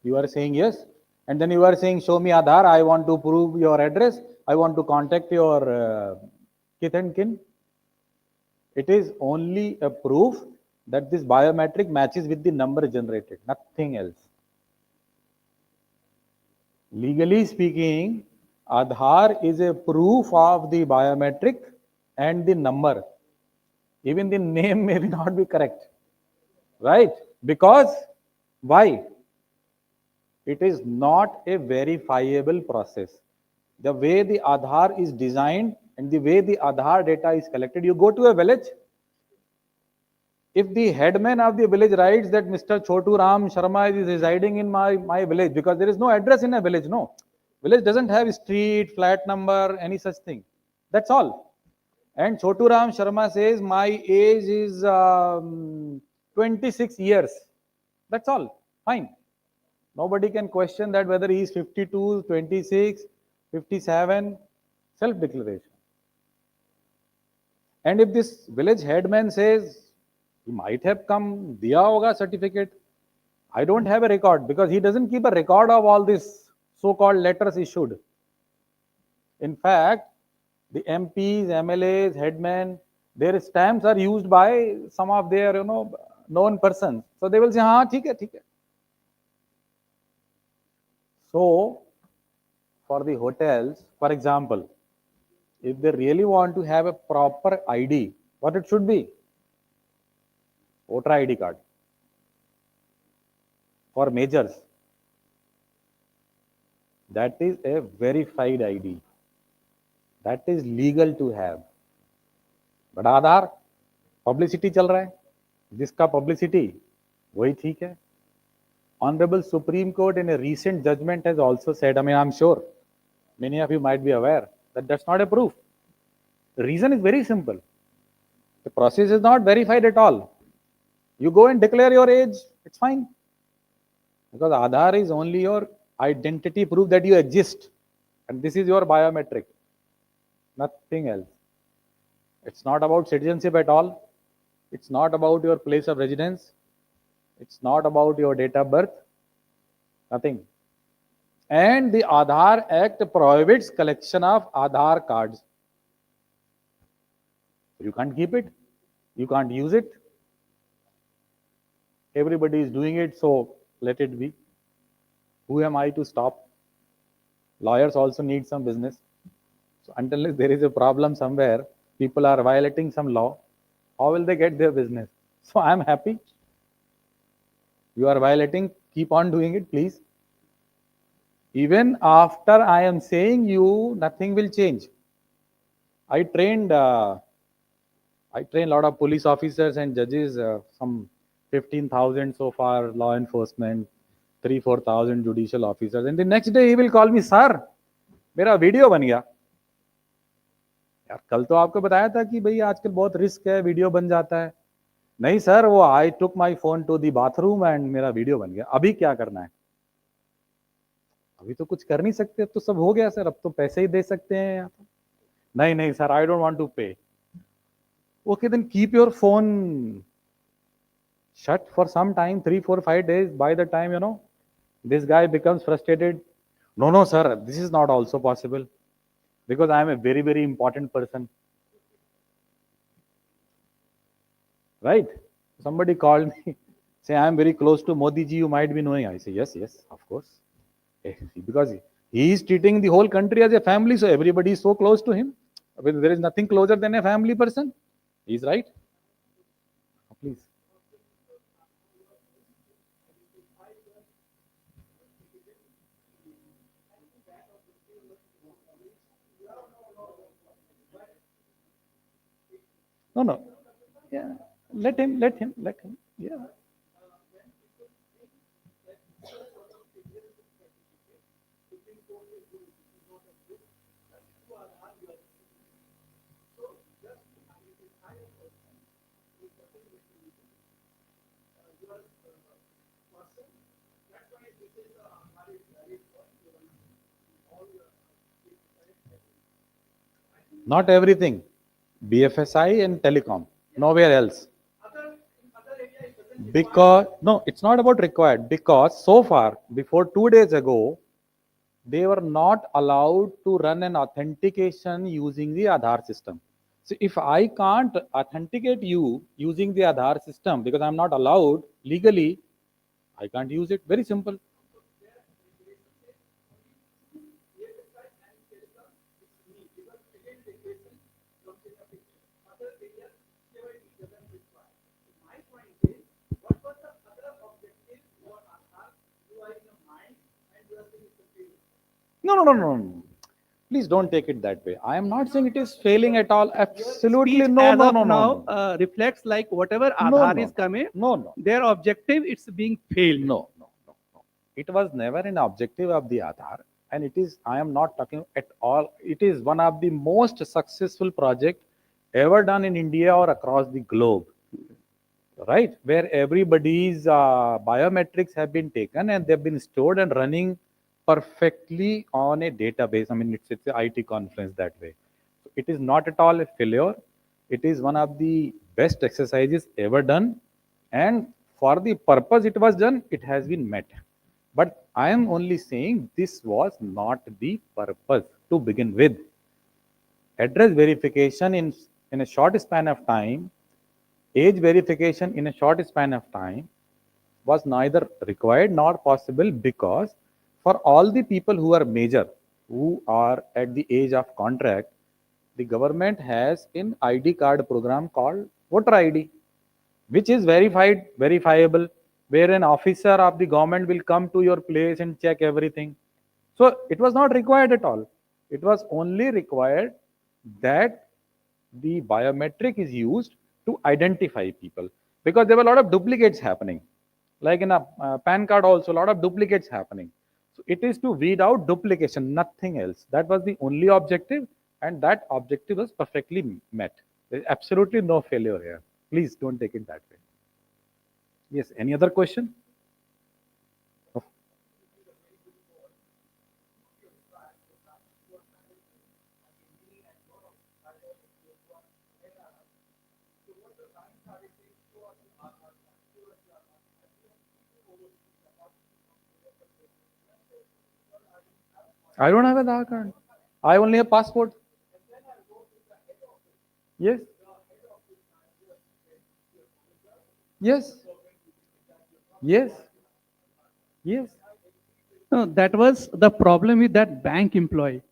You are saying yes, and then you are saying, show me Aadhaar, I want to prove your address, I want to contact your kith and kin. It is only a proof that this biometric matches with the number generated, nothing else. Legally speaking, Aadhaar is a proof of the biometric and the number. Even the name may not be correct, right? Because why? It is not a verifiable process. The way the Aadhaar is designed and the way the Aadhaar data is collected, you go to a village. If the headman of the village writes that Mr. Chotu Ram Sharma is residing in my village, because there is no address in a village, no. Village doesn't have street, flat number, any such thing. That's all. And Chotu Ram Sharma says, my age is 26 years. That's all. Fine. Nobody can question that whether he is 52, 26, 57, self-declaration. And if this village headman says, he might have come, diya hoga certificate, I don't have a record because he doesn't keep a record of all this so-called letters issued. In fact, the MPs, MLAs, headmen, their stamps are used by some of their, known persons. So they will say, "हाँ, ठीक है." So, for the hotels, for example, if they really want to have a proper ID, what it should be? Voter ID card. For majors, that is a verified ID. That is legal to have. But Aadhaar publicity चल रहा है, जिसका publicity वही ठीक है. Honorable Supreme Court in a recent judgment has also said, I'm sure many of you might be aware that that's not a proof. The reason is very simple. The process is not verified at all. You go and declare your age, it's fine. Because Aadhaar is only your identity proof that you exist. And this is your biometric. Nothing else. It's not about citizenship at all. It's not about your place of residence. It's not about your date of birth. Nothing. And the Aadhaar Act prohibits collection of Aadhaar cards. You can't keep it. You can't use it. Everybody is doing it, so let it be. Who am I to stop? Lawyers also need some business. So until there is a problem somewhere, people are violating some law, how will they get their business? So I am happy. You are violating, keep on doing it, please. Even after I am saying you, nothing will change. I trained a lot of police officers and judges, some 15,000 so far, law enforcement, 3,000-4,000 judicial officers. And the next day he will call me, sir, मेरा video बन गया. यार कल तो आपको बताया था कि भाई आजकल बहुत रिस्क है, वीडियो बन जाता है. नहीं सर, वो I took my phone to the bathroom and मेरा वीडियो बन गया. अभी क्या करना है? अभी तो कुछ कर नहीं सकते, अब तो सब हो गया सर, अब तो पैसे ही दे सकते हैं. या तो नहीं sir, I don't want to pay. Okay, then keep your phone shut for some time, 3, 4, 5 days. By the time, this guy becomes frustrated. No, sir, this is not also possible because I am a very, very important person. Right? Somebody called me, say, I am very close to Modi ji, you might be knowing. I say, yes, of course. Because he is treating the whole country as a family, so everybody is so close to him. There is nothing closer than a family person. He's right. Please. No. Yeah. Let him. Yeah. Not everything. BFSI and telecom. Nowhere else. Because, no, it's not about required. Because so far, before 2 days ago, they were not allowed to run an authentication using the Aadhaar system. So if I can't authenticate you using the Aadhaar system because I'm not allowed legally, I can't use it. Very simple. No. Please don't take it that way. I am not saying it is failing at all. Absolutely Speech no. as No, of no, now no. reflects like whatever Aadhaar is coming. No. Their objective is being failed. No. It was never an objective of the Aadhaar, and it is. I am not talking at all. It is one of the most successful project ever done in India or across the globe. Right, where everybody's biometrics have been taken and they've been stored and running perfectly on a database. I mean, it's an IT conference that way. So it is not at all a failure. It is one of the best exercises ever done. And For the purpose it was done, it has been met. But I am only saying this was not the purpose to begin with. Address verification in a short span of time, age verification in a short span of time was neither required nor possible, because for all the people who are major, who are at the age of contract, the government has an ID card program called voter ID, which is verifiable, where an officer of the government will come to your place and check everything. So it was not required at all. It was only required that the biometric is used to identify people, because there were a lot of duplicates happening. Like in a PAN card also, a lot of duplicates happening. So it is to weed out duplication, nothing else. That was the only objective, and that objective was perfectly met. There is absolutely no failure here. Please don't take it that way. Yes, any other question? Oh. I don't have an Aadhaar card. I only have passport. Yes. Yes. Yes. Yes. No, that was the problem with that bank employee.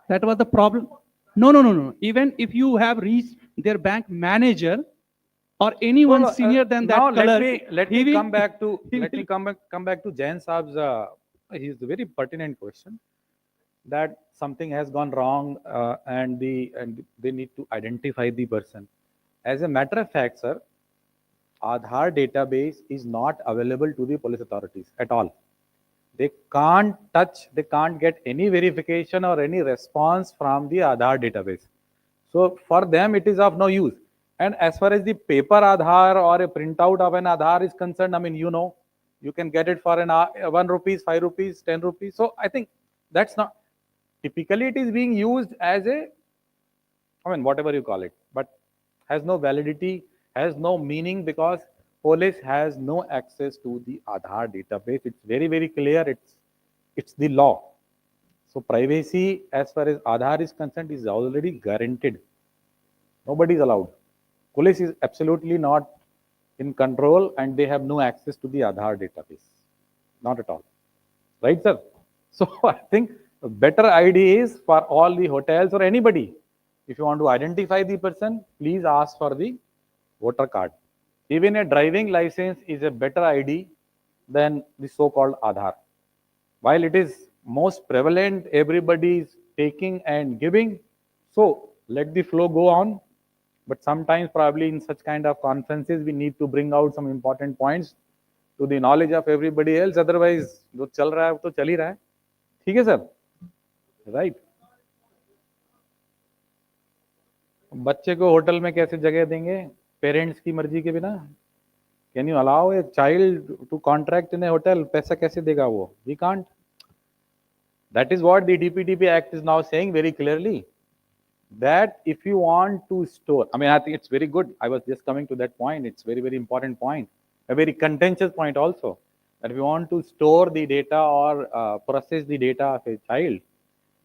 That was the problem. No. Even if you have reached their bank manager or anyone senior than that now clerk, let he me will- come back to he let me will- come back to Jain Saab's his very pertinent question, that something has gone wrong, and they need to identify the person. As a matter of fact, sir, Aadhaar database is not available to the police authorities at all. They can't touch, they can't get any verification or any response from the Aadhaar database. So for them, it is of no use. And as far as the paper Aadhaar or a printout of an Aadhaar is concerned, I mean, you can get it for an 1 rupees, 5 rupees, 10 rupees. So I think that's not, typically it is being used as a, I mean, whatever you call it, but has no validity, has no meaning, because police has no access to the Aadhaar database. It's very, very clear. It's the law. So privacy, as far as Aadhaar is concerned, is already guaranteed. Nobody is allowed. Police is absolutely not in control, and they have no access to the Aadhaar database. Not at all. Right, sir? So I think a better idea is for all the hotels or anybody, if you want to identify the person, please ask for the voter card. Even a driving license is a better ID than the so-called Aadhaar. While it is most prevalent, everybody is taking and giving. So let the flow go on. But sometimes probably in such kind of conferences, we need to bring out some important points to the knowledge of everybody else. Otherwise, जो चल रहा है वो तो चल ही रहा है. ठीक है सर? Right. बच्चे को होटल में कैसे जगह देंगे पेरेंट्स की मर्जी के बिना? Can you allow a child to contract in a hotel? पैसा कैसे देगा वो? We can't. That is what the DPDP Act is now saying very clearly, that if you want to store, I mean, I think it's very good. I was just coming to that point. It's very, very important point, a very contentious point also, that if you want to store the data or process the data of a child,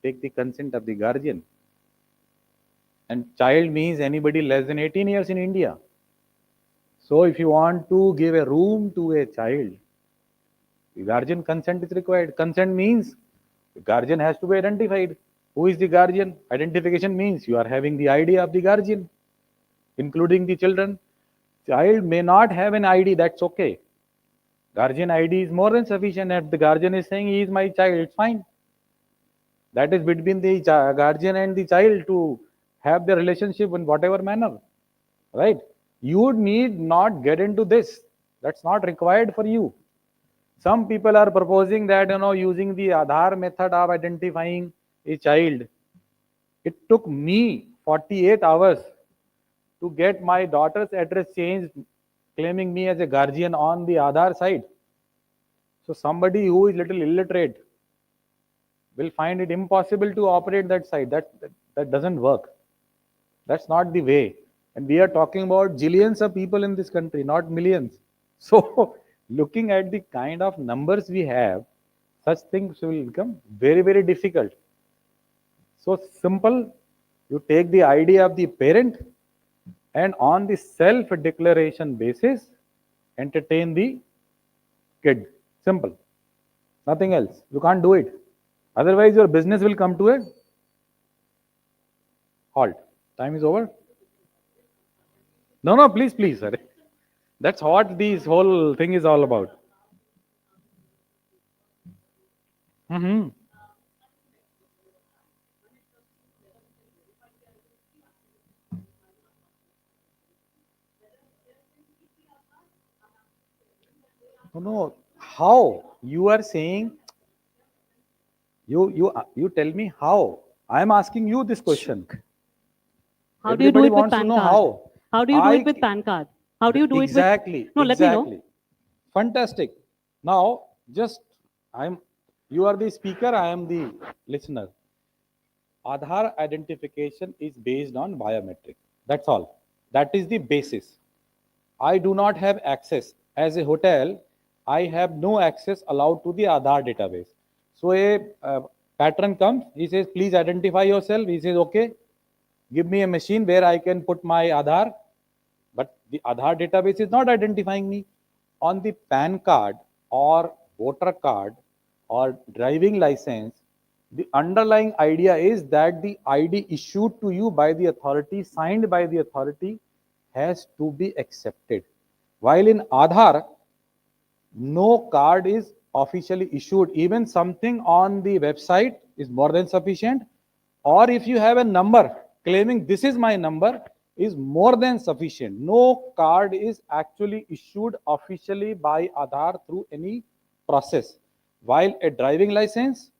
take the consent of the guardian. And child means anybody less than 18 years in India. So if you want to give a room to a child, the guardian consent is required. Consent means the guardian has to be identified. Who is the guardian? Identification means you are having the ID of the guardian, including the children. Child may not have an ID, that's okay. Guardian ID is more than sufficient. If the guardian is saying he is my child, it's fine. That is between the guardian and the child to have the relationship in whatever manner, right? You need not get into this. That's not required for you. Some people are proposing that, using the Aadhaar method of identifying a child. It took me 48 hours to get my daughter's address changed, claiming me as a guardian on the Aadhaar side. So somebody who is little illiterate will find it impossible to operate that side. That doesn't work. That's not the way. And we are talking about zillions of people in this country, not millions. So looking at the kind of numbers we have, such things will become very, very difficult. So simple, you take the idea of the parent and on the self-declaration basis, entertain the kid. Simple. Nothing else. You can't do it. Otherwise, your business will come to a halt. Time is over. No, no, please, please, sir. That's what this whole thing is all about. Mm-hmm. No, no. How? You are saying, you tell me how. I am asking you this question. How do you do Everybody it with wants to PAN know card? how. How do you do it with PAN card? How do you do it with? Exactly. No, let me know. Exactly. Fantastic. Now, just you are the speaker, I am the listener. Aadhaar identification is based on biometric. That's all. That is the basis. I do not have access. As a hotel, I have no access allowed to the Aadhaar database. So a patron comes, he says, please identify yourself. He says, okay, give me a machine where I can put my Aadhaar. But the Aadhaar database is not identifying me. On the PAN card or voter card or driving license, the underlying idea is that the ID issued to you by the authority, signed by the authority, has to be accepted. While in Aadhaar, no card is officially issued. Even something on the website is more than sufficient. Or if you have a number claiming this is my number, is more than sufficient. No card is actually issued officially by Aadhaar through any process. While a driving license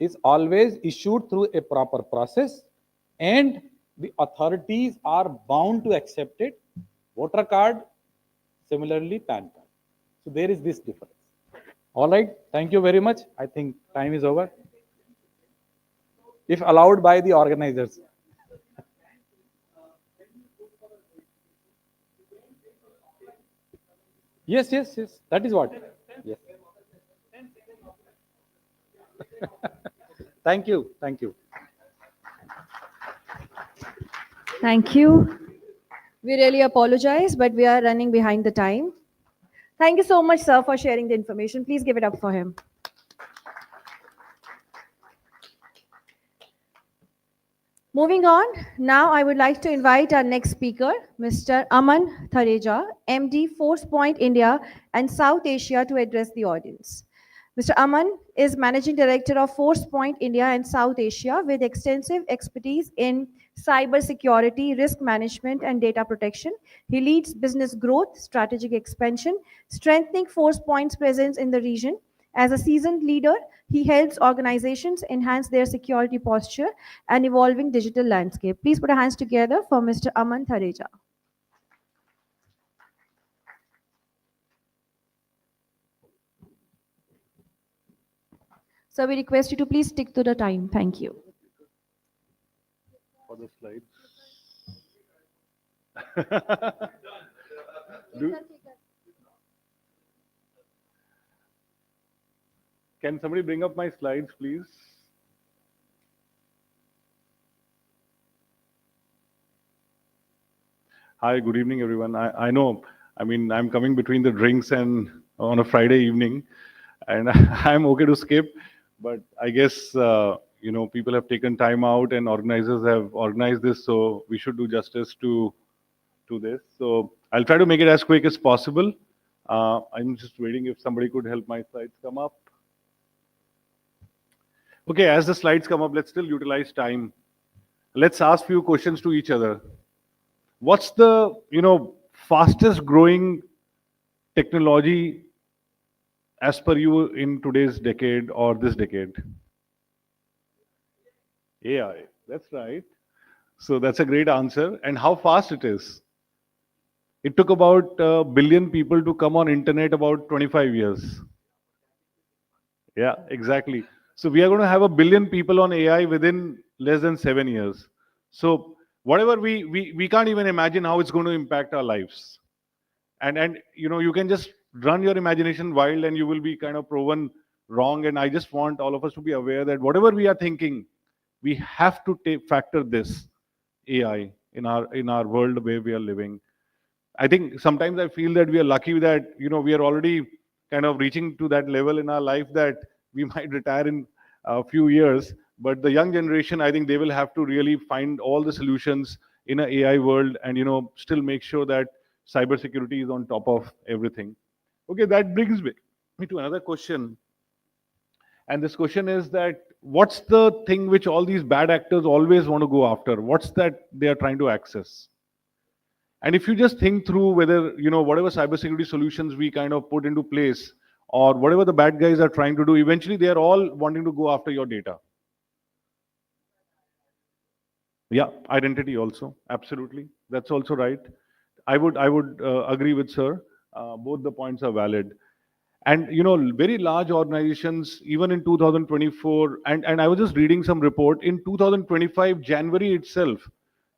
is always issued through a proper process and the authorities are bound to accept it. Voter card, similarly PAN card. So there is this difference. All right. Thank you very much. I think time is over. If allowed by the organizers. Yes, yes, yes. That is what. Yes. Thank you. Thank you. Thank you. We really apologize, but we are running behind the time. Thank you so much, sir, for sharing the information. Please give it up for him. Moving on, now I would like to invite our next speaker, Mr. Aman Thareja, MD, Forcepoint India and South Asia, to address the audience. Mr. Aman is Managing Director of Forcepoint India and South Asia with extensive expertise in cybersecurity, risk management, and data protection. He leads business growth, strategic expansion, strengthening Forcepoint's presence in the region. As a seasoned leader, he helps organizations enhance their security posture and evolving digital landscape. Please put your hands together for Mr. Aman Thareja. So we request you to please stick to the time. Thank you. For the slides. Can somebody bring up my slides, please? Hi, good evening, everyone. I know, I'm coming between the drinks and on a Friday evening, and I'm okay to skip, but I guess, people have taken time out and organizers have organized this, so we should do justice to this. So I'll try to make it as quick as possible. I'm just waiting if somebody could help my slides come up. Okay, as the slides come up, let's still utilize time. Let's ask few questions to each other. What's the, fastest growing technology as per you in today's decade or this decade? AI, that's right. So that's a great answer. And how fast it is? It took about 1 billion people to come on internet about 25 years. Yeah, exactly. So we are going to have 1 billion people on AI within less than 7 years. So whatever we can't even imagine how it's going to impact our lives. And you can just run your imagination wild and you will be kind of proven wrong. And I just want all of us to be aware that whatever we are thinking, we have to factor this AI in our world where we are living. I think sometimes I feel that we are lucky that we are already kind of reaching to that level in our life that we might retire in a few years. But the young generation, I think they will have to really find all the solutions in an AI world, and still make sure that cybersecurity is on top of everything. Okay, that brings me to another question. And this question is that what's the thing which all these bad actors always want to go after? What's that they are trying to access? And if you just think through whether, whatever cybersecurity solutions we kind of put into place or whatever the bad guys are trying to do, eventually they are all wanting to go after your data. Yeah, identity also. Absolutely. That's also right. I would agree with sir. Both the points are valid. And very large organizations, even in 2024, and I was just reading some report in 2025 January itself,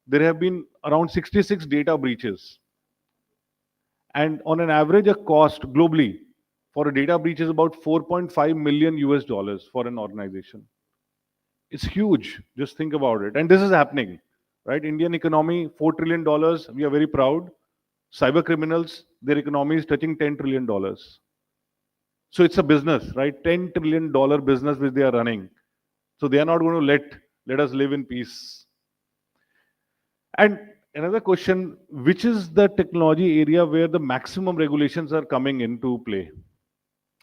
there have been around 66 data breaches. And on an average, a cost globally for a data breach is about 4.5 million US dollars for an organization. It's huge. Just think about it. And this is happening, right? Indian economy, $4 trillion. We are very proud. Cyber criminals, their economy is touching $10 trillion. So it's a business, right? $10 trillion business which they are running. So they are not going to let us live in peace. And another question, which is the technology area where the maximum regulations are coming into play?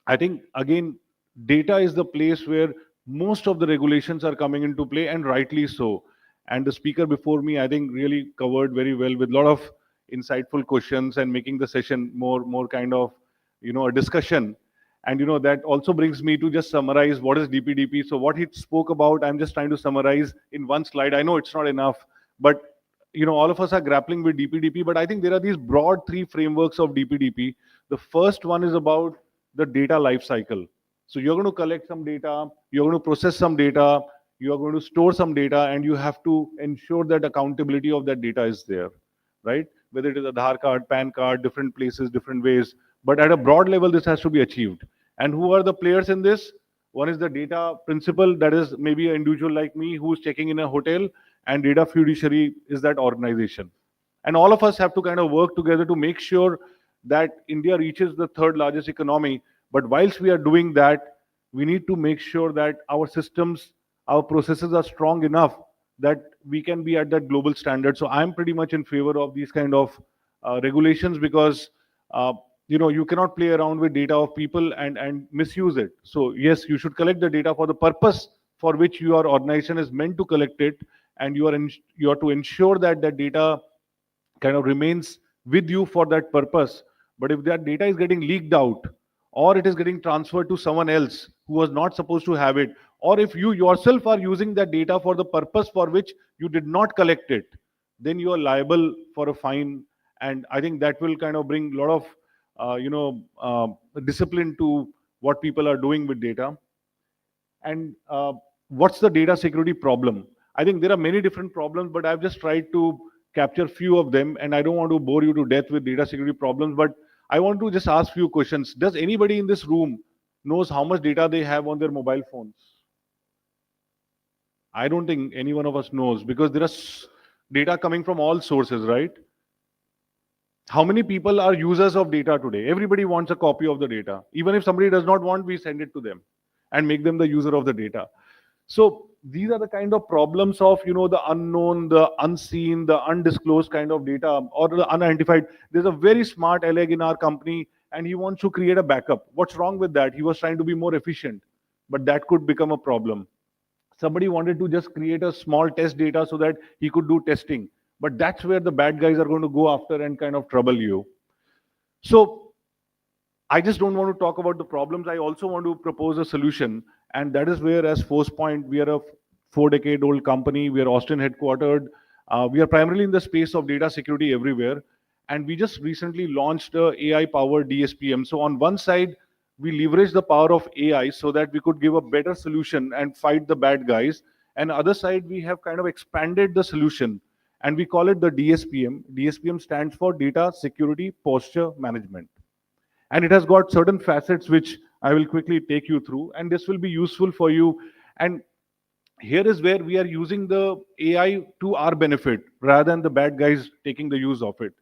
I think, again, data is the place where most of the regulations are coming into play, and rightly so. And the speaker before me, I think, really covered very well with a lot of insightful questions and making the session more kind of, a discussion. And, that also brings me to just summarize what is DPDP. So what he spoke about, I'm just trying to summarize in one slide. I know it's not enough, but all of us are grappling with DPDP, but I think there are these broad three frameworks of DPDP. The first one is about the data life cycle. So you're going to collect some data, you're going to process some data, you are going to store some data, and you have to ensure that accountability of that data is there, right? Whether it is Aadhaar card, PAN card, different places, different ways. But at a broad level, this has to be achieved. And who are the players in this? One is the data principal, that is maybe an individual like me who's checking in a hotel, and data fiduciary is that organization. And all of us have to kind of work together to make sure that India reaches the third largest economy. But whilst we are doing that, we need to make sure that our systems, our processes are strong enough that we can be at that global standard. So I'm pretty much in favor of these kind of regulations, because you cannot play around with data of people and misuse it. So yes, you should collect the data for the purpose for which your organization is meant to collect it, and you are to ensure that that data kind of remains with you for that purpose. But if that data is getting leaked out, or it is getting transferred to someone else who was not supposed to have it, or if you yourself are using that data for the purpose for which you did not collect it, then you are liable for a fine. And I think that will kind of bring a lot of discipline to what people are doing with data. And what's the data security problem? I think there are many different problems, but I've just tried to capture few of them, and I don't want to bore you to death with data security problems, but I want to just ask few questions. Does anybody in this room knows how much data they have on their mobile phones? I don't think any one of us knows, because there is data coming from all sources, right? How many people are users of data today? Everybody wants a copy of the data. Even if somebody does not want, we send it to them and make them the user of the data. So these are the kind of problems of, the unknown, the unseen, the undisclosed kind of data, or the unidentified. There's a very smart LEG in our company, and he wants to create a backup. What's wrong with that? He was trying to be more efficient, but that could become a problem. Somebody wanted to just create a small test data so that he could do testing. But that's where the bad guys are going to go after and kind of trouble you. So I just don't want to talk about the problems. I also want to propose a solution. And that is where, as Force Point, we are a 4-decade-old company. We are Austin headquartered. We are primarily in the space of data security everywhere. And we just recently launched a AI-powered DSPM. So on one side, we leverage the power of AI so that we could give a better solution and fight the bad guys. And other side, we have kind of expanded the solution. and we call it the DSPM. DSPM stands for Data Security Posture Management. And it has got certain facets which I will quickly take you through, and this will be useful for you. And here is where we are using the AI to our benefit rather than the bad guys taking the use of it.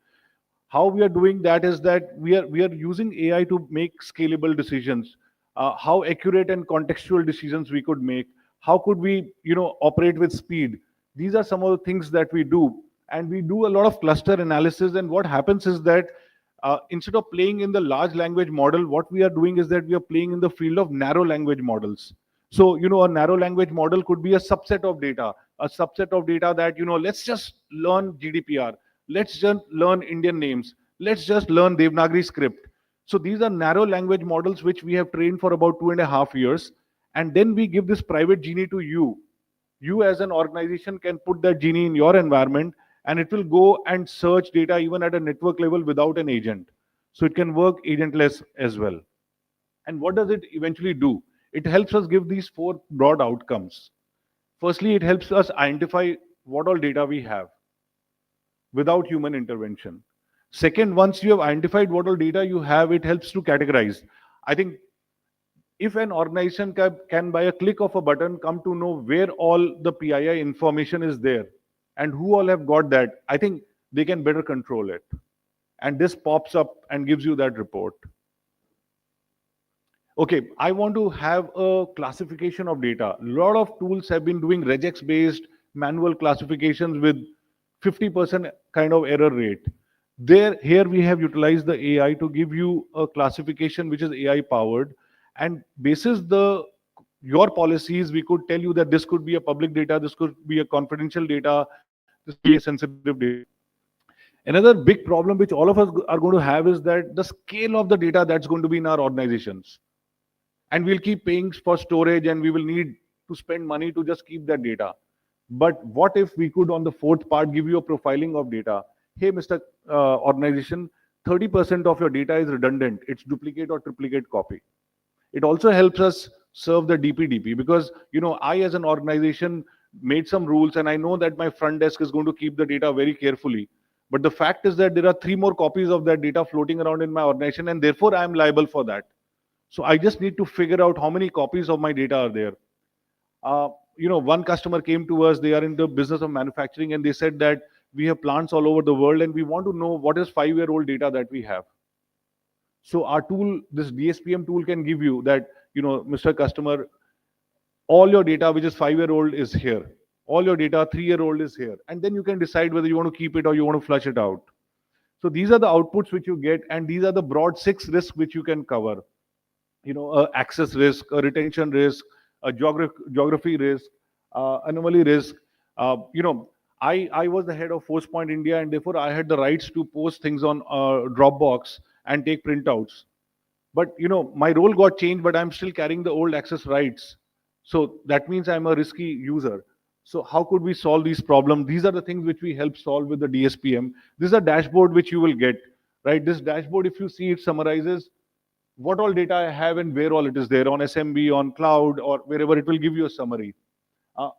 How we are doing that is that we are using AI to make scalable decisions, how accurate and contextual decisions we could make, how could we operate with speed. These are some of the things that we do, and we do a lot of cluster analysis. And what happens is that instead of playing in the large language model, what we are doing is that we are playing in the field of narrow language models. So, a narrow language model could be a subset of data, that, let's just learn GDPR, let's just learn Indian names, let's just learn Devanagari script. So these are narrow language models which we have trained for about 2.5 years. And then we give this private genie to you. You as an organization can put that genie in your environment, and it will go and search data even at a network level without an agent. So it can work agentless as well. And what does it eventually do? It helps us give these 4 broad outcomes. Firstly, it helps us identify what all data we have without human intervention. Second, once you have identified what all data you have, it helps to categorize. I think if an organization can by a click of a button come to know where all the PII information is there and who all have got that, I think they can better control it. And this pops up and gives you that report. Okay, I want to have a classification of data. A lot of tools have been doing regex-based manual classifications with 50% kind of error rate. Here we have utilized the AI to give you a classification which is AI powered, and basis your policies, we could tell you that this could be a public data, this could be a confidential data, this could be a sensitive data. Another big problem which all of us are going to have is that the scale of the data that's going to be in our organizations. And we'll keep paying for storage, and we will need to spend money to just keep that data. But what if we could, on the 4th part, give you a profiling of data? Hey, Mr. Organization, 30% of your data is redundant. It's duplicate or triplicate copy. It also helps us serve the DPDP because, I as an organization made some rules, and I know that my front desk is going to keep the data very carefully. But the fact is that there are 3 more copies of that data floating around in my organization, and therefore I am liable for that. So I just need to figure out how many copies of my data are there. One customer came to us, they are in the business of manufacturing, and they said that we have plants all over the world and we want to know what is 5-year-old data that we have. So our tool, this DSPM tool, can give you that, Mr. Customer, all your data which is 5-year-old is here. All your data 3-year-old is here. And then you can decide whether you want to keep it or you want to flush it out. So these are the outputs which you get, and these are the broad 6 risks which you can cover. Access risk, a retention risk, a geography risk, anomaly risk. I was the head of Forcepoint India, and therefore I had the rights to post things on Dropbox and take printouts. But my role got changed, but I'm still carrying the old access rights. So that means I'm a risky user. So how could we solve these problems? These are the things which we help solve with the DSPM. This is a dashboard which you will get, right? This dashboard, if you see, it summarizes what all data I have and where all it is there on SMB, on cloud, or wherever. It will give you a summary.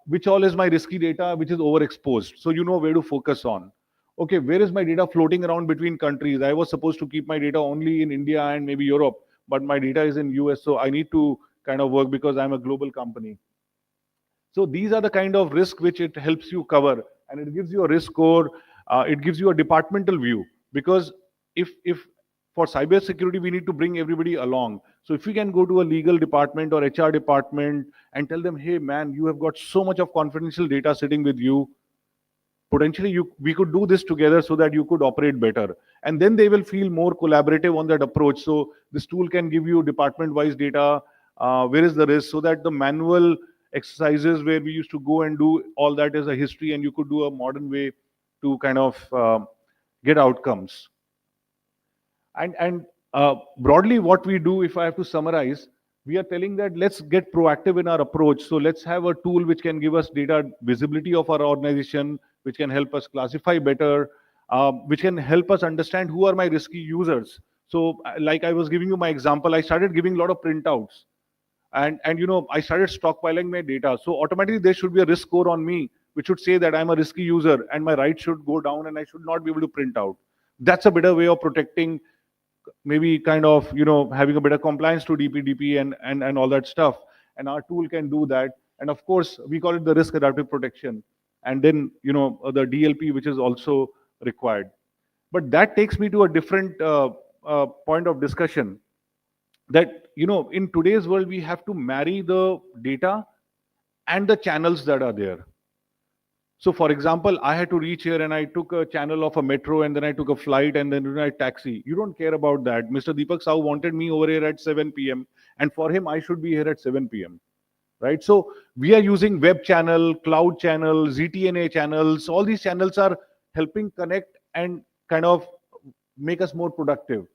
Which all is my risky data, which is overexposed. So you know where to focus on. Okay, where is my data floating around between countries? I was supposed to keep my data only in India and maybe Europe, but my data is in US, so I need to kind of work because I'm a global company. So these are the kind of risk which it helps you cover, and it gives you a risk score. It gives you a departmental view, because if for cybersecurity, we need to bring everybody along. So if we can go to a legal department or HR department and tell them, hey man, you have got so much of confidential data sitting with you, potentially we could do this together so that you could operate better. And then they will feel more collaborative on that approach. So this tool can give you department-wise data, where is the risk, so that the manual exercises where we used to go and do all that as a history, and you could do a modern way to kind of get outcomes. And broadly what we do, if I have to summarize, we are telling that let's get proactive in our approach. So let's have a tool which can give us data visibility of our organization, which can help us classify better, which can help us understand who are my risky users. So like I was giving you my example, I started giving a lot of printouts, and I started stockpiling my data. So automatically there should be a risk score on me which should say that I'm a risky user and my rights should go down and I should not be able to print out. That's a better way of protecting, maybe kind of, having a better compliance to DPDP and all that stuff. And our tool can do that. And of course, we call it the risk adaptive protection. And then, the DLP, which is also required. But that takes me to a different point of discussion, that, in today's world, we have to marry the data and the channels that are there. So for example, I had to reach here and I took a channel of a metro and then I took a flight and then I taxi. You don't care about that. Mr. Deepak Sahu wanted me over here at 7 p.m. and for him, I should be here at 7 p.m. Right? So we are using web channel, cloud channel, ZTNA channels. All these channels are helping connect and kind of make us more productive.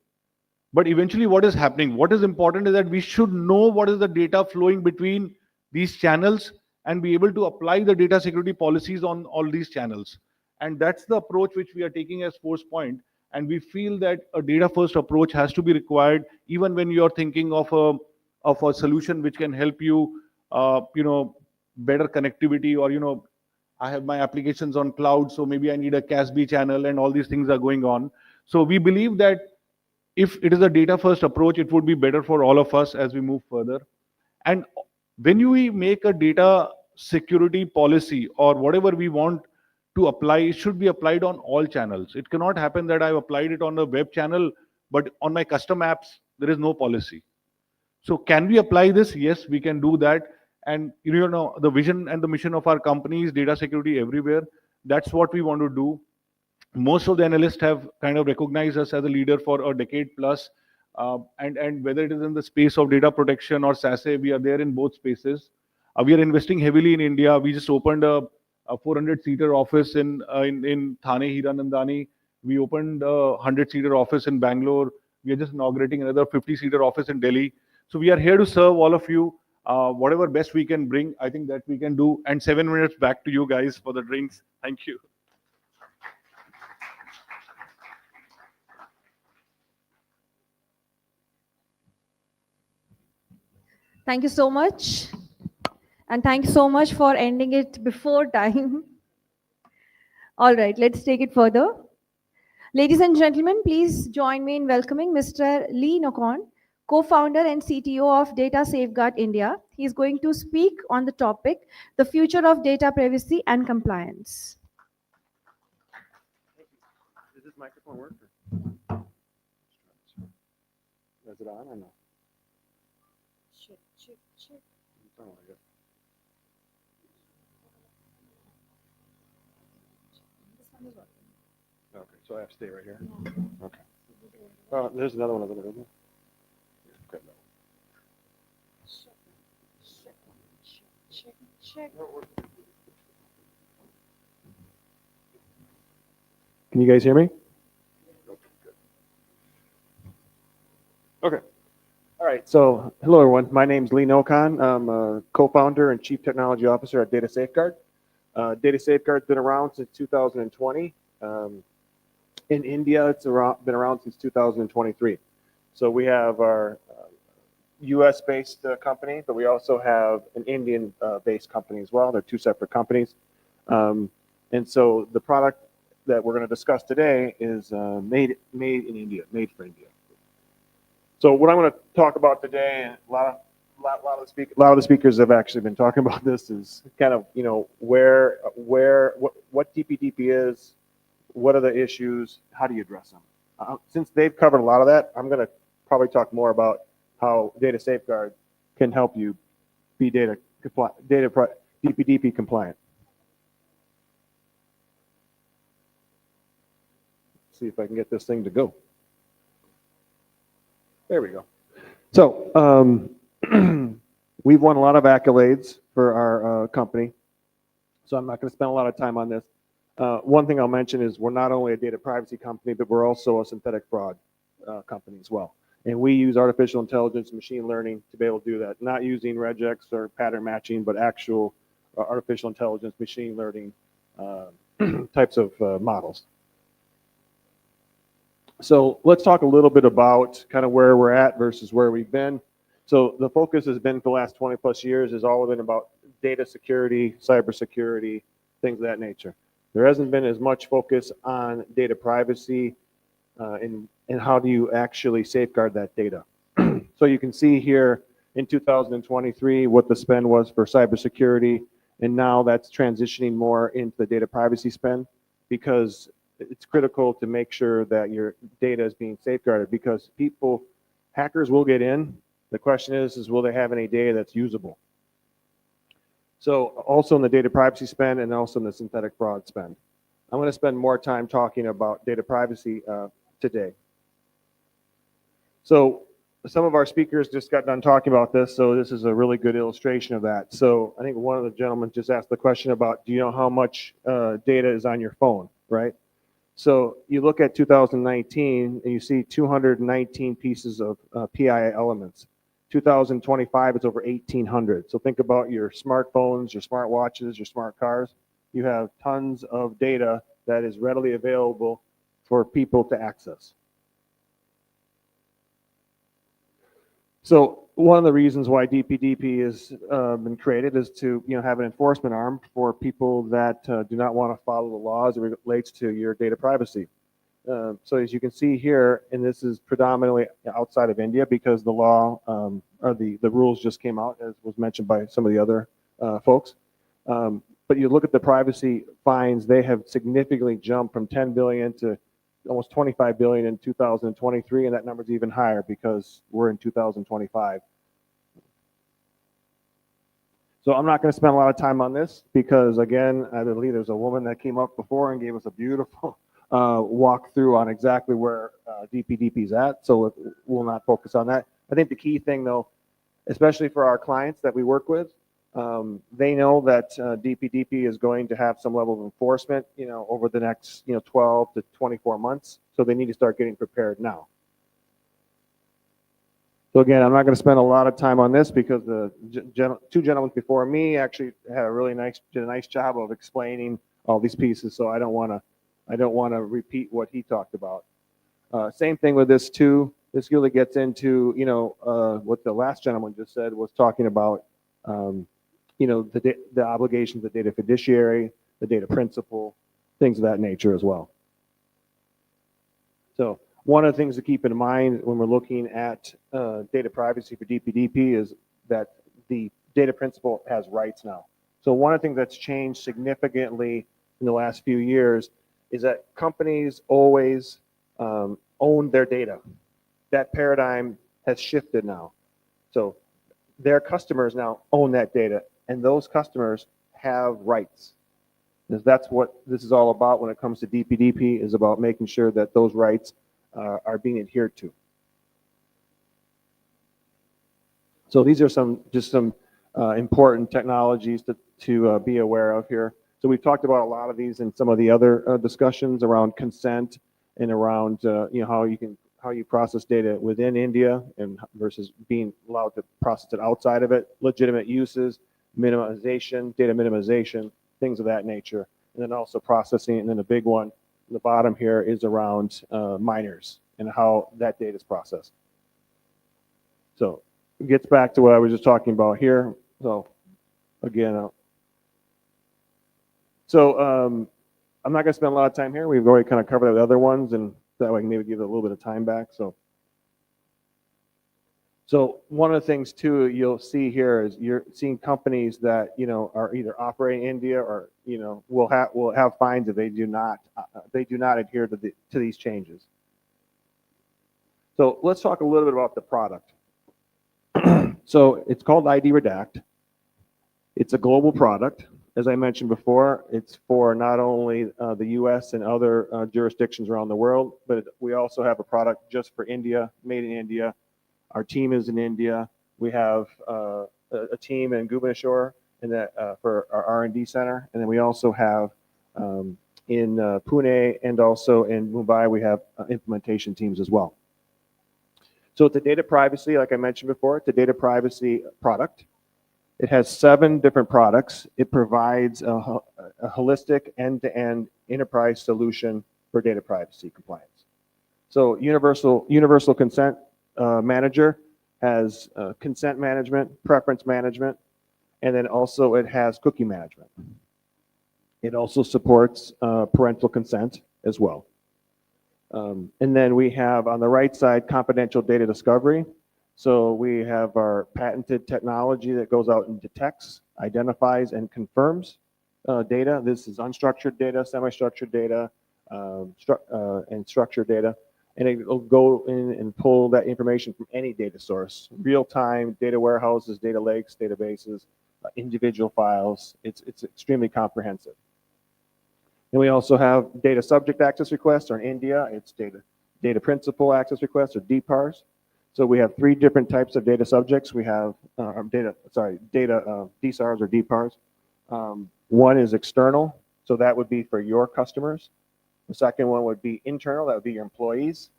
But eventually what is happening? What is important is that we should know what is the data flowing between these channels and be able to apply the data security policies on all these channels. And that's the approach which we are taking as Force Point. And we feel that a data-first approach has to be required, even when you're thinking of a solution which can help you, better connectivity, or, I have my applications on cloud, so maybe I need a CASB channel and all these things are going on. So we believe that if it is a data-first approach, it would be better for all of us as we move further. And when we make a data security policy or whatever we want to apply, it should be applied on all channels. It cannot happen that I've applied it on a web channel, but on my custom apps, there is no policy. So can we apply this? Yes, we can do that. And the vision and the mission of our company is data security everywhere. That's what we want to do. Most of the analysts have kind of recognized us as a leader for a decade plus. And whether it is in the space of data protection or SASE, we are there in both spaces. We are investing heavily in India. We just opened a 400-seater office in Thane, Hiranandani. We opened a 100-seater office in Bangalore. We are just inaugurating another 50-seater office in Delhi. So we are here to serve all of you. Whatever best we can bring, I think that we can do. And 7 minutes back to you guys for the drinks. Thank you. Thank you so much. And thank you so much for ending it before time. All right, let's take it further. Ladies and gentlemen, please join me in welcoming Mr. Lee Nokon, co-founder and CTO of Data Safeguard India. He is going to speak on the topic, the future of data privacy and compliance. Does this microphone work? Is it on or no? Check. Oh, my God. Okay, so I have to stay right here? Okay. There's another one over there, isn't there? Okay. Check. Can you guys hear me? Okay. All right, so hello everyone. My name's Lee Nokon. I'm a co-founder and chief technology officer at Data Safeguard. Data Safeguard's been around since 2020. In India, it's been around since 2023. So we have our US-based company, but we also have an Indian-based company as well. They're two separate companies. And so the product that we're going to discuss today is made in India, made for India. So what I'm going to talk about today, a lot of the speakers have actually been talking about this, is kind of what DPDP is, what are the issues, how do you address them? Since they've covered a lot of that, I'm going to probably talk more about how Data Safeguard can help you be DPDP compliant. See if I can get this thing to go. There we go. So we've won a lot of accolades for our company, so I'm not going to spend a lot of time on this. One thing I'll mention is we're not only a data privacy company, but we're also a synthetic fraud company as well. And we use artificial intelligence, machine learning to be able to do that, not using regex or pattern matching, but actual artificial intelligence, machine learning types of models. So let's talk a little bit about kind of where we're at versus where we've been. So the focus has been for the last 20 plus years has all been about data security, cybersecurity, things of that nature. There hasn't been as much focus on data privacy and how do you actually safeguard that data. So you can see here in 2023 what the spend was for cybersecurity, and now that's transitioning more into the data privacy spend because it's critical to make sure that your data is being safeguarded because hackers will get in. The question is will they have any data that's usable? So also in the data privacy spend and also in the synthetic fraud spend. I'm going to spend more time talking about data privacy today. So some of our speakers just got done talking about this, so this is a really good illustration of that. So I think one of the gentlemen just asked the question about, do you know how much data is on your phone, right? So you look at 2019 and you see 219 pieces of PII elements. 2025, it's over 1,800. So think about your smartphones, your smartwatches, your smart cars. You have tons of data that is readily available for people to access. So one of the reasons why DPDP has been created is to have an enforcement arm for people that do not want to follow the laws as it relates to your data privacy. So as you can see here, and this is predominantly outside of India because the law or the rules just came out, as was mentioned by some of the other folks. But you look at the privacy fines, they have significantly jumped from 10 billion to almost 25 billion in 2023, and that number is even higher because we're in 2025. So I'm not going to spend a lot of time on this because, again, I believe there's a woman that came up before and gave us a beautiful walkthrough on exactly where DPDP is at, so we'll not focus on that. I think the key thing, though, especially for our clients that we work with, they know that DPDP is going to have some level of enforcement, over the next, 12 to 24 months. So they need to start getting prepared now. So again, I'm not going to spend a lot of time on this because the two gentlemen before me actually had did a nice job of explaining all these pieces. So I don't want to repeat what he talked about. Same thing with this too. This really gets into, what the last gentleman just said was talking about. The obligations of the data fiduciary, the data principal, things of that nature as well. So one of the things to keep in mind when we're looking at data privacy for DPDP is that the data principal has rights now. So one of the things that's changed significantly in the last few years is that companies always own their data. That paradigm has shifted now. So their customers now own that data, and those customers have rights. That's what this is all about when it comes to DPDP, is about making sure that those rights are being adhered to. So these are some important technologies to be aware of here. So we've talked about a lot of these in some of the other discussions around consent and around how you process data within India and versus being allowed to process it outside of it, legitimate uses, minimization, data minimization, things of that nature, and then also processing. And then the big one in the bottom here is around minors and how that data is processed. So it gets back to what I was just talking about here. So again, I'm not going to spend a lot of time here. We've already kind of covered the other ones, and that way I can maybe give it a little bit of time back. So one of the things too you'll see here is you're seeing companies that are either operating in India or will have fines if they do not adhere to these changes. So let's talk a little bit about the product. So it's called ID Redact. It's a global product. As I mentioned before, it's for not only the US and other jurisdictions around the world, but we also have a product just for India, made in India. Our team is in India. We have a team in Bhubaneswar for our R&D center. And then we also have in Pune and also in Mumbai, we have implementation teams as well. So it's a data privacy, like I mentioned before, it's a data privacy product. It has 7 different products. It provides a holistic end-to-end enterprise solution for data privacy compliance. So universal consent manager has consent management, preference management, and then also it has cookie management. It also supports parental consent as well. And then we have on the right side confidential data discovery. So we have our patented technology that goes out and detects, identifies, and confirms data. This is unstructured data, semi-structured data, and structured data. And it will go in and pull that information from any data source, real-time data warehouses, data lakes, databases, individual files. It's extremely comprehensive. And we also have data subject access requests, or in India, it's data principal access requests, or DPARs. So we have 3 different types of data subjects. We have data DSARs or DPARs. One is external, so that would be for your customers. The second one would be internal, that would be your employees.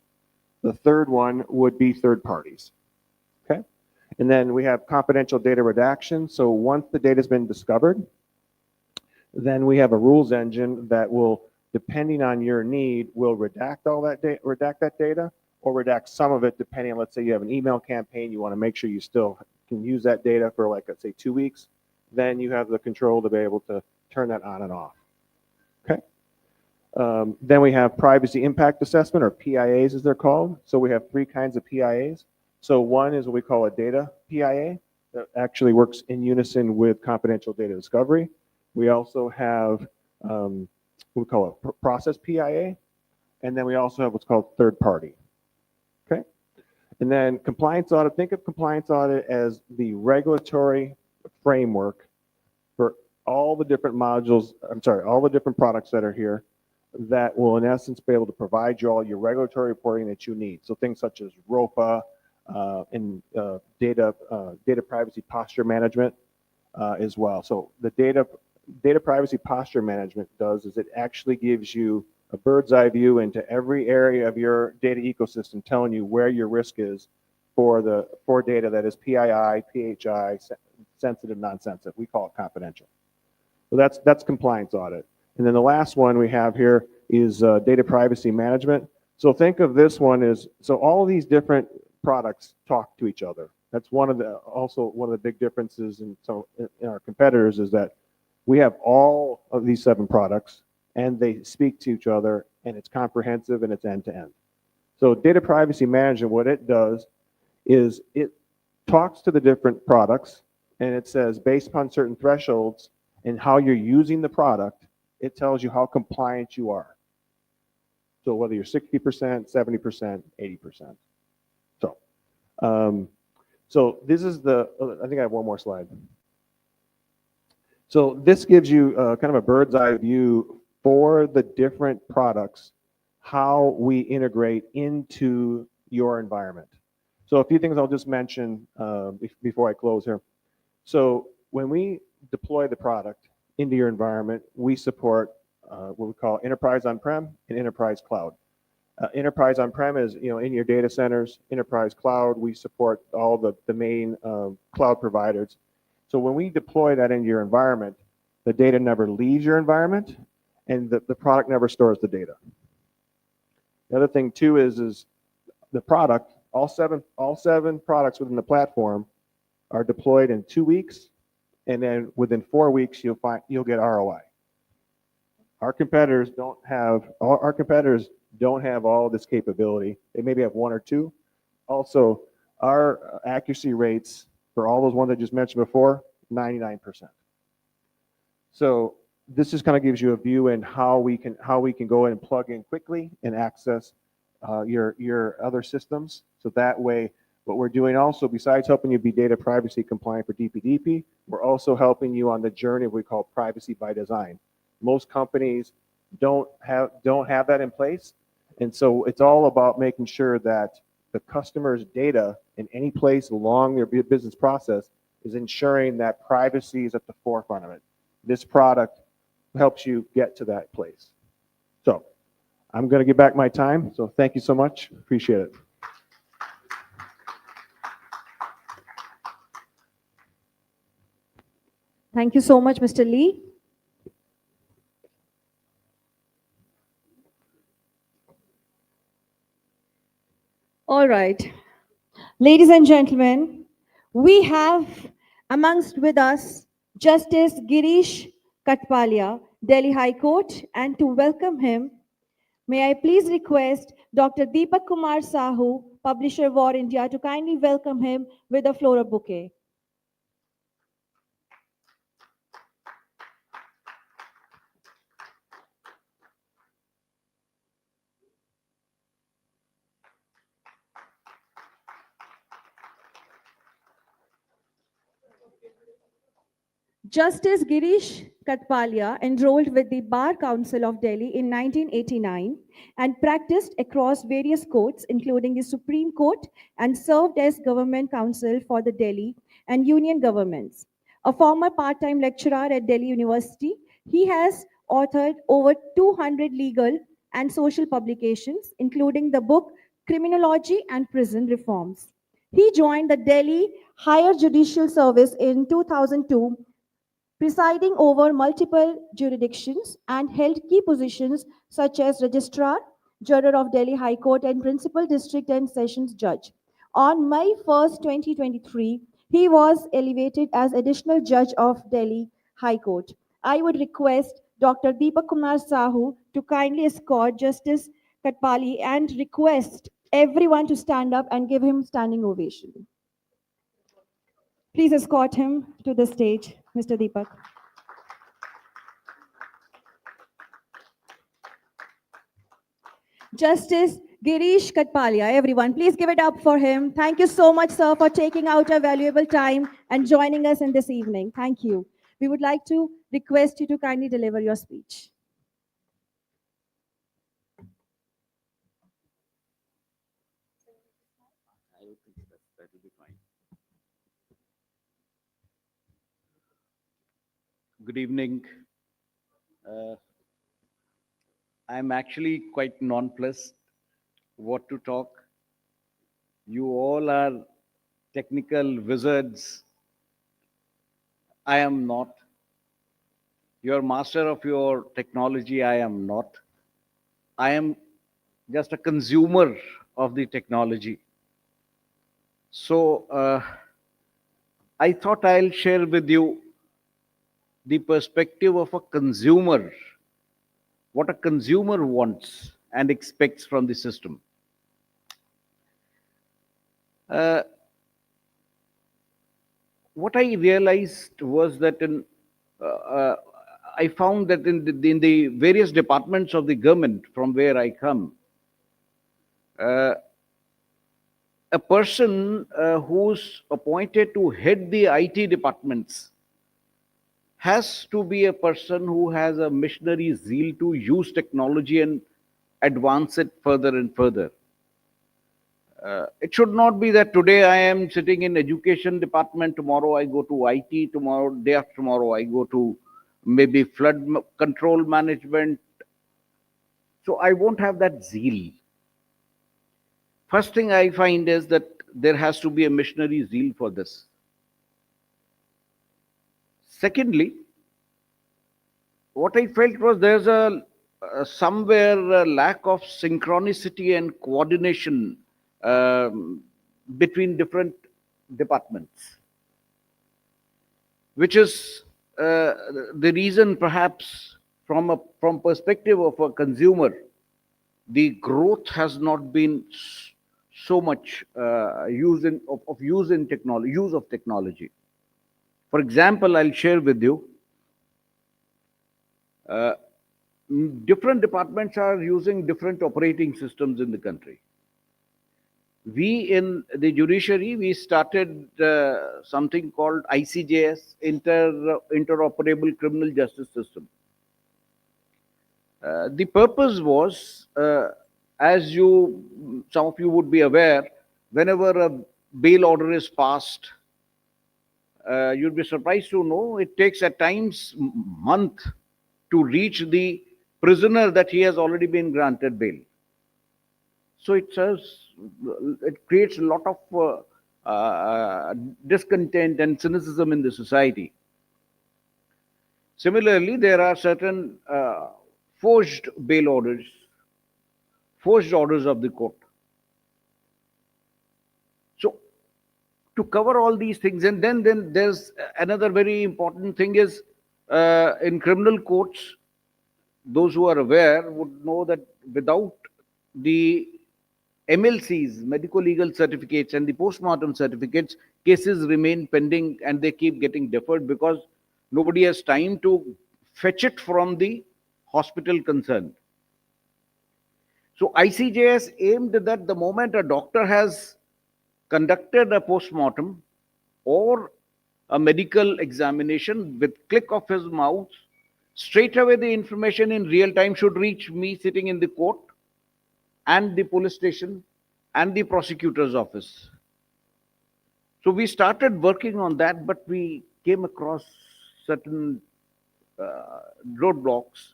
The third one would be third parties. Okay? And then we have confidential data redaction. So once the data has been discovered, then we have a rules engine that will, depending on your need, will redact that data, or redact some of it depending on, let's say you have an email campaign, you want to make sure you still can use that data for, like, let's say 2 weeks, then you have the control to be able to turn that on and off. Okay. Then we have privacy impact assessment, or PIAs as they're called. So we have 3 kinds of PIAs. So one is what we call a data PIA that actually works in unison with confidential data discovery. We also have what we call a process PIA, and then we also have what's called third party. Okay. And then compliance audit, think of compliance audit as the regulatory framework for all the different modules, all the different products that are here that will in essence be able to provide you all your regulatory reporting that you need. So things such as ROPA and data privacy posture management as well. So the data privacy posture management does is it actually gives you a bird's eye view into every area of your data ecosystem, telling you where your risk is for data that is PII, PHI, sensitive, non-sensitive. We call it confidential. So that's compliance audit. And then the last one we have here is data privacy management. So think of this one as, so all of these different products talk to each other. That's also one of the big differences in our competitors, is that we have all of these 7 products and they speak to each other, and it's comprehensive and it's end-to-end. So data privacy management, what it does is it talks to the different products, and it says based upon certain thresholds and how you're using the product, it tells you how compliant you are. So whether you're 60%, 70%, 80%. So this is I think I have one more slide. So this gives you kind of a bird's eye view for the different products, how we integrate into your environment. So a few things I'll just mention before I close here. So when we deploy the product into your environment, we support what we call enterprise on-prem and enterprise cloud. Enterprise on-prem is in your data centers. Enterprise cloud, we support all the main cloud providers. So when we deploy that into your environment, the data never leaves your environment, and the product never stores the data. The other thing too is the product, all seven products within the platform are deployed in 2 weeks, and then within 4 weeks you'll get ROI. Our competitors don't have all this capability. They maybe have 1 or 2. Also, our accuracy rates for all those ones I just mentioned before, 99%. So this just kind of gives you a view in how we can go in and plug in quickly and access your other systems. So that way, what we're doing also, besides helping you be data privacy compliant for DPDP, we're also helping you on the journey we call privacy by design. Most companies don't have that in place, and so it's all about making sure that the customer's data in any place along their business process is ensuring that privacy is at the forefront of it. This product helps you get to that place. So I'm going to give back my time. So thank you so much. Appreciate it. Thank you so much, Mr. Lee. All right. Ladies and gentlemen, we have amongst with us Justice Girish Katpalia, Delhi High Court, and to welcome him, may I please request Dr. Deepak Kumar Sahu, Publisher War India, to kindly welcome him with a floral bouquet. Justice Girish Katpalia enrolled with the Bar Council of Delhi in 1989 and practiced across various courts, including the Supreme Court, and served as government counsel for the Delhi and union governments. A former part-time lecturer at Delhi University, he has authored over 200 legal and social publications, including the book Criminology and Prison Reforms. He joined the Delhi Higher Judicial Service in 2002, presiding over multiple jurisdictions, and held key positions such as Registrar, Juror of Delhi High Court, and Principal District and Sessions Judge. On May 1st, 2023, he was elevated as Additional Judge of Delhi High Court. I would request Dr. Deepak Kumar Sahu to kindly escort Justice Katpali and request everyone to stand up and give him standing ovation. Please escort him to the stage, Mr. Deepak. Justice Girish Katpalia, everyone, please give it up for him. Thank you so much, sir, for taking out a valuable time and joining us in this evening. Thank you. We would like to request you to kindly deliver your speech. That will be fine. Good evening. I'm actually quite nonplussed what to talk. You all are technical wizards. I am not. You're master of your technology. I am not. I am just a consumer of the technology. So I thought I'll share with you the perspective of a consumer, what a consumer wants and expects from the system. What I realized was that I found that in the various departments of the government from where I come, a person who's appointed to head the IT departments has to be a person who has a missionary zeal to use technology and advance it further and further. It should not be that today I am sitting in education department, tomorrow I go to IT, tomorrow, day after tomorrow I go to maybe flood control management. So I won't have that zeal. First thing I find is that there has to be a missionary zeal for this. Secondly, what I felt was there's somewhere a lack of synchronicity and coordination between different departments, which is the reason perhaps from perspective of a consumer, the growth has not been so much use of technology. For example, I'll share with you, different departments are using different operating systems in the country. We in the judiciary, we started something called ICJS, Interoperable Criminal Justice System. The purpose was, as some of you would be aware, whenever a bail order is passed, you'd be surprised to know it takes at times month to reach the prisoner that he has already been granted bail. So it creates a lot of discontent and cynicism in the society. Similarly, there are certain forged bail orders, forged orders of the court. So to cover all these things, and then there's another very important thing is in criminal courts, those who are aware would know that without the MLCs, medical legal certificates, and the postmortem certificates, cases remain pending and they keep getting deferred because nobody has time to fetch it from the hospital concerned. So ICJS aimed that the moment a doctor has conducted a postmortem or a medical examination, with click of his mouse, straight away the information in real time should reach me sitting in the court and the police station and the prosecutor's office. So we started working on that, but we came across certain roadblocks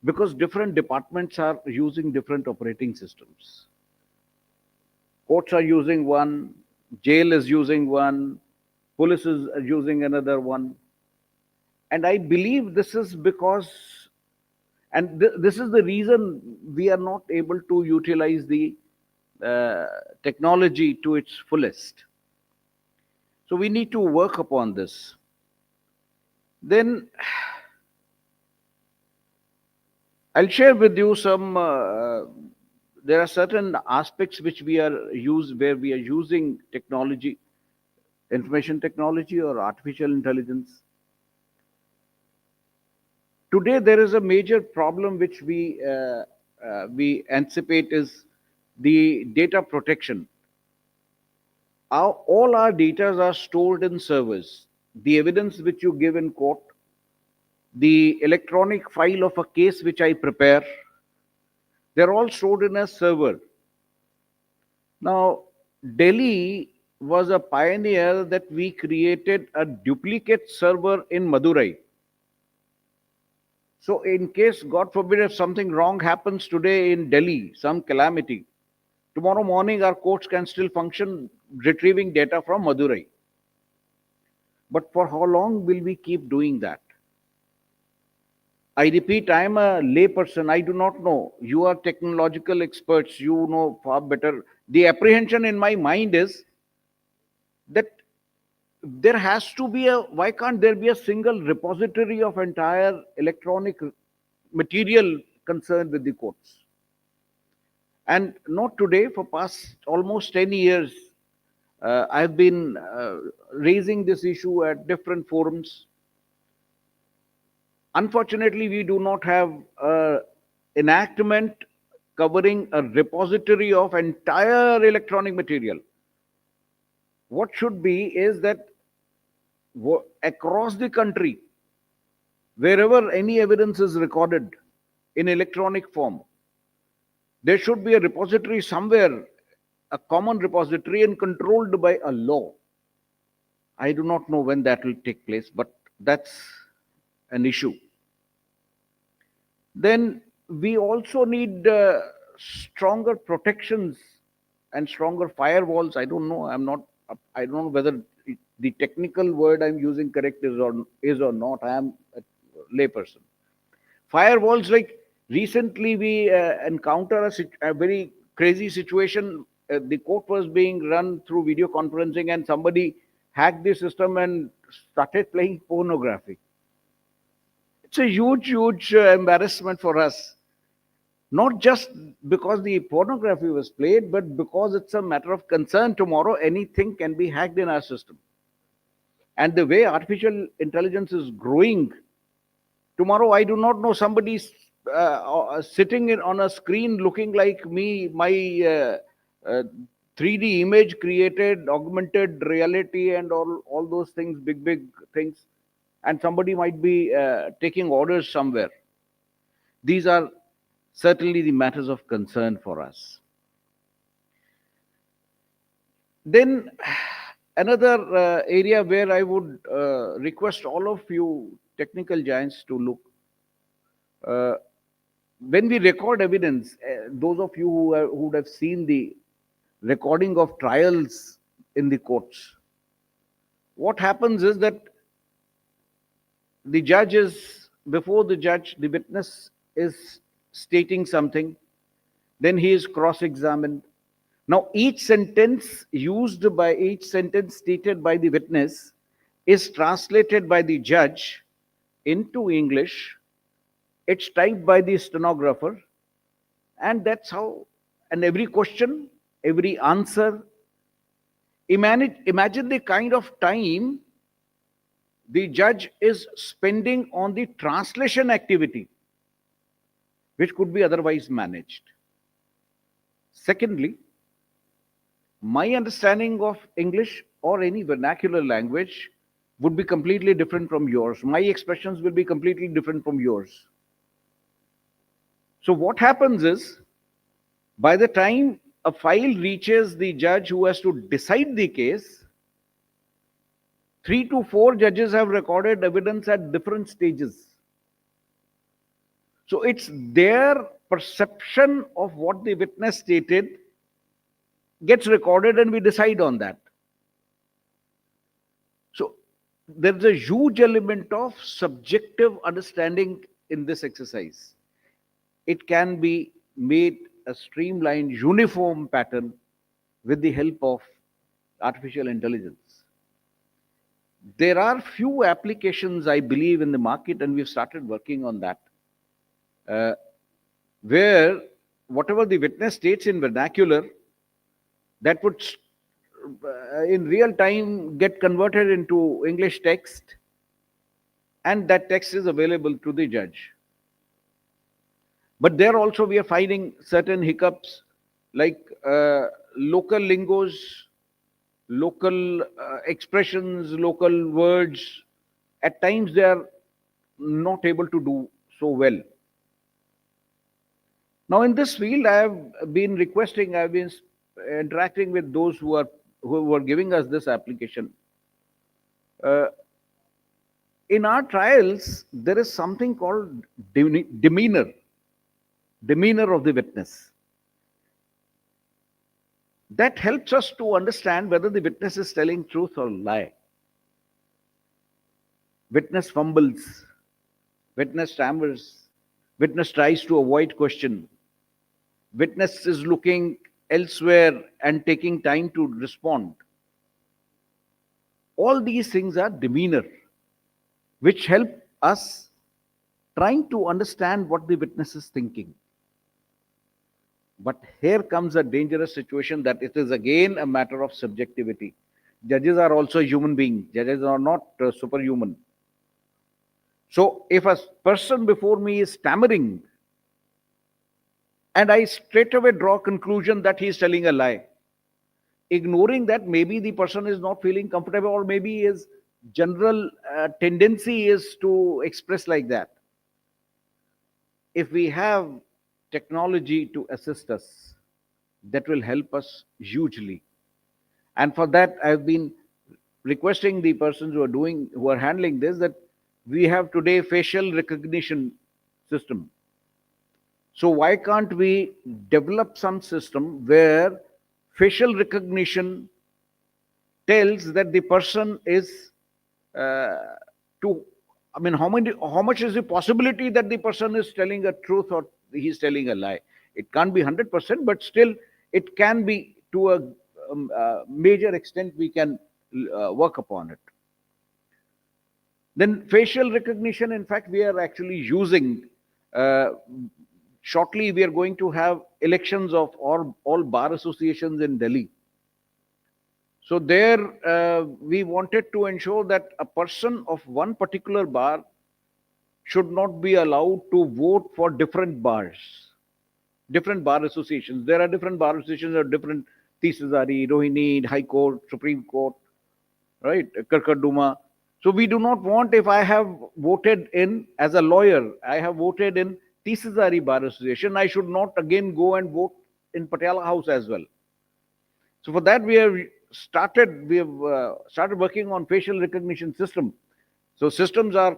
because different departments are using different operating systems. Courts are using one, jail is using one, police is using another one. And I believe this is because, and this is the reason we are not able to utilize the technology to its fullest. So we need to work upon this. Then I'll share with you some, there are certain aspects which where we are using technology, information technology or artificial intelligence. Today, there is a major problem which we anticipate is the data protection. All our data are stored in servers. The evidence which you give in court, the electronic file of a case which I prepare, they're all stored in a server. Now, Delhi was a pioneer that we created a duplicate server in Madurai. So in case, God forbid, if something wrong happens today in Delhi, some calamity, tomorrow morning our courts can still function retrieving data from Madurai. But for how long will we keep doing that? I repeat, I am a layperson. I do not know. You are technological experts. You know far better. The apprehension in my mind is that there has to be why can't there be a single repository of entire electronic material concerned with the courts? And not today, for past almost 10 years, I've been raising this issue at different forums. Unfortunately, we do not have an enactment covering a repository of entire electronic material. What should be is that across the country, wherever any evidence is recorded in electronic form, there should be a repository somewhere, a common repository and controlled by a law. I do not know when that will take place, but that's an issue. Then we also need stronger protections and stronger firewalls. I don't know. I don't know whether the technical word I'm using correct is or not. I am a layperson. Firewalls, like recently we encountered a very crazy situation. The court was being run through video conferencing and somebody hacked the system and started playing pornography. It's a huge, huge embarrassment for us. Not just because the pornography was played, but because it's a matter of concern. Tomorrow, anything can be hacked in our system. And the way artificial intelligence is growing, tomorrow I do not know somebody's sitting on a screen looking like me, my 3D image created, augmented reality and all those things, big things. And somebody might be taking orders somewhere. These are certainly the matters of concern for us. Then another area where I would request all of you technical giants to look. When we record evidence, those of you who would have seen the recording of trials in the courts, what happens is that the judge is, before the judge, the witness is stating something, then he is cross-examined. Now, each sentence stated by the witness is translated by the judge into English It's typed by the stenographer, and that's how, and every question, every answer, imagine the kind of time the judge is spending on the translation activity, which could be otherwise managed. Secondly, my understanding of English or any vernacular language would be completely different from yours. My expressions will be completely different from yours. So what happens is, by the time a file reaches the judge who has to decide the case, 3 to 4 judges have recorded evidence at different stages. So it's their perception of what the witness stated gets recorded, and we decide on that. So there's a huge element of subjective understanding in this exercise. It can be made a streamlined, uniform pattern with the help of artificial intelligence. There are few applications, I believe, in the market, and we've started working on that, where whatever the witness states in vernacular, that would in real time get converted into English text, and that text is available to the judge. But there also we are finding certain hiccups, like local lingos, local expressions, local words. At times they are not able to do so well. Now in this field, I have been interacting with those who were giving us this application. In our trials, there is something called demeanor of the witness. That helps us to understand whether the witness is telling truth or lie. Witness fumbles, witness stammers, witness tries to avoid question, witness is looking elsewhere and taking time to respond. All these things are demeanor, which help us trying to understand what the witness is thinking. But here comes a dangerous situation, that it is again a matter of subjectivity. Judges are also human beings. Judges are not superhuman. So if a person before me is stammering, and I straight away draw a conclusion that he is telling a lie, ignoring that maybe the person is not feeling comfortable, or maybe his general tendency is to express like that. If we have technology to assist us, that will help us hugely. And for that, I've been requesting the persons who are handling this, that we have today facial recognition system. So why can't we develop some system where facial recognition tells that the person is how much is the possibility that the person is telling a truth or he's telling a lie? It can't be 100%, but still it can be to a major extent. We can work upon it. Then facial recognition, in fact, we are actually using. Shortly, we are going to have elections of all bar associations in Delhi. So there, we wanted to ensure that a person of one particular bar should not be allowed to vote for different bars, different bar associations. There are different bar associations of different Tisazari, Rohini, High Court, Supreme Court, right, Karkarduma. So we do not want, if I have voted in, as a lawyer, I have voted in Tisazari Bar Association, I should not again go and vote in Patiala House as well. So for that, we have started working on facial recognition system. So systems are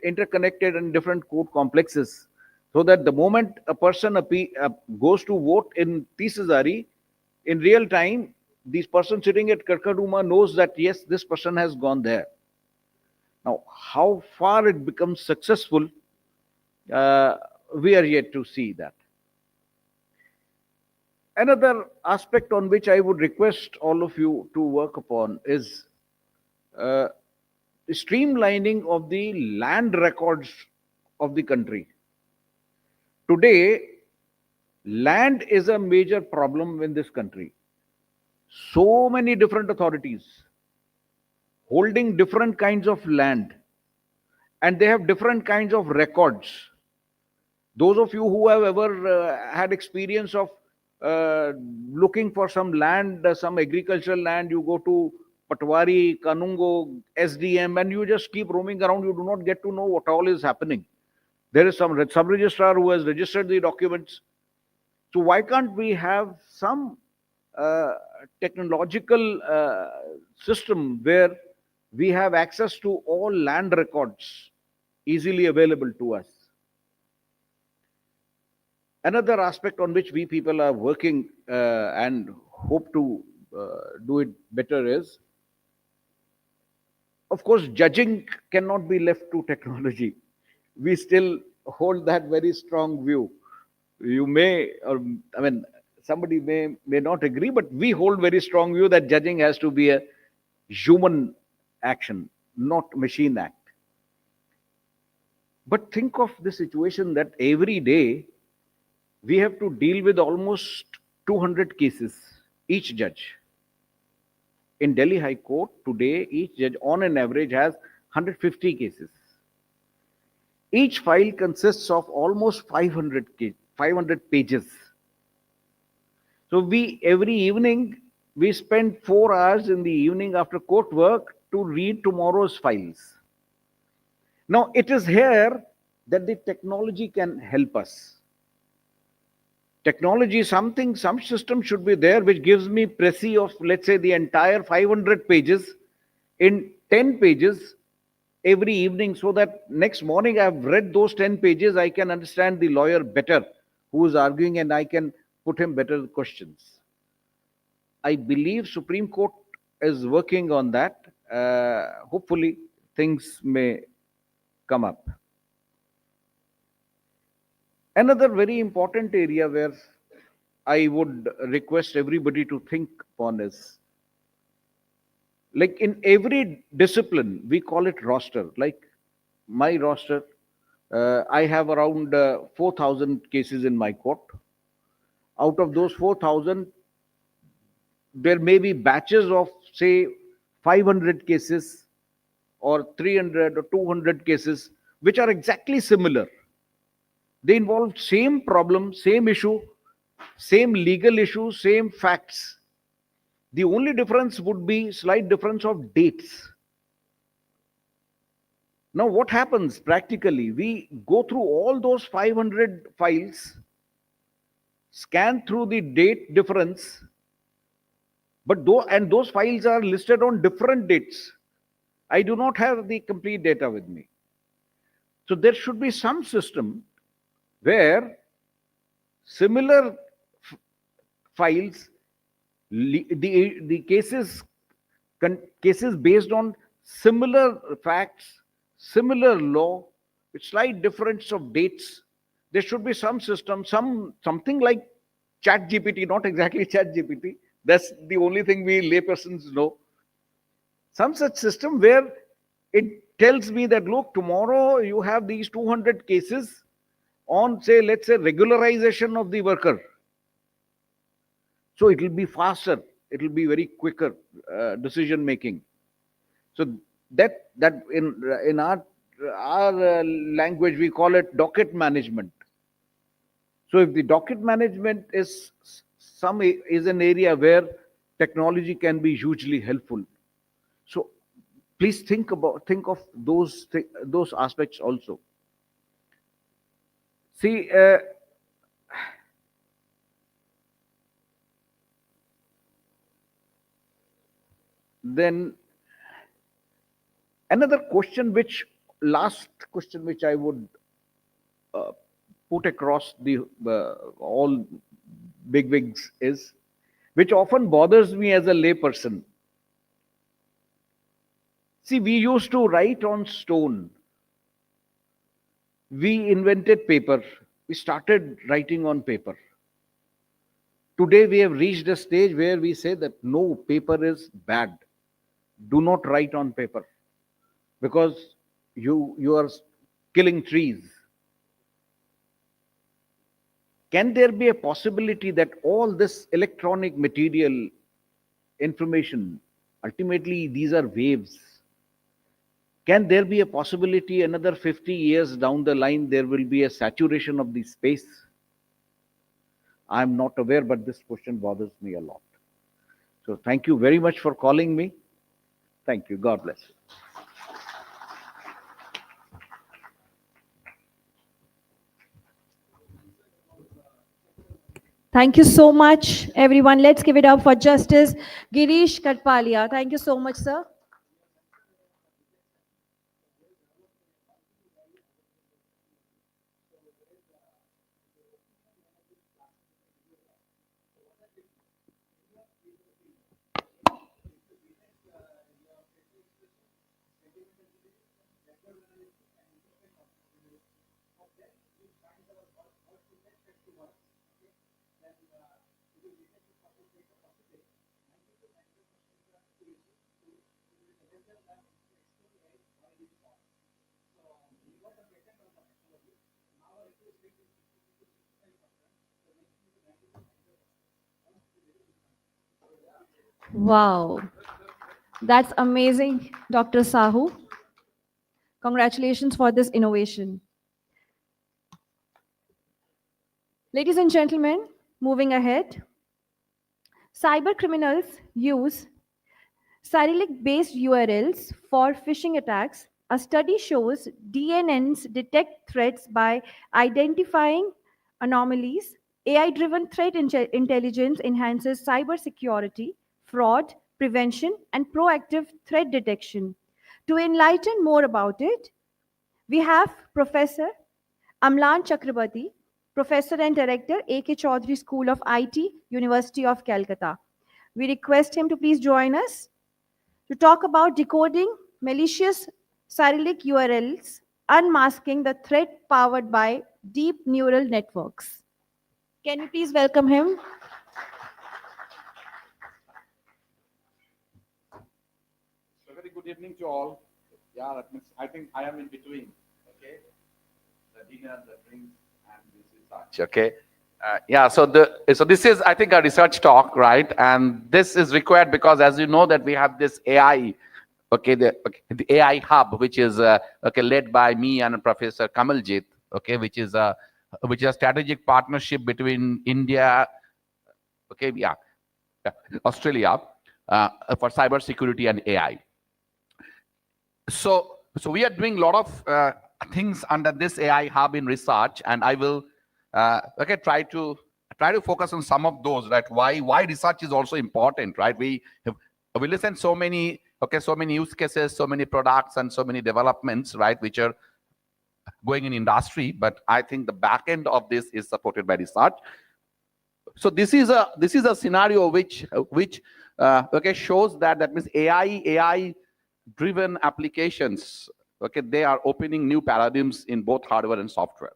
interconnected in different court complexes, so that the moment a person goes to vote in Tisazari, in real time, this person sitting at Karkarduma knows that yes, this person has gone there. Now, how far it becomes successful, we are yet to see that. Another aspect on which I would request all of you to work upon is streamlining of the land records of the country. Today, land is a major problem in this country. So many different authorities holding different kinds of land, and they have different kinds of records. Those of you who have ever had experience of looking for some land, some agricultural land, you go to Patwari, Kanungo, SDM, and you just keep roaming around. You do not get to know what all is happening. There is some sub-registrar who has registered the documents. So why can't we have some technological system where we have access to all land records easily available to us? Another aspect on which we people are working and hope to do it better is, of course, judging cannot be left to technology. We still hold that very strong view. You may, or I mean, somebody may not agree, but we hold very strong view that judging has to be a human action, not machine act. But think of the situation that every day we have to deal with almost 200 cases, each judge. In Delhi High Court, today, each judge on an average has 150 cases. Each file consists of almost 500 pages. So every evening, we spend 4 hours in the evening after court work to read tomorrow's files. Now, it is here that the technology can help us. Technology, some system should be there which gives me précis of, let's say, the entire 500 pages in 10 pages every evening, so that next morning I've read those 10 pages, I can understand the lawyer better who is arguing, and I can put him better questions. I believe Supreme Court is working on that. Hopefully things may come up. Another very important area where I would request everybody to think upon is, like in every discipline, we call it roster. Like my roster, I have around 4,000 cases in my court. Out of those 4,000, there may be batches of, say, 500 cases or 300 or 200 cases, which are exactly similar. They involve same problem, same issue, same legal issue, same facts. The only difference would be slight difference of dates. Now, what happens practically? We go through all those 500 files, scan through the date difference, but those files are listed on different dates. I do not have the complete data with me. So there should be some system where similar files, the cases based on similar facts, similar law, with slight difference of dates, there should be some system, something like ChatGPT, not exactly ChatGPT. That's the only thing we laypersons know. Some such system where it tells me that, look, tomorrow you have these 200 cases on, say, let's say, regularization of the worker. So it will be faster. It will be very quicker decision making. So that in our language we call it docket management. So if the docket management is an area where technology can be hugely helpful. So please think of those aspects also. See, then another question, last question which I would put across the all bigwigs is, which often bothers me as a layperson. See, we used to write on stone. We invented paper. We started writing on paper. Today we have reached a stage where we say that no, paper is bad. Do not write on paper, because you are killing trees. can there be a possibility that all this electronic material information, ultimately these are waves, can there be a possibility another 50 years down the line there will be a saturation of the space? I'm not aware, but this question bothers me a lot. So thank you very much for calling me. Thank you. God bless. Thank you so much, everyone. Let's give it up for Justice Girish Katpalia. Thank you so much, sir. Wow, that's amazing, Dr. Sahu. Congratulations for this innovation. Ladies and gentlemen, moving ahead, cyber criminals use Cyrillic-based URLs for phishing attacks. A study shows DNNs detect threats by identifying anomalies. AI-driven threat intelligence enhances cybersecurity, fraud prevention, and proactive threat detection. To enlighten more about it, we have Professor Amlan Chakrabarti, Professor and Director, A.K. Chaudhary School of IT, University of Calcutta. We request him to please join us to talk about decoding malicious Cyrillic URLs, unmasking the threat powered by deep neural networks. Can you please welcome him? So very good evening to all. Yeah, that means I think I am in between. Okay, the dinner, the drinks, and this research. Okay. Yeah, so this is, I think, a research talk, right? And this is required because, as you know, that we have this AI, the AI hub, which is led by me and Professor Kamaljit, which is a strategic partnership between India, Australia, for cybersecurity and AI. So we are doing a lot of things under this AI hub in research, and I will try to focus on some of those, right? Why research is also important, right? We listen so many use cases, so many products, and so many developments, right, which are going in industry, but I think the back end of this is supported by research. So this is a scenario which shows that means AI driven applications, they are opening new paradigms in both hardware and software,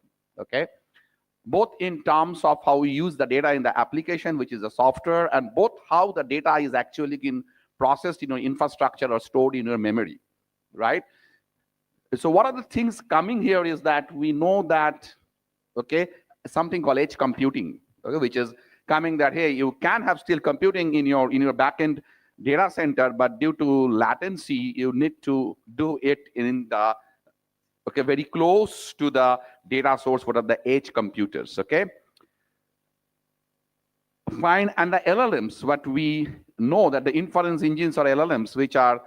both in terms of how we use the data in the application, which is the software, and both how the data is actually being processed in your infrastructure or stored in your memory, right? So what are the things coming here is that we know that, something called edge computing, which is coming that, hey, you can have still computing in your backend data center, but due to latency, you need to do it in the very close to the data source. What are the edge computers? Fine. And the LLMs, what we know that the inference engines are LLMs, which are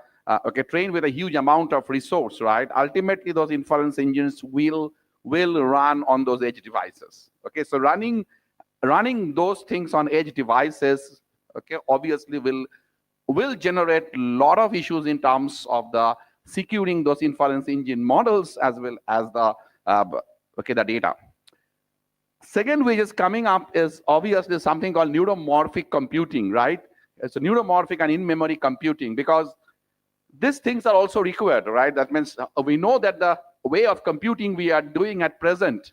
trained with a huge amount of resource, right? Ultimately, those inference engines will run on those edge devices. So running those things on edge devices, obviously will generate a lot of issues in terms of the securing those inference engine models as well as the data. Second, which is coming up, is obviously something called neuromorphic computing, right? It's a neuromorphic and in-memory computing, because these things are also required, right? That means we know that the way of computing we are doing at present,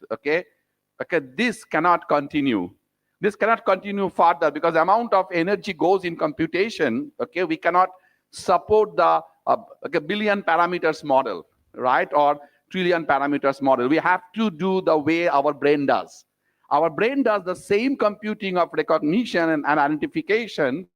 this cannot continue. This cannot continue further because the amount of energy goes in computation, we cannot support the billion parameters model, right? Or trillion parameters model. We have to do the way our brain does. Our brain does the same computing of recognition and identification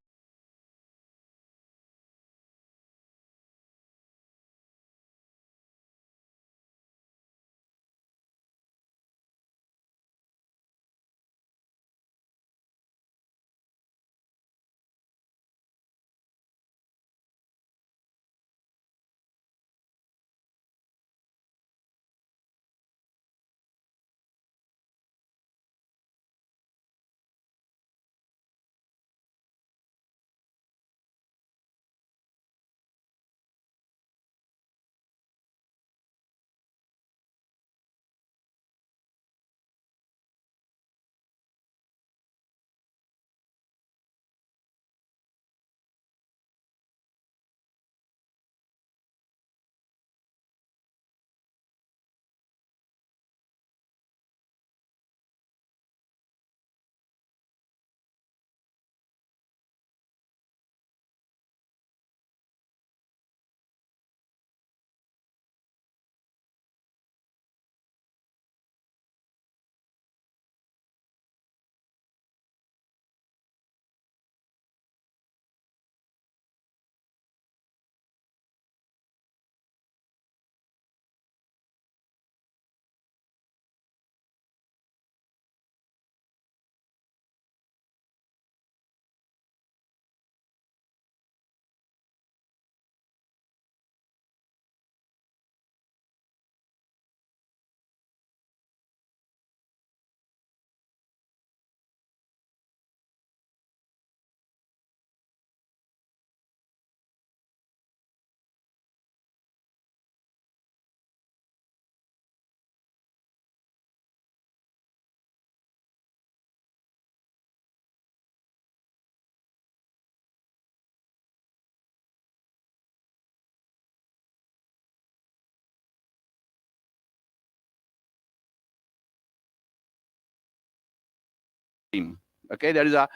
okay, there is a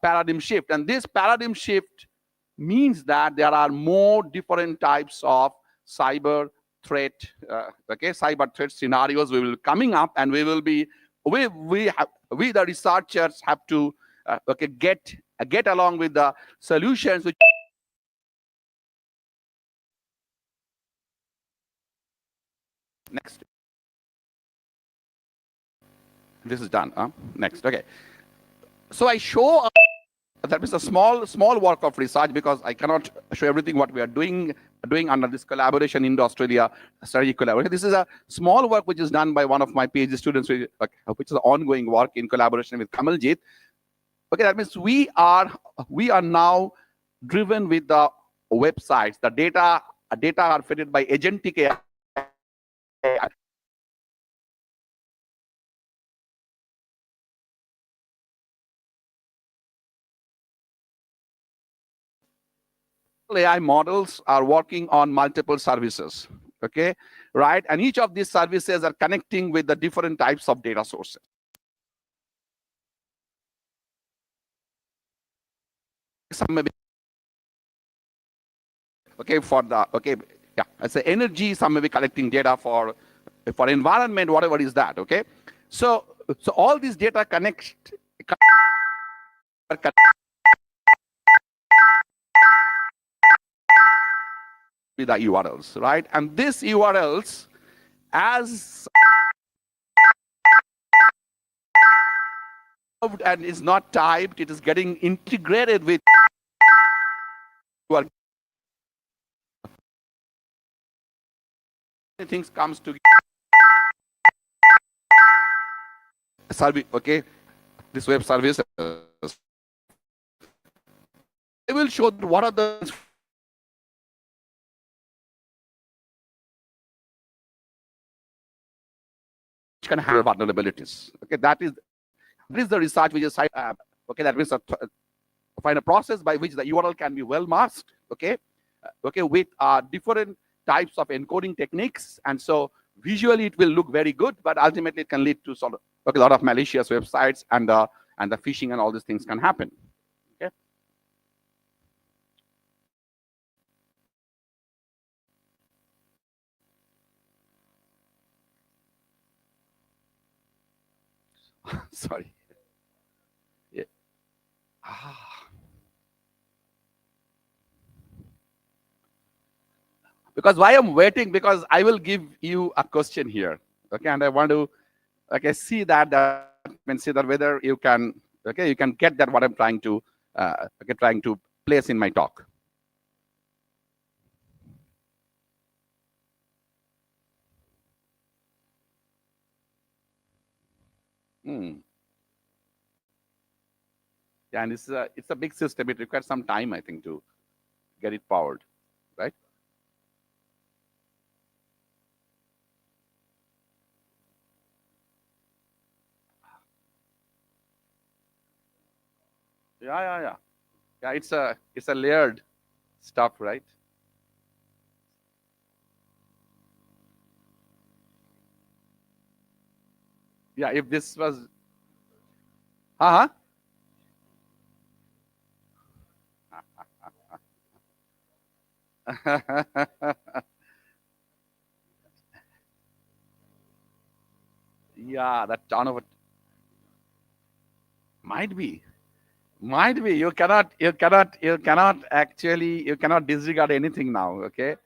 paradigm shift, and this paradigm shift means that there are more different types of cyber threat, okay, cyber threat scenarios we will coming up, and we will be we the researchers have to okay get along with the solutions which next. This is done. Next, okay. So I show that is a small work of research, because I cannot show everything what we are doing under this collaboration in Australia strategic collaboration. This is a small work which is done by one of my PhD students, which is an ongoing work in collaboration with Kamaljit. Okay, that means we are now driven with the websites. The data are fed by agentic AI. AI models are working on multiple services, okay, right? And each of these services are connecting with the different types of data sources. Some may be, okay, for the, okay, yeah, as a energy, some may be collecting data for environment, whatever is that, okay? So all these data connect with the URLs, right? And these URLs, as and is not typed, it is getting integrated with your things comes to service, okay, this web service. I will show what are the which can have vulnerabilities. Okay, that is the research which is okay, that means find a process by which the URL can be well masked, okay, okay, with different types of encoding techniques, and so visually it will look very good, but ultimately it can lead to sort of a lot of malicious websites, and the phishing and all these things can happen. Okay. Sorry. Yeah. Ah. Because why I'm waiting, because I will give you a question here, okay, and I want to, okay, see that means see that whether you can, okay, you can get that what I'm trying to, okay, trying to place in my talk. Hmm. Yeah, and it's a big system. It requires some time, I think, to get it powered, right? Yeah. Yeah, it's a layered stuff, right? Yeah, if this was, uh-huh. Yeah, that ton of it might be. You cannot actually, you cannot disregard anything now, okay?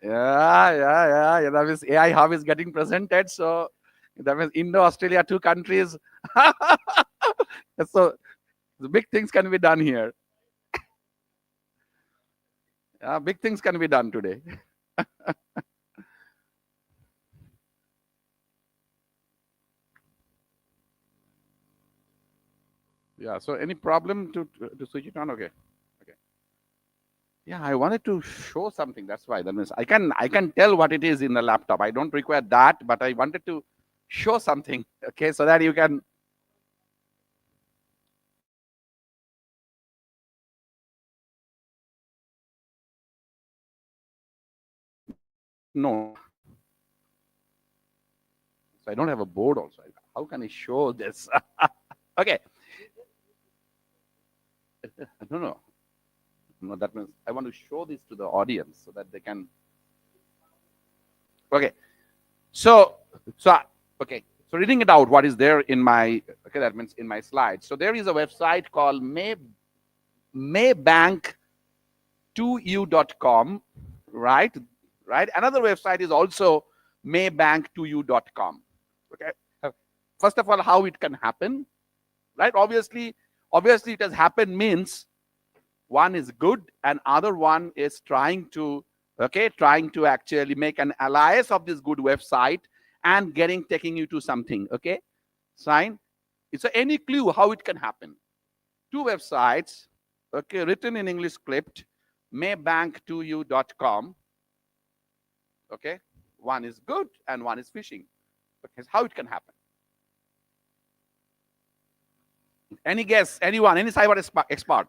Yeah. That means AI hub is getting presented. So that means Indo, Australia, two countries. So the big things can be done here. Yeah, big things can be done today. Yeah. So any problem to switch it on? Okay. Yeah, I wanted to show something. That's why. That means I can tell what it is in the laptop. I don't require that, but I wanted to show something. Okay, so that you can. No. So I don't have a board also. How can I show this? Okay. No. That means I want to show this to the audience so that they can. Okay. So okay. So reading it out, what is there in my, okay, that means in my slides. So there is a website called maybank2u.com, right? Another website is also maybank2u.com. Okay. First of all, how it can happen, right? Obviously it has happened means one is good and other one is trying to actually make an alliance of this good website and taking you to something. Okay, sign. It's any clue how it can happen? Two websites, okay, written in English script, maybank2u.com. Okay, one is good and one is phishing. Okay, how it can happen? Any guess? Anyone? Any cyber expert?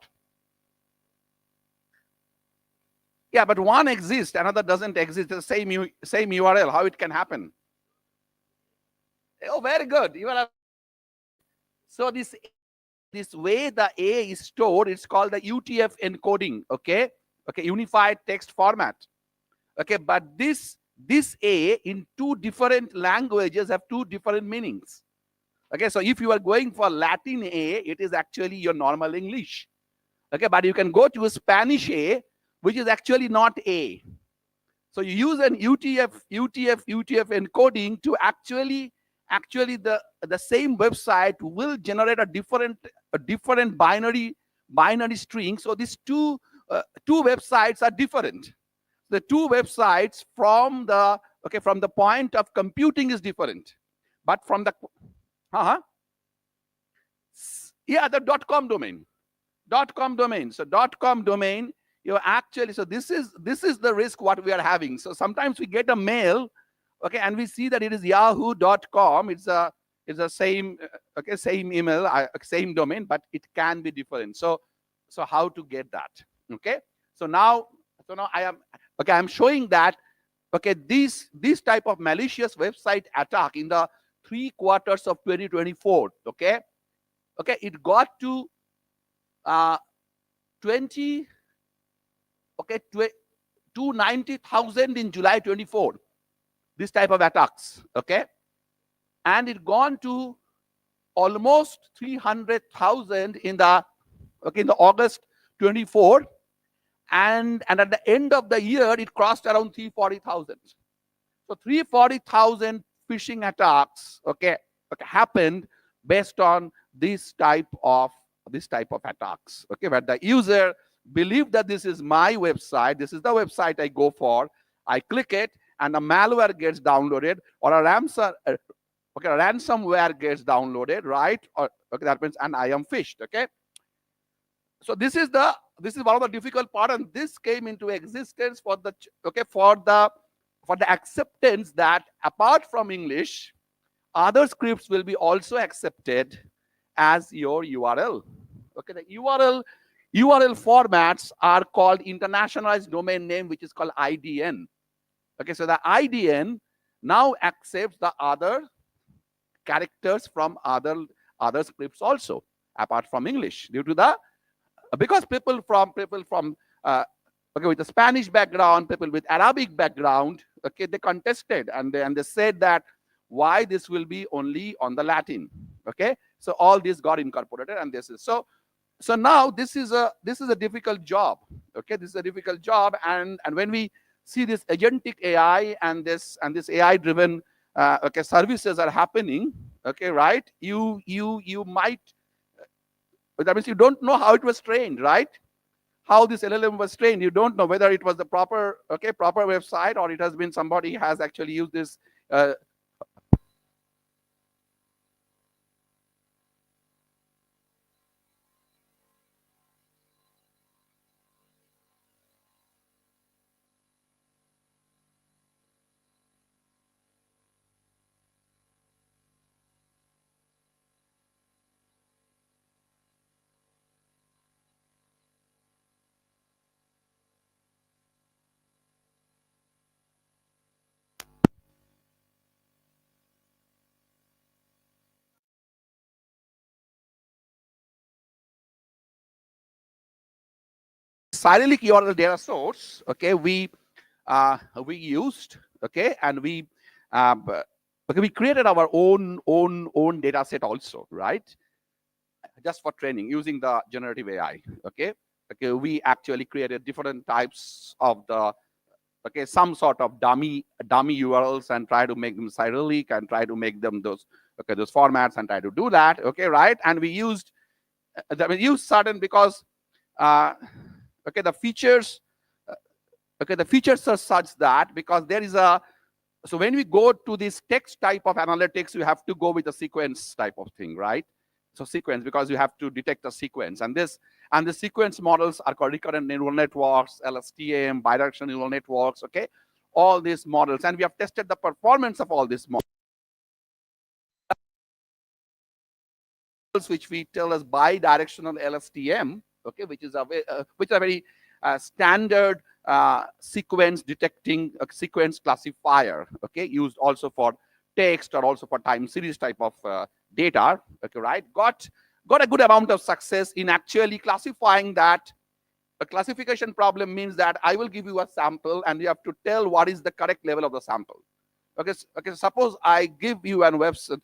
Yeah, but one exists, another doesn't exist. The same URL. How it can happen? Oh, very good. You are. So this way the A is stored. It's called the UTF encoding. Okay, unified text format. Okay, but this A in two different languages have two different meanings. Okay, so if you are going for Latin A, it is actually your normal English. Okay, but you can go to a Spanish A, which is actually not A. So you use an UTF encoding to actually the same website will generate a different binary string. So these two websites are different. The two websites from the point of computing is different, but from the yeah, the .com domain. So .com domain, you actually, so this is the risk what we are having. So sometimes we get a mail, okay, and we see that it is yahoo.com. It's a same same email, same domain, but it can be different. So how to get that? Okay, so now I'm showing that, okay, this type of malicious website attack in the 3 quarters of 2024, okay, it got to 290,000 in July 24, this type of attacks, okay, and it gone to almost 300,000 in the August 24, and at the end of the year it crossed around 340,000. So 340,000 phishing attacks happened based on this type of attacks, where the user believed that this is my website, this is the website I go for, I click it, and a malware gets downloaded, or a ransomware gets downloaded, right? Or that means, and I am phished. So this is one of the difficult part, and this came into existence for the acceptance that apart from English, other scripts will be also accepted as your URL. The URL formats are called internationalized domain name, which is called IDN. So the IDN now accepts the other characters from other scripts also, apart from English, due to the because people from with a Spanish background, people with Arabic background, they contested, and they said that why this will be only on the Latin. So all this got incorporated, and this is so now this is a difficult job. This is a difficult job, and when we see this agentic AI and this AI driven services are happening, right? You might, that means you don't know how it was trained, right? How this LLM was trained. You don't know whether it was the proper website, or it has been somebody has actually used this Cyrillic URL data source. We used, and we created our own data set also, right? Just for training using the generative AI. We actually created different types of the some sort of dummy URLs, and try to make them Cyrillic, and try to make them those formats, and try to do that. Right? And we used certain, because the features are such that, because there is a, so when we go to this text type of analytics, you have to go with a sequence type of thing, right? So sequence, because you have to detect a sequence, and the sequence models are called recurrent neural networks, LSTM, bidirectional neural networks. All these models, and we have tested the performance of all these models, which we tell as bidirectional LSTM, which is a very standard sequence detecting sequence classifier, used also for text, or also for time series type of data. Right? Got a good amount of success in actually classifying that. A classification problem means that I will give you a sample, and you have to tell what is the correct level of the sample. Suppose I give you an website,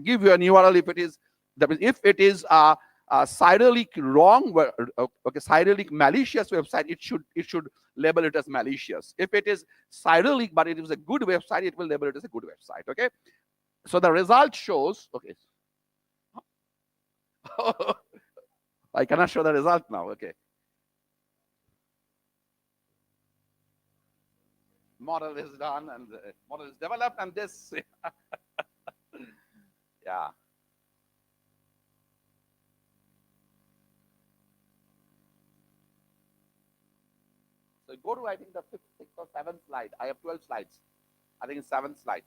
give you an URL. If it is a Cyrillic wrong, Cyrillic malicious website, it should label it as malicious. If it is Cyrillic but it is a good website, it will label it as a good website. So the result shows, I cannot show the result now. Model is done, and the model is developed, and this yeah. So go to, I think, the 5th, 6th, or 7th slide. I have 12 slides. I think it's 7th slide,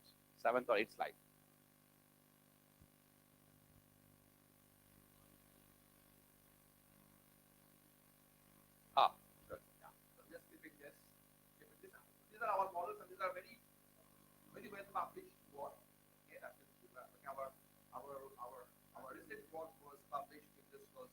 7th or 8th slide. Good. Yeah. So just keeping this. These are our models, and these are very well published work. Our recent work was published. This was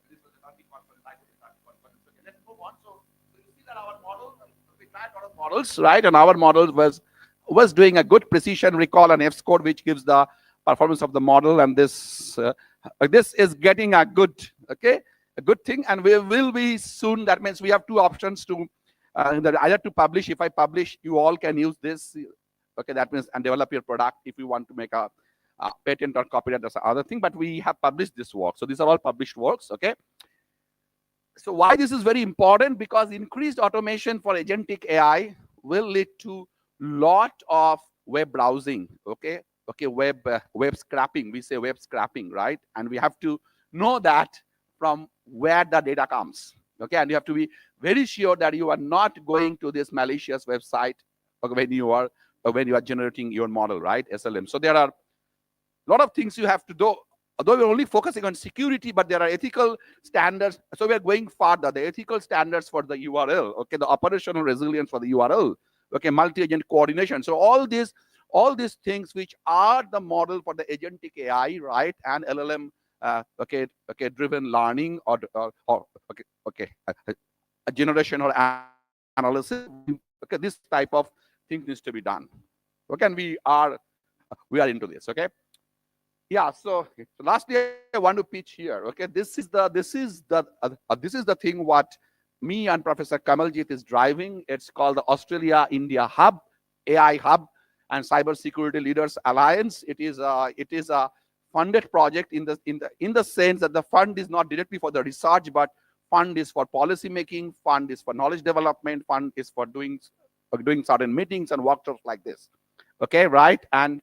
the 30 conference. I think 30 conference. Let's move on. So you see that our model, we tried a lot of models, right? And our model was doing a good precision recall and F-score, which gives the performance of the model, and this is getting a good thing, and we will be soon. That means we have two options to either to publish. If I publish, you all can use this. Okay, that means and develop your product. If you want to make a patent or copyright, that's the other thing. But we have published this work, so these are all published works. Okay. So why this is very important? Because increased automation for agentic AI will lead to lot of web browsing. Okay, web scraping. We say web scraping, right? And we have to know that from where the data comes. Okay, and you have to be very sure that you are not going to this malicious website when you are generating your model, right? SLM. So there are a lot of things you have to do. Although we're only focusing on security, but there are ethical standards. So we are going further. The ethical standards for the URL, okay, the operational resilience for the URL, okay, multi-agent coordination. So all these things which are the model for the agentic AI, right, and LLM, driven learning or a generation or analysis. Okay, this type of thing needs to be done. Okay, and we are into this. Okay. Yeah, so lastly, I want to pitch here. Okay, this is the thing what me and Professor Kamaljit is driving. It's called the Australia India Hub, AI Hub, and Cybersecurity Leaders Alliance. It is a funded project in the sense that the fund is not directly for the research, but fund is for policy making, fund is for knowledge development, fund is for doing certain meetings and workshops like this. Okay, right, and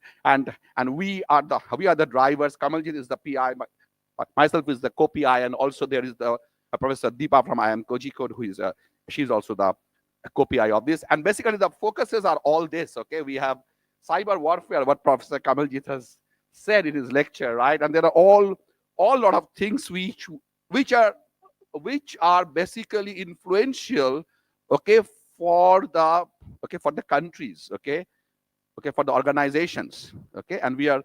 we are the drivers. Kamaljit is the PI, myself is the co-PI, and also there is the Professor Deepa from IIM Kozhikode, who is she's also the co-PI of this. And basically the focuses are all this. Okay, we have cyber warfare, what Professor Kamaljit has said in his lecture, right? And there are all lot of things which are basically influential, okay, for the countries, okay, for the organizations, okay, and we are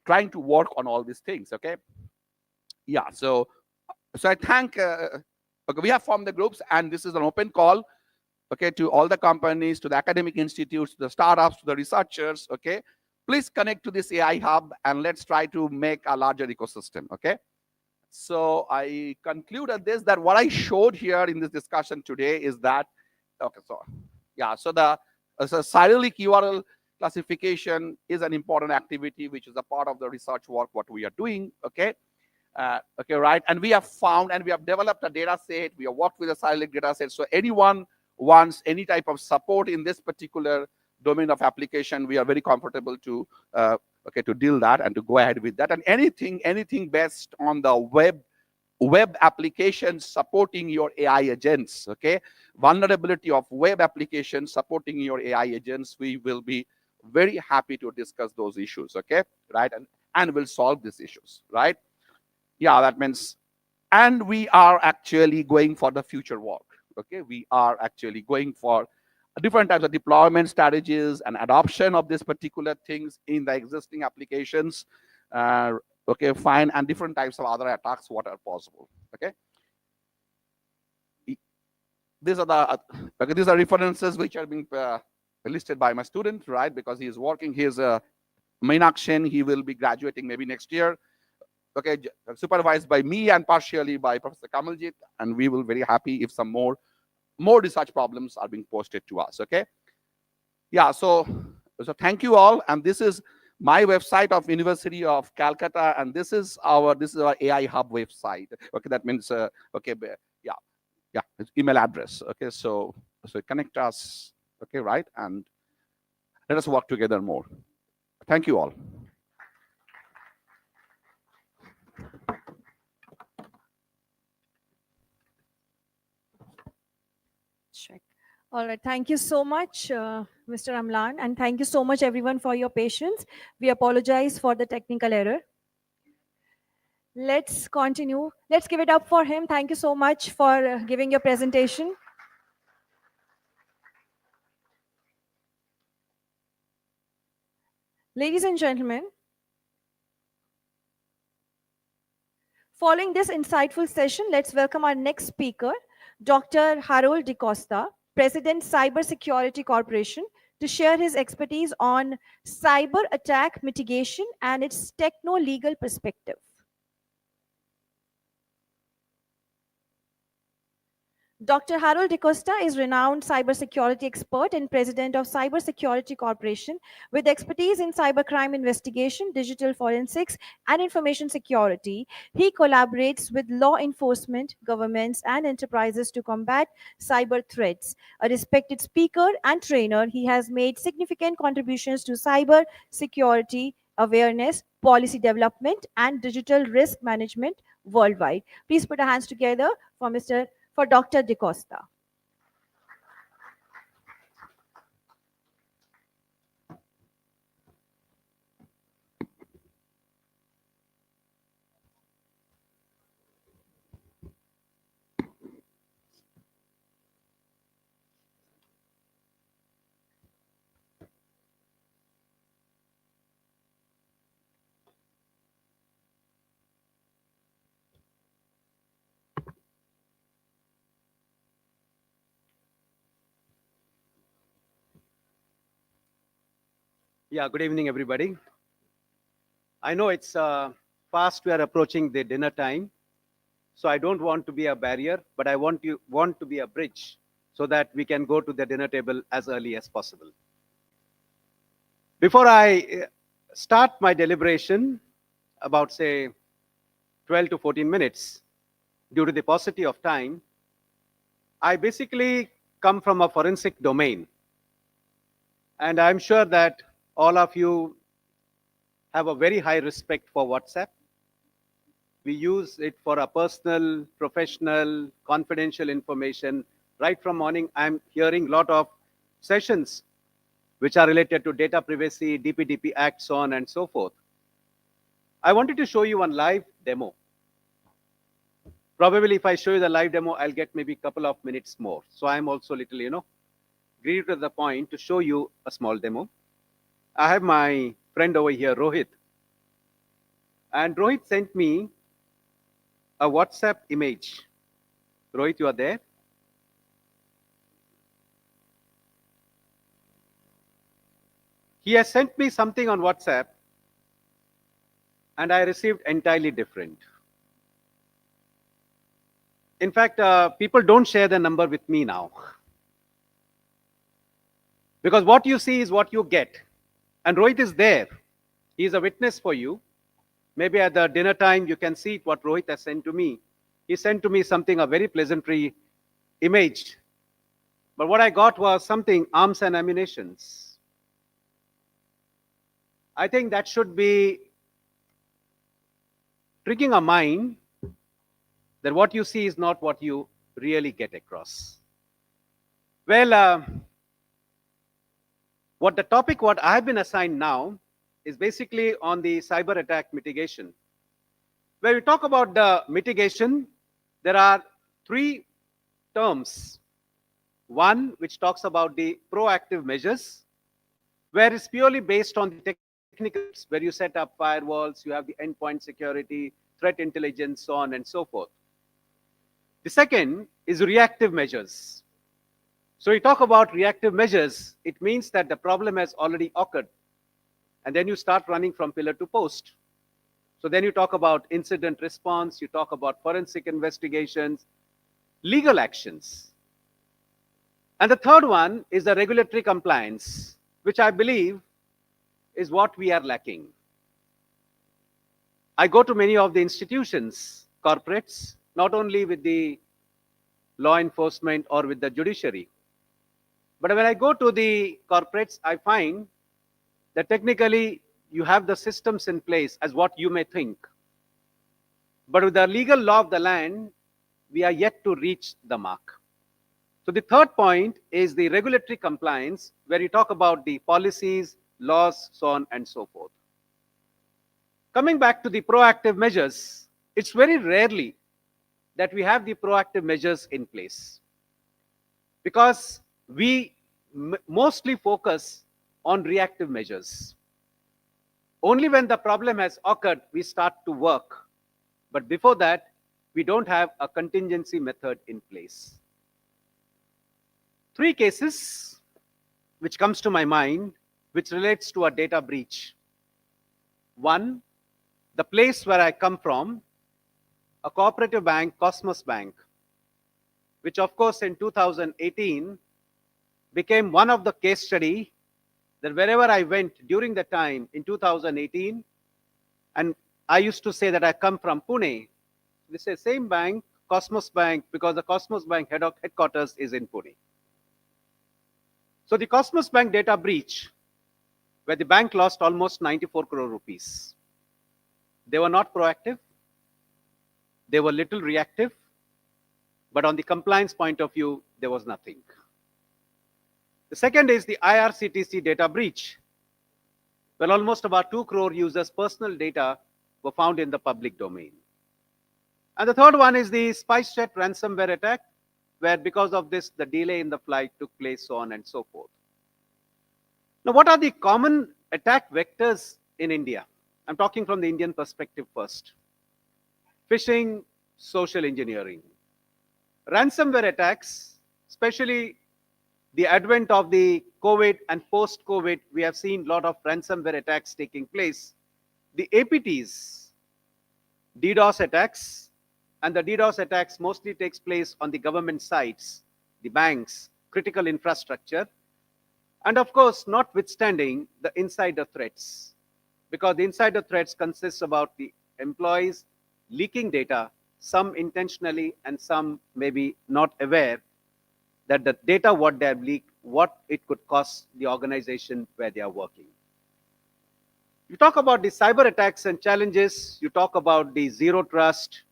trying to work on all these things. Okay, yeah, so I thank okay, we have formed the groups, and this is an open call, okay, to all the companies, to the academic institutes, to the startups, to the researchers. Okay, please connect to this AI hub, and let's try to make a larger ecosystem. Okay, so I concluded this, that what I showed here in this discussion today is that, okay, so yeah, so the Cyrillic URL classification is an important activity, which is a part of the research work what we are doing. Okay, okay, right, and we have found and we have developed a data set. We have worked with a Cyrillic data set. So anyone wants any type of support in this particular domain of application, we are very comfortable to to deal that and to go ahead with that. And anything based on the web applications supporting your AI agents, okay, vulnerability of web applications supporting your AI agents, we will be very happy to discuss those issues. Okay, right, and we'll solve these issues, right? Yeah, that means, and we are actually going for the future work. Okay, we are actually going for different types of deployment strategies and adoption of these particular things in the existing applications. Okay, fine, and different types of other attacks what are possible. Okay, these are the these are references which are being listed by my student, right? Because he is working, he is Meenakshin, he will be graduating maybe next year. Okay, supervised by me and partially by Professor Kamaljit, and we will be very happy if some more research problems are being posted to us. Okay, yeah, so thank you all, and this is my website of University of Calcutta, and this is our AI Hub website. Okay, that means okay, yeah, it's email address. Okay, so connect us. Okay, right, and let us work together more. Thank you all. Check. All right. Thank you so much, Mr. Amlan, and thank you so much, everyone, for your patience. We apologize for the technical error. Let's continue. Let's give it up for him. Thank you so much for giving your presentation. Ladies and gentlemen, following this insightful session, let's welcome our next speaker, Dr. Harold DeCosta, President, Cybersecurity Corporation, to share his expertise on cyber attack mitigation and its techno-legal perspective. Dr. Harold DeCosta is renowned cybersecurity expert and president of Cybersecurity Corporation with expertise in cybercrime investigation, digital forensics, and information security. He collaborates with law enforcement, governments, and enterprises to combat cyber threats. A respected speaker and trainer, he has made significant contributions to cyber security awareness, policy development, and digital risk management worldwide. Please put our hands together for Dr. DeCosta. Yeah, good evening, everybody. I know it's fast. We are approaching the dinner time. So I don't want to be a barrier, but I want to be a bridge so that we can go to the dinner table as early as possible. Before I start my deliberation, about say 12 to 14 minutes, due to the paucity of time, I basically come from a forensic domain. And I'm sure that all of you have a very high respect for WhatsApp. We use it for our personal, professional, confidential information. Right from morning, I'm hearing a lot of sessions which are related to data privacy, DPDP Act, so on and so forth. I wanted to show you one live demo. Probably if I show you the live demo, I'll get maybe a couple of minutes more. So I'm also little, greedy to the point to show you a small demo. I have my friend over here, Rohit. And Rohit sent me a WhatsApp image. Rohit, you are there? He has sent me something on WhatsApp, and I received entirely different. In fact, people don't share the number with me now. Because what you see is what you get. And Rohit is there. He is a witness for you. Maybe at the dinner time, you can see what Rohit has sent to me. He sent to me something, a very pleasantry image. But what I got was something, arms and ammunitions. I think that should be tricking a mind that what you see is not what you really get across. Well, what I have been assigned now is basically on the cyber attack mitigation. When we talk about the mitigation, there are three terms. One, which talks about the proactive measures, where it's purely based on the technicals, where you set up firewalls, you have the endpoint security, threat intelligence, so on and so forth. The second is reactive measures. So you talk about reactive measures, it means that the problem has already occurred. And then you start running from pillar to post. So then you talk about incident response, you talk about forensic investigations, legal actions. And the third one is the regulatory compliance, which I believe is what we are lacking. I go to many of the institutions, corporates, not only with the law enforcement or with the judiciary. But when I go to the corporates, I find that technically you have the systems in place as what you may think. But with the legal law of the land, we are yet to reach the mark. So the third point is the regulatory compliance, where you talk about the policies, laws, so on and so forth. Coming back to the proactive measures, it's very rarely that we have the proactive measures in place, because we mostly focus on reactive measures. Only when the problem has occurred, we start to work. But before that, we don't have a contingency method in place. Three cases which comes to my mind, which relates to a data breach. One, the place where I come from, a cooperative bank, Cosmos Bank, which of course in 2018 became one of the case study that wherever I went during the time in 2018, and I used to say that I come from Pune, they say same bank, Cosmos Bank, because the Cosmos Bank headquarters is in Pune. So the Cosmos Bank data breach, where the bank lost almost 94 crore rupees. They were not proactive. They were little reactive. But on the compliance point of view, there was nothing. The second is the IRCTC data breach, where almost about 2 crore users' personal data were found in the public domain. And the third one is the SpiceJet ransomware attack, where because of this, the delay in the flight took place, so on and so forth. Now, what are the common attack vectors in India? I'm talking from the Indian perspective first. Phishing, social engineering. Ransomware attacks, especially the advent of the COVID and post-COVID, we have seen a lot of ransomware attacks taking place. The APTs, DDoS attacks, and the DDoS attacks mostly takes place on the government sites, the banks, critical infrastructure, and of course, notwithstanding the insider threats, because the insider threats consist about the employees leaking data, some intentionally and some maybe not aware that the data what they have leaked, what it could cost the organization where they are working. You talk about the cyber attacks and challenges, you talk about the zero trust,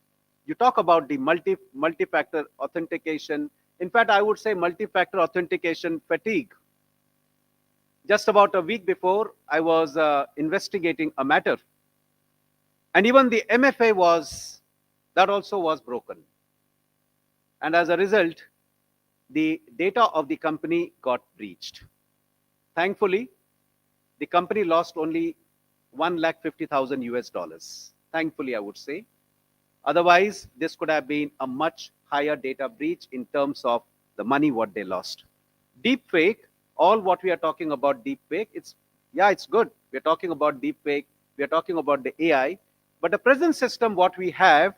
you talk about the multi-factor authentication. In fact, I would say multi-factor authentication fatigue. Just about a week before, I was investigating a matter. And even the MFA that also was broken. And as a result, the data of the company got breached. Thankfully, the company lost only 150,000 US dollars. Thankfully, I would say. Otherwise, this could have been a much higher data breach in terms of the money what they lost. Deepfake, all what we are talking about deepfake, it's good. We're talking about deepfake. We're talking about the AI. But the present system, what we have,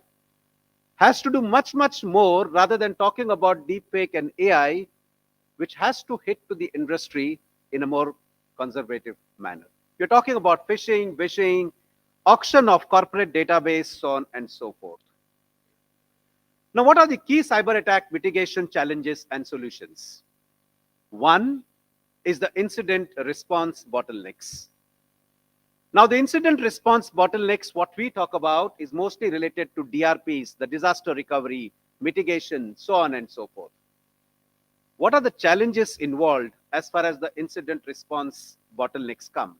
has to do much, much more rather than talking about deepfake and AI, which has to hit to the industry in a more conservative manner. We're talking about phishing, vishing, auction of corporate database, so on and so forth. Now, what are the key cyber attack mitigation challenges and solutions? One is the incident response bottlenecks. Now, the incident response bottlenecks, what we talk about is mostly related to DRPs, the disaster recovery, mitigation, so on and so forth. What are the challenges involved as far as the incident response bottlenecks come?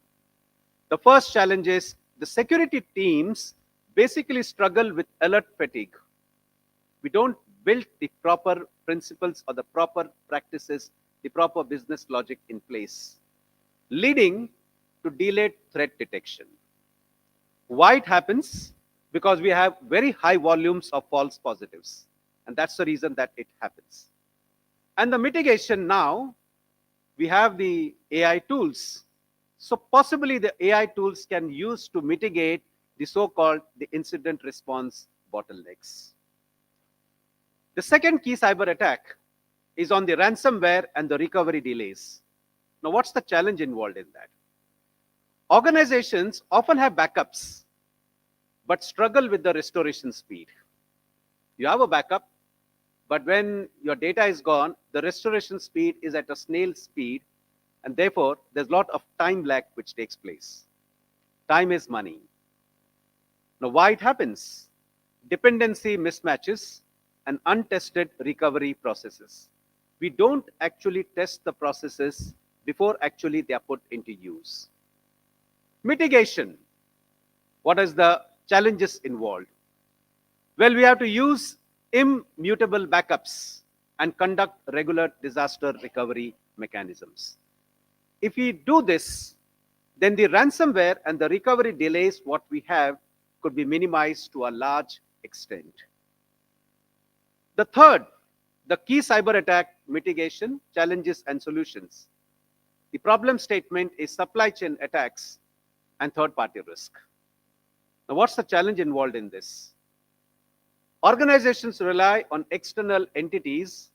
The first challenge is the security teams basically struggle with alert fatigue. We don't build the proper principles or the proper practices, the proper business logic in place, leading to delayed threat detection. Why it happens? Because we have very high volumes of false positives. And that's the reason that it happens. And the mitigation now, we have the AI tools. So possibly the AI tools can use to mitigate the so-called the incident response bottlenecks. The second key cyber attack is on the ransomware and the recovery delays. Now, what's the challenge involved in that? Organizations often have backups, but struggle with the restoration speed. You have a backup, but when your data is gone, the restoration speed is at a snail's speed, and therefore, there's a lot of time lag which takes place. Time is money. Now, why it happens? Dependency mismatches and untested recovery processes. We don't actually test the processes before actually they are put into use. Mitigation. What is the challenges involved? Well, we have to use immutable backups and conduct regular disaster recovery mechanisms. If we do this, then the ransomware and the recovery delays what we have could be minimized to a large extent. The third, the key cyber attack mitigation, challenges and solutions. The problem statement is supply chain attacks and third-party risk. Now, what's the challenge involved in this? Organizations rely on external entities,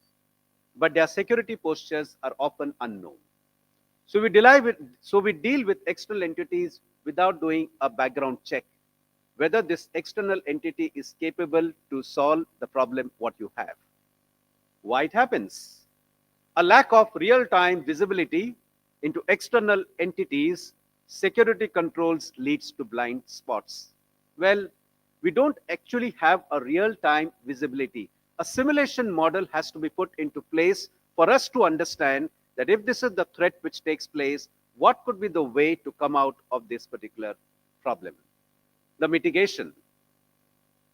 but their security postures are often unknown. So we deal with external entities without doing a background check, whether this external entity is capable to solve the problem what you have. Why it happens? A lack of real-time visibility into external entities, security controls leads to blind spots. Well, we don't actually have a real-time visibility. A simulation model has to be put into place for us to understand that if this is the threat which takes place, what could be the way to come out of this particular problem? The mitigation.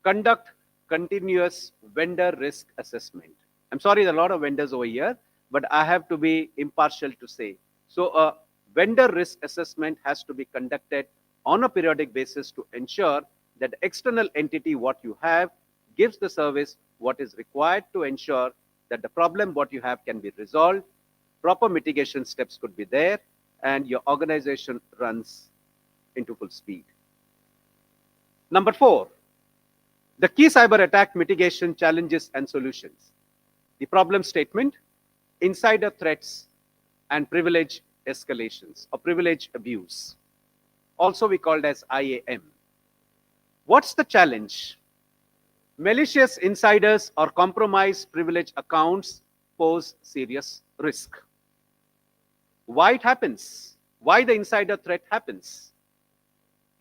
Conduct continuous vendor risk assessment. I'm sorry, there are a lot of vendors over here, but I have to be impartial to say. So a vendor risk assessment has to be conducted on a periodic basis to ensure that the external entity what you have gives the service what is required to ensure that the problem what you have can be resolved, proper mitigation steps could be there, and your organization runs into full speed. Number 4, the key cyber attack mitigation challenges and solutions. The problem statement, insider threats, and privilege escalations or privilege abuse. Also we called as IAM. What's the challenge? Malicious insiders or compromised privilege accounts pose serious risk. Why it happens? Why the insider threat happens?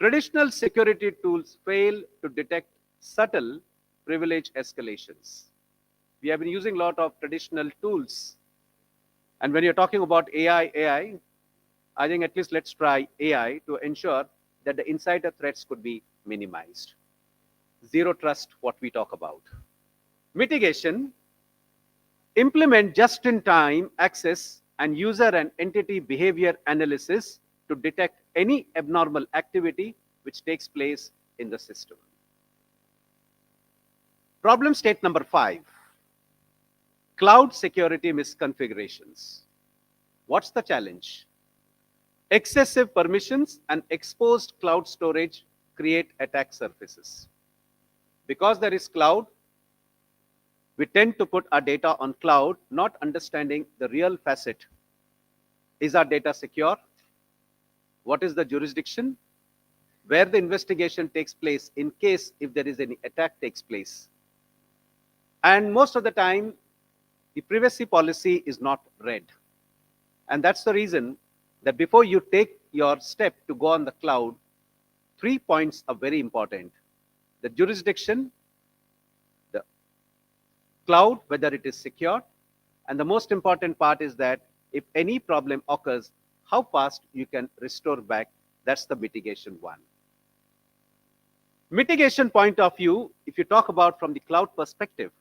Traditional security tools fail to detect subtle privilege escalations. We have been using a lot of traditional tools. And when you're talking about AI, I think at least let's try AI to ensure that the insider threats could be minimized. Zero trust, what we talk about. Mitigation, implement just-in-time access and user and entity behavior analysis to detect any abnormal activity which takes place in the system. Problem state number 5, cloud security misconfigurations. What's the challenge? Excessive permissions and exposed cloud storage create attack surfaces. Because there is cloud, we tend to put our data on cloud, not understanding the real facet. Is our data secure? What is the jurisdiction? Where the investigation takes place in case if there is any attack takes place. And most of the time, the privacy policy is not read. And that's the reason that before you take your step to go on the cloud, 3 points are very important. The jurisdiction, the cloud, whether it is secure, and the most important part is that if any problem occurs, how fast you can restore back. That's the mitigation one. Mitigation point of view, if you talk about from the cloud perspective,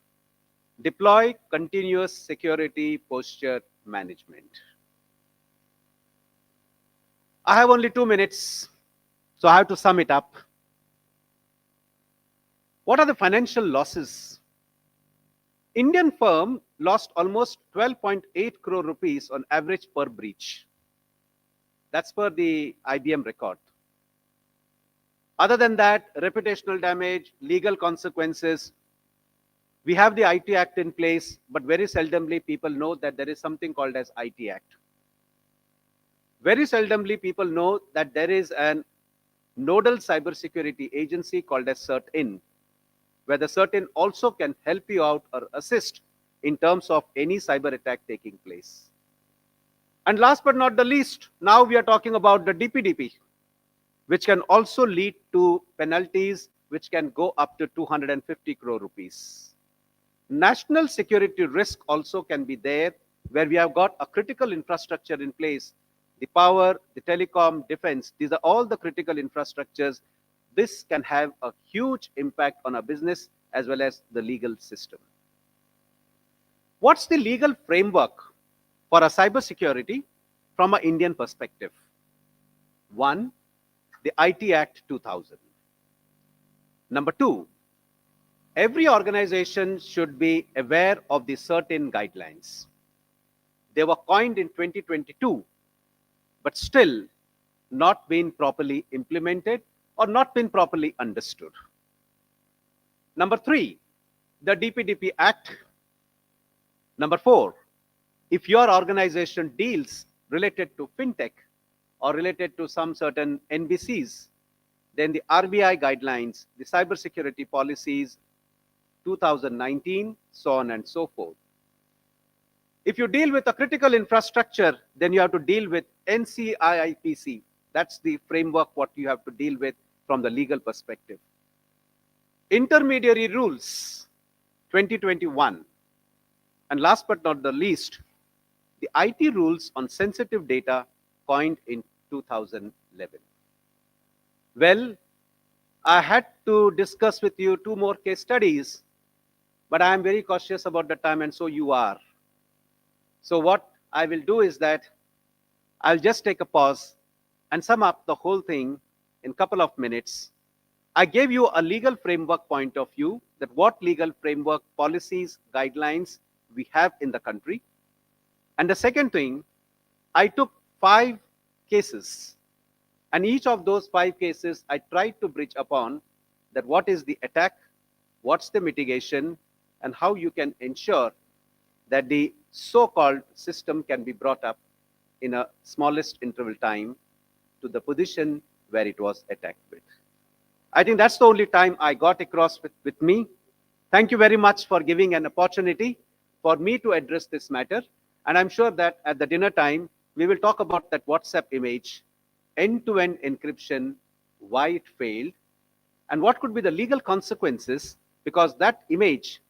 deploy continuous security posture management. I have only 2 minutes, so I have to sum it up. What are the financial losses? Indian firm lost almost 12.8 crore rupees on average per breach. That's per the IBM record. Other than that, reputational damage, legal consequences. We have the IT Act in place, but very seldomly people know that there is something called as IT Act. Very seldomly people know that there is an nodal cybersecurity agency called as CERT-In, where the CERT-In also can help you out or assist in terms of any cyber attack taking place. And last but not the least, now we are talking about the DPDP, which can also lead to penalties which can go up to 250 crore rupees. National security risk also can be there, where we have got a critical infrastructure in place. The power, the telecom, defense, these are all the critical infrastructures. This can have a huge impact on our business as well as the legal system. What's the legal framework for a cybersecurity from an Indian perspective? 1, the IT Act 2000. Number 2, every organization should be aware of the certain guidelines. They were coined in 2022 but still not been properly implemented or not been properly understood. Number 3, the DPDP Act. Number 4, if your organization deals related to fintech or related to some certain NBCs, then the RBI guidelines, the cybersecurity policies 2019, so on and so forth. If you deal with a critical infrastructure, then you have to deal with NCIIPC. That's the framework what you have to deal with from the legal perspective. Intermediary rules 2021. And last but not the least, the IT rules on sensitive data coined in 2011. Well, I had to discuss with you 2 more case studies, but I am very cautious about the time, and so you are. So what I will do is that I'll just take a pause and sum up the whole thing in a couple of minutes. I gave you a legal framework point of view, that what legal framework, policies, guidelines we have in the country. And the second thing, I took 5 cases, and each of those 5 cases I tried to bridge upon that what is the attack, what's the mitigation, and how you can ensure that the so-called system can be brought up in a smallest interval time to the position where it was attacked with. I think that's the only time I got across with me. Thank you very much for giving an opportunity for me to address this matter. And I'm sure that at the dinner time, we will talk about that WhatsApp image, end-to-end encryption, why it failed, and what could be the legal consequences, because that image,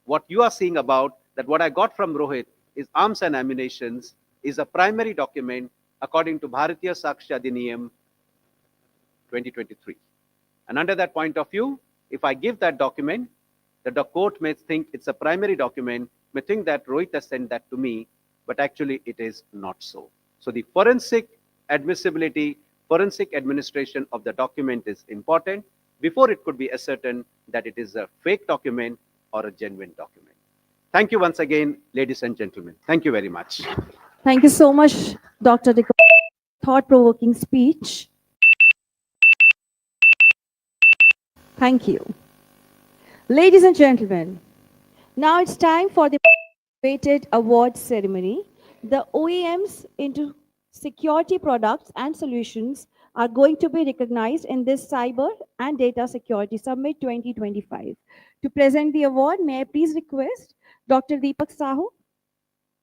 what you are seeing about, that what I got from Rohit is arms and ammunitions, is a primary document according to Bharatiya Sakshya Adhiniyam 2023. And under that point of view, if I give that document, the court may think it's a primary document, may think that Rohit has sent that to me, but actually it is not so. So the forensic admissibility, forensic administration of the document is important before it could be ascertained that it is a fake document or a genuine document. Thank you once again, ladies and gentlemen. Thank you very much. Thank you so much, Dr. Dikko. Thought-provoking speech. Thank you. Ladies and gentlemen, now it's time for the awaited awards ceremony. The OEMs into security products and solutions are going to be recognized in this Cyber and Data Security Summit 2025. To present the award, may I please request Dr. Deepak Sahu,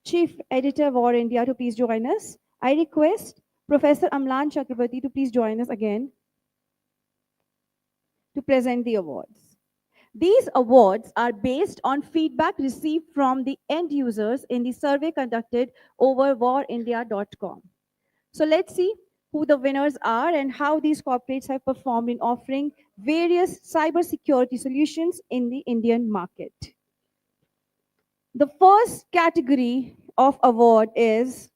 Chief Editor of War India, to please join us. I request Professor Amlan Chakrabarti to please join us again to present the awards. These awards are based on feedback received from the end users in the survey conducted over warindia.com. So let's see who the winners are and how these corporates have performed in offering various cybersecurity solutions in the Indian market. The first category of award is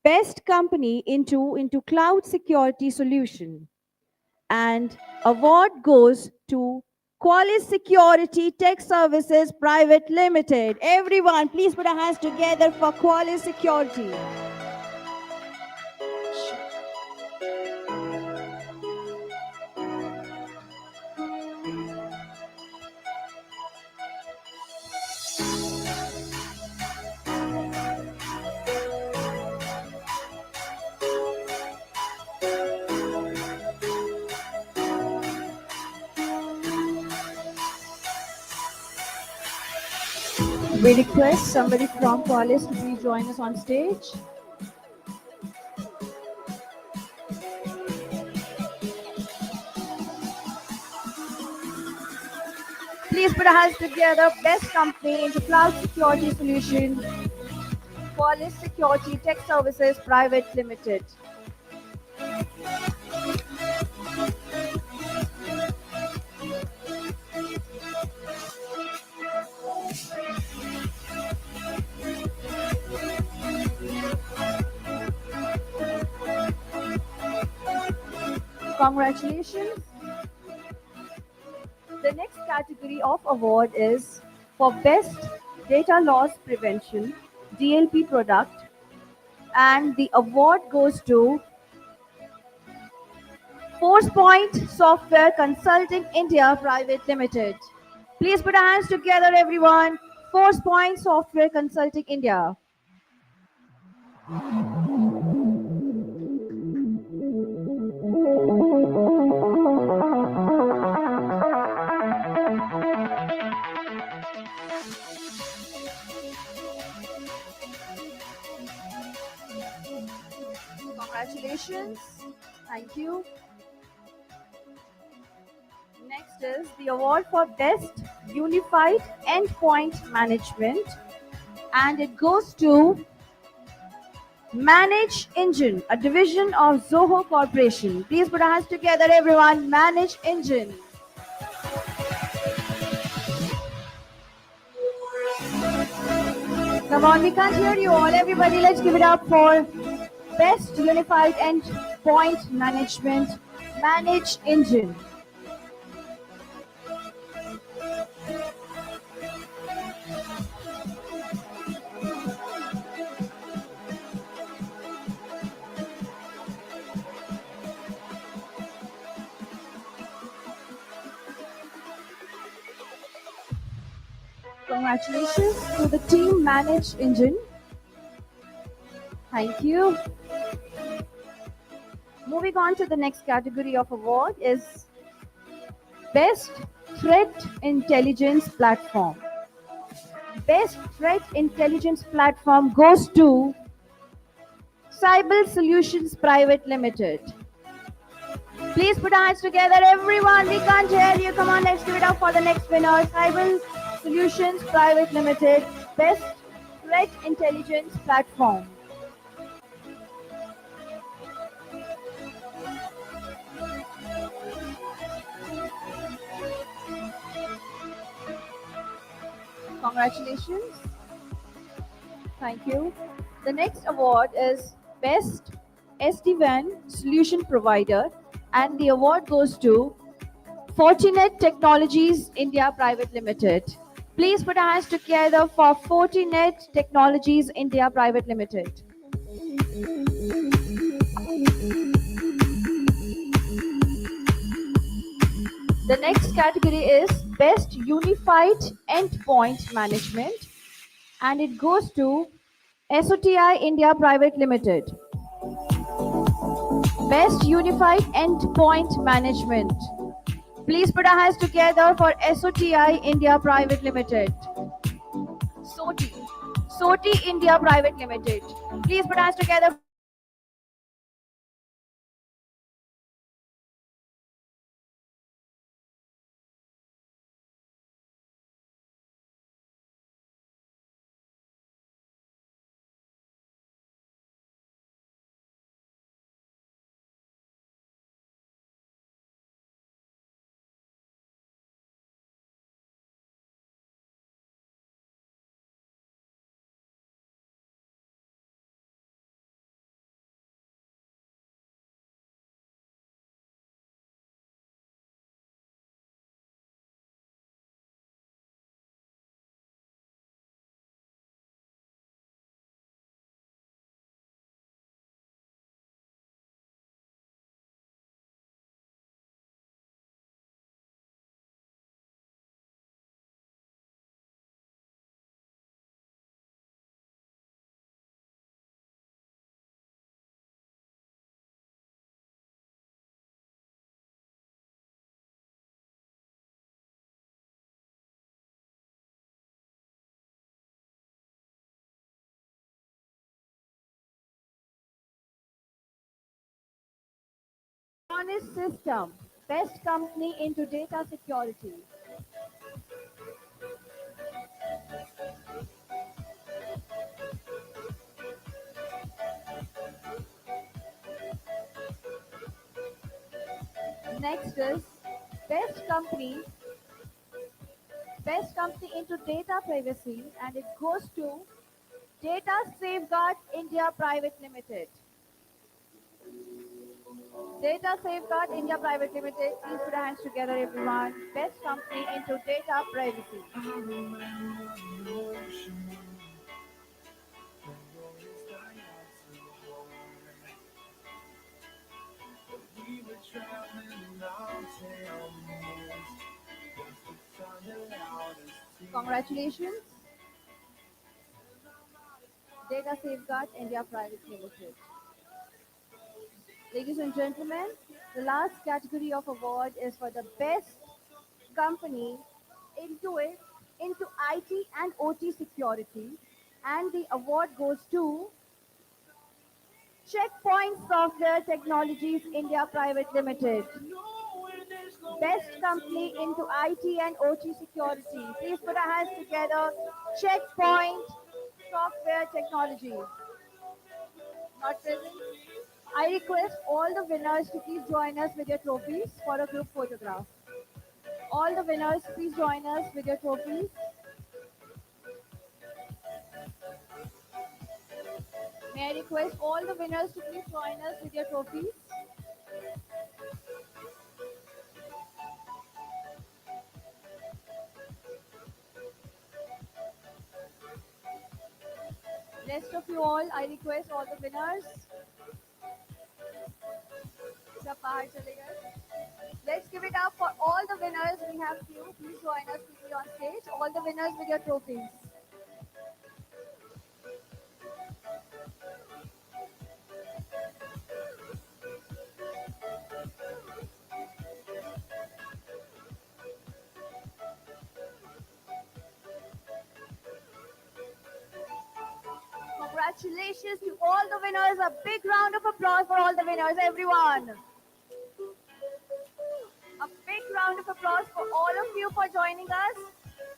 Best Company into Cloud Security Solution. And award goes to Qualys Security Tech Services Private Limited. Everyone, please put our hands together for Qualys Security. We request somebody from Qualys to please join us on stage. Please put our hands together. Best Company into Cloud Security Solution, Qualys Security Tech Services Private Limited. Congratulations. The next category of award is for Best Data Loss Prevention DLP Product, And the award goes to Forcepoint Software Consulting India Private Limited. Please put our hands together, everyone. Forcepoint Software Consulting India. Congratulations. Thank you. Next is the award for Best Unified Endpoint Management, and it goes to Manage Engine, a division of Zoho Corporation. Please put our hands together, everyone. Manage Engine. Come on, we can't hear you all. Everybody, let's give it up for Best Unified Endpoint Management, Manage Engine. Congratulations to the team Manage Engine. Thank you. Moving on to the next category of award is Best Threat Intelligence Platform. Best Threat Intelligence Platform goes to Cyber Solutions Private Limited. Please put our hands together, everyone. We can't hear you. Come on, let's give it up for the next winner. Cyber Solutions Private Limited, Best Threat Intelligence Platform. Congratulations. Thank you. The next award is Best SD-WAN Solution Provider, and the award goes to Fortinet Technologies India Private Limited. Please put our hands together for Fortinet Technologies India Private Limited. The next category is Best Unified Endpoint Management, and it goes to SOTI India Private Limited. Best Unified Endpoint Management. Please put our hands together for SOTI India Private Limited. SOTI India Private Limited. Please put our hands together. Honest System, Best Company into Data Security. Next is Best Company into Data Privacy, and it goes to Data Safeguard India Private Limited. Data Safeguard India Private Limited. Please put our hands together, everyone. Best company into data privacy. Congratulations. Data Safeguard India Private Limited. Ladies and gentlemen, the last category of award is for the best company into IT and OT security, and the award goes to Checkpoint Software Technologies India Private Limited. Best company into IT and OT security. Please put our hands together. Checkpoint Software Technology. Not present. I request all the winners to please join us with your trophies for a group photograph. All the winners, please join us with your trophies. May I request all the winners to please join us with your trophies. Rest of you all, I request all the winners. सब बाहर चले गए. Let's give it up for all the winners. We have few. Please join us quickly on stage. All the winners with your trophies. Congratulations to all the winners. A big round of applause for all the winners, everyone. A big round of applause for all of you for joining us.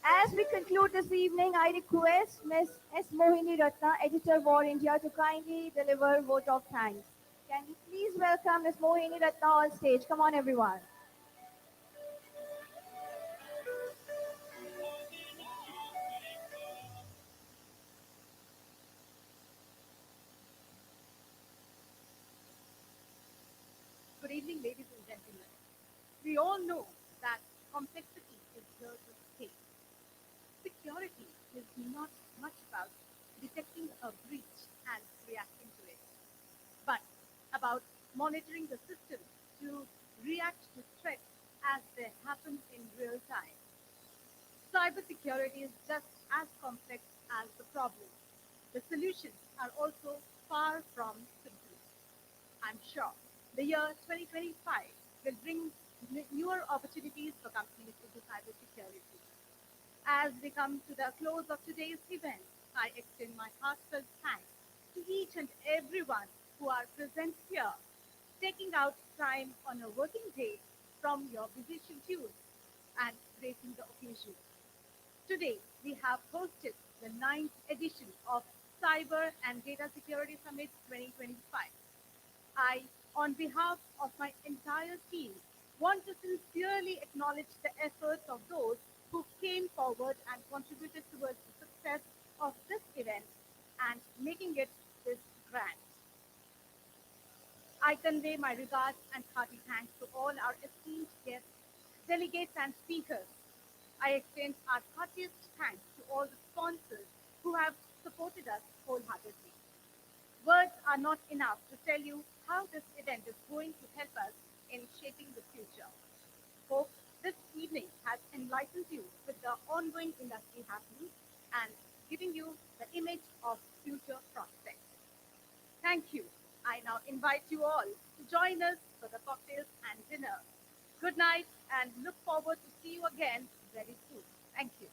As we conclude this evening, I request Ms. S. Mohini Ratna, Editor War India, to kindly deliver vote of thanks. Can you please welcome Ms. Mohini Ratna on stage? Come on, everyone. Good evening, ladies and gentlemen. We all know that complexity is here to stay. Security is not much about detecting a breach and reacting to it, but about monitoring the system to react to threats as they happen in real time. Cybersecurity is just as complex as the problem. The solutions are also far from simple. I'm sure the year 2025 will bring newer opportunities for companies into cybersecurity. As we come to the close of today's event, I extend my heartfelt thanks to each and everyone who are present here, taking out time on a working day from your busy schedules and gracing the occasion. Today, we have hosted the 9th edition of Cyber and Data Security Summit 2025. I, on behalf of my entire team, want to sincerely acknowledge the efforts of those who came forward and contributed towards the success of this event and making it this grand. I convey my regards and hearty thanks to all our esteemed guests, delegates, and speakers. I extend our heartiest thanks to all the sponsors who have supported us wholeheartedly. Words are not enough to tell you how this event is going to help us in shaping the future. Hope this evening has enlightened you with the ongoing industry happenings and giving you the image of future prospects. Thank you. I now invite you all to join us for the cocktails and dinner. Good night and look forward to see you again very soon. Thank you.